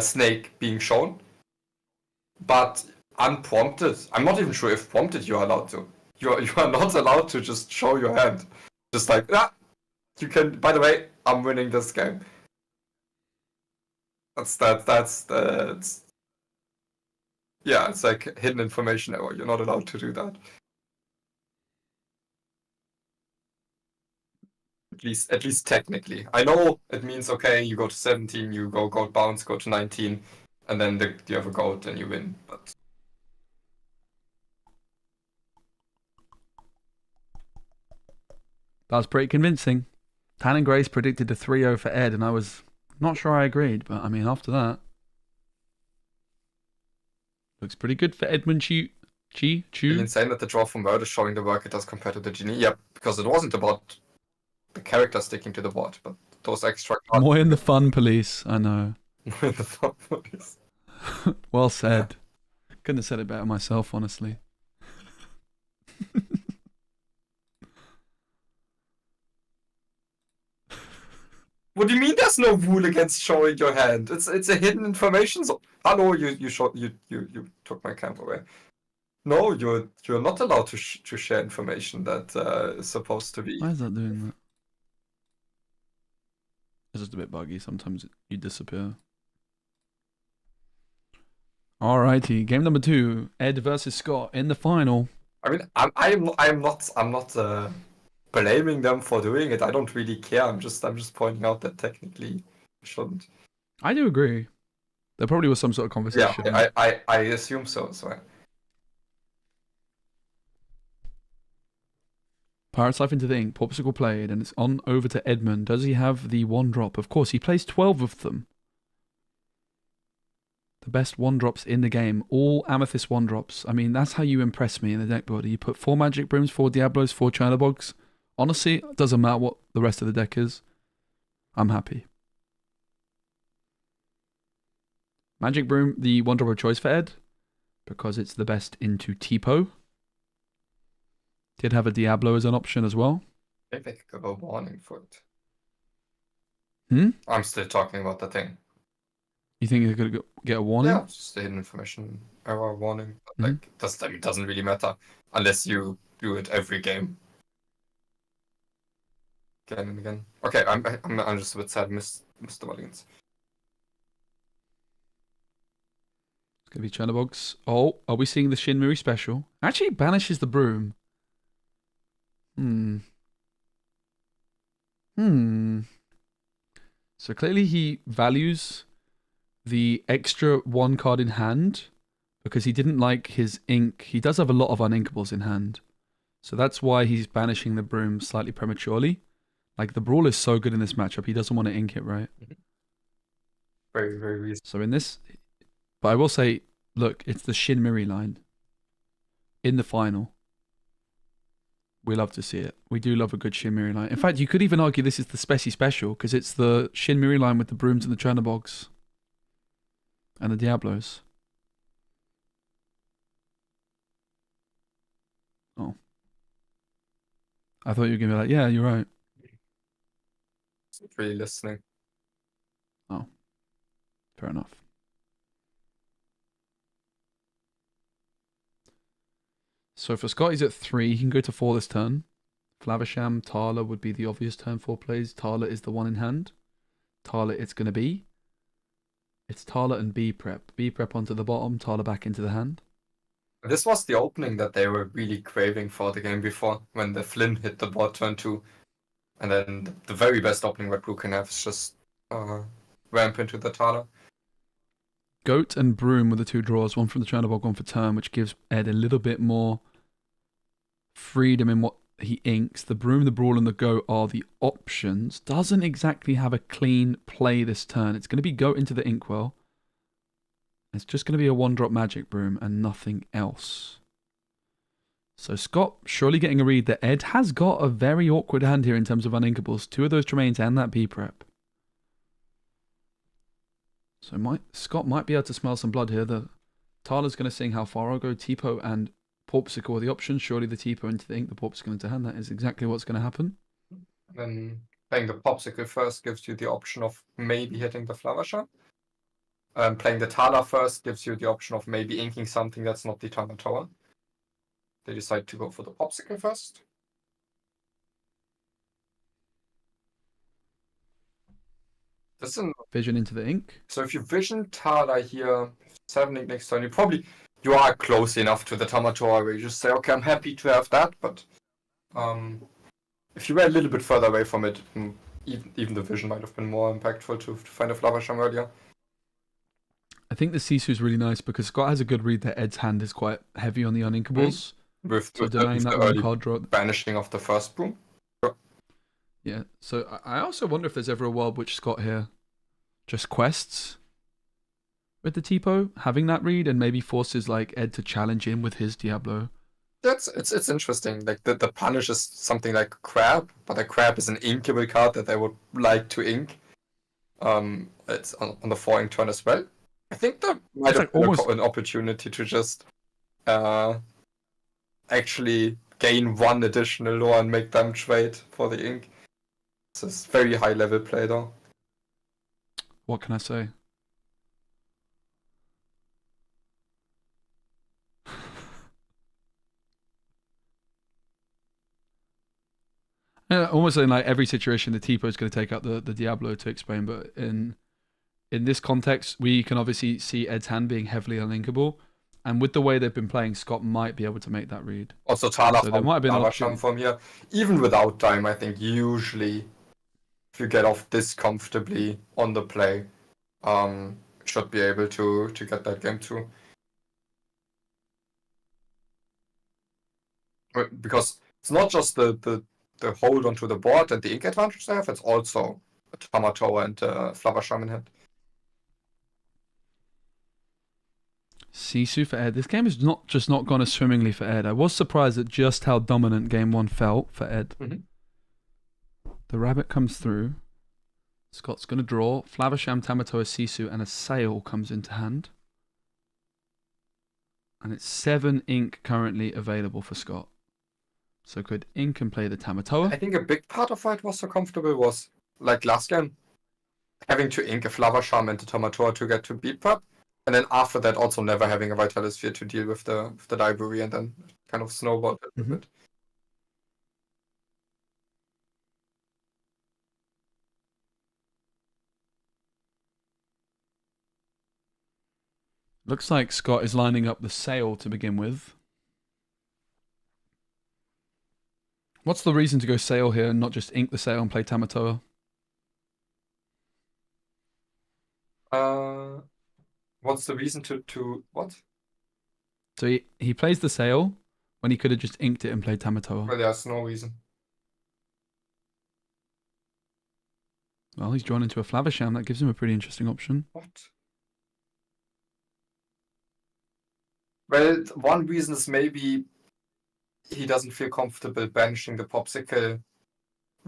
snake being shown, but unprompted, I'm not even sure if prompted you are allowed to. You are not allowed to just show your hand. Just like, you can, by the way, I'm winning this game. Yeah, it's like hidden information error. You're not allowed to do that. At least technically. I know it means, okay, you go to 17, you go goat bounce, go to 19, and then you have a goat and you win. But that was pretty convincing. Tan and Grace predicted a 3-0 for Ed, and I was not sure I agreed, but I mean, after that, looks pretty good for Edmund Chu. It's insane that the draw from Word is showing the work it does compared to the Genie. Yeah, because it wasn't about the character sticking to the board, but those extra cards. Moyen the fun police, I know. Moyen the fun police. Well said. Yeah. Couldn't have said it better myself, honestly. What do you mean there's no rule against showing your hand? It's a hidden information. So, hello, you took my camera away. No, you're not allowed to share information that is supposed to be. Why is that doing that? It's just a bit buggy. Sometimes you disappear. Alrighty, game number 2, Ed versus Scott in the final. I mean, I'm not blaming them for doing it. I don't really care. I'm just pointing out that technically I shouldn't. I do agree. There probably was some sort of conversation. Yeah, I assume so as well. Pirate's Life into the ink. Popsicle played, and it's on over to Edmund. Does he have the 1-drop? Of course, he plays 12 of them. The best 1-drops in the game. All Amethyst 1-drops. I mean, that's how you impress me in the deck builder. You put 4 Magic Brooms, 4 Diablos, 4 China Bogs. Honestly, it doesn't matter what the rest of the deck is. I'm happy. Magic Broom, the 1-drop of choice for Ed, because it's the best into Tipo. Did have a Diablo as an option as well. Maybe they could go warning for it. Hmm? I'm still talking about the thing. You think you're going to get a warning? Yeah, just a hidden information error warning. But, it doesn't really matter unless you do it every game. Again and again. Okay, I'm just a bit sad, Mr. Mullins. It's going to be China Bogs. Oh, are we seeing the Shinmiri special? Actually, banishes the broom. So clearly he values the extra 1 card in hand because he didn't like his ink. He does have a lot of uninkables in hand. So that's why he's banishing the broom slightly prematurely. Like, the Brawl is so good in this matchup, he doesn't want to ink it, right? Very, very reasonable. So in this... But I will say, look, it's the Shinmiri line in the final. We love to see it. We do love a good Shinmiri line. In fact, you could even argue this is the Speci special because it's the Shinmiri line with the brooms and the China Bogs and the Diablos. Oh. I thought you were going to be like, yeah, you're right. It's not really listening. Oh. Fair enough. So for Scott, he's at 3. He can go to 4 this turn. Flavisham, Tala would be the obvious turn 4 plays. Tala is the one in hand. Tala it's going to be. It's Tala and B prep. B prep onto the bottom, Tala back into the hand. This was the opening that they were really craving for the game before, when the Flynn hit the board turn 2. And then the very best opening that Blue can have is just ramp into the Tala. Goat and Broom with the 2 draws, one from the China Bog, one for turn, which gives Ed a little bit more freedom in what he inks. The Broom, the Brawl, and the Goat are the options. Doesn't exactly have a clean play this turn. It's going to be Goat into the Inkwell. It's just going to be a 1-drop Magic Broom and nothing else. So Scott surely getting a read that Ed has got a very awkward hand here in terms of uninkables. 2 of those Tremaines and that B prep. So Scott might be able to smell some blood here. The Tala's going to sing How Far I'll Go. Tipo and Porpsicle are the options. Surely the Tipo into the ink, the Porpsicle into hand. That is exactly what's going to happen. Then playing the Popsicle first gives you the option of maybe hitting the Flavisher. Playing the Tala first gives you the option of maybe inking something that's not the Tala Tower. They decide to go for the Popsicle first. This is Vision into the ink. So if you vision Tala here, 7 ink next turn, you are close enough to the Tamatora where you just say, okay, I'm happy to have that, but if you were a little bit further away from it, even the vision might have been more impactful to find a Flavasham earlier. I think the Sisu is really nice because Scott has a good read that Ed's hand is quite heavy on the uninkables. With so the denying that early card draw. banishing of the first broom. Yeah, so I also wonder if there's ever a world which Scott here just quests with the Tipo, having that read, and maybe forces like Ed to challenge him with his Diablo. It's interesting. Like the punish is something like Crab, but a Crab is an inkable card that they would like to ink. It's on the 4 turn as well. I think that might have been an opportunity to just actually gain 1 additional lore and make them trade for the ink. It's a very high level play though. What can I say? Yeah, almost in like every situation, the Tipo is going to take out the Diablo to explain, but in this context, we can obviously see Ed's hand being heavily uninkable, and with the way they've been playing, Scott might be able to make that read. Also, Tala so there might have been an option from here. Even without time, I think usually, if you get off this comfortably on the play, should be able to get that game too. Because it's not just the hold onto the board and the ink advantage they have, it's also a Tamatoa and a Flower Shaman hand. Sisu for Ed. This game has not gone as swimmingly for Ed. I was surprised at just how dominant game 1 felt for Ed. Mm-hmm. The rabbit comes through. Scott's going to draw. Flavisham, Tamatoa, Sisu, and a sail comes into hand. And it's 7 ink currently available for Scott. So could ink and play the Tamatoa? I think a big part of why it was so comfortable was, like last game, having to ink a Flower Charm and the Tamatoa to get to beat prep. And then after that, also never having a Vitalisphere to deal with the library, and then kind of snowballed a little bit. Looks like Scott is lining up the sail to begin with. What's the reason to go sail here and not just ink the sail and play Tamatoa? What's the reason to what? So he plays the sail when he could have just inked it and played Tamatoa. Well, there's no reason. Well, he's drawn into a Flavisham. That gives him a pretty interesting option. What? Well, one reason is maybe he doesn't feel comfortable banishing the Popsicle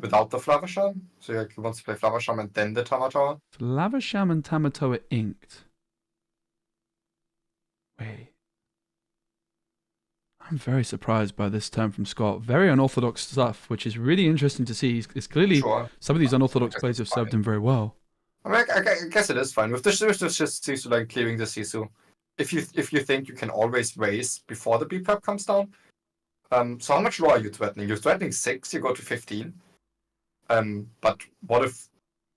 without the Flavisham. So like, he wants to play Flavisham and then the Tamatoa. Flavisham and Tamatoa inked. Wait. I'm very surprised by this turn from Scott. Very unorthodox stuff, which is really interesting to see. It's clearly some of these unorthodox plays have served him very well. I mean, I guess it is fine. With this just Sisu, like clearing the Sisu. If you think you can always raise before the B prep comes down. So how much lower are you threatening? You're threatening 6, you go to 15. But what if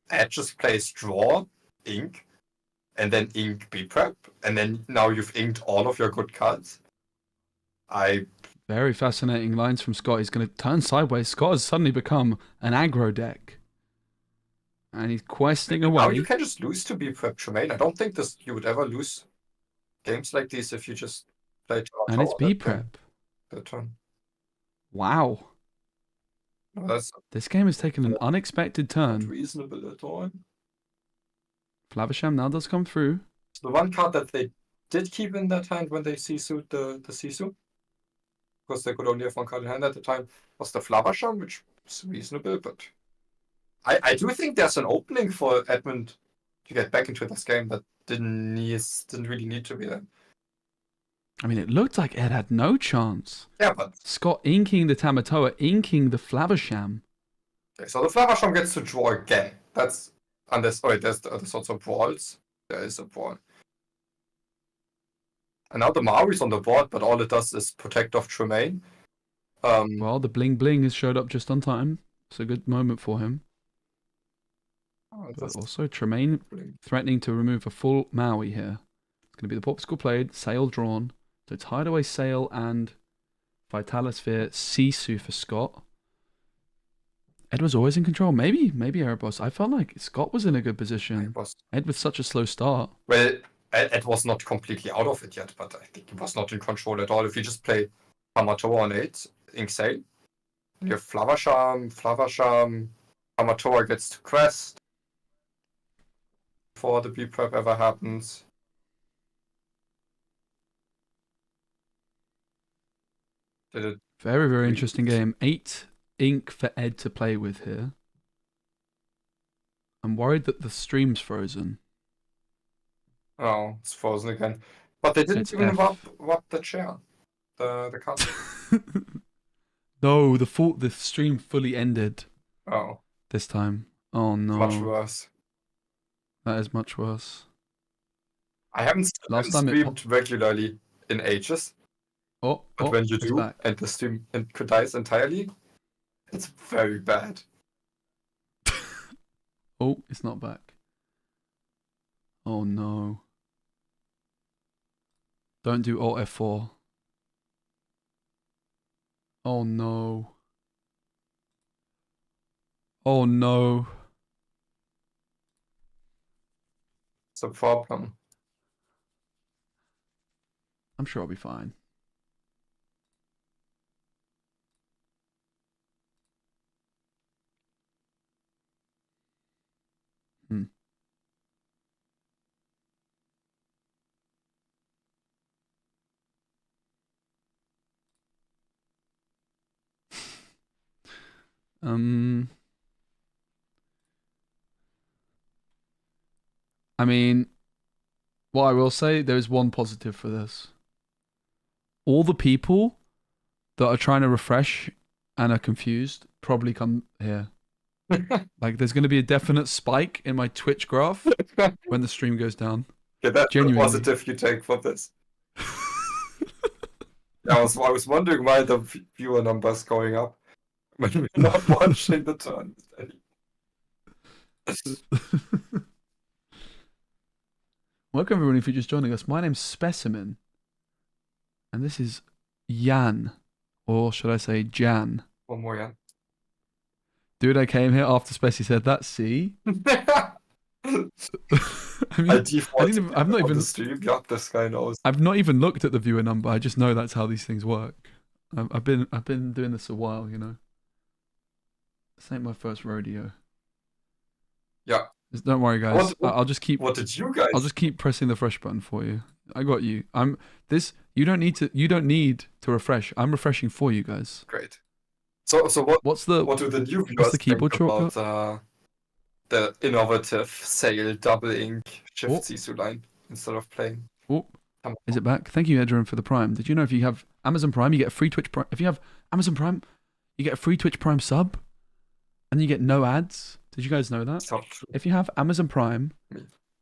Ed just plays draw, ink, and then ink B prep, and then now you've inked all of your good cards? Very fascinating lines from Scott. He's going to turn sideways. Scott has suddenly become an aggro deck. And he's questing away. Now you can just lose to B prep Tremaine. I don't think you would ever lose games like these if you just play and it's B prep. That turn. Wow. No, this game has taken an unexpected turn. Not reasonable at all. Flavisham now does come through. So the one card that they did keep in that hand when they Sisu the Sisu, because they could only have one card in hand at the time, was the Flavisham, which is reasonable, but I do think there's an opening for Edmund to get back into this game that didn't really need to be there. I mean, it looked like Ed had no chance. Yeah, but Scott inking the Tamatoa, inking the Flavisham. Okay, so the Flavisham gets to draw again. That's unless there's also brawls. There is a brawl. And now the Maori's on the board, but all it does is protect off Tremaine. Well, the bling bling has showed up just on time. It's a good moment for him. But also Tremaine threatening to remove a full Maui here. It's going to be the Popsicle played, Sail drawn. So it's Hideaway Sail and Vitalisphere Sisu for Scott. Ed was always in control. Maybe Erebos. I felt like Scott was in a good position. Ed with such a slow start. Well, Ed was not completely out of it yet, but I think he was not in control at all. If you just play Tamatoa on 8, Ink Sail, you have Flavisham, Tamatoa gets to Quest before the B prep ever happens. Very, very interesting game. 8 ink for Ed to play with here. I'm worried that the stream's frozen. Oh, it's frozen again. But they didn't even wrap the chair. The card. No, the stream fully ended. Oh. This time. Oh no. Much worse. That is much worse. I haven't streamed regularly in ages. But when you do, and the stream dies entirely, it's very bad. Oh, it's not back. Oh no. Don't do Alt F4. Oh no. Oh no. It's a problem. I'm sure I'll be fine. Hmm. I mean, what I will say, there is one positive for this. All the people that are trying to refresh and are confused probably come here. Like, there's going to be a definite spike in my Twitch graph when the stream goes down. Yeah, that's Genuinely. the positive you take from this. I was wondering why the viewer numbers going up when we're not watching the turn. Welcome everyone if you're just joining us. My name's Specimen. And this is Jan. Or should I say Jan? One more, Jan. Dude, I came here after Speci said that, see? I mean, I've not even stream. Yeah, this guy knows. I've not even looked at the viewer number. I just know that's how these things work. I've been doing this a while, you know. This ain't my first rodeo. Yeah. Just don't worry, guys. I'll just keep. What did you guys? I'll just keep pressing the fresh button for you. I got you. You don't need to refresh. I'm refreshing for you guys. Great. So what do the new viewers the keyboard think shortcut? about the innovative Sail double ink shift Sisu line instead of playing? Oh, is it back? Thank you, Edrin, for the Prime. Did you know if you have Amazon Prime, you get a free Twitch Prime? If you have Amazon Prime, you get a free Twitch Prime sub, and you get no ads. Did you guys know that? If you have Amazon Prime,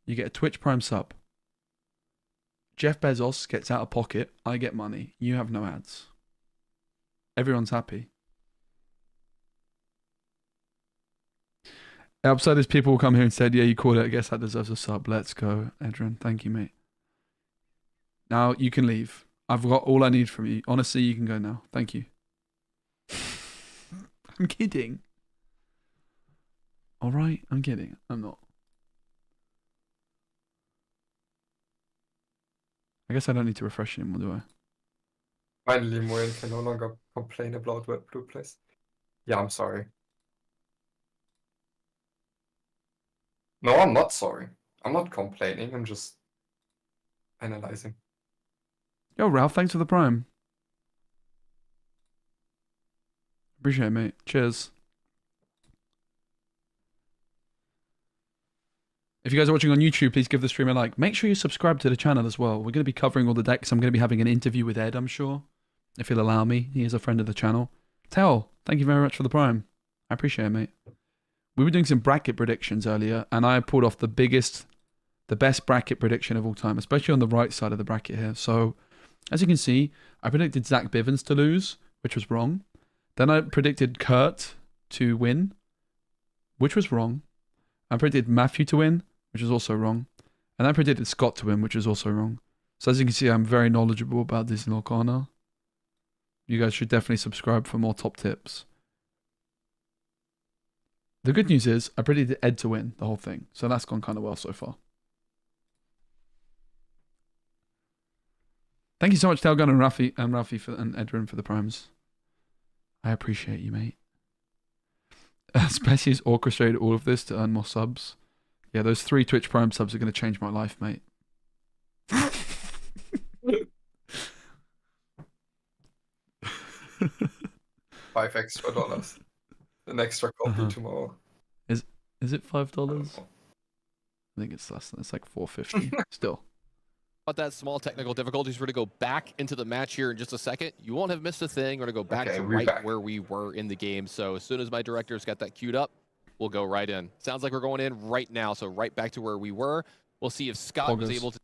you get a Twitch Prime sub. Jeff Bezos gets out of pocket. I get money. You have no ads. Everyone's happy. Outsiders people will come here and said, yeah, you called it. I guess that deserves a sub. Let's go, Edrin. Thank you, mate. Now you can leave. I've got all I need from you. Honestly, you can go now. Thank you. I'm kidding. All right, I'm kidding. I'm not. I guess I don't need to refresh anymore, do I? Finally, Moyen can no longer complain about what blue plays. Yeah, I'm sorry. No, I'm not sorry. I'm not complaining. I'm just analyzing. Yo, Ralph, thanks for the Prime. Appreciate it, mate. Cheers. If you guys are watching on YouTube, please give the stream a like. Make sure you subscribe to the channel as well. We're going to be covering all the decks. I'm going to be having an interview with Ed, I'm sure. If he'll allow me. He is a friend of the channel. Tell, thank you very much for the Prime. I appreciate it, mate. We were doing some bracket predictions earlier, and I pulled off the best bracket prediction of all time, especially on the right side of the bracket here. So, as you can see, I predicted Zach Bivens to lose, which was wrong. Then I predicted Kurt to win, which was wrong. I predicted Matthew to win, which was also wrong. And I predicted Scott to win, which was also wrong. So as you can see, I'm very knowledgeable about this in Lorcana. You guys should definitely subscribe for more top tips. The good news is, I predicted Ed to win the whole thing. So that's gone kind of well so far. Thank you so much, Tailgun and Ralphie and Edwin for the primes. I appreciate you, mate. Speci has orchestrated all of this to earn more subs. Yeah, those 3 Twitch Prime subs are going to change my life, mate. 5 extra dollars. An extra copy tomorrow. Is it $5? I think it's less than. It's like $4.50 still. About that small technical difficulties, we're going to go back into the match here in just a second. You won't have missed a thing. We're going to go back to where we were in the game. So as soon as my director's got that queued up, we'll go right in. Sounds like we're going in right now. So right back to where we were. We'll see if Scott was able to.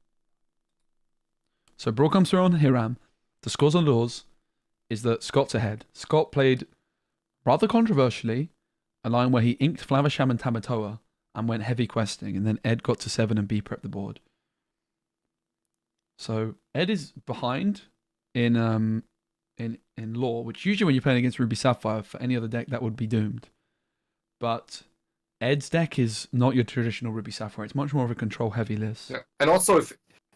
So Brawl comes through on Hiram. The scores on doors is that Scott's ahead. Scott played rather controversially a line where he inked Flavisham and Tamatoa and went heavy questing, and then Ed got to 7 and B prepped the board. So Ed is behind in lore, which usually when you're playing against Ruby Sapphire for any other deck that would be doomed. But Ed's deck is not your traditional Ruby Sapphire. It's much more of a control heavy list. Yeah. And also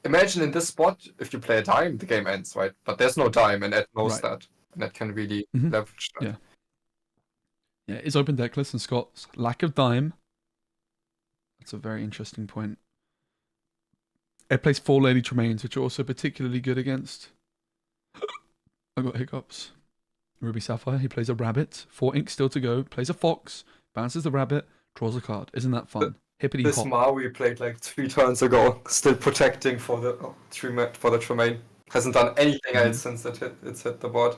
imagine in this spot if you play a dime, the game ends, right? But there's no dime and Ed knows that. And Ed can really leverage that. Yeah. Yeah, it's open decklist and Scott's lack of dime That's a very interesting point. Ed plays 4 Lady Tremaines, which are also particularly good against. I got hiccups. Ruby Sapphire, he plays a rabbit. 4 ink still to go. Plays a fox. Bounces the rabbit. Draws a card. Isn't that fun? Hippity This hop. Maui played like 3 turns ago, still protecting for the Tremaine. Hasn't done anything else since it's hit the board.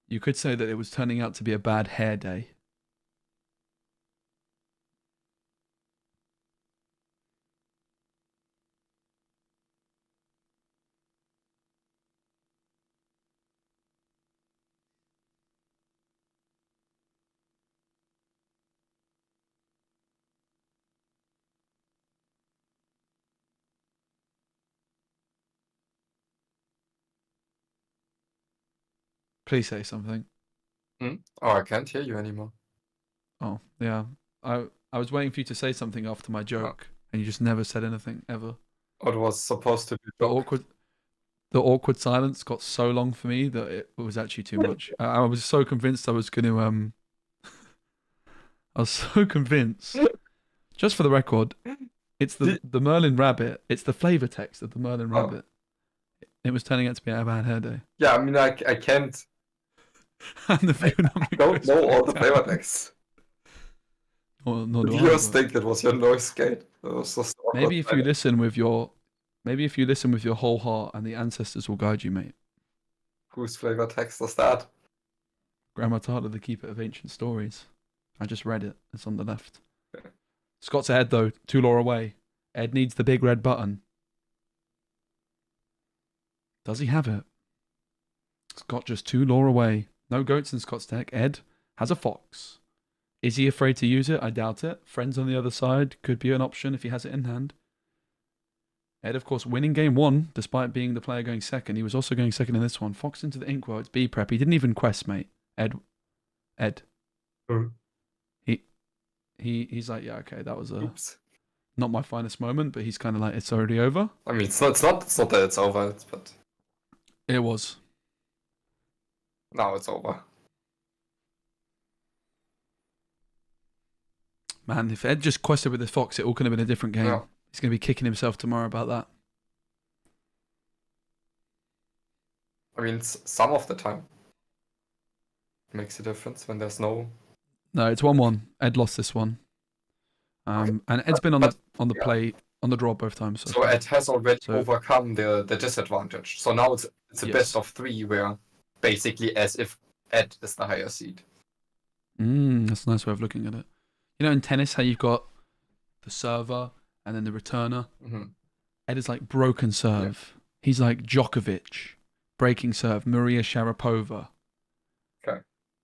You could say that it was turning out to be a bad hair day. Please say something. Oh, I can't hear you anymore. Oh, yeah. I was waiting for you to say something after my joke, and you just never said anything, ever. It was supposed to be The awkward silence got so long for me that it was actually too much. I was so convinced I was going to... I was so convinced. Just for the record, it's the Merlin Rabbit. It's the flavor text of the Merlin Rabbit. It was turning out to be a bad hair day. Yeah, I mean, I can't... And the I don't know all the flavor texts. No, The viewers think it was your noise gate. Maybe if you listen with your whole heart, and the ancestors will guide you, mate. Whose flavor text is that? Grandma Tata, the keeper of ancient stories. I just read it. It's on the left. Scott's ahead though, 2 lore away. Ed needs the big red button. Does he have it? Scott just 2 lore away. No goats in Scott's deck. Ed has a fox. Is he afraid to use it? I doubt it. Friends on the other side could be an option if he has it in hand. Ed, of course, winning game 1, despite being the player going second. He was also going second in this one. Fox into the inkwell. It's B prep. He didn't even quest, mate. Ed. He's like, yeah, okay, that was not my finest moment, but he's kind of like, it's already over. I mean, it's not that it's over, but it was. Now it's over. Man, if Ed just quested with the fox, it all could have been a different game. Yeah. He's going to be kicking himself tomorrow about that. I mean, some of the time it makes a difference when there's no... No, it's 1-1. Ed lost this one. And Ed's been on the play, on the draw both times. So Ed has already overcome the disadvantage. So now it's a best of 3 where basically as if Ed is the higher seed. That's a nice way of looking at it. You know in tennis how you've got the server and then the returner? Mm-hmm. Ed is like broken serve. Yeah. He's like Djokovic, breaking serve, Maria Sharapova. Okay.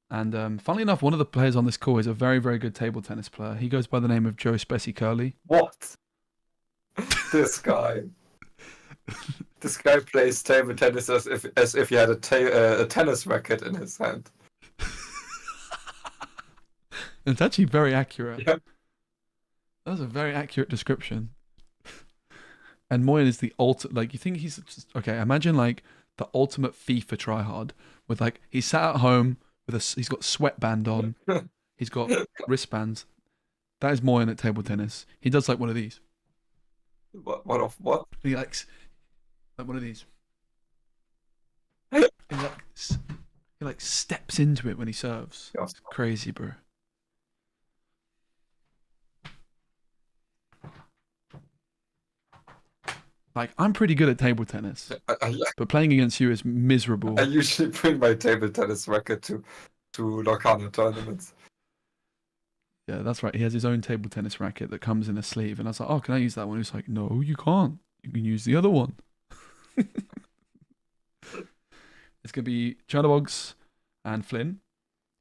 And funnily enough, one of the players on this call is a very, very good table tennis player. He goes by the name of Joe Speci Curly. What? This guy. This guy plays table tennis as if he had a tennis racket in his hand. It's actually very accurate. Yeah. That was a very accurate description. And Moyen is the ultimate, like, you think he's just, okay, imagine like the ultimate FIFA tryhard with like, he's sat at home with he's got a sweatband on, he's got wristbands. That is Moyen at table tennis. He does like one of these. What? He likes like one of these. He like steps into it when he serves. Yeah. It's crazy, bro. Like, I'm pretty good at table tennis, but playing against you is miserable. I usually bring my table tennis racket to Lorcana tournaments. Yeah, that's right. He has his own table tennis racket that comes in a sleeve. And I was like, oh, can I use that one? He's like, no, you can't. You can use the other one. It's going to be Chanabogs and Flynn.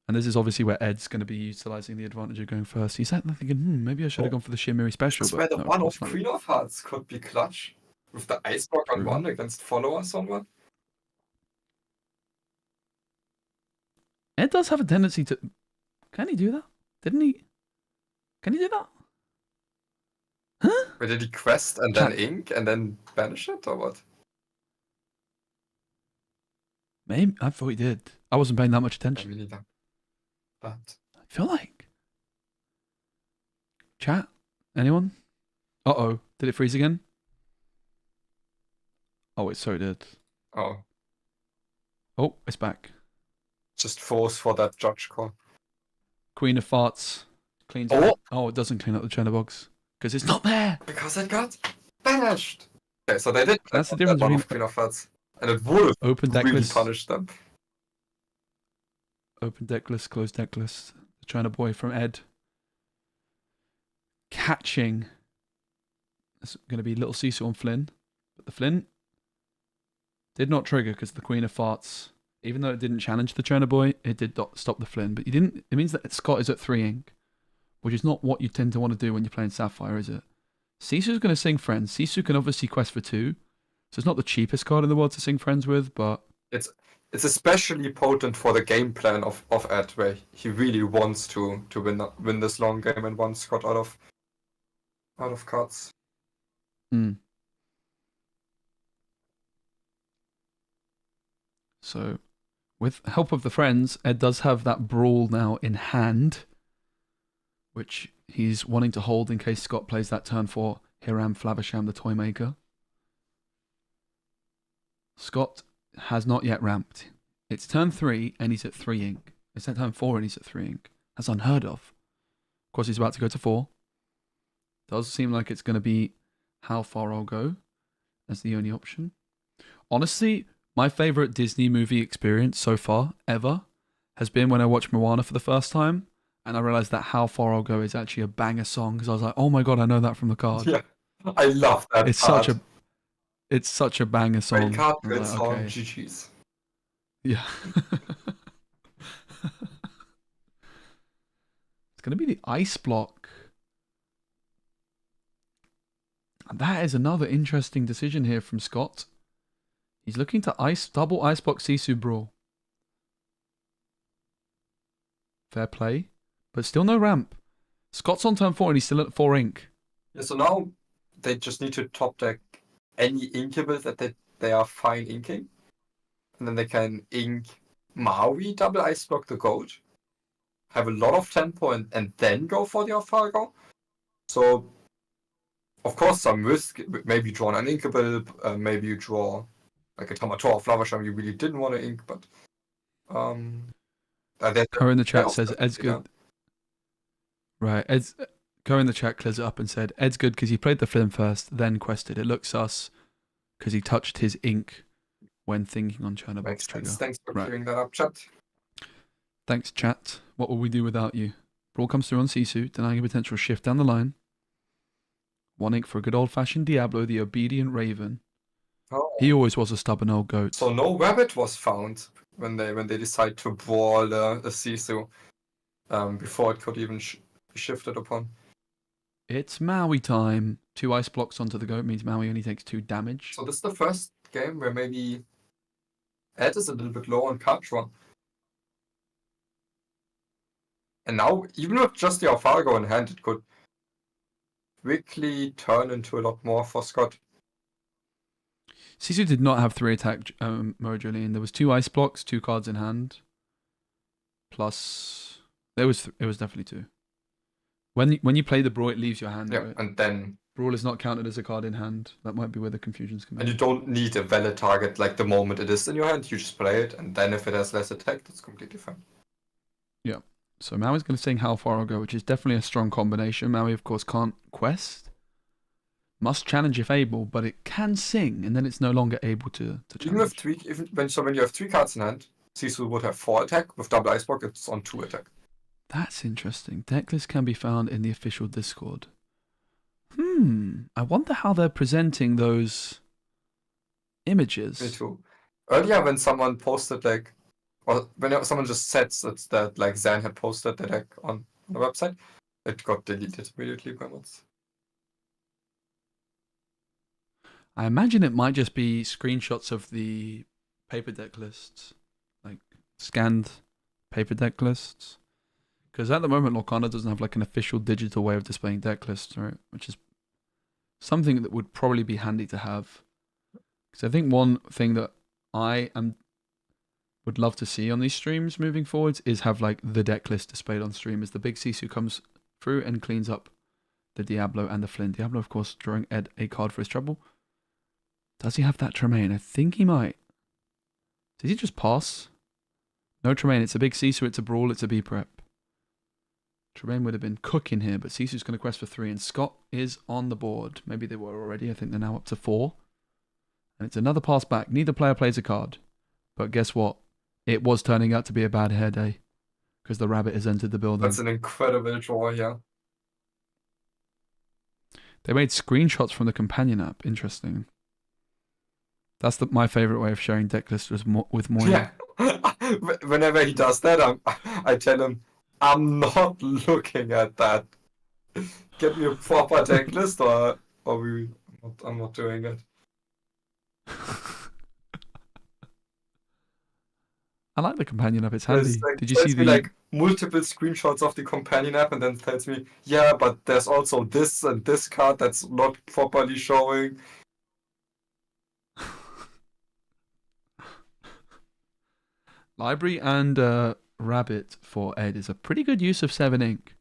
And this is obviously where Ed's going to be utilising the advantage of going first. He's like thinking, maybe I should have gone for the Shimmery special. That's where the one of Queen of Hearts could be clutch. With the Ice Block on 1 against followers on 1. Ed does have a tendency to... Can he do that? Didn't he? Can he do that? Huh? Wait, did he quest and then ink and then banish it or what? Maybe. I thought he did. I wasn't paying that much attention. I mean, but I feel like... Chat? Anyone? Uh-oh. Did it freeze again? Oh, it so did. Oh. Oh, it's back. Just force for that judge call. Queen of Farts cleans Oh. up. Oh, it doesn't clean up the Chernobog's because it's not there. Because it got banished. Okay, so they did. That's the difference one between of Queen of Hearts, and it would have open deck really list, punished them. open deck list, closed deck list. The China boy from Ed catching. It's going to be little Sisu on Flynn, but the Flynn did not trigger because the Queen of Farts. Even though it didn't challenge the China boy, it did stop the Flynn. But you didn't. It means that Scott is at 3 ink, which is not what you tend to want to do when you're playing Sapphire, is it? Sisu's going to sing Friends. Sisu can obviously quest for 2, so it's not the cheapest card in the world to sing Friends with, but It's especially potent for the game plan of Ed, where he really wants to win this long game and wants Scott out of cards. So, with help of the friends, Ed does have that brawl now in hand, which he's wanting to hold in case Scott plays that turn for Hiram Flavisham, the toy maker. Scott has not yet ramped. It's turn 3 and he's at 3 ink. It's turn 4 and he's at 3 ink. That's unheard of. Of course, he's about to go to 4. Does seem like it's going to be how far I'll go as the only option. Honestly, my favorite Disney movie experience so far, ever, has been when I watched Moana for the first time, and I realized that How Far I'll Go is actually a banger song, because I was like, oh my god, I know that from the card. Yeah, I love that It's such a banger song. Great card, I great was like, song, okay. GG's. Yeah. It's going to be the ice block. And that is another interesting decision here from Scott. He's looking to double ice block Sisu Brawl. Fair play. But still no ramp. Scott's on turn 4 and he's still at 4 ink. Yeah, so now they just need to top deck any inkable that they are fine inking. And then they can ink Maui, double ice block the gold. Have a lot of tempo and then go for the Alfargo. So, of course, some risk. Maybe you draw an uninkable, maybe you draw like a Tamator or Flavasham you really didn't want to ink, but Ko in the chat says Ed's good. Right, Ko in the chat clears it up and said Ed's good because he played the film first, then quested. It looks sus because he touched his ink when thinking on China Box trigger. Thanks for clearing that up, chat. Thanks, chat. What will we do without you? Brawl comes through on Sisu, denying a potential shift down the line. 1 ink for a good old-fashioned Diablo, the obedient Raven. Oh. He always was a stubborn old goat. So no rabbit was found when they decide to brawl the Sisu before it could even be shifted upon. It's Maui time. 2 ice blocks onto the goat means Maui only takes 2 damage. So this is the first game where maybe Ed is a little bit low on card draw. And now, even with just the Alfargo in hand, it could quickly turn into a lot more for Scott. Sisu did not have 3 attack mode, Julian. There was 2 ice blocks, 2 cards in hand. Plus, it was definitely 2. When you play the Brawl, it leaves your hand. Yeah, right? and then Brawl is not counted as a card in hand. That might be where the confusion's coming. And you don't need a valid target like the moment it is in your hand. You just play it, and then if it has less attack, that's completely fine. Yeah. So Maui's going to sing How Far I'll Go, which is definitely a strong combination. Maui, of course, can't quest. Must challenge if able, but it can sing, and then it's no longer able to challenge. When you have 3 cards in hand, Sisu would have 4 attack. With double ice block, it's on 2 attack. That's interesting. Decklist can be found in the official Discord. I wonder how they're presenting those images. Me too. Earlier, when someone posted or when someone just said that like Zan had posted the deck on the website, it got deleted immediately by mods. I imagine it might just be screenshots of the paper deck lists, like scanned paper deck lists. Because at the moment, Lorcana doesn't have like an official digital way of displaying deck lists, right? Which is something that would probably be handy to have. Because I think one thing that would love to see on these streams moving forwards is have like the deck list displayed on stream as the big Sisu comes through and cleans up the Diablo and the Flynn. Diablo, of course, drawing Ed a card for his trouble. Does he have that Tremaine? I think he might. Did he just pass? No Tremaine. It's a big Sisu. It's a Brawl. It's a B prep. Tremaine would have been cooking here, but Sisu's going to quest for 3, and Scott is on the board. Maybe they were already. I think they're now up to 4. And it's another pass back. Neither player plays a card. But guess what? It was turning out to be a bad hair day because the rabbit has entered the building. That's an incredible draw here. They made screenshots from the companion app. Interesting. That's my favorite way of sharing deck lists with Moyen. Yeah. Whenever he does that, I tell him, I'm not looking at that. Get me a proper deck list, or I'm not doing it. I like the companion app. It's handy. Like, did you see the like multiple screenshots of the companion app, and then tells me, yeah, but there's also this and this card that's not properly showing. library and rabbit for Ed is a pretty good use of 7 ink.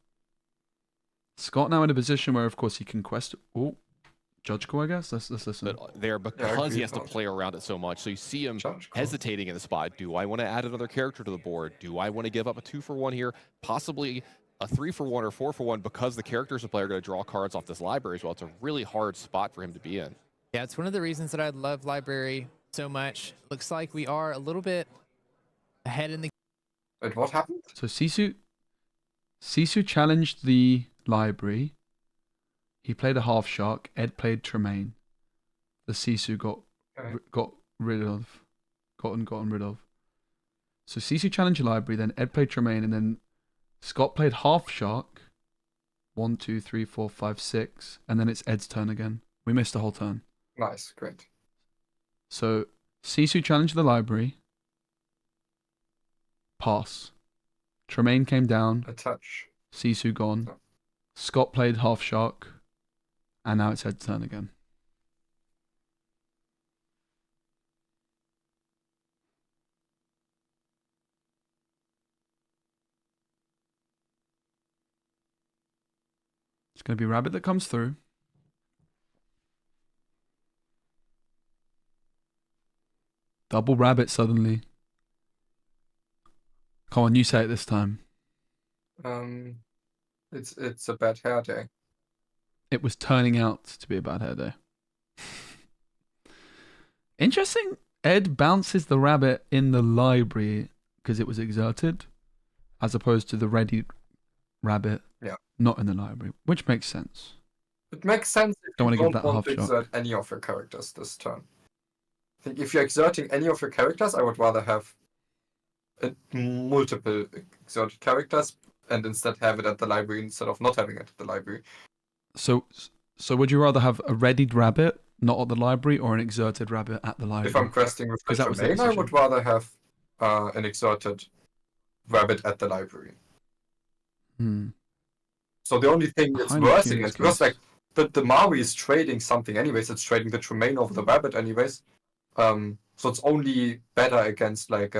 Scott now in a position where, of course, he can quest. Oh, Judge Call, I guess. Let's listen. But there, because he has to play around it so much, so you see him hesitating in the spot. Do I want to add another character to the board? Do I want to give up a 2-for-1 here? Possibly a 3-for-1 or 4-for-1 because the characters the player are going to draw cards off this library as well. It's a really hard spot for him to be in. Yeah, it's one of the reasons that I love library so much. Looks like we are a little bit ahead in the. Wait, what happened? So Sisu challenged the library. He played a half shark. Ed played Tremaine. The Sisu gotten rid of. So Sisu challenged the library, then Ed played Tremaine, and then Scott played half shark. 1, 2, 3, 4, 5, 6, and then it's Ed's turn again. We missed the whole turn. Nice, great. So Sisu challenged the library. Pass. Tremaine came down. A touch. Sisu gone. No. Scott played half shark. And now it's Ed's turn again. It's going to be Rabbit that comes through. Double Rabbit suddenly. Come on, you say it this time. It's a bad hair day. It was turning out to be a bad hair day. Interesting. Ed bounces the rabbit in the library because it was exerted, as opposed to the ready rabbit not in the library, which makes sense. It makes sense if don't you want don't want to exert any of your characters this turn. I think if you're exerting any of your characters, I would rather have multiple exerted characters and instead have it at the library instead of not having it at the library. So would you rather have a readied rabbit not at the library or an exerted rabbit at the library? If I'm questing with Tremaine, I would rather have an exerted rabbit at the library. So the only thing it's worse against, because like the Maui is trading something anyways, it's trading the Tremaine over the rabbit anyways. So it's only better against like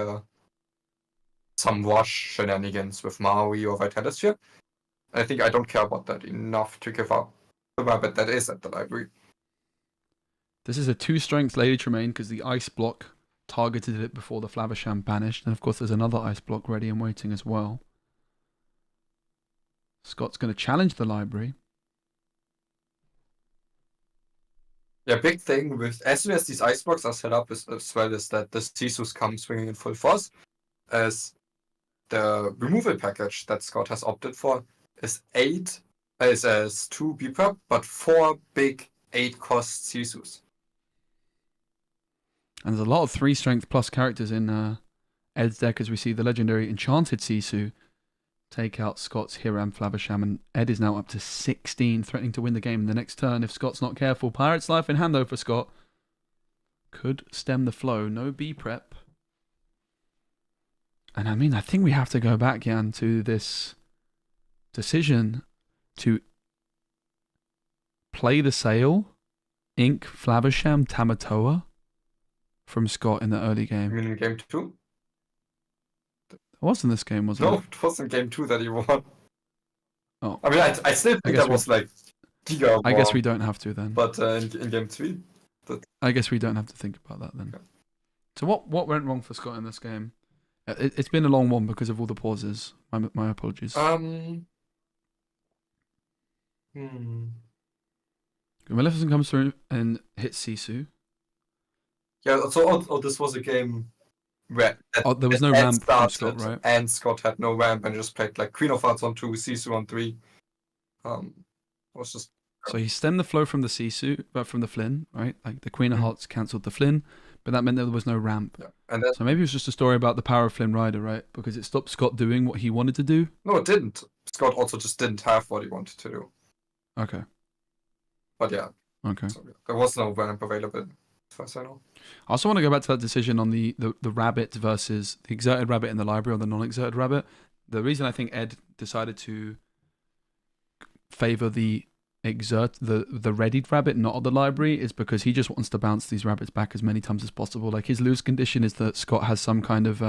some rush shenanigans with Maui or Vitalisphere. I think I don't care about that enough to give up the rabbit that is at the library. This is a 2-strength Lady Tremaine because the ice block targeted it before the Flavisham banished. And of course there's another ice block ready and waiting as well. Scott's going to challenge the library. Yeah, big thing with as soon as these ice blocks are set up as well is that the Sisus come swinging in full force, as the removal package that Scott has opted for is 2 B-Prep, but 4 big 8-cost Sisus. And there's a lot of 3-strength plus characters in Ed's deck as we see the legendary Enchanted Sisu take out Scott's Hiram Flavisham, and Ed is now up to 16, threatening to win the game in the next turn if Scott's not careful. Pirate's Life in hand though for Scott. Could stem the flow. No B-Prep. And I mean, I think we have to go back, Jan, to this decision to play the sale, Ink, Flavisham, Tamatoa from Scott in the early game. You mean in game 2? It wasn't this game, was it? No, it wasn't game 2 that he won. Oh. I mean, I still think that was like Giga I guess War, we don't have to then. But in game 3, I guess we don't have to think about that then. Okay. So what went wrong for Scott in this game? It's been a long one because of all the pauses. My apologies. Maleficent comes through and hits Sisu. Yeah, so this was a game where there was no ramp from Scott, right? And Scott had no ramp and just played like Queen of Hearts on 2, Sisu on 3. It was just... So he stemmed the flow from the Sisu, from the Flynn, right? Like the Queen of Hearts cancelled the Flynn, but that meant there was no ramp. Yeah. And then, so maybe it was just a story about the power of Flynn Rider, right? Because it stopped Scott doing what he wanted to do. No, it didn't. Scott also just didn't have what he wanted to do. Okay. But yeah. Okay. So, there was no ramp available, as far as I know. I also want to go back to that decision on the rabbit versus the exerted rabbit in the library or the non-exerted rabbit. The reason I think Ed decided to favor the readied rabbit, not the library, is because he just wants to bounce these rabbits back as many times as possible. Like his lose condition is that Scott has some kind of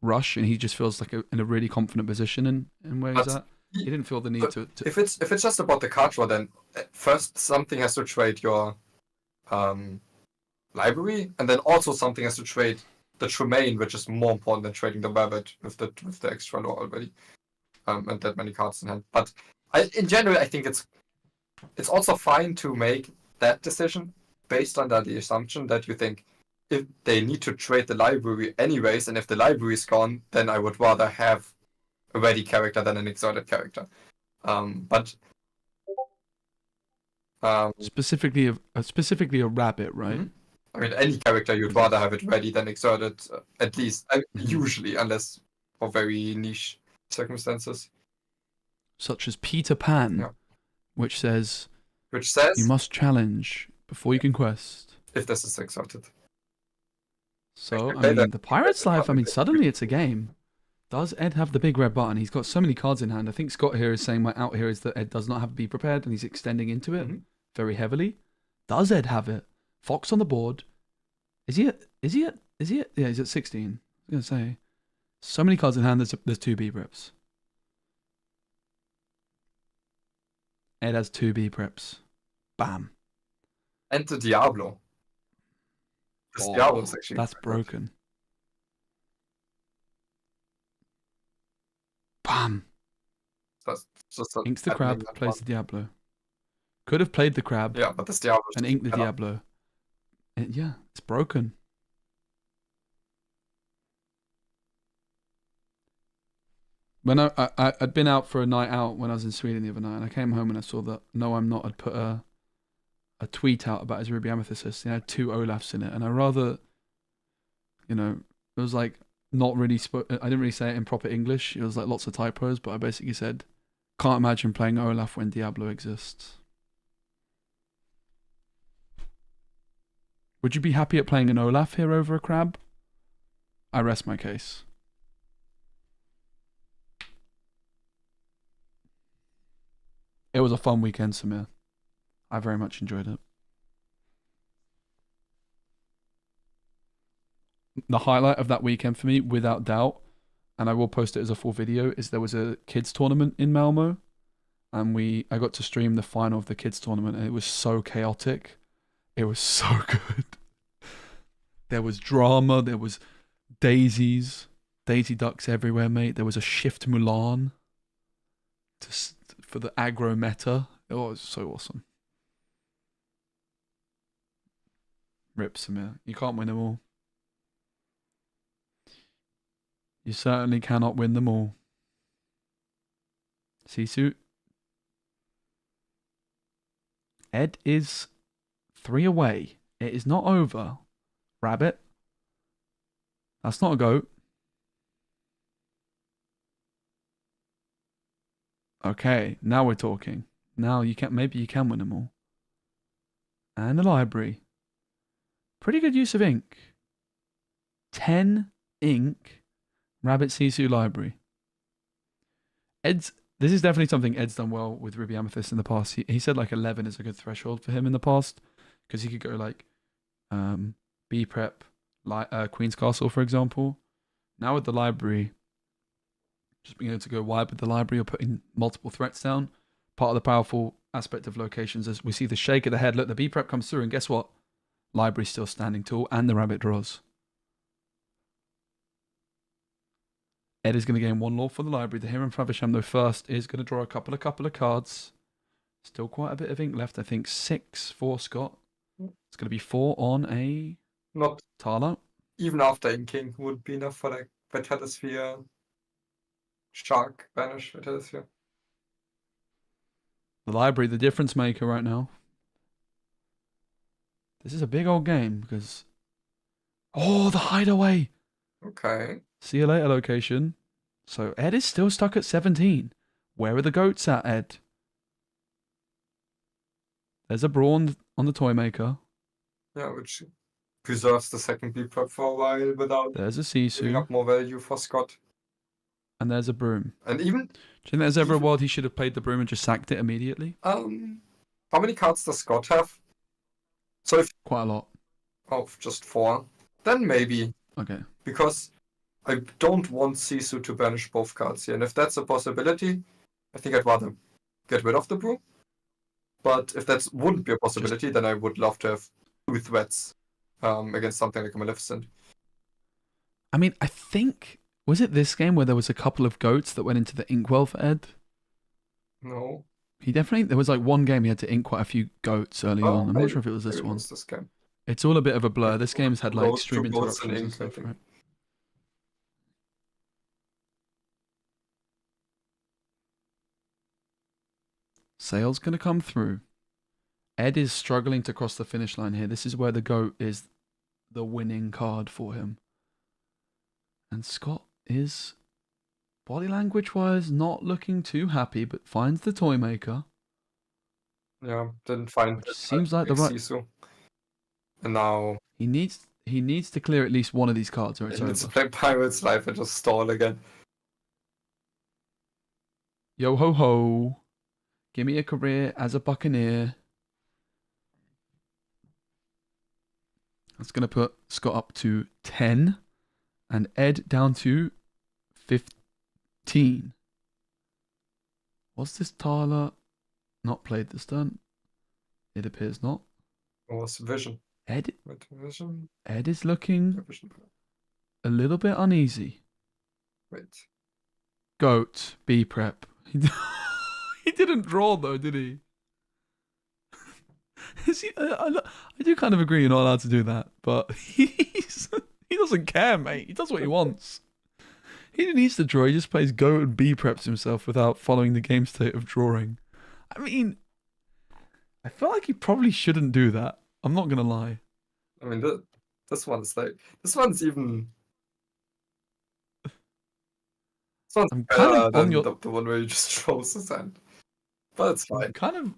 rush, and he just feels like in a really confident position in where he's at. He didn't feel the need to. If it's just about the card draw, then first something has to trade your library, and then also something has to trade the Tremaine, which is more important than trading the rabbit with the extra lore already, and that many cards in hand. But in general, I think it's also fine to make that decision based on the assumption that you think if they need to trade the library anyways, and if the library is gone, then I would rather have a ready character than an exerted character. Specifically a rabbit, right? Mm-hmm. I mean, any character you'd rather have it ready than exerted, at least usually, unless for very niche circumstances, such as Peter Pan, which says you must challenge before you can quest. If this is exerted. So I mean, the Pirate's Life. I mean, suddenly it's a game. Does Ed have the big red button? He's got so many cards in hand. I think Scott here is saying my out here is that Ed does not have to be prepared, and he's extending into it very heavily. Does Ed have it? Fox on the board. Is he at? Yeah, he's at 16. I was gonna say, so many cards in hand. There's 2 B preps. Ed has 2 B preps. Bam. And the Diablo. This Diablo is actually that's broken. Bam. That's just inks the crab, plays the Diablo. Could have played the crab. Yeah, but this Diablo and inked the Diablo. Yeah, it's broken. When I'd been out for a night out when I was in Sweden the other night, and I came home and I saw that No I'm Not had put a tweet out about his Ruby Amethyst. He had 2 Olafs in it, and I rather, it was like not really. I didn't really say it in proper English. It was like lots of typos, but I basically said, "Can't imagine playing Olaf when Diablo exists." Would you be happy at playing an Olaf here over a crab? I rest my case. It was a fun weekend, Samir. I very much enjoyed it. The highlight of that weekend for me, without doubt, and I will post it as a full video, is there was a kids tournament in Malmo, and I got to stream the final of the kids tournament, and it was so chaotic. It was so good. There was drama, there was daisy ducks everywhere, mate. There was a Shift Mulan for the aggro meta. Oh, it was so awesome. Rip Samir. You can't win them all. You certainly cannot win them all. Sisu. Ed is 3 away. It is not over. Rabbit. That's not a goat. Okay, now we're talking. Now maybe you can win them all. And the library. Pretty good use of ink. 10 ink. Rabbit Sisu library. This is definitely something Ed's done well with Ruby Amethyst in the past. He said like 11 is a good threshold for him in the past, because he could go like B prep, Queen's Castle, for example. Now with the library, just being able to go wide with the library or putting multiple threats down, part of the powerful aspect of locations as we see the shake of the head. Look, the B prep comes through, and guess what? Library's still standing tall, and the rabbit draws. Ed is going to gain 1 law for the library. The Hiram Favisham, though, first is going to draw a couple of cards. Still quite a bit of ink left. I think 6 for Scott. It's going to be 4 on a Not Tala. even after inking would be enough for like Vitalisphere, Shark, Banish, Vitalisphere. The library, the difference maker right now. This is a big old game because... Oh, the hideaway! Okay. See you later location. So Ed is still stuck at 17. Where are the goats at, Ed? There's a Brawn on the toy maker. Yeah, which preserves the second B prep for a while without There's a giving Sisu. up more value for Scott. And there's a Broom. And even... Do you think there's ever a world he should have played the Broom and just sacked it immediately? How many cards does Scott have? So if... Quite a lot. Oh, just 4. Then maybe. Okay. Because I don't want Sisu to banish both cards here. And if that's a possibility, I think I'd rather get rid of the Brew. But if that wouldn't be a possibility, then I would love to have 2 threats against something like a Maleficent. I mean, I think... Was it this game where there was a couple of goats that went into the Inkwell for Ed? No. He definitely... There was like one game he had to ink quite a few goats early on. I'm not sure if it was this one. This game. It's all a bit of a blur. This game's had like stream Two goats interruptions and ink, stuff, right? Sale's going to come through. Ed is struggling to cross the finish line here. This is where the goat is the winning card for him. And Scott is, body language-wise, not looking too happy, but finds the toy maker. Yeah, didn't find Which seems like the right... Sisu. And now... He needs to clear at least one of these cards or it's he over. needs to play Pirate's Life and just stall again. Yo ho ho. Give me a career as a Buccaneer. That's going to put Scott up to 10 and Ed down to 15. Was this Tyler not played this turn? It appears not. Or was Vision? Ed Vision? Ed is looking Vision. a little bit uneasy. Wait. Goat, B prep. He didn't draw though, did he? I do kind of agree you're not allowed to do that, but he doesn't care, mate. He does what he wants. He needs to draw. He just plays Go and B preps himself without following the game state of drawing. I mean, I feel like he probably shouldn't do that. I'm not gonna lie. I mean, this one's even. This one's I'm better kind of than on your... the one where you just chose his hand. But it's fine. Kind of.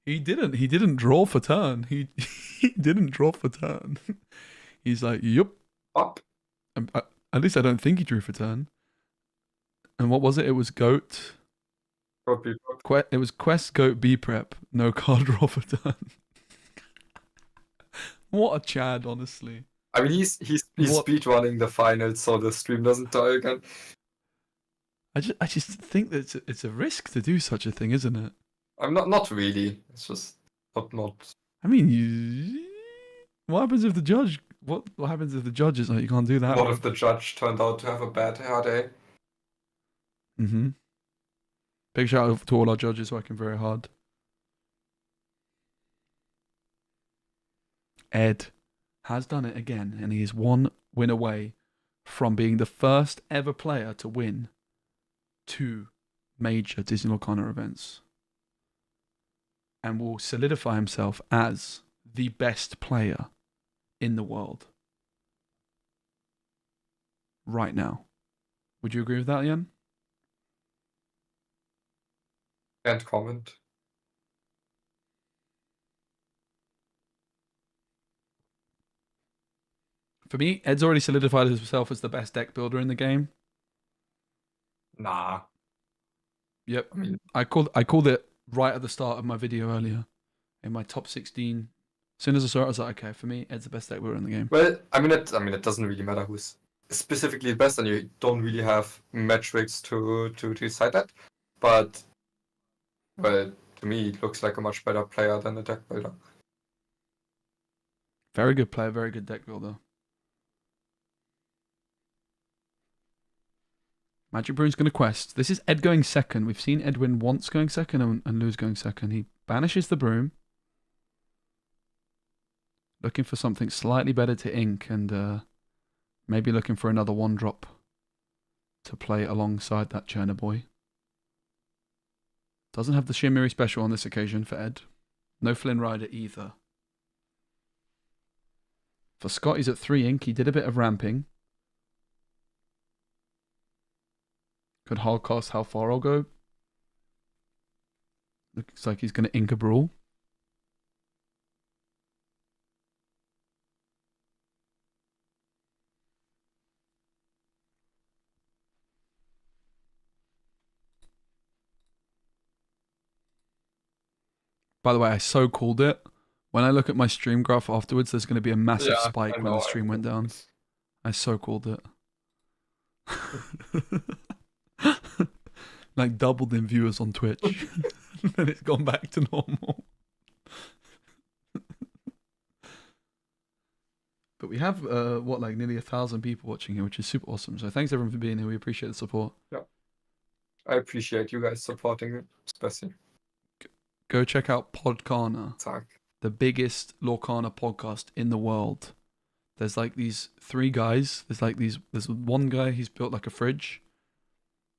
He didn't draw for turn. He didn't draw for turn. He's like, yup. Up. At least I don't think he drew for turn. And what was it? It was Goat. It was Quest Goat B prep. No card draw for turn. What a Chad, honestly. I mean, he's speedrunning the finals, so the stream doesn't die again. I just think that it's a risk to do such a thing, isn't it? I'm not really. It's just not. I mean, what happens if the judge? What happens if the judge is like, you can't do that? What if the judge turned out to have a bad hair day? Mm-hmm. Big shout out to all our judges working very hard. Ed has done it again, and he is 1 win away from being the first ever player to win 2 major Disney Lorcana events, and will solidify himself as the best player in the world right now. Would you agree with that, Ian? Can't comment. For me, Ed's already solidified himself as the best deck builder in the game. Nah. Yep. I mean, I called it right at the start of my video earlier. In my top 16. As soon as I saw it, I was like, okay, for me, Ed's the best deck builder in the game. Well, I mean, it doesn't really matter who's specifically the best, and you don't really have metrics to decide that. But well, to me, it looks like a much better player than a deck builder. Very good player, very good deck builder. Magic Bruin's going to quest. This is Ed going second. We've seen Ed win once going second and lose going second. He banishes the Broom. Looking for something slightly better to ink and maybe looking for another 1-drop to play alongside that Churner Boy. Doesn't have the Shimmery special on this occasion for Ed. No Flynn Rider either. For Scott, he's at 3 ink. He did a bit of ramping. Could hardcast how far I'll go. Looks like he's going to ink a Brawl. By the way, I so called it. When I look at my stream graph afterwards, there's going to be a massive spike when the stream went down. I so called it. Like doubled in viewers on Twitch. And it's gone back to normal. But we have, like nearly 1,000 people watching here, which is super awesome. So thanks everyone for being here. We appreciate the support. Yeah. I appreciate you guys supporting it, Speci. Go check out Podkana. Tag. The biggest Lorcana podcast in the world. There's like these 3 guys. There's one guy who's built like a fridge.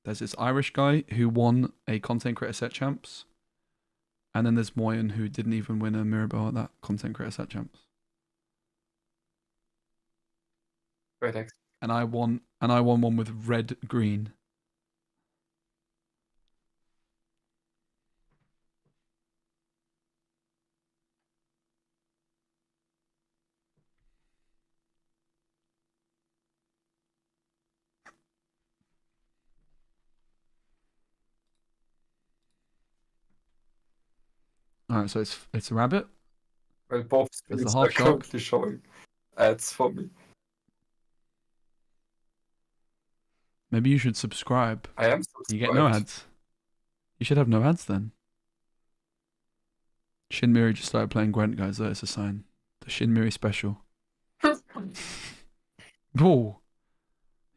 There's this Irish guy who won a content creator set champs. And then there's Moyen who didn't even win a Mirabelle at that content creator set champs. Great, thanks. And I won one with red green. Alright, so it's a rabbit. Well, both There's skills the are half shark. currently showing ads for me. Maybe you should subscribe. I am subscribed. You get no ads. You should have no ads then. Shinmiri just started playing Gwent, guys. That is a sign. The Shinmiri special. Whoa.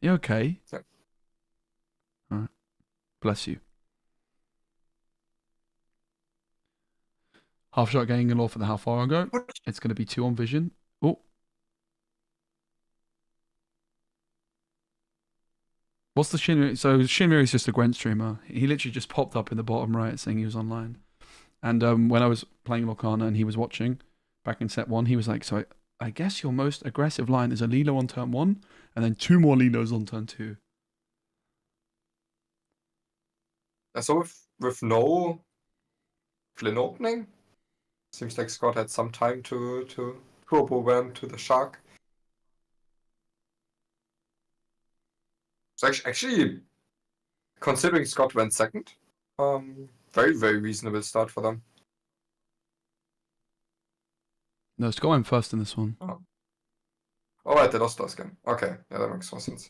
You okay? Yeah. Alright. Bless you. Half shot getting a law for the how far I go. It's going to be 2 on vision. Oh. What's the Shinmiri? So Shinmiri is just a Gwent streamer. He literally just popped up in the bottom right saying he was online. And when I was playing Lorcana and he was watching back in set 1, he was like, so I guess your most aggressive line is a Lilo on turn 1 and then 2 more Lilos on turn 2. So with no Flynn opening, seems like Scott had some time to turbo wham to the shark. So actually, considering Scott went second, very, very reasonable start for them. No, Scott went first in this one. Oh, right, they lost last game. Okay, yeah, that makes more sense.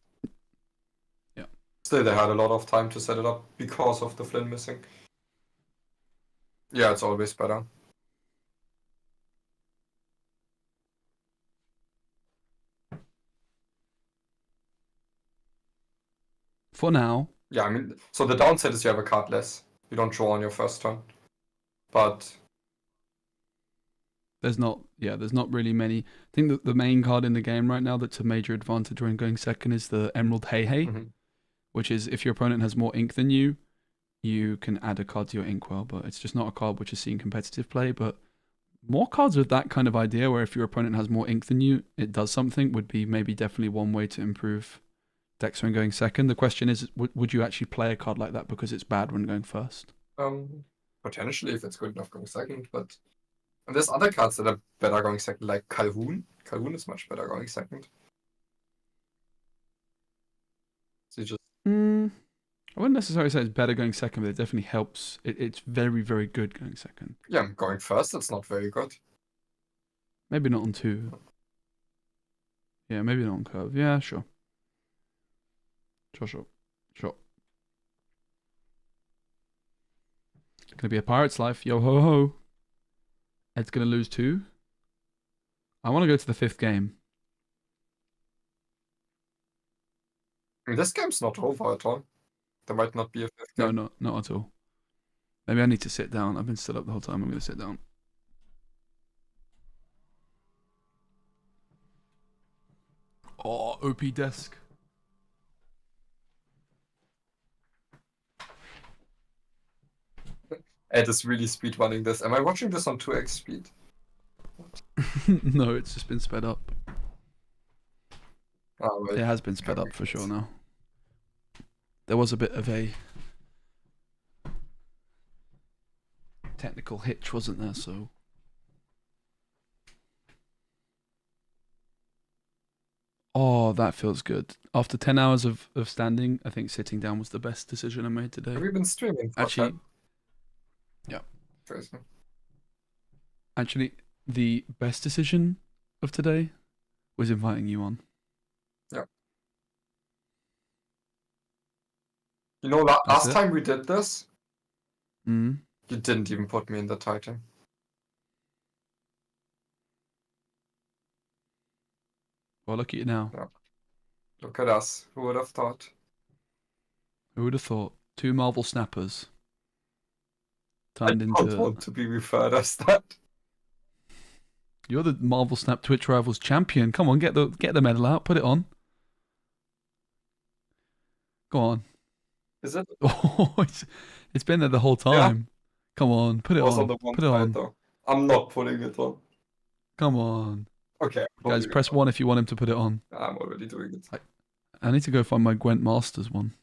Yeah. Still, they had a lot of time to set it up because of the Flynn missing. Yeah, it's always better. For now. Yeah, I mean, so the downside is you have a card less. You don't draw on your first turn. But There's not really many. I think that the main card in the game right now that's a major advantage when going second is the Emerald Hey Hey, which is if your opponent has more ink than you, you can add a card to your inkwell, but it's just not a card which is seen competitive play. But more cards with that kind of idea where if your opponent has more ink than you, it does something would be maybe definitely one way to improve decks when going second. The question is, would you actually play a card like that because it's bad when going first? Potentially if it's good enough going second, but and there's other cards that are better going second, like Calhoun. Calhoun is much better going second. So you just I wouldn't necessarily say it's better going second, but it definitely helps. It's very, very good going second. Yeah, going first, it's not very good. Maybe not on 2. Yeah, maybe not on curve. Yeah, sure. Sure. Gonna be a pirate's life. Yo ho ho. Ed's gonna lose 2. I want to go to the 5th game. I mean, this game's not over at all. There might not be a 5th game. No, not at all. Maybe I need to sit down. I've been stood up the whole time. I'm gonna sit down. Oh, OP desk. Ed is really speedrunning this. Am I watching this on 2x speed? No, it's just been sped up. Oh, right. It has been sped up for sure now. There was a bit of a technical hitch, wasn't there? So oh, that feels good. After 10 hours of standing, I think sitting down was the best decision I made today. Have you been streaming? Actually, yeah. Actually, the best decision of today was inviting you on. Yeah. You know, last time we did this, you didn't even put me in the title. Well, look at you now. Yeah. Look at us. Who would have thought? Who would have thought? 2 Marvel snappers turned into. I don't want to be referred as that. You're the Marvel Snap Twitch Rivals champion. Come on, get the medal out. Put it on. Go on. Is it? Oh, it's been there the whole time. Yeah. Come on, put it on. Put it on. Though. I'm not putting it on. Come on. Okay. Guys, press 1 if you want him to put it on. I'm already doing it. I need to go find my Gwent Masters one.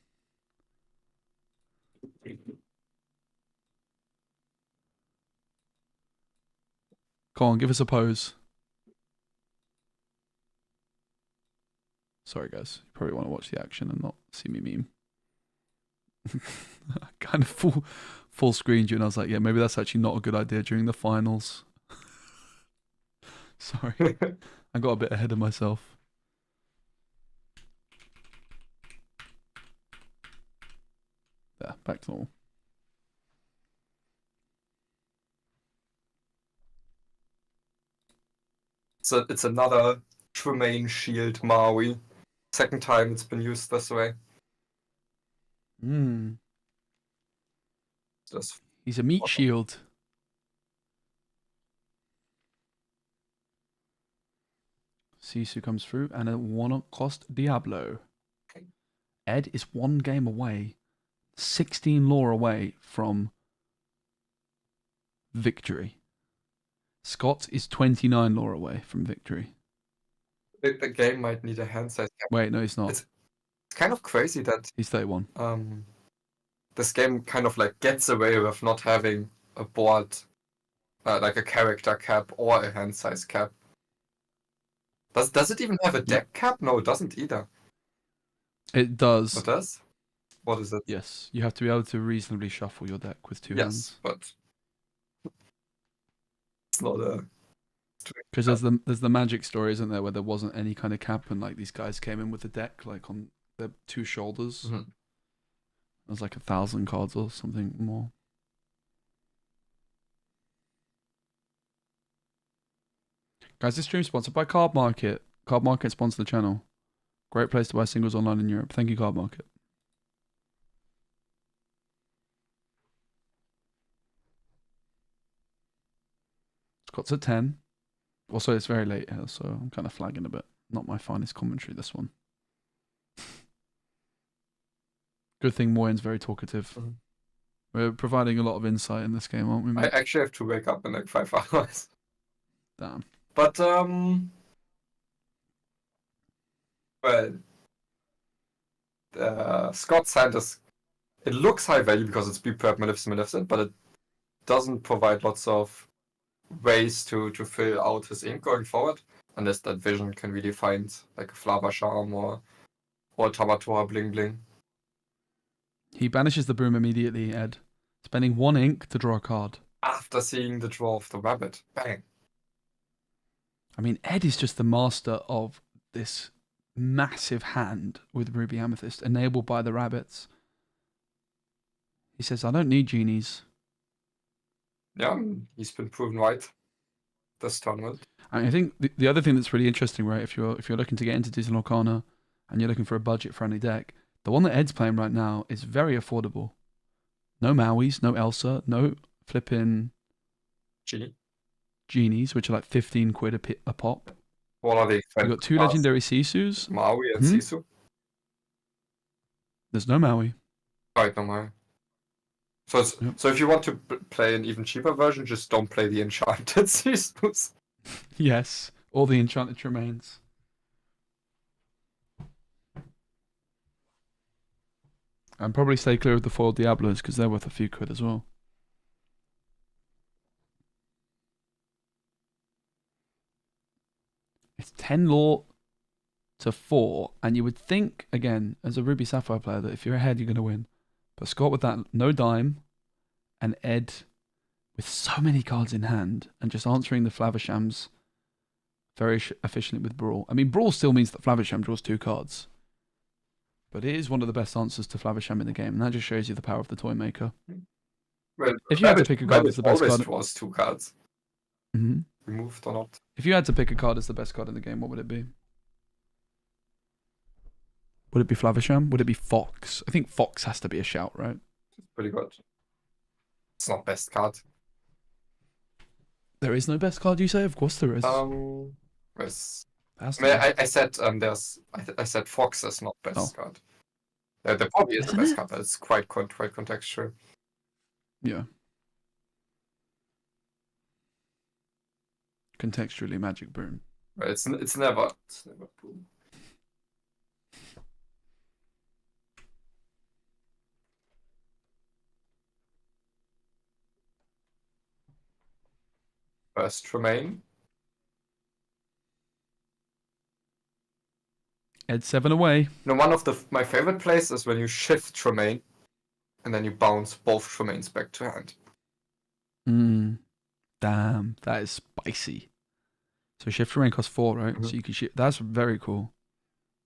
Come on, give us a pose. Sorry, guys. You probably want to watch the action and not see me meme. I kind of full screened you, and I was like, yeah, maybe that's actually not a good idea during the finals. Sorry. I got a bit ahead of myself. Yeah, back to normal. So it's another Tremaine Shield Maui. Second time it's been used this way. He's a meat shield. Sisu comes through and a 1 cost Diablo. Ed is 1 game away, 16 lore away from victory. Scott is 29 lore away from victory. The game might need a hand size cap. Wait, no, he's not. It's kind of crazy that he's 31. This game kind of like gets away with not having a board, like a character cap or a hand size cap. Does it even have a deck cap? No, it doesn't either. It does. It does? What is it? Yes, you have to be able to reasonably shuffle your deck with 2 hands. Yes, but it's not a. Because there's the Magic story, isn't there, where there wasn't any kind of cap and like these guys came in with the deck like on their 2 shoulders. Mm-hmm. It was like 1,000 cards or something more. Guys, this stream sponsored by Card Market. Card Market sponsor the channel. Great place to buy singles online in Europe. Thank you, Card Market. Scott's at 10. Also, it's very late here, so I'm kind of flagging a bit. Not my finest commentary, this one. Good thing Moyen's very talkative. Mm-hmm. We're providing a lot of insight in this game, aren't we, mate? I actually have to wake up in like 5 hours. Damn. But, well, Scott's hand is, it looks high value because it's Prep Maleficent, but it doesn't provide lots of ways to fill out his ink going forward, unless that vision can really find like a Flava Charm or Tamatora Bling Bling. He banishes the broom immediately, Ed, spending 1 ink to draw a card. After seeing the draw of the rabbit. Bang. I mean, Ed is just the master of this massive hand with Ruby Amethyst enabled by the rabbits. He says, I don't need genies. Yeah, he's been proven right this tournament. I think the other thing that's really interesting, right, if you're looking to get into Disney Lorcana and you're looking for a budget-friendly deck, the one that Ed's playing right now is very affordable. No Mauis, no Elsa, no flipping genies, which are like 15 quid a pop. What are they? You've got 2 legendary Sisus. Maui and Sisu? There's no Maui. Right, no Maui. So if you want to play an even cheaper version, just don't play the enchanted Sisus. Yes, all the enchanted remains. And probably stay clear of the foiled Diablos because they're worth a few quid as well. It's 10 lore to 4, and you would think, again, as a Ruby Sapphire player, that if you're ahead, you're going to win. But Scott with that no dime, and Ed with so many cards in hand, and just answering the Flavishams very efficiently with Brawl. I mean, Brawl still means that Flavisham draws 2 cards. But it is one of the best answers to Flavisham in the game, and that just shows you the power of the toy maker. Well, if you had to pick a card as the best card, draws 2 cards. Removed or not. If you had to pick a card as the best card in the game, what would it be? Would it be Flavisham? Would it be Fox? I think Fox has to be a shout, right? It's pretty good. It's not best card. There is no best card, you say? Of course there is. Yes. I said Fox is not best card. There probably is the best card, but it's quite contextual. Yeah. Contextually, Magic Boom. Right, it's never Boom. First Tremaine. Ed 7 away. One of my favorite plays is when you shift Tremaine and then you bounce both Tremaines back to hand. Damn, that is spicy. So shift Tremaine costs 4, right? So you can shift. That's very cool.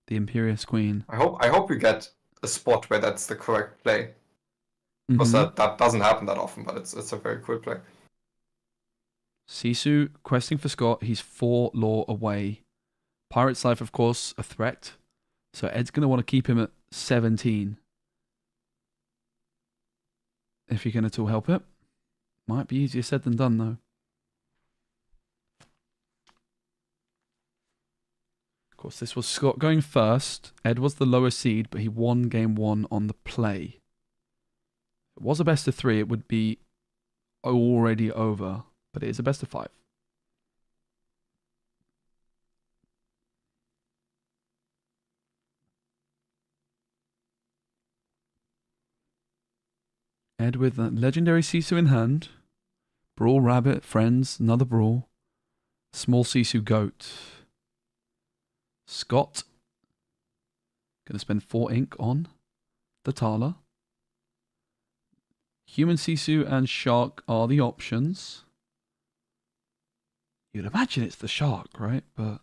The Imperious Queen. I hope you get a spot where that's the correct play. Because that doesn't happen that often, but it's a very cool play. Sisu questing for Scott. He's 4 lore away. Pirate's Life, of course, a threat. So Ed's going to want to keep him at 17. If you can at all help it. Might be easier said than done, though. Of course, this was Scott going first. Ed was the lower seed, but he won game 1 on the play. If it was a best of 3, it would be already over. But it is a best of 5. Ed with a legendary Sisu in hand. Brawl Rabbit, Friends, another Brawl. Small Sisu Goat. Scott. Going to spend 4 ink on the Tala. Human Sisu and Shark are the options. You'd imagine it's the Shark, right? But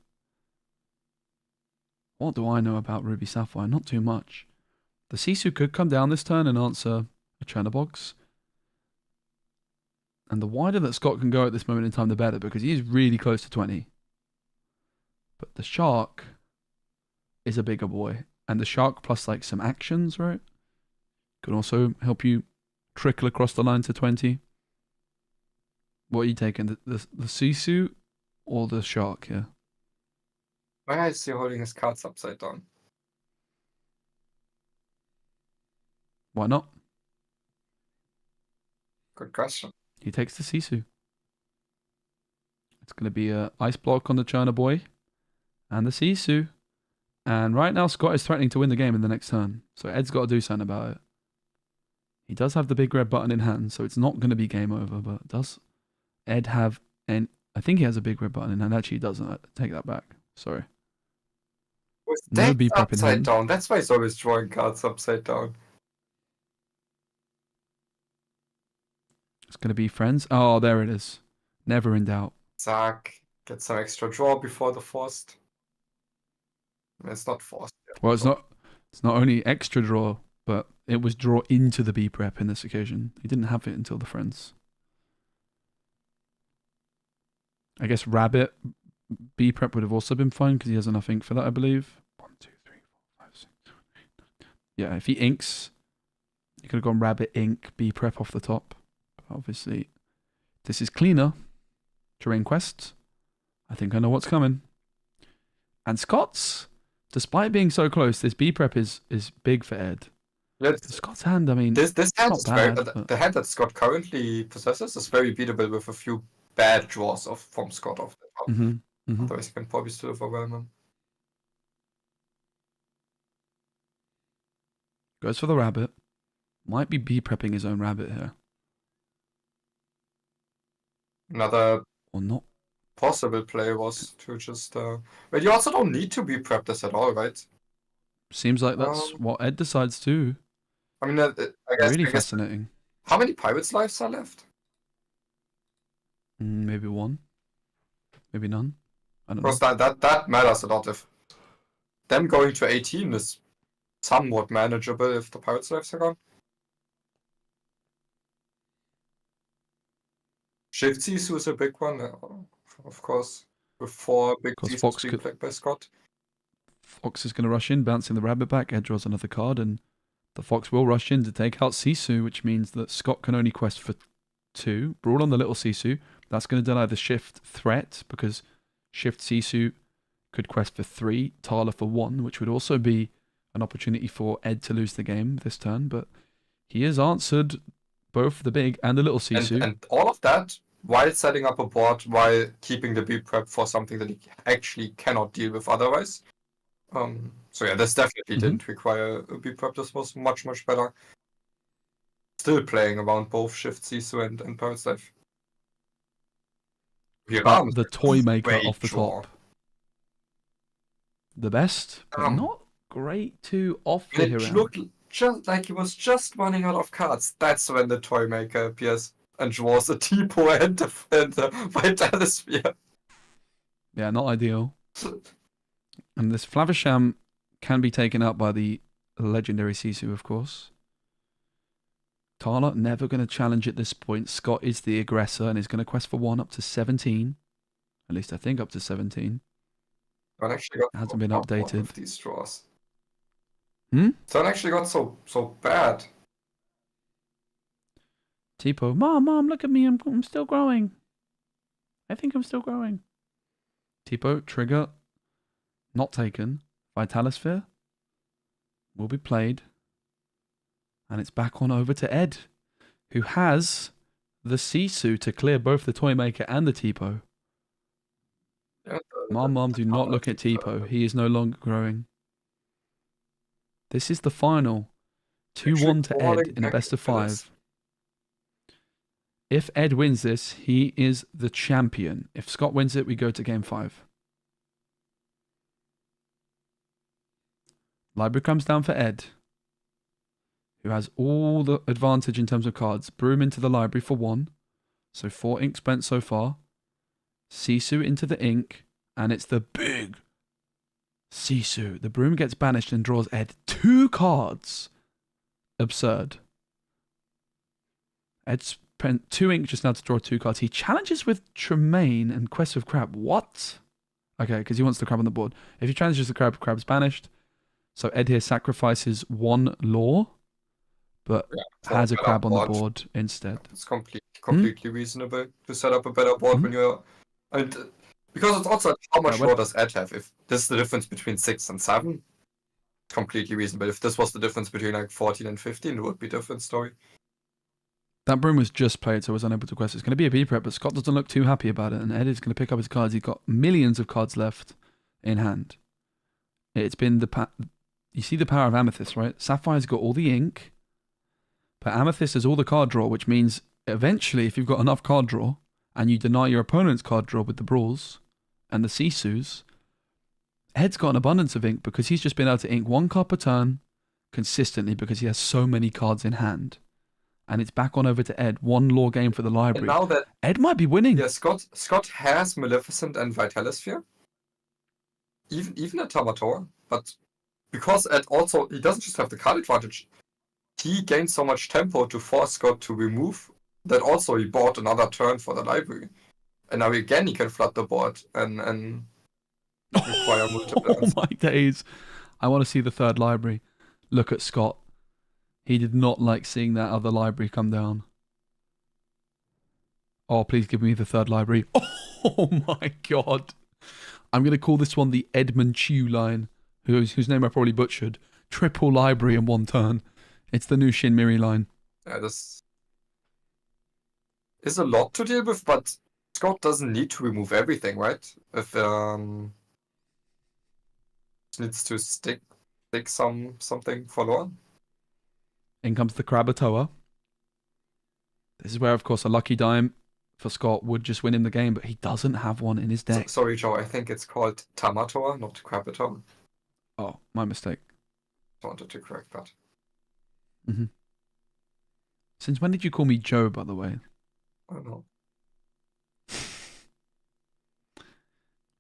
what do I know about Ruby Sapphire? Not too much. The Sisu could come down this turn and answer a Chernobox. And the wider that Scott can go at this moment in time, the better, because he is really close to 20. But the Shark is a bigger boy. And the Shark plus like some actions, right? Can also help you trickle across the line to 20. What are you taking? The Sisu or the Shark here? Why is he holding his cards upside down? Why not? Good question. He takes the Sisu. It's going to be a ice block on the Cherna boy and the Sisu. And right now Scott is threatening to win the game in the next turn. So Ed's got to do something about it. He does have the big red button in hand, so it's not going to be game over. But does Ed have... I think he has a big red button in hand. Actually, he doesn't. I take that back. Sorry. No beep upside down. That's why he's always drawing cards upside down. It's going to be Friends. Oh, there it is. Never in doubt. Zack, get some extra draw before the forced. It's not forced. Well, it's not only extra draw, but it was draw into the B prep in this occasion. He didn't have it until the friends. I guess Rabbit B prep would have also been fine because he has enough ink for that, I believe. 1, 2, 3, 4, 5, 6, 7, 8, 9, 10. Yeah, if he inks, you could have gone Rabbit ink B prep off the top. But obviously, this is cleaner. Terrain quests. I think I know what's coming. And Scott's, despite being so close, this B prep is big for Ed. Scott's hand, I mean, this hand not is bad, the hand that Scott currently possesses is very beatable with a few bad draws from Scott off the top. Otherwise, you can probably still overwhelm him. Goes for the rabbit. Might be B prepping his own rabbit here. Another or not possible play was to just. But you also don't need to be prepped this at all, right? Seems like that's what Ed decides to. I mean, I guess Really fascinating. How many Pirates' lives are left? Maybe one. Maybe none. I don't know. Because that matters a lot. If them going to 18 is somewhat manageable if the Pirates' lives are gone. Shift Sisu is a big one, of course. With 4 big Sisus being played by Scott. Fox is going to rush in, bouncing the rabbit back. Ed draws another card, and the Fox will rush in to take out Sisu, which means that Scott can only quest for 2. Brawl on the little Sisu. That's going to deny the shift threat, because Shift Sisu could quest for 3, Tala for 1, which would also be an opportunity for Ed to lose the game this turn, but he has answered both the big and the little Sisu. And all of that while setting up a board, while keeping the B prep for something that he actually cannot deal with otherwise. So yeah, this definitely didn't require a B prep. This was much, much better. Still playing around both Shift Sisu and Pirate's Life. The toy maker off the top. The best, but not great to off the It looked just like he was just running out of cards. That's when the toy maker appears and draws a Tipo and the Vitalisphere. Yeah, not ideal. And this Flavisham can be taken out by the legendary Sisu, of course. Tala never going to challenge at this point. Scott is the aggressor and is going to quest for 1 up to 17. At least I think up to 17. Actually got hasn't been updated. With these draws. So it actually got so bad. Tipo, Mom, look at me. I'm still growing. I think I'm still growing. Tipo, trigger, not taken. Vitalisphere will be played. And it's back on over to Ed, who has the Sisu to clear both the Toymaker and the Tipo. Mom, do not look at Tipo. He is no longer growing. This is the final. 2-1 to Ed in a best of 5. If Ed wins this, he is the champion. If Scott wins it, we go to game 5. Library comes down for Ed, who has all the advantage in terms of cards. Broom into the library for 1. So 4 ink spent so far. Sisu into the ink. And it's the big Sisu. The Broom gets banished and draws Ed 2 cards. Absurd. Ed spent 2 ink just now to draw 2 cards. He challenges with Tremaine and Quest of Crab. What? Okay, because he wants the crab on the board. If he challenges the crab, crab's banished. So Ed here sacrifices 1 lore, but has a crab on the board instead. It's completely reasonable to set up a better board when you're... Because it's also how much lore does Ed have? If this is the difference between 6 and 7, it's completely reasonable. If this was the difference between like 14 and 15, it would be a different story. That Broom was just played, so was unable to quest. It's going to be a B prep, but Scott doesn't look too happy about it, and Ed is going to pick up his cards. He's got millions of cards left in hand. It's been you see the power of Amethyst, right? Sapphire's got all the ink, but Amethyst has all the card draw, which means eventually, if you've got enough card draw, and you deny your opponent's card draw with the Brawls and the Sisus, Ed's got an abundance of ink because he's just been able to ink 1 card per turn consistently because he has so many cards in hand. And it's back on over to Ed. 1 lore game for the library. And now that Ed might be winning. Yeah, Scott has Maleficent and Vitalisphere. even a Tamator, but because Ed also, he doesn't just have the card advantage, he gained so much tempo to force Scott to remove that also he bought another turn for the library. And now again he can flood the board and require multiple. Oh my days. I want to see the third library. Look at Scott. He did not like seeing that other library come down. Oh, please give me the third library. Oh my god. I'm going to call this one the Edmund Chew line, whose name I probably butchered. Triple library in one turn. It's the new Shin Miri line. Yeah, this is a lot to deal with, but Scott doesn't need to remove everything, right? If needs to stick something for Lorne. In comes the Krabatoa. This is where, of course, a lucky dime for Scott would just win him the game, but he doesn't have one in his deck. Sorry, Joe. I think it's called Tamator, not Krabatoa. Oh, my mistake. Wanted to correct that. Mm-hmm. Since when did you call me Joe, by the way? I don't know.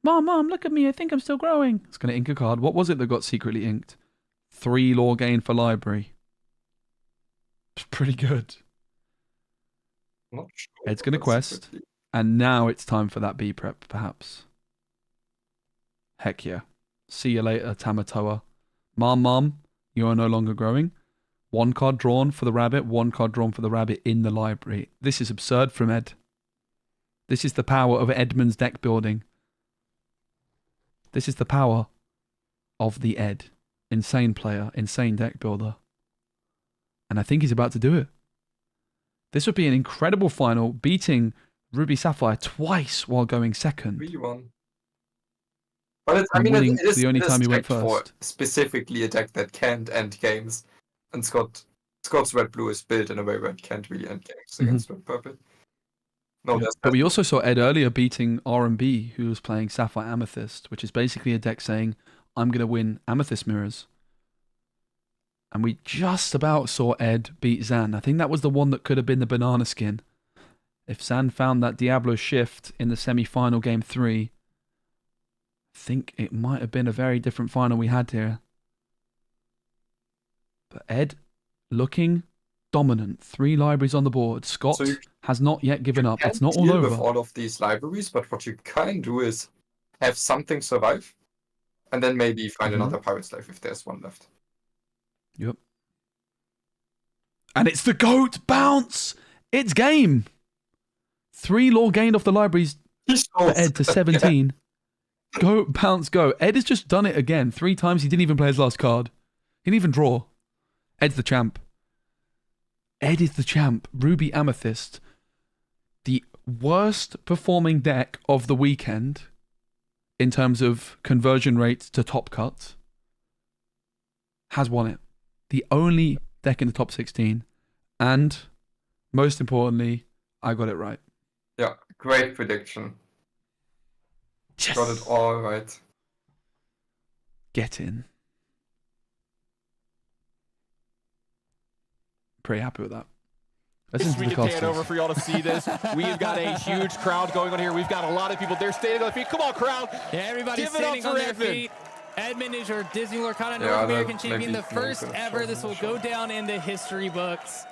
Mom, look at me. I think I'm still growing. It's going to ink a card. What was it that got secretly inked? 3 lore gain for library. It's pretty good. Not sure. Ed's going to quest. And now it's time for that B prep, perhaps. Heck yeah. See you later, Tamatoa. Mom, you are no longer growing. 1 card drawn for the rabbit, 1 card drawn for the rabbit in the library. This is absurd from Ed. This is the power of Edmund's deck building. This is the power of the Ed. Insane player, insane deck builder. And I think he's about to do it. This would be an incredible final, beating Ruby Sapphire twice while going second. Really won. But it is the only time he went first. For specifically a deck that can't end games. And Scott's red-blue is built in a way where it can't really end games against red-purple. No, but we also saw Ed earlier beating R&B, who was playing Sapphire Amethyst, which is basically a deck saying, I'm going to win Amethyst Mirrors. And we just about saw Ed beat Zan. I think that was the one that could have been the banana skin. If Zan found that Diablo shift in the semi-final game 3, I think it might have been a very different final we had here. But Ed looking dominant. 3 libraries on the board. Scott has not yet given up. It's not all over. With all of these libraries, but what you can do is have something survive, and then maybe find another pirate slave if there's one left. Yep. And it's the GOAT bounce. It's game. 3 lore gained off the libraries for Ed to 17. Yeah. GOAT bounce go. Ed has just done it again. 3 times he didn't even play his last card. He didn't even draw. Ed's the champ. Ed is the champ. Ruby Amethyst, the worst performing deck of the weekend in terms of conversion rate to top cut, has won it. The only deck in the top 16. And, most importantly, I got it right. Yeah, great prediction. Yes. Got it all right. Get in. Pretty happy with that. We can pay it over for y'all to see this. We've got a huge crowd going on here. We've got a lot of people. They're standing on their feet. Come on, crowd. Yeah, everybody's standing on their feet. Edmund is your Disney Lorcana North American champion, the first ever. This will go down into history books.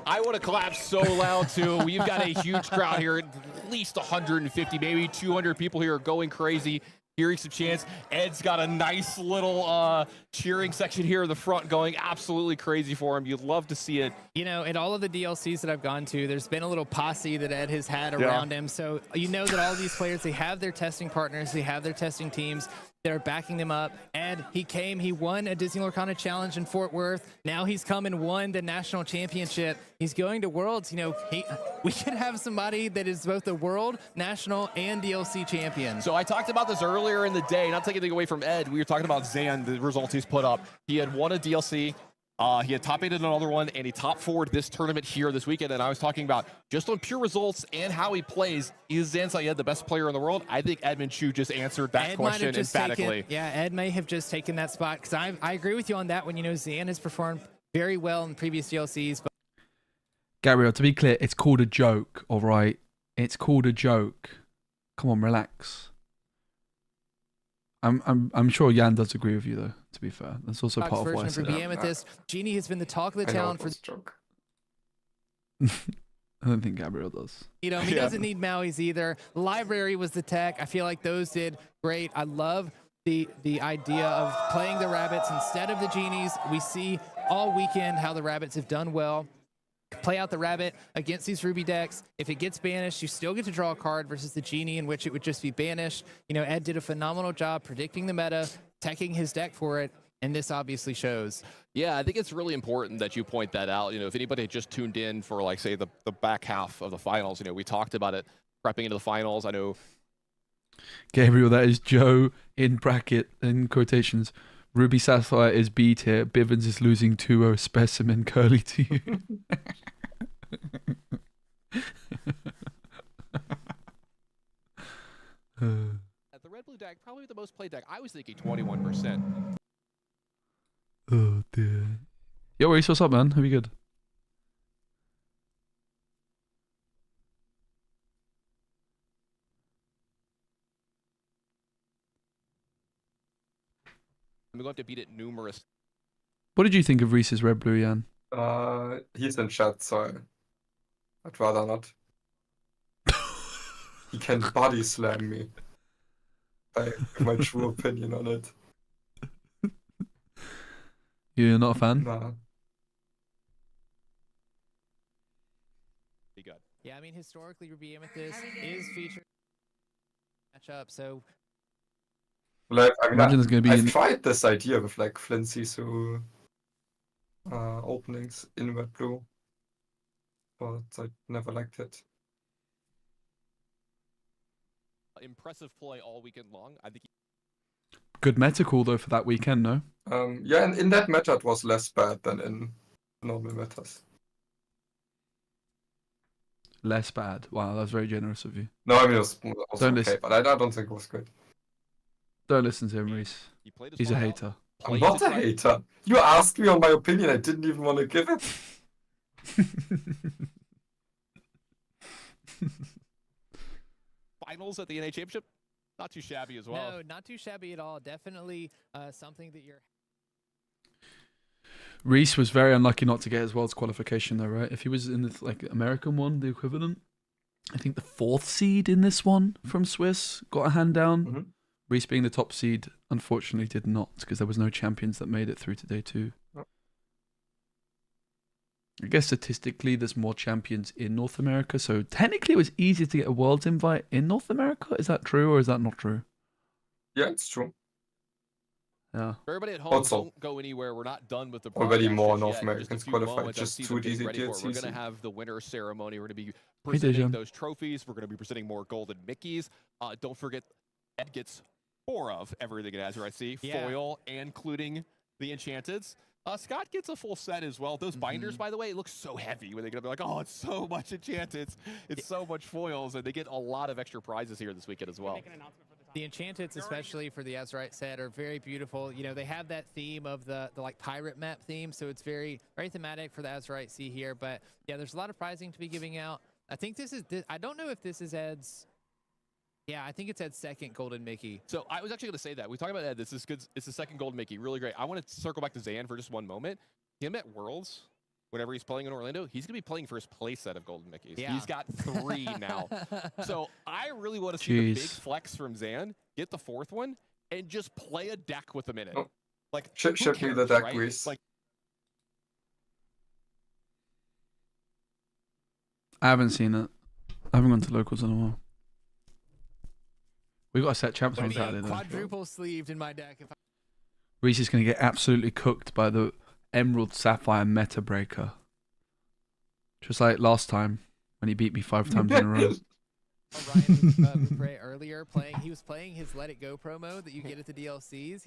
I want to clap so loud, too. We've got a huge crowd here. At least 150, maybe 200 people here are going crazy. Hearing some chants. Ed's got a nice little cheering section here in the front going absolutely crazy for him. You'd love to see it. You know, in all of the DLCs that I've gone to, there's been a little posse that Ed has had around him. So you know that all these players, they have their testing partners, they have their testing teams. They're backing them up. Ed, he won a Disney Lorcana Challenge in Fort Worth. Now he's come and won the national championship. He's going to Worlds. You know, we should have somebody that is both the world, national, and DLC champion. So I talked about this earlier in the day, not taking anything away from Ed. We were talking about Zan, the results he's put up. He had won a DLC. He had top 8 in another one, and he top 4'd this tournament here this weekend. And I was talking about just on pure results and how he plays. Is Zan Syed the best player in the world? I think Edmund Chu just answered that question emphatically. Ed may have just taken that spot, because I agree with you on that one. You know, Zan has performed very well in previous DLCs. But Gabriel, to be clear, it's called a joke, all right? It's called a joke. Come on, relax. I'm sure Jan does agree with you though. To be fair, that's also part of why I version said of Ruby it. Amethyst. Genie has been the talk of the I know town it for was a joke. I don't think Gabriel does. he doesn't need Maui's either. Library was the tech. I feel like those did great. I love the idea of playing the rabbits instead of the genies. We see all weekend how the rabbits have done well. Play out the rabbit against these Ruby decks. If it gets banished, you still get to draw a card versus the genie in which it would just be banished. Ed did a phenomenal job predicting the meta, teching his deck for it, and this obviously shows. Yeah, I think it's really important that you point that out. If anybody had just tuned in for, like, say, the back half of the finals, we talked about it prepping into the finals. I know. Gabriel, that is Joe in bracket in quotations. Ruby Sapphire is B tier. Bivens is losing 2-0 specimen curly to you. The red blue deck, probably the most played deck. I was thinking 21%. Oh dear. Yo, Reese, what's up, man? How you good? I'm going to beat it numerous. What did you think of Reese's red blue, Jan? He's in chat, so I'd rather not. He can body slam me. I have my true opinion on it. You're not a fan? Nah. Be good. Yeah, I mean, historically, Ruby Amethyst is featured matchup, so Like, Imagine there's gonna be I've tried this idea with like Flint Sisu openings in red blue, but I never liked it. Impressive play all weekend long. I think. good meta call though for that weekend, no? Yeah, and in that meta it was less bad than in normal metas. Less bad. Wow, that's very generous of you. No, I mean it was also Don't okay, listen. but I don't think it was good. Don't listen to him, Reese. He played his He's a heart out. hater. I'm not a hater. You asked me on my opinion. I didn't even want to give it. Finals at the NA Championship, not too shabby as well. no, not too shabby at all. Definitely something that you're. Reese was very unlucky not to get his world's qualification though, right? If he was in the like American one, the equivalent, I think the 4th seed in this one from Swiss got a hand down. Mhm. Reese being the top seed, unfortunately, did not because there was no champions that made it through to day 2. Oh. I guess statistically, there's more champions in North America, so technically, it was easier to get a world's invite in North America. Is that true or is that not true? Yeah, it's true. Yeah. For everybody at home, Also, don't go anywhere. We're not done with the already broadcast more just North yet. Americans Just a few qualified, moments, I just see 2 them getting DZ ready for it. We're DLCs. going to have the winner ceremony. We're going to be Hey, presenting Dejan. those trophies. We're going to be presenting more golden Mickeys. Don't forget, Ed gets 4 of everything it has, right? See, Yeah. foil, including the Enchanteds. Scott gets a full set as well. Those binders, by the way, it looks so heavy when they get up. They're like, oh, it's so much Enchanteds. It's so much foils. And they get a lot of extra prizes here this weekend as well. The Enchanteds, especially for the Azurite set, are very beautiful. They have that theme of the like pirate map theme, so it's very very thematic for the Azurite Sea here. But yeah, there's a lot of prizing to be giving out. I think this is. I don't know if this is Ed's. Yeah, I think it's Ed's second Golden Mickey. So I was actually going to say that. We talked about Ed. This is good. It's the second Golden Mickey. Really great. I want to circle back to Zan for just one moment. Him at Worlds, whenever he's playing in Orlando, he's going to be playing for his play set of Golden Mickeys. Yeah. He's got 3 now. So I really want to see the big Jeez. flex from Zan, get the 4th one, and just play a deck with him in it. Oh. Like, Should who be the cares, deck, right? Reese. Like, I haven't seen it. I haven't gone to locals in a while. We got a set champs on Would be Saturday though. quadruple sleeved in my deck. If I Reese is going to get absolutely cooked by the Emerald Sapphire Meta Breaker. Just like last time when he beat me 5 times in a row. Ryan Bupre earlier he was playing his Let It Go promo that you get at the DLCs.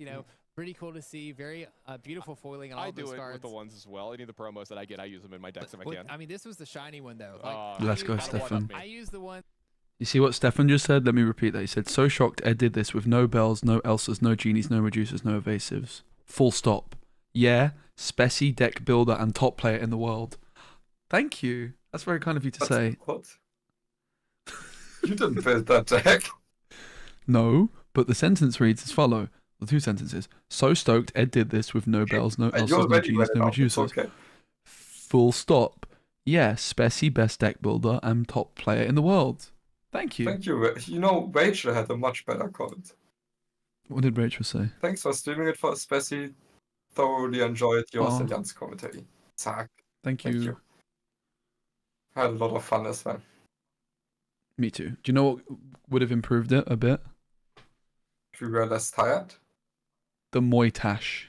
Pretty cool to see. Very beautiful foiling on all I those do it cards. with the ones as well. Any of the promos that I get, I use them in my decks if I can. I mean, this was the shiny one though. Let's go, I don't want Stefan. me. I use the one. You see what Stefan just said? Let me repeat that. He said, so shocked Ed did this with no bells, no Elsas, no genies, no reducers, no evasives. Full stop. Yeah, Speci, deck builder, and top player in the world. Thank you. That's very kind of you to say. What? You didn't build that deck. No, But the sentence reads as follow. The 2 sentences. So stoked Ed did this with no bells, no elses, no genies, no Medusas. Okay. Full stop. Yeah, Speci, best deck builder and top player in the world. Thank you. Thank you. You know, Rachel had a much better comment. What did Rachel say? Thanks for streaming it for Speci. Thoroughly enjoyed yours and Jan's commentary. Zack. Thank you. I had a lot of fun as well. Me too. Do you know what would have improved it a bit? If we were less tired. The Moitash.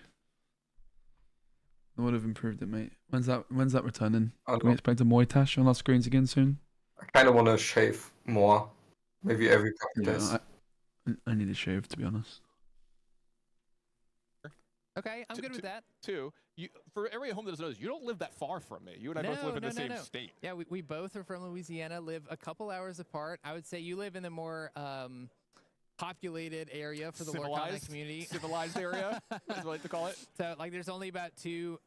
It would have improved it, mate. When's that returning? Can we expect a Moitash on our screens again soon? I kind of want to shave more. Maybe every couple days. I need a shave, to be honest. Okay, I'm good with that. Too. For everybody at home that doesn't know this, you don't live that far from me. You and I both live in the same state. Yeah, we both are from Louisiana, live a couple hours apart. I would say you live in the more populated area for the Lorcana community. Civilized area, as I like to call it. So, like, there's only about two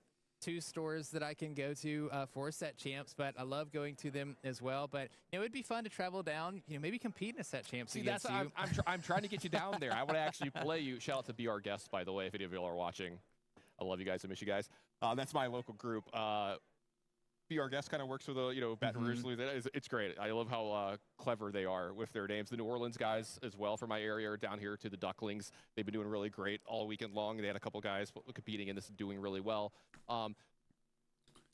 stores that I can go to for set champs, but I love going to them as well. But it would be fun to travel down, maybe compete in a set champs. See, against you. I'm trying to get you down there. I want to actually play you. Shout out to Be Our Guest, by the way, if any of you are watching. I love you guys. I miss you guys. That's my local group. Be Our Guest kind of works with Baton Rouge, Louisiana. It's great. I love how clever they are with their names. The New Orleans guys as well from my area are down here to the Ducklings. They've been doing really great all weekend long. They had a couple guys competing in this and doing really well. Do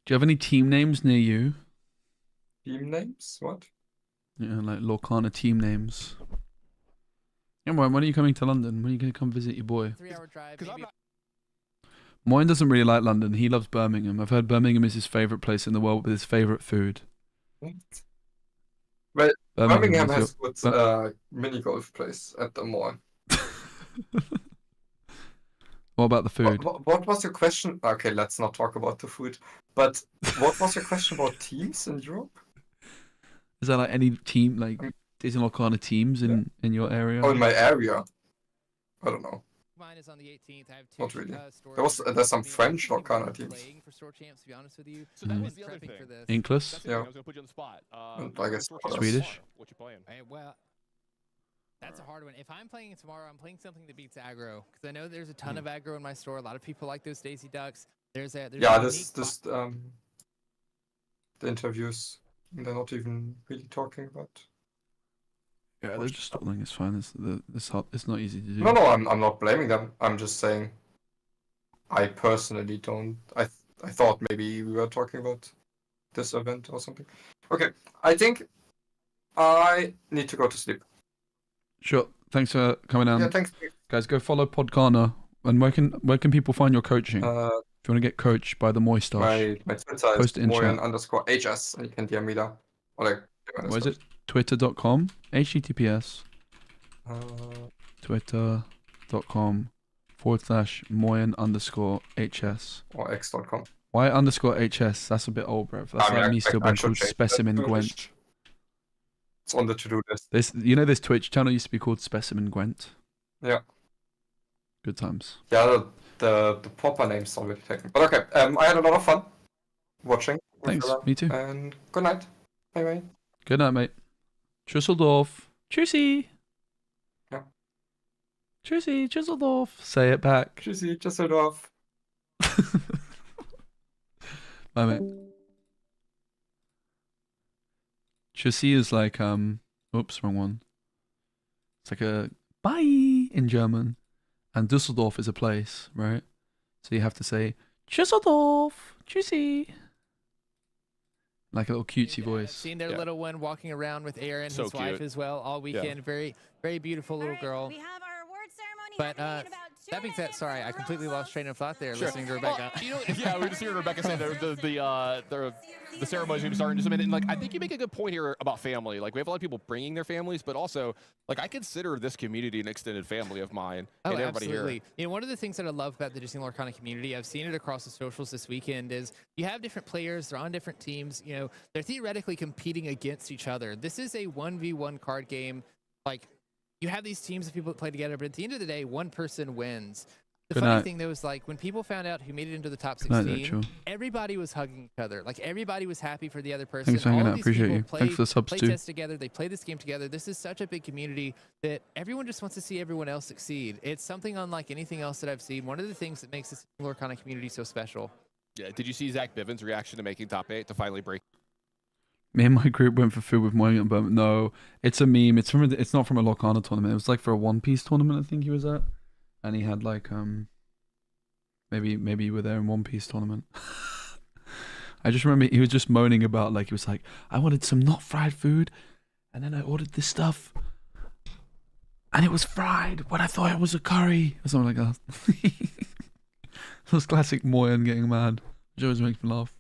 you have any team names near you? Team names? What? Yeah, like Lorcana team names. Yeah, when are you coming to London? When are you going to come visit your boy? 3-hour drive. Moyen doesn't really like London. He loves Birmingham. I've heard Birmingham is his favourite place in the world with his favourite food. Well, Birmingham has a good mini golf place at the mall. What about the food? What was your question? Okay, let's not talk about the food. But what was your question about teams in Europe? Is there like any team, like Disney Lorcana teams in your area? Oh, in my area? I don't know. Mine is on the 18th. I have two. Not really. There's some French Lorcana teams. For store champs, to be honest with you. So that was the other thing. Inkless? Yeah. I was gonna put you on the spot. I guess Swedish. What you playing? Well, that's a hard one. If I'm playing tomorrow, I'm playing something that beats aggro, because I know there's a ton of aggro in my store. A lot of people like those Daisy Ducks. There's the interviews, they're not even really talking about. Yeah, they're just stalling. It's fine. It's not easy to do. No, I'm not blaming them. I'm just saying. I personally don't. I thought maybe we were talking about this event or something. Okay, I think I need to go to sleep. Sure. Thanks for coming down. Yeah, thanks. Guys, go follow Podcana. And where can people find your coaching? If you want to get coached by the Moistache. My Twitter is Moyen_HS, and you can DM me there. Or what is it? Twitter.com HTTPS Twitter.com/Moyen_HS or X.com. Why _HS? That's a bit old, bro. That's like me still being called Specimen Gwent. It's on the to-do list. This Twitch channel used to be called Specimen Gwent. Yeah. Good times. Yeah, the proper name's already taken. But okay, I had a lot of fun watching. Thanks, me too. And good night. Bye-bye. Good night, mate. Tschüsseldorf. Tschüssi. Yeah. Tschüssi, Tschüsseldorf. Say it back. Tschüssi, Tschüsseldorf. Bye, mate. Tschüssi is like, oops, wrong one. It's like a bye in German. And Düsseldorf is a place, right? So you have to say, Tschüsseldorf. Tschüssi. Like a little cutesy voice. I've seen their little one walking around with Aaron, So his wife cute. as well, all weekend. Yeah. Very, very beautiful little girl. We have our award ceremony But happening in about 2 that being said, minutes. sorry, I completely lost train of thought there Sure. listening to Rebecca. Well, yeah, we just hear Rebecca saying the ceremony's gonna start in just a minute. And like, I think you make a good point here about family. Like, we have a lot of people bringing their families, but also, like, I consider this community an extended family of mine. Oh, and everybody absolutely. here. One of the things that I love about the Disney Lorcana community, I've seen it across the socials this weekend, is you have different players, they're on different teams, they're theoretically competing against each other. This is a 1v1 card game. Like, you have these teams of people that play together, but at the end of the day, one person wins. The funny thing though is like when people found out who made it into the top 16, everybody was hugging each other. Like everybody was happy for the other person. Thanks for hanging out. Appreciate you. Thanks for the subs too. Test together. They play this game together. This is such a big community that everyone just wants to see everyone else succeed. It's something unlike anything else that I've seen. One of the things that makes this Lorcana community so special. Yeah. Did you see Zach Bivens' reaction to making top 8 to finally break? Me and my group went for food with Moyen, but no, it's a meme. It's not from a Lorcana tournament. It was like for a One Piece tournament, I think he was at, and he had like maybe you were there in One Piece tournament. I just remember he was just moaning about like he was like, I wanted some not fried food, and then I ordered this stuff, and it was fried when I thought it was a curry or something like that. Those classic Moyen getting mad. Which always makes me laugh.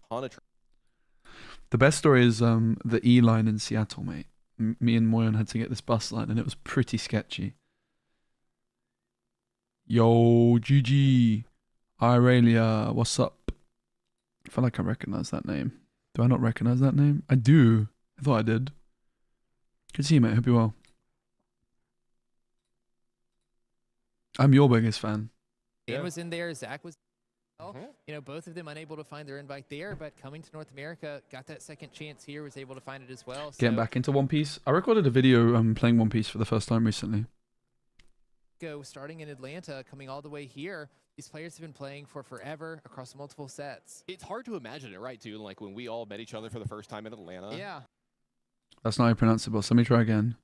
The best story is the E line in Seattle, mate. Me and Moyen had to get this bus line, and it was pretty sketchy. Yo, GG, Irelia, what's up? I feel like I recognize that name. Do I not recognize that name? I do. I thought I did. Good to see you, mate. Hope you're well. I'm your biggest fan. Dan was in there. Zach was. You know, both of them unable to find their invite there, but coming to North America, got that second chance here, was able to find it as well. Getting back into One Piece. I recorded a video playing One Piece for the first time recently. Starting in Atlanta, coming all the way here, these players have been playing for forever across multiple sets. It's hard to imagine it, right, too? Like when we all met each other for the first time in Atlanta. Yeah. That's not how you pronounce it, boss. Let me try again.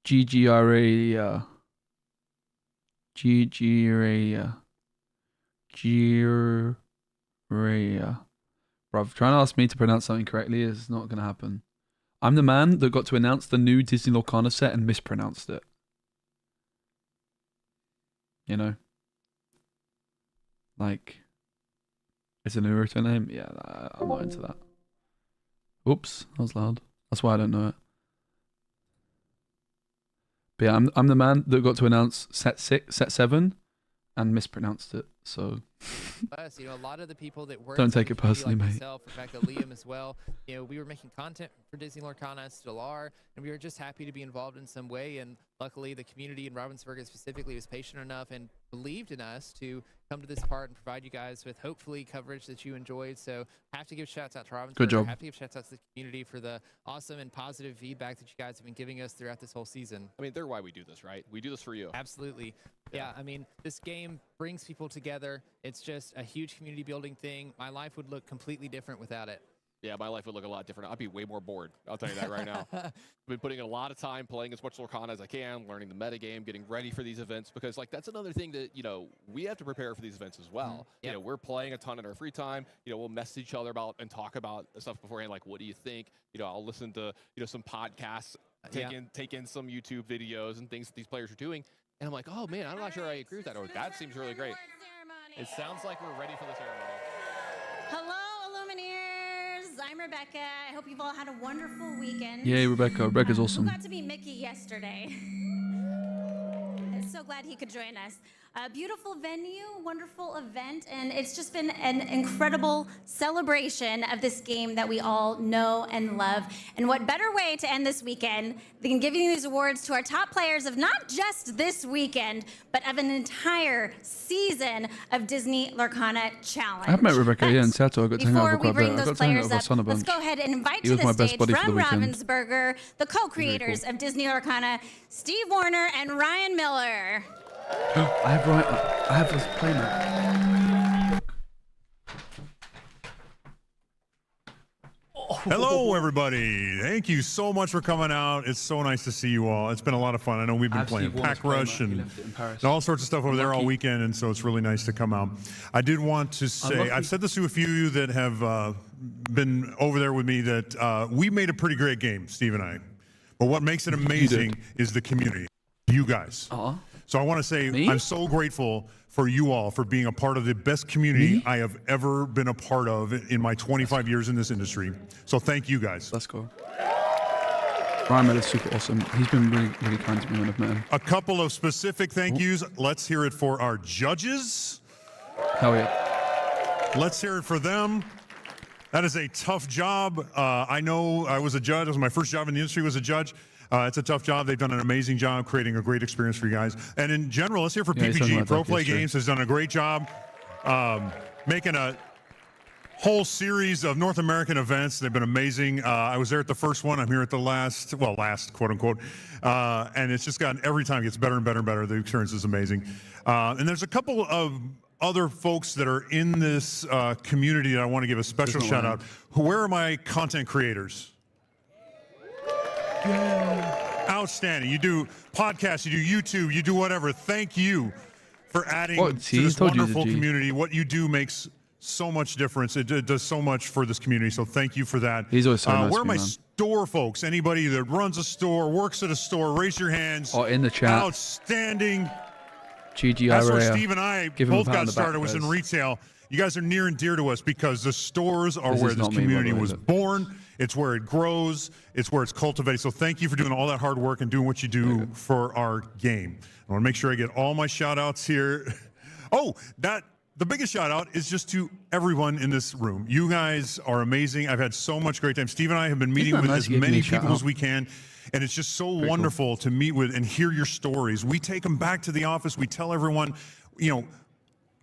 Gigiarea. Giria. Bruv, trying to ask me to pronounce something correctly is not going to happen. I'm the man that got to announce the new Disney Lorcana set and mispronounced it. You know? Like, it's a Naruto name? Yeah, I'm not into that. Oops, that was loud. That's why I don't know it. But yeah, I'm the man that got to announce set 7 and mispronounced it. So you know, a lot of the people that work don't take it personally, like mate. Myself, Rebecca, Liam as well. You know, we were making content for Disney Lorcana, still are, and we were just happy to be involved in some way. And luckily, the community in Ravensburger specifically was patient enough and believed in us to come to this part and provide you guys with hopefully coverage that you enjoyed. So have to give shouts out to Ravensburger. Good job. Have to give shouts out to the community for the awesome and positive feedback that you guys have been giving us throughout this whole season. I mean, they're why we do this, right? We do this for you. Absolutely. Yeah, I mean, this game brings people together. It's just a huge community building thing. My life would look completely different without it. Yeah, my life would look a lot different. I'd be way more bored. I'll tell you that right now. I've been putting in a lot of time playing as much Lorcana as I can, learning the meta game, getting ready for these events, because like that's another thing that, you know, we have to prepare for these events as well. Yep. You know, we're playing a ton in our free time. You know, we'll message each other about and talk about stuff beforehand, like what do you think? You know, I'll listen to, you know, some podcasts, take in some YouTube videos and things that these players are doing. And I'm like, oh man, I'm not sure I agree with that, or that seems really great. It sounds like we're ready for the ceremony. Hello, Illumineers. I'm Rebecca. I hope you've all had a wonderful weekend. Yay, Rebecca. Rebecca's awesome. Who got to meet Mickey yesterday? So glad he could join us. A beautiful venue, wonderful event, and it's just been an incredible celebration of this game that we all know and love. And what better way to end this weekend than giving these awards to our top players of not just this weekend, but of an entire season of Disney Lorcana Challenge. I have met Rebecca in Seattle. I got to hang out with her quite a bit. I got to hang out with her son a bunch. Let's go ahead and invite He to was the my best stage buddy for the from weekend. Ravensburger, the co-creators of Disney Lorcana, Steve Warner and Ryan Miller. I have this playmat. Hello, everybody. Thank you so much for coming out. It's so nice to see you all. It's been a lot of fun. I know we've been playing Pack Rush and all sorts of stuff over there all weekend, and so it's really nice to come out. I did want to say, I've said this to a few of you that have been over there with me, that we made a pretty great game, Steve and I. But what makes it amazing is the community, you guys. So I want to say I'm so grateful for you all for being a part of the best community I have ever been a part of in my 25 years in this industry. So thank you guys. Let's go. Ryan Miller's super awesome. He's been really, really kind to me when I've met him. A couple of specific thank yous. Let's hear it for our judges. Hell yeah. Let's hear it for them. That is a tough job. I know I was a judge. It was my first job in the industry, was a judge. It's a tough job. They've done an amazing job creating a great experience for you guys. And in general, let's hear for PPG. Pro Play Games has done a great job making a whole series of North American events. They've been amazing. I was there at the first one. I'm here at the last, quote unquote. And it's just gotten, every time it gets better and better and better. The experience is amazing. And there's a couple of other folks that are in this community that I want to give a special shout out. Where are my content creators? Yeah. Outstanding. You do podcasts, you do YouTube, you do whatever. Thank you for adding to this wonderful community. What you do makes so much difference. It does so much for this community. So thank you for that. He's always so nice. Where are my store folks? Anybody that runs a store, works at a store, raise your hands. Oh, in the chat. Outstanding. GG That's where Steve and I both got started, was in retail. You guys are near and dear to us because the stores are where this community was born. It's where it grows. It's where it's cultivated. So thank you for doing all that hard work and doing what you do for our game. I want to make sure I get all my shout outs here. The biggest shout out is just to everyone in this room. You guys are amazing. I've had so much great time. Steve and I have been meeting with as many people as we can. And it's just so wonderful to meet with and hear your stories. We take them back to the office. We tell everyone,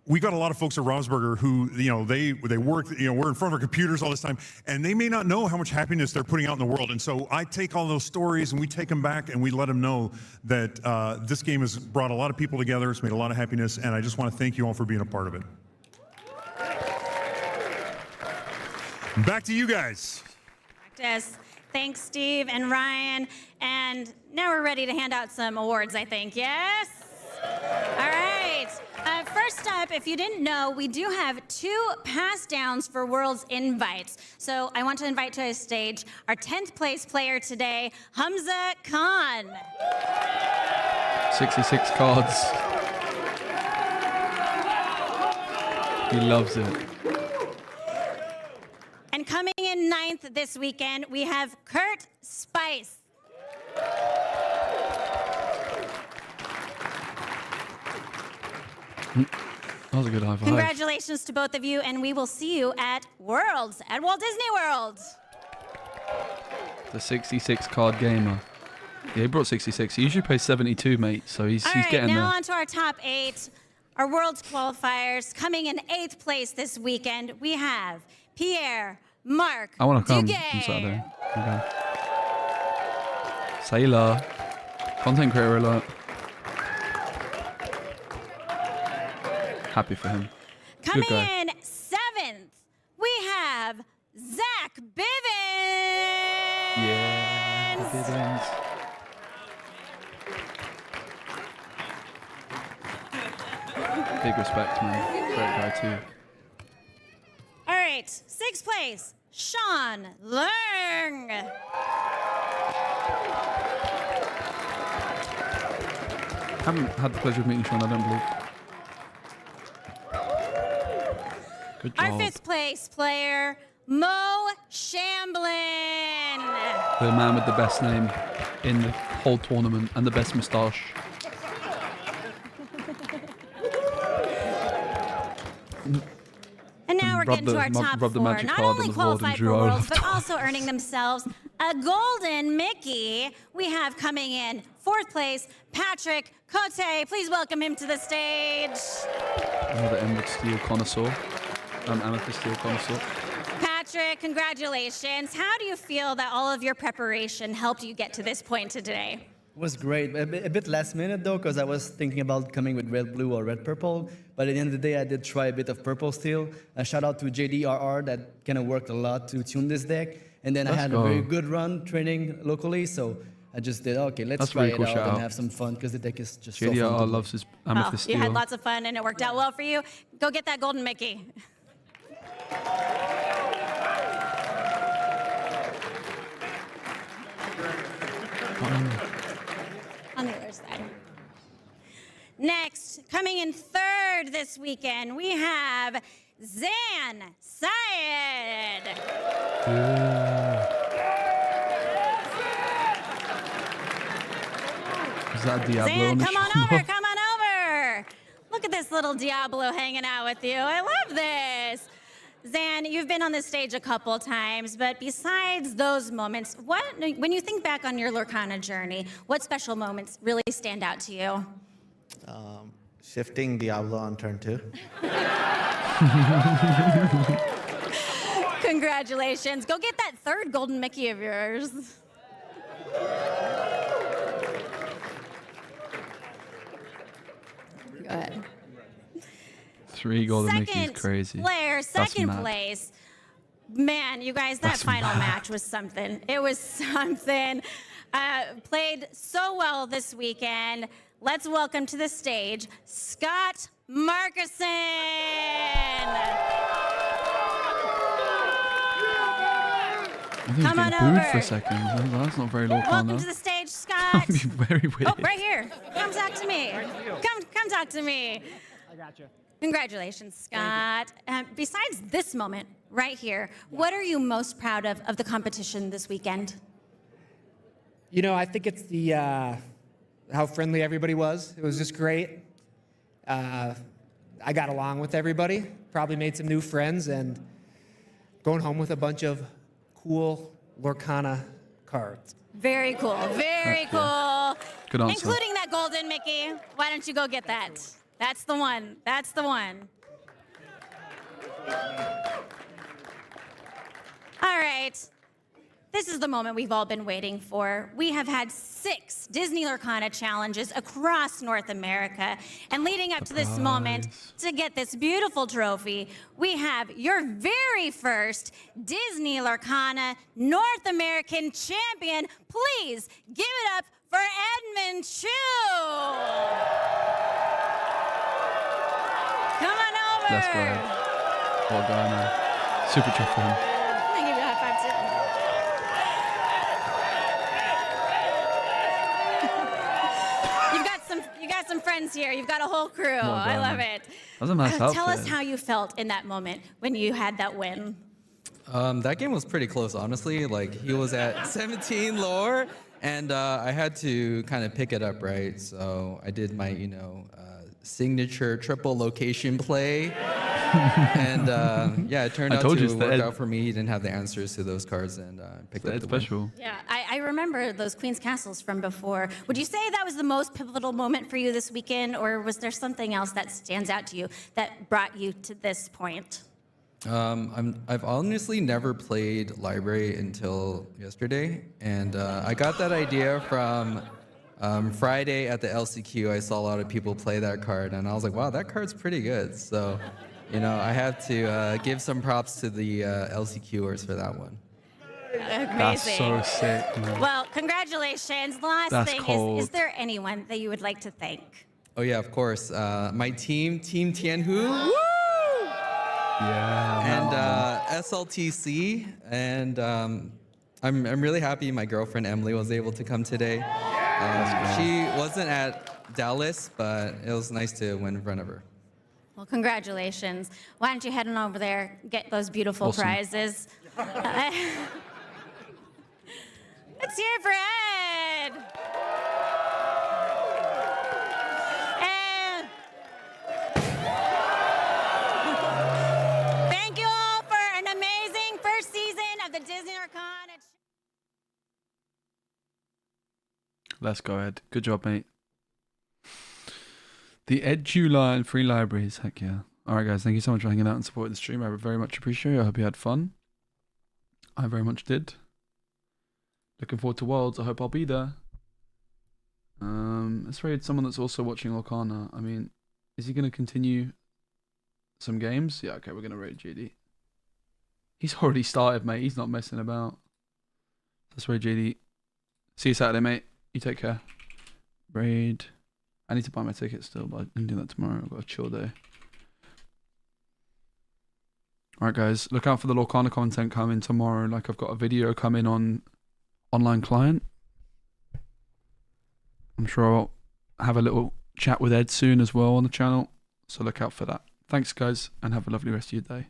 we got a lot of folks at Robsburger who, they work, we're in front of our computers all this time, and they may not know how much happiness they're putting out in the world. And so I take all those stories and we take them back and we let them know that this game has brought a lot of people together. It's made a lot of happiness, and I just want to thank you all for being a part of it. Back to you guys. Practice. Thanks, Steve and Ryan. And now we're ready to hand out some awards, I think. Yes? All right. First up, if you didn't know, we do have 2 pass downs for Worlds invites. So I want to invite to the stage our 10th place player today, Hamza Khan. 66 cards. He loves it. And coming in 9th this weekend, we have Kurt Spice. That was a good high five. Congratulations to both of you, and we will see you at Worlds, at Walt Disney World. The 66 card gamer. Yeah, he brought 66. He usually plays 72, mate, so he's getting there. Now on to our top 8. Our Worlds qualifiers. Coming in 8th place this weekend, we have Pierre Marc I want to come on Saturday. Okay. Sailor. Content creator alert. Happy for him. Coming in 7th, we have Zach Bivens. Yeah, Bivens. Big respect, man. Great guy too. All right, 6th place, Sean Leung. Haven't had the pleasure of meeting Sean, I don't believe. Good job. Our 5th place player, Mo Shamblin. The man with the best name in the whole tournament and the best moustache. And now we're getting to our top 4. Not only qualified for Worlds, but also earning themselves a golden Mickey. We have coming in 4th place, Patrick Cote. Please welcome him to the stage. Another Emerald Steel connoisseur. Amethyst Steel connoisseur. Patrick, congratulations. How do you feel that all of your preparation helped you get to this point today? It was great. A bit last minute though, because I was thinking about coming with red, blue, or red, purple. But at the end of the day, I did try a bit of purple steel. A shout out to JDRR that kind of worked a lot to tune this deck. And then I had a very good run training locally, so I just did, okay, let's try it out and have some fun, because the deck is just so fun. JDRR loves his Amethyst Steel. You had lots of fun and it worked out well for you. Go get that golden Mickey. On the other side. Next, coming in 3rd this weekend, we have Zan Syed. Is that Diablo? Zan, come on over, come on over. Look at this little Diablo hanging out with you. I love this. Zan, you've been on this stage a couple times, but besides those moments, when you think back on your Lorcana journey, what special moments really stand out to you? Shifting Diablo on turn 2. Congratulations. Go get that third golden Mickey of yours. Go ahead. 3 golden Mickey's crazy. Second place. Man, you guys, that final match was something. It was something. Played so well this weekend. Let's welcome to the stage Scott Markison. Come on over. For a second. That's not very Lorcana. Welcome to the stage, Scott. Very weird. Oh, right here. Come talk to me. Come talk to me. I got you. Congratulations, Scott. Besides this moment right here, what are you most proud of the competition this weekend? You know, I think it's the how friendly everybody was. It was just great. I got along with everybody, probably made some new friends, and going home with a bunch of cool Lorcana cards. Very cool. Very cool. Good answer. Including that golden Mickey. Why don't you go get that? That's the one. That's the one. All right. This is the moment we've all been waiting for. We have had 6 Disney Lorcana challenges across North America. And leading up to this moment, to get this beautiful trophy, we have your very first Disney Lorcana North American champion. Please give it up for Edmund Chu. Come on over. Let's go. Well done, man. Super chat for him. I'm gonna give you a high five too. You got some friends here. You've got a whole crew. I love it. That was a nice outfit. Tell us how you felt in that moment when you had that win. That game was pretty close, honestly. Like, he was at 17 lore, and I had to kind of pick it up, right? So I did my, signature triple location play. And yeah, it turned out to work out for me. He didn't have the answers to those cards, and picked up the win. Yeah, I remember those Queen's Castles from before. Would you say that was the most pivotal moment for you this weekend, or was there something else that stands out to you that brought you to this point? I've honestly never played Library until yesterday, and I got that idea from Friday at the LCQ. I saw a lot of people play that card, and I was like, wow, that card's pretty good. So, I have to give some props to the LCQers for that one. Amazing. That's so sick, man. Well, congratulations. The last That's thing cold. is there anyone that you would like to thank? Oh yeah, of course. My team Tianhu. Woo! Yeah. And SLTC, and I'm really happy my girlfriend Emily was able to come today. She wasn't at Dallas, but it was nice to win in front of her. Well, congratulations. Why don't you head on over there, get those beautiful prizes. Let's hear it for Ed. And thank you all for an amazing first season of the Disney Lorcana. Let's go, Ed. Good job, mate. The EduLine free libraries. Heck yeah. All right, guys. Thank you so much for hanging out and supporting the stream. I very much appreciate it. I hope you had fun. I very much did. Looking forward to Worlds. I hope I'll be there. Let's raid someone that's also watching Lorcana. I mean, is he going to continue some games? Yeah, okay. We're going to raid JD. He's already started, mate. He's not messing about. Let's raid JD. See you Saturday, mate. You take care. Raid. I need to buy my ticket still, but I can do that tomorrow. I've got a chill day. Alright guys, look out for the Lorcana content coming tomorrow. Like, I've got a video coming on online client. I'm sure I'll have a little chat with Ed soon as well on the channel. So look out for that. Thanks guys, and have a lovely rest of your day.